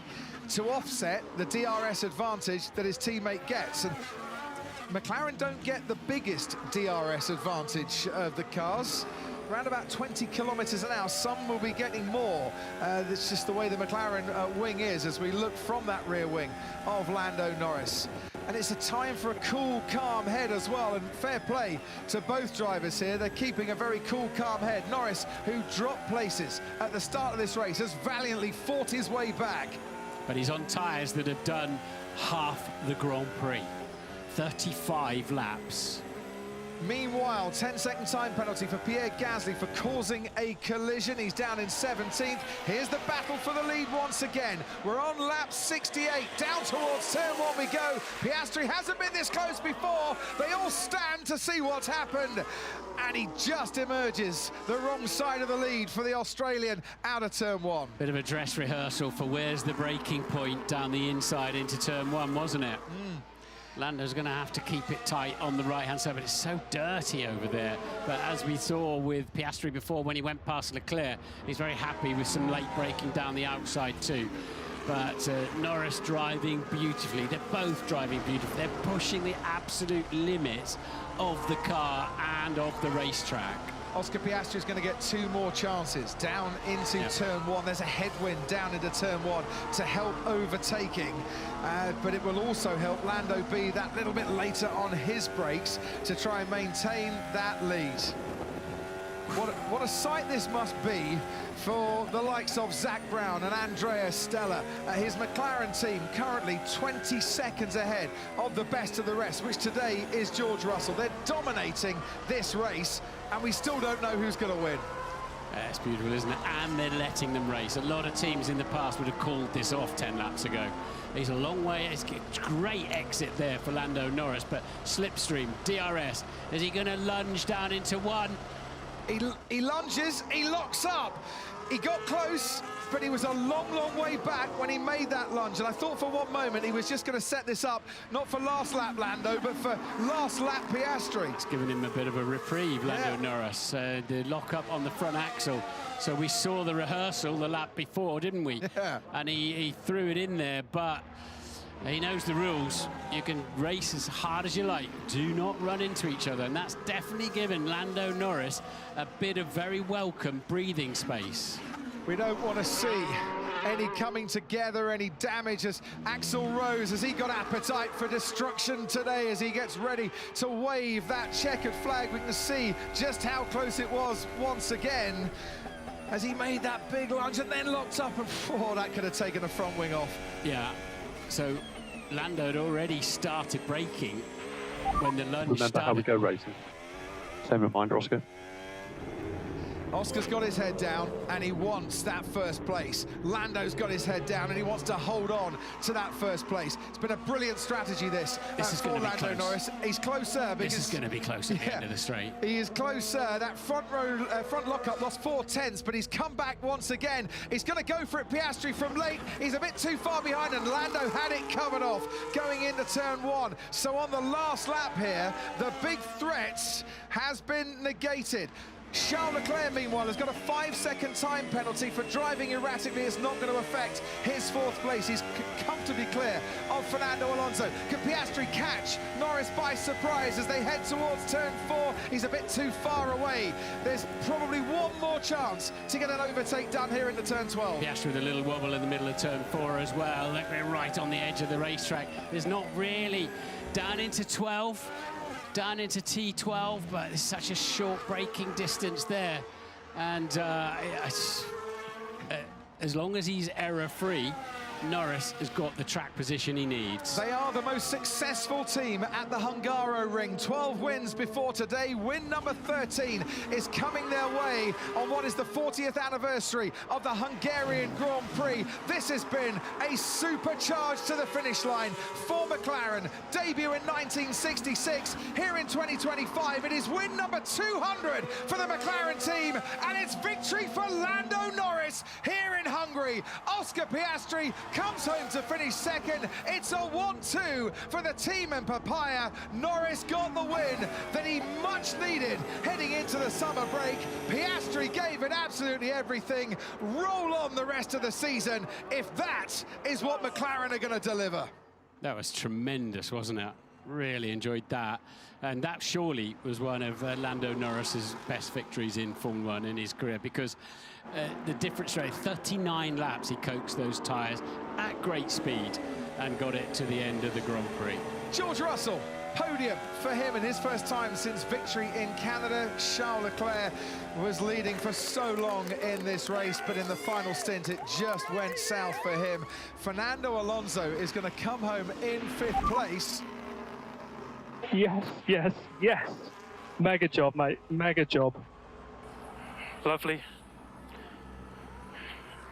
[SPEAKER 2] to offset the DRS advantage that his teammate gets. And McLaren don't get the biggest DRS advantage of the cars. Around about 20 kilometers an hour. Some will be getting more. That's just the way the McLaren wing is as we look from that rear wing of Lando Norris. And it's a time for a cool, calm head as well, and fair play to both drivers here. They're keeping a very cool, calm head. Norris, who dropped places at the start of this race, has valiantly fought his way back.
[SPEAKER 7] But he's on tyres that have done half the Grand Prix. 35 laps.
[SPEAKER 2] Meanwhile, 10-second time penalty for Pierre Gasly for causing a collision. He's down in 17th. Here's the battle for the lead once again. We're on lap 68. Down towards turn 1 we go. Piastri hasn't been this close before. They all stand to see what's happened. And he just emerges the wrong side of the lead for the Australian out of turn 1.
[SPEAKER 7] Bit of a dress rehearsal for where's the braking point down the inside into turn 1, wasn't it? Lando's going to have to keep it tight on the right-hand side, but it's so dirty over there. But as we saw with Piastri before, when he went past Leclerc, he's very happy with some late braking down the outside too. But Norris driving beautifully. They're both driving beautifully. They're pushing the absolute limits of the car and of the racetrack.
[SPEAKER 2] Oscar Piastri is going to get 2 more chances down into turn 1. There's a headwind down into turn 1 to help overtaking, but it will also help Lando be that little bit later on his brakes to try and maintain that lead. What a sight this must be for the likes of Zach Brown and Andrea Stella. His McLaren team currently 20 seconds ahead of the best of the rest, which today is George Russell. They're dominating this race, and we still don't know who's going to win.
[SPEAKER 7] It's beautiful, isn't it? And they're letting them race. A lot of teams in the past would have called this off 10 laps ago. He's a long way. It's a great exit there for Lando Norris, but slipstream, DRS. Is he going to lunge down into 1?
[SPEAKER 2] He lunges, he locks up. He got close, but he was a long, long way back when he made that lunge. And I thought for one moment he was just going to set this up, not for last lap Lando, but for last lap Piastri.
[SPEAKER 7] It's given him a bit of a reprieve, Lando Norris. The lock up on the front axle. So we saw the rehearsal the lap before, didn't we?
[SPEAKER 2] Yeah.
[SPEAKER 7] And he threw it in there, but he knows the rules. You can race as hard as you like. Do not run into each other. And that's definitely given Lando Norris a bit of very welcome breathing space.
[SPEAKER 2] We don't want to see any coming together, any damage, as Axl Rose, has he got appetite for destruction today as he gets ready to wave that checkered flag. We can see just how close it was once again as he made that big lunge and then locked up, and that could have taken the front wing off.
[SPEAKER 7] Yeah. So Lando had already started braking when the lunge
[SPEAKER 19] Remember
[SPEAKER 7] started.
[SPEAKER 19] how we go racing. Same reminder, Oscar.
[SPEAKER 2] Oscar's got his head down and he wants that first place. Lando's got his head down and he wants to hold on to that first place. It's been a brilliant strategy this
[SPEAKER 7] is
[SPEAKER 2] for Lando Norris. He's closer because
[SPEAKER 7] this is going to be close at the end of the straight.
[SPEAKER 2] He is closer. That front lockup lost 4/10, but he's come back once again. He's going to go for it. Piastri from late. He's a bit too far behind, and Lando had it covered off going into turn 1. So on the last lap here, the big threat has been negated. Charles Leclerc, meanwhile, has got a 5-second time penalty for driving erratically. It's not going to affect his 4th place. He's comfortably clear of Fernando Alonso. Can Piastri catch Norris by surprise as they head towards turn 4? He's a bit too far away. There's probably one more chance to get an overtake done here into turn 12.
[SPEAKER 7] Piastri with a little wobble in the middle of turn 4 as well. They're right on the edge of the racetrack. There's not really down into 12. Down into T12, but it's such a short braking distance there. And as long as he's error-free, Norris has got the track position he needs.
[SPEAKER 2] They are the most successful team at the Hungaroring. 12 wins before today. Win number 13 is coming their way on what is the 40th anniversary of the Hungarian Grand Prix. This has been a supercharge to the finish line for McLaren. Debut in 1966. Here in 2025, it is win number 200 for the McLaren team, and it's victory for Lando Norris here in Hungary. Oscar Piastri comes home to finish 2nd. It's a 1-2 for the team in Papaya. Norris got the win that he much needed heading into the summer break. Piastri gave it absolutely everything. Roll on the rest of the season if that is what McLaren are going to deliver.
[SPEAKER 7] That was tremendous, wasn't it? Really enjoyed that. And that surely was one of Lando Norris's best victories in Formula 1 in his career, because the difference rate, 39 laps he coaxed those tyres at great speed and got it to the end of the Grand Prix.
[SPEAKER 2] George Russell, podium for him in his first time since victory in Canada. Charles Leclerc was leading for so long in this race, but in the final stint it just went south for him. Fernando Alonso is going to come home in 5th place.
[SPEAKER 21] Yes, yes, yes. Mega job, mate. Mega job.
[SPEAKER 18] Lovely.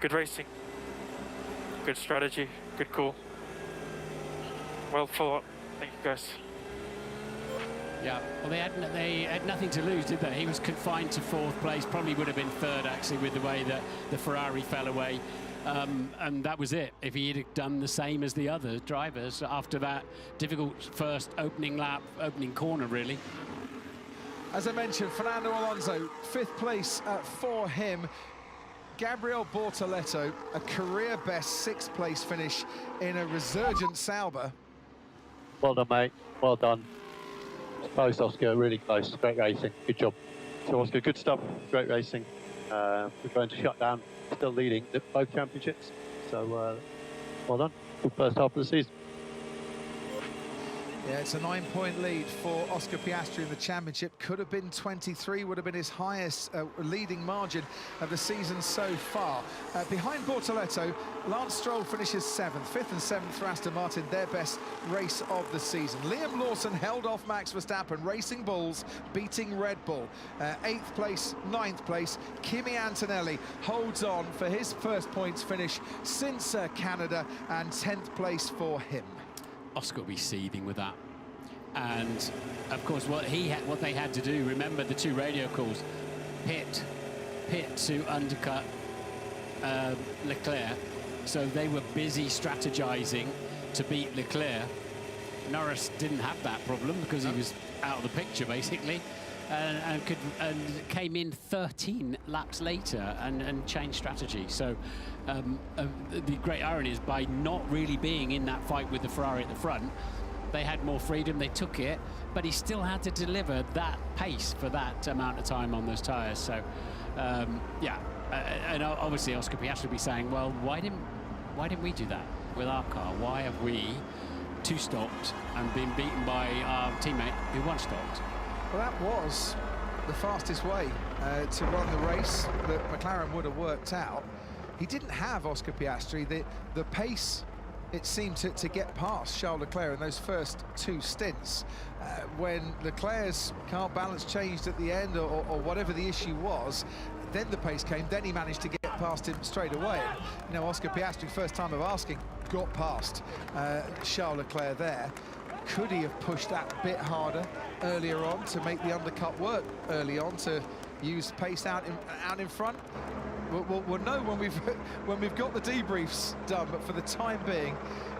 [SPEAKER 18] Good racing. Good strategy. Good call. Well thought. Thank you, guys.
[SPEAKER 7] Yeah, well, they had nothing to lose, did they? He was confined to 4th place, probably would have been 3rd, actually, with the way that the Ferrari fell away. And that was it. If he had done the same as the other drivers after that difficult first opening lap, opening corner, really.
[SPEAKER 2] As I mentioned, Fernando Alonso, 5th place for him. Gabriel Bortoleto, a career best 6th place finish in a resurgent Sauber.
[SPEAKER 19] Well done, mate. Well done. Close, Oscar. Really close. Great racing. Good job. So, Oscar, good stuff. Great racing. We're going to shut down. Still leading both championships. So, well done. Good first half of the season.
[SPEAKER 2] Yeah, it's a 9-point lead for Oscar Piastri in the championship. Could have been 23, would have been his highest leading margin of the season so far. Behind Bortoleto, Lance Stroll finishes 7th. 5th and 7th for Aston Martin, their best race of the season. Liam Lawson held off Max Verstappen, racing bulls, beating Red Bull. 8th place, 9th place. Kimi Antonelli holds on for his first points finish since Canada, and 10th place for him.
[SPEAKER 7] Oscar will be seething with that. And of course, what they had to do, remember the 2 radio calls, pit to undercut Leclerc. So they were busy strategizing to beat Leclerc. Norris didn't have that problem because he was out of the picture basically, and came in 13 laps later and changed strategy. So the great irony is, by not really being in that fight with the Ferrari at the front, they had more freedom, they took it, but he still had to deliver that pace for that amount of time on those tyres. So yeah, and obviously Oscar Piastri will be saying, well, why didn't we do that with our car? Why have we 2 stopped and been beaten by our teammate who 1 stopped?
[SPEAKER 2] Well, that was the fastest way to run the race that McLaren would have worked out. He didn't have, Oscar Piastri, the pace, it seemed, to get past Charles Leclerc in those first 2 stints. When Leclerc's car balance changed at the end, or whatever the issue was, then the pace came, then he managed to get past him straight away. You know, Oscar Piastri, first time of asking, got past Charles Leclerc there. Could he have pushed that bit harder earlier on to make the undercut work early on, to use pace out in front? We'll know when we've got the debriefs done, but for the time being,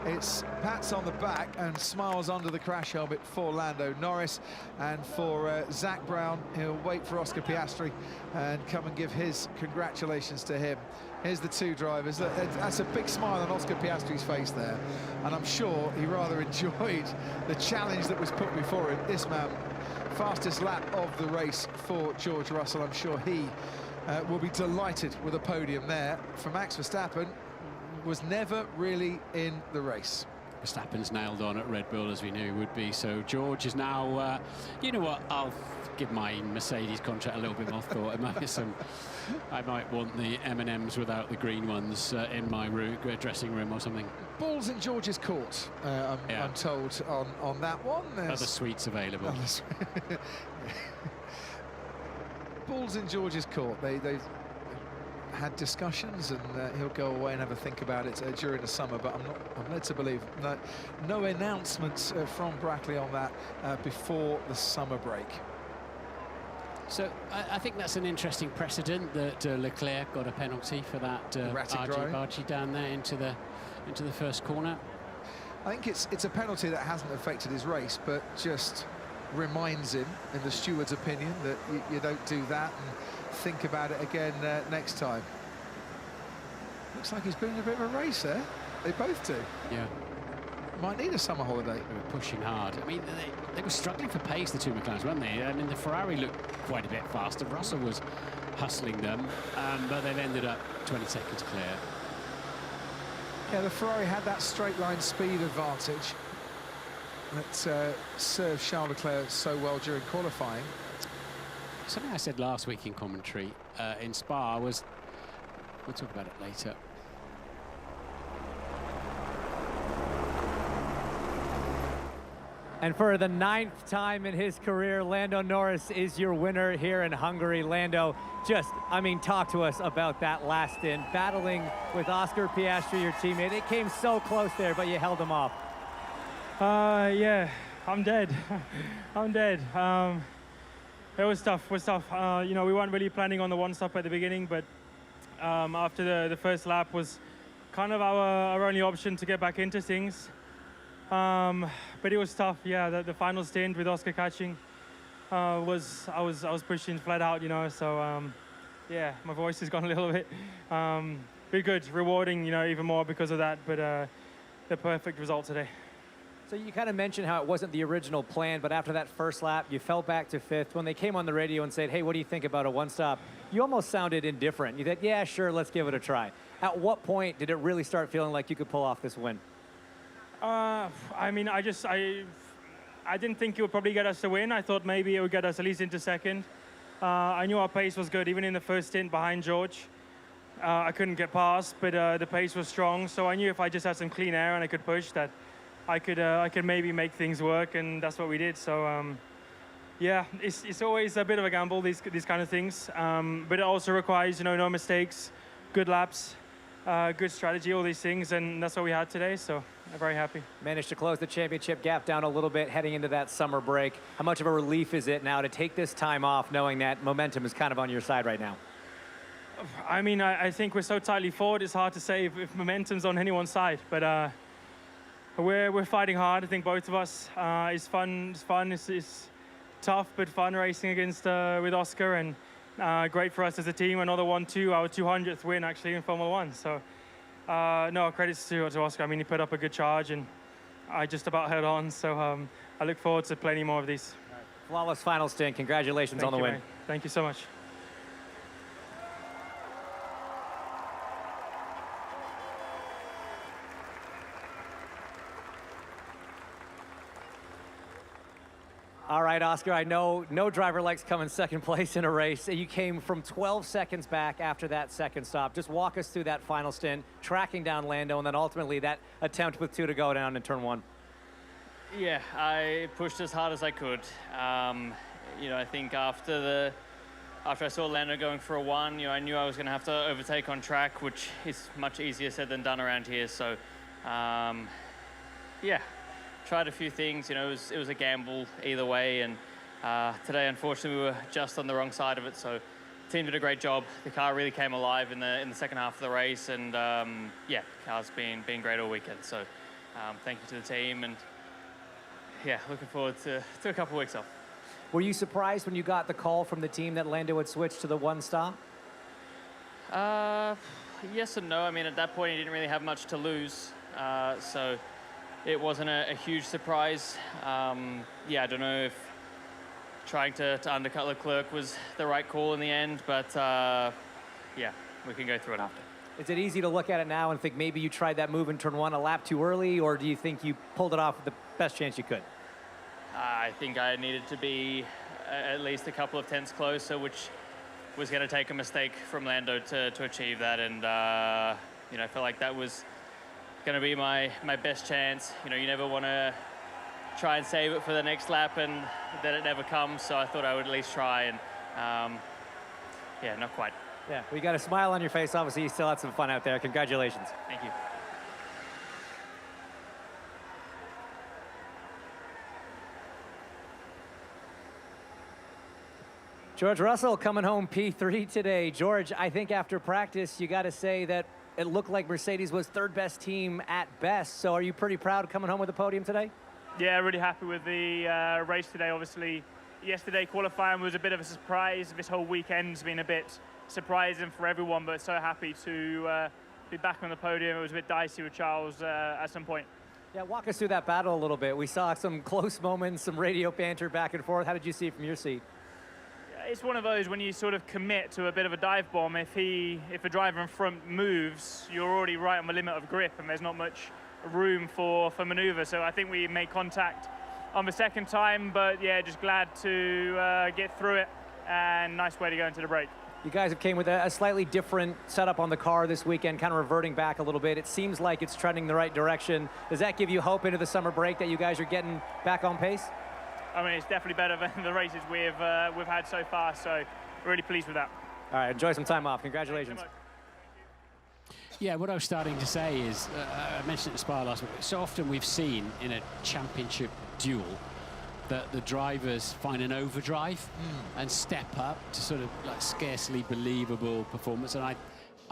[SPEAKER 2] it's pats on the back and smiles under the crash helmet for Lando Norris, and for Zach Brown, he'll wait for Oscar Piastri and come and give his congratulations to him. Here's the 2 drivers. That's a big smile on Oscar Piastri's face there, and I'm sure he rather enjoyed the challenge that was put before him. This man, fastest lap of the race for George Russell. I'm sure he will be delighted with a podium there. For Max Verstappen, was never really in the race.
[SPEAKER 7] Verstappen's nailed on at Red Bull, as we knew he would be. So George is now, you know what, I'll give my Mercedes contract a little bit more thought. I might want the M&Ms without the green ones in my dressing room or something.
[SPEAKER 2] Balls in George's court, I'm told, on that one.
[SPEAKER 7] Other sweets available.
[SPEAKER 2] Balls in George's court. They've had discussions, and he'll go away and have a think about it during the summer, but I'm led to believe no announcements from Brackley on that before the summer break.
[SPEAKER 7] So I think that's an interesting precedent that Leclerc got a penalty for that argy-bargy down there into the first corner.
[SPEAKER 2] I think it's a penalty that hasn't affected his race, but just reminds him, in the steward's opinion, that you don't do that, and think about it again next time. Looks like he's been in a bit of a race there. They both do.
[SPEAKER 7] Yeah.
[SPEAKER 2] Might need a summer holiday.
[SPEAKER 7] They were pushing hard. I mean, they were struggling for pace, the 2 McLarens, weren't they? I mean, the Ferrari looked quite a bit faster. Russell was hustling them, but they've ended up 20 seconds clear.
[SPEAKER 2] Yeah, the Ferrari had that straight line speed advantage that served Charles Leclerc so well during qualifying.
[SPEAKER 7] Something I said last week in commentary in Spa was, we'll talk about it later.
[SPEAKER 1] And for the 9th time in his career, Lando Norris is your winner here in Hungary. Lando, talk to us about that last stint, battling with Oscar Piastri, your teammate. It came so close there, but you held him off.
[SPEAKER 22] Yeah, I'm dead. I'm dead. It was tough. We weren't really planning on the one stop at the beginning, but after the first lap was kind of our only option to get back into things. But it was tough. Yeah, the final stint with Oscar catching I was pushing flat out, So yeah, my voice has gone a little bit. But good, rewarding, even more because of that. But the perfect result today.
[SPEAKER 1] So you kind of mentioned how it wasn't the original plan, but after that first lap, you fell back to 5th. When they came on the radio and said, hey, what do you think about a one-stop? You almost sounded indifferent. You said, yeah, sure, let's give it a try. At what point did it really start feeling like you could pull off this win?
[SPEAKER 22] I didn't think it would probably get us the win. I thought maybe it would get us at least into 2nd. I knew our pace was good, even in the first stint behind George. I couldn't get past, but the pace was strong. So I knew if I just had some clean air and I could push that, I could maybe make things work, and that's what we did. So yeah, it's always a bit of a gamble, these kind of things. But it also requires no mistakes, good laps, good strategy, all these things, and that's what we had today. So I'm very happy.
[SPEAKER 1] Managed to close the championship gap down a little bit heading into that summer break. How much of a relief is it now to take this time off, knowing that momentum is kind of on your side right now?
[SPEAKER 22] I think we're so tightly forward, it's hard to say if momentum's on anyone's side, but we're fighting hard. I think both of us. It's fun. It's tough but fun racing against with Oscar, and great for us as a team. Another 1-2, our 200th win actually in Formula One. So no, credits to Oscar. He put up a good charge, and I just about held on. So I look forward to plenty more of these.
[SPEAKER 1] Flawless final stint. Congratulations on the win.
[SPEAKER 22] Mate. Thank you so much.
[SPEAKER 1] All right, Oscar, I know no driver likes coming second place in a race. You came from 12 seconds back after that second stop. Just walk us through that final stint, tracking down Lando, and then ultimately that attempt with 2 to go down in turn 1.
[SPEAKER 23] Yeah, I pushed as hard as I could. I think after I saw Lando going for a 1, I knew I was going to have to overtake on track, which is much easier said than done around here. So, yeah. Tried a few things, it was a gamble either way, and today unfortunately we were just on the wrong side of it, so the team did a great job. The car really came alive in the second half of the race, and yeah, the car's been great all weekend, so thank you to the team, and yeah, looking forward to a couple of weeks off.
[SPEAKER 1] Were you surprised when you got the call from the team that Lando had switched to the one stop?
[SPEAKER 23] Yes and no. At that point he didn't really have much to lose, so it wasn't a huge surprise. Yeah, I don't know if trying to undercut Leclerc was the right call in the end, but yeah, we can go through it after.
[SPEAKER 1] Is it easy to look at it now and think maybe you tried that move in turn 1 a lap too early, or do you think you pulled it off with the best chance you could?
[SPEAKER 23] I think I needed to be at least a couple of tenths closer, which was going to take a mistake from Lando to achieve that, and I felt like that was going to be my best chance. You never want to try and save it for the next lap and then it never comes, so I thought I would at least try, and yeah, not quite.
[SPEAKER 1] Yeah, well, you got a smile on your face. Obviously you still had some fun out there. Congratulations.
[SPEAKER 23] Thank you.
[SPEAKER 1] George Russell coming home P3 today. George, I think after practice you got to say that it looked like Mercedes was 3rd best team at best. So are you pretty proud coming home with the podium today?
[SPEAKER 18] Yeah, really happy with the race today. Obviously, yesterday qualifying was a bit of a surprise. This whole weekend's been a bit surprising for everyone, but so happy to be back on the podium. It was a bit dicey with Charles at some point.
[SPEAKER 1] Yeah, walk us through that battle a little bit. We saw some close moments, some radio banter back and forth. How did you see it from your seat?
[SPEAKER 18] It's one of those when you sort of commit to a bit of a dive bomb. If a driver in front moves, you're already right on the limit of grip, and there's not much room for maneuver. So I think we made contact on the second time, but yeah, just glad to get through it, and nice way to go into the break.
[SPEAKER 1] You guys have came with a slightly different setup on the car this weekend, kind of reverting back a little bit. It seems like it's trending the right direction. Does that give you hope into the summer break that you guys are getting back on pace?
[SPEAKER 18] I mean, it's definitely better than the races we've had so far, so really pleased with that.
[SPEAKER 1] All right, enjoy some time off. Congratulations.
[SPEAKER 7] Yeah, what I was starting to say is, I mentioned it at Spa last week, so often we've seen in a championship duel that the drivers find an overdrive and step up to sort of like scarcely believable performance. And I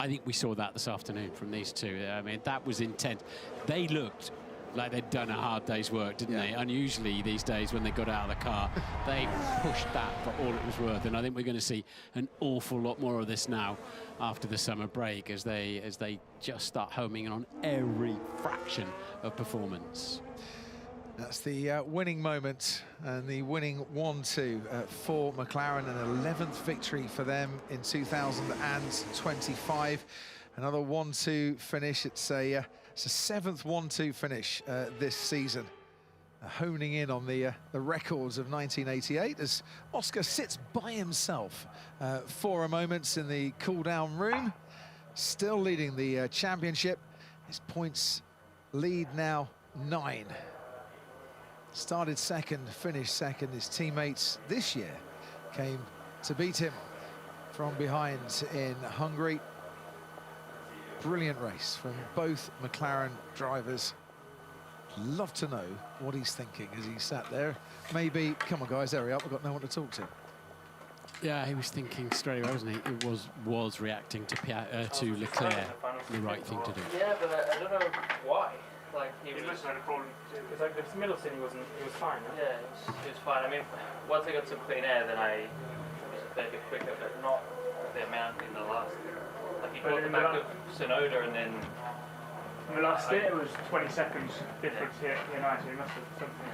[SPEAKER 7] think we saw that this afternoon from these two. I mean, that was intense. They looked like they'd done a hard day's work, didn't they? Unusually these days when they got out of the car, they pushed that for all it was worth. And I think we're going to see an awful lot more of this now after the summer break as they just start homing in on every fraction of performance.
[SPEAKER 12] That's the winning moment and the winning 1-2 for McLaren, an 11th victory for them in 2025. Another 1-2 finish. It's a 7th 1-2 finish this season. Honing in on the records of 1988 as Oscar sits by himself for a moment in the cool-down room, still leading the championship. His points lead now 9. Started second, finished second. His teammates this year came to beat him from behind in Hungary. Brilliant race from both McLaren drivers. Love to know what he's thinking as he sat there. Maybe, come on guys, hurry up, we've got no one to talk to.
[SPEAKER 7] Yeah, he was thinking straight away, wasn't he? It was reacting to Leclerc, the right thing to do.
[SPEAKER 3] Yeah, but I don't know why. Like
[SPEAKER 18] he was had a problem. Because like the middle seat, he was fine. Huh?
[SPEAKER 3] Yeah, he was fine. I mean, once I got some clean air, then I was a fair bit quicker, but not the amount in the last. Like he got the back of Sonoda, and then
[SPEAKER 18] in the last bit it was 20 seconds difference here. You know, actually, he must have something.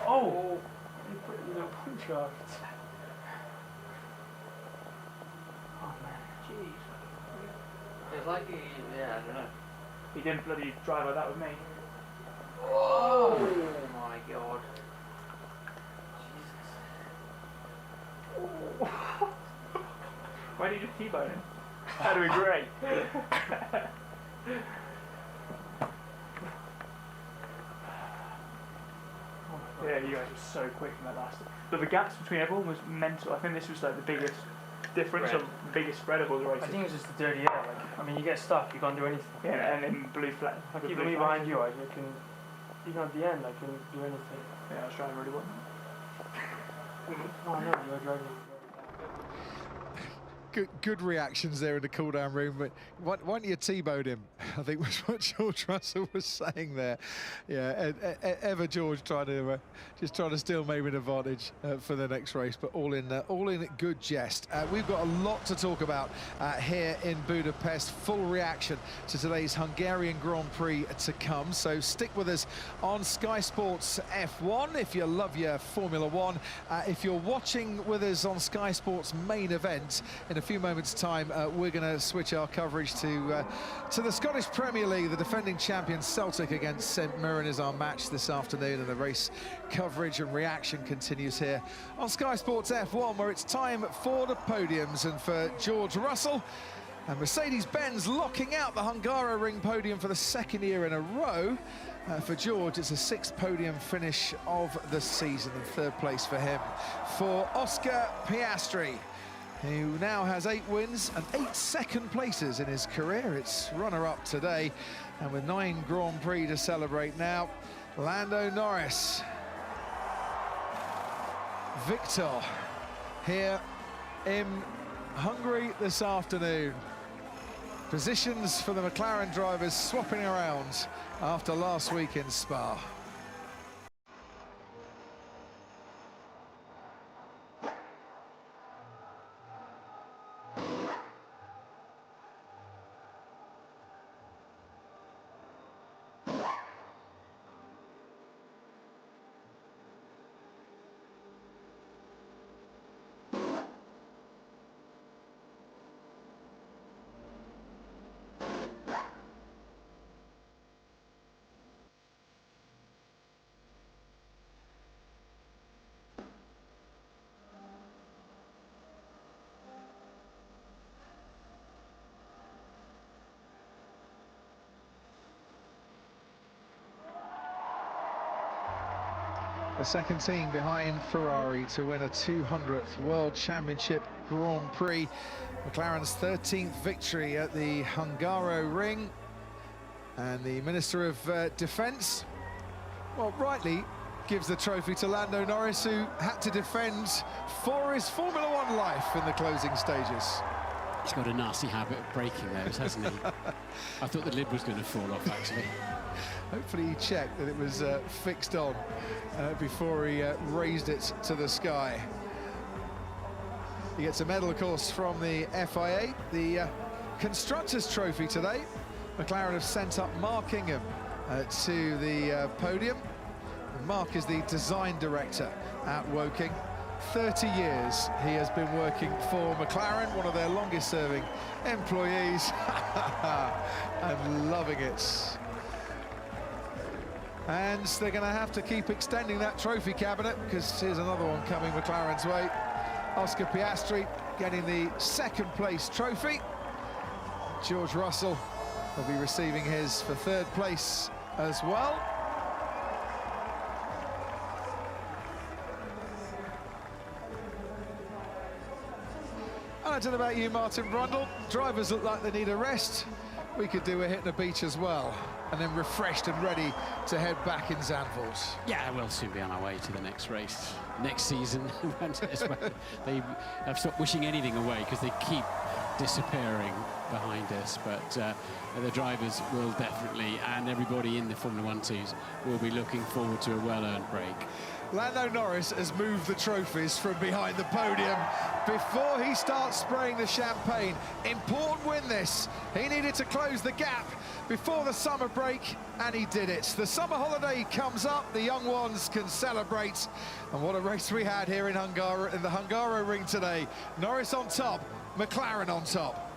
[SPEAKER 18] Oh, you put a little punch off. Oh man, jeez.
[SPEAKER 3] It's like I don't know.
[SPEAKER 18] He didn't bloody drive like that with me.
[SPEAKER 3] Oh my god.
[SPEAKER 18] Jesus. Why did you T-bone him? That'd be great. Yeah, you guys were so quick in that last. But the gaps between everyone was mental. I think this was like the biggest difference, or the biggest spread of all the races.
[SPEAKER 21] I think it was just the dirty air. Like, I mean, you get stuck, you can't do anything.
[SPEAKER 18] Yeah, and then blue flag.
[SPEAKER 21] Like even me behind you, I can, even at the end, I can do anything.
[SPEAKER 18] Yeah, I was trying really well.
[SPEAKER 21] Oh no, you're driving.
[SPEAKER 12] Good reactions there in the cool-down room, but why don't you T-bone him? I think was what George Russell was saying there. Yeah, ever George trying to steal maybe an advantage for the next race, but all in good jest. We've got a lot to talk about here in Budapest. Full reaction to today's Hungarian Grand Prix to come. So stick with us on Sky Sports F1 if you love your Formula One. If you're watching with us on Sky Sports main event, in a few moments' time, we're going to switch our coverage to the Scottish Premier League. The defending champion Celtic against St Mirren is our match this afternoon, and the race coverage and reaction continues here on Sky Sports F1, where it's time for the podiums. And for George Russell and Mercedes-Benz locking out the Hungaroring podium for the second year in a row. For George, it's a 6th podium finish of the season, and 3rd place for him. For Oscar Piastri, who now has 8 wins and 8 second places in his career. It's runner-up today, and with 9 Grand Prix to celebrate now, Lando Norris. Victor here in Hungary this afternoon. Positions for the McLaren drivers swapping around after last week in Spa.
[SPEAKER 2] the second team behind Ferrari to win a 200th World Championship Grand Prix. McLaren's 13th victory at the Hungaroring. And the Minister of Defence, well, rightly gives the trophy to Lando Norris, who had to defend for his Formula One life in the closing stages.
[SPEAKER 7] He's got a nasty habit of breaking those, hasn't he? I thought the lid was going to fall off, actually.
[SPEAKER 2] Hopefully he checked that it was fixed on before he raised it to the sky. He gets a medal, of course, from the FIA. The Constructors' Trophy today. McLaren have sent up Mark Ingham to the podium. And Mark is the design director at Woking. 30 years he has been working for McLaren, one of their longest-serving employees, and loving it. And they're going to have to keep extending that trophy cabinet, because here's another one coming McLaren's way. Oscar Piastri getting the second-place trophy. George Russell will be receiving his for third place as well. And I don't know about you, Martin Brundle. Drivers look like they need a rest. We could do a hit and a beach as well, and then refreshed and ready to head back in Zandvoort.
[SPEAKER 7] Yeah, we'll soon be on our way to the next race, next season. They have stopped wishing anything away because they keep disappearing behind us, but the drivers will definitely, and everybody in the Formula 1 teams will be looking forward to a well-earned break.
[SPEAKER 2] Lando Norris has moved the trophies from behind the podium before he starts spraying the champagne. Important win this. He needed to close the gap before the summer break, and he did it. The summer holiday comes up, the young ones can celebrate. And what a race we had here in the Hungaroring today. Norris on top, McLaren on top.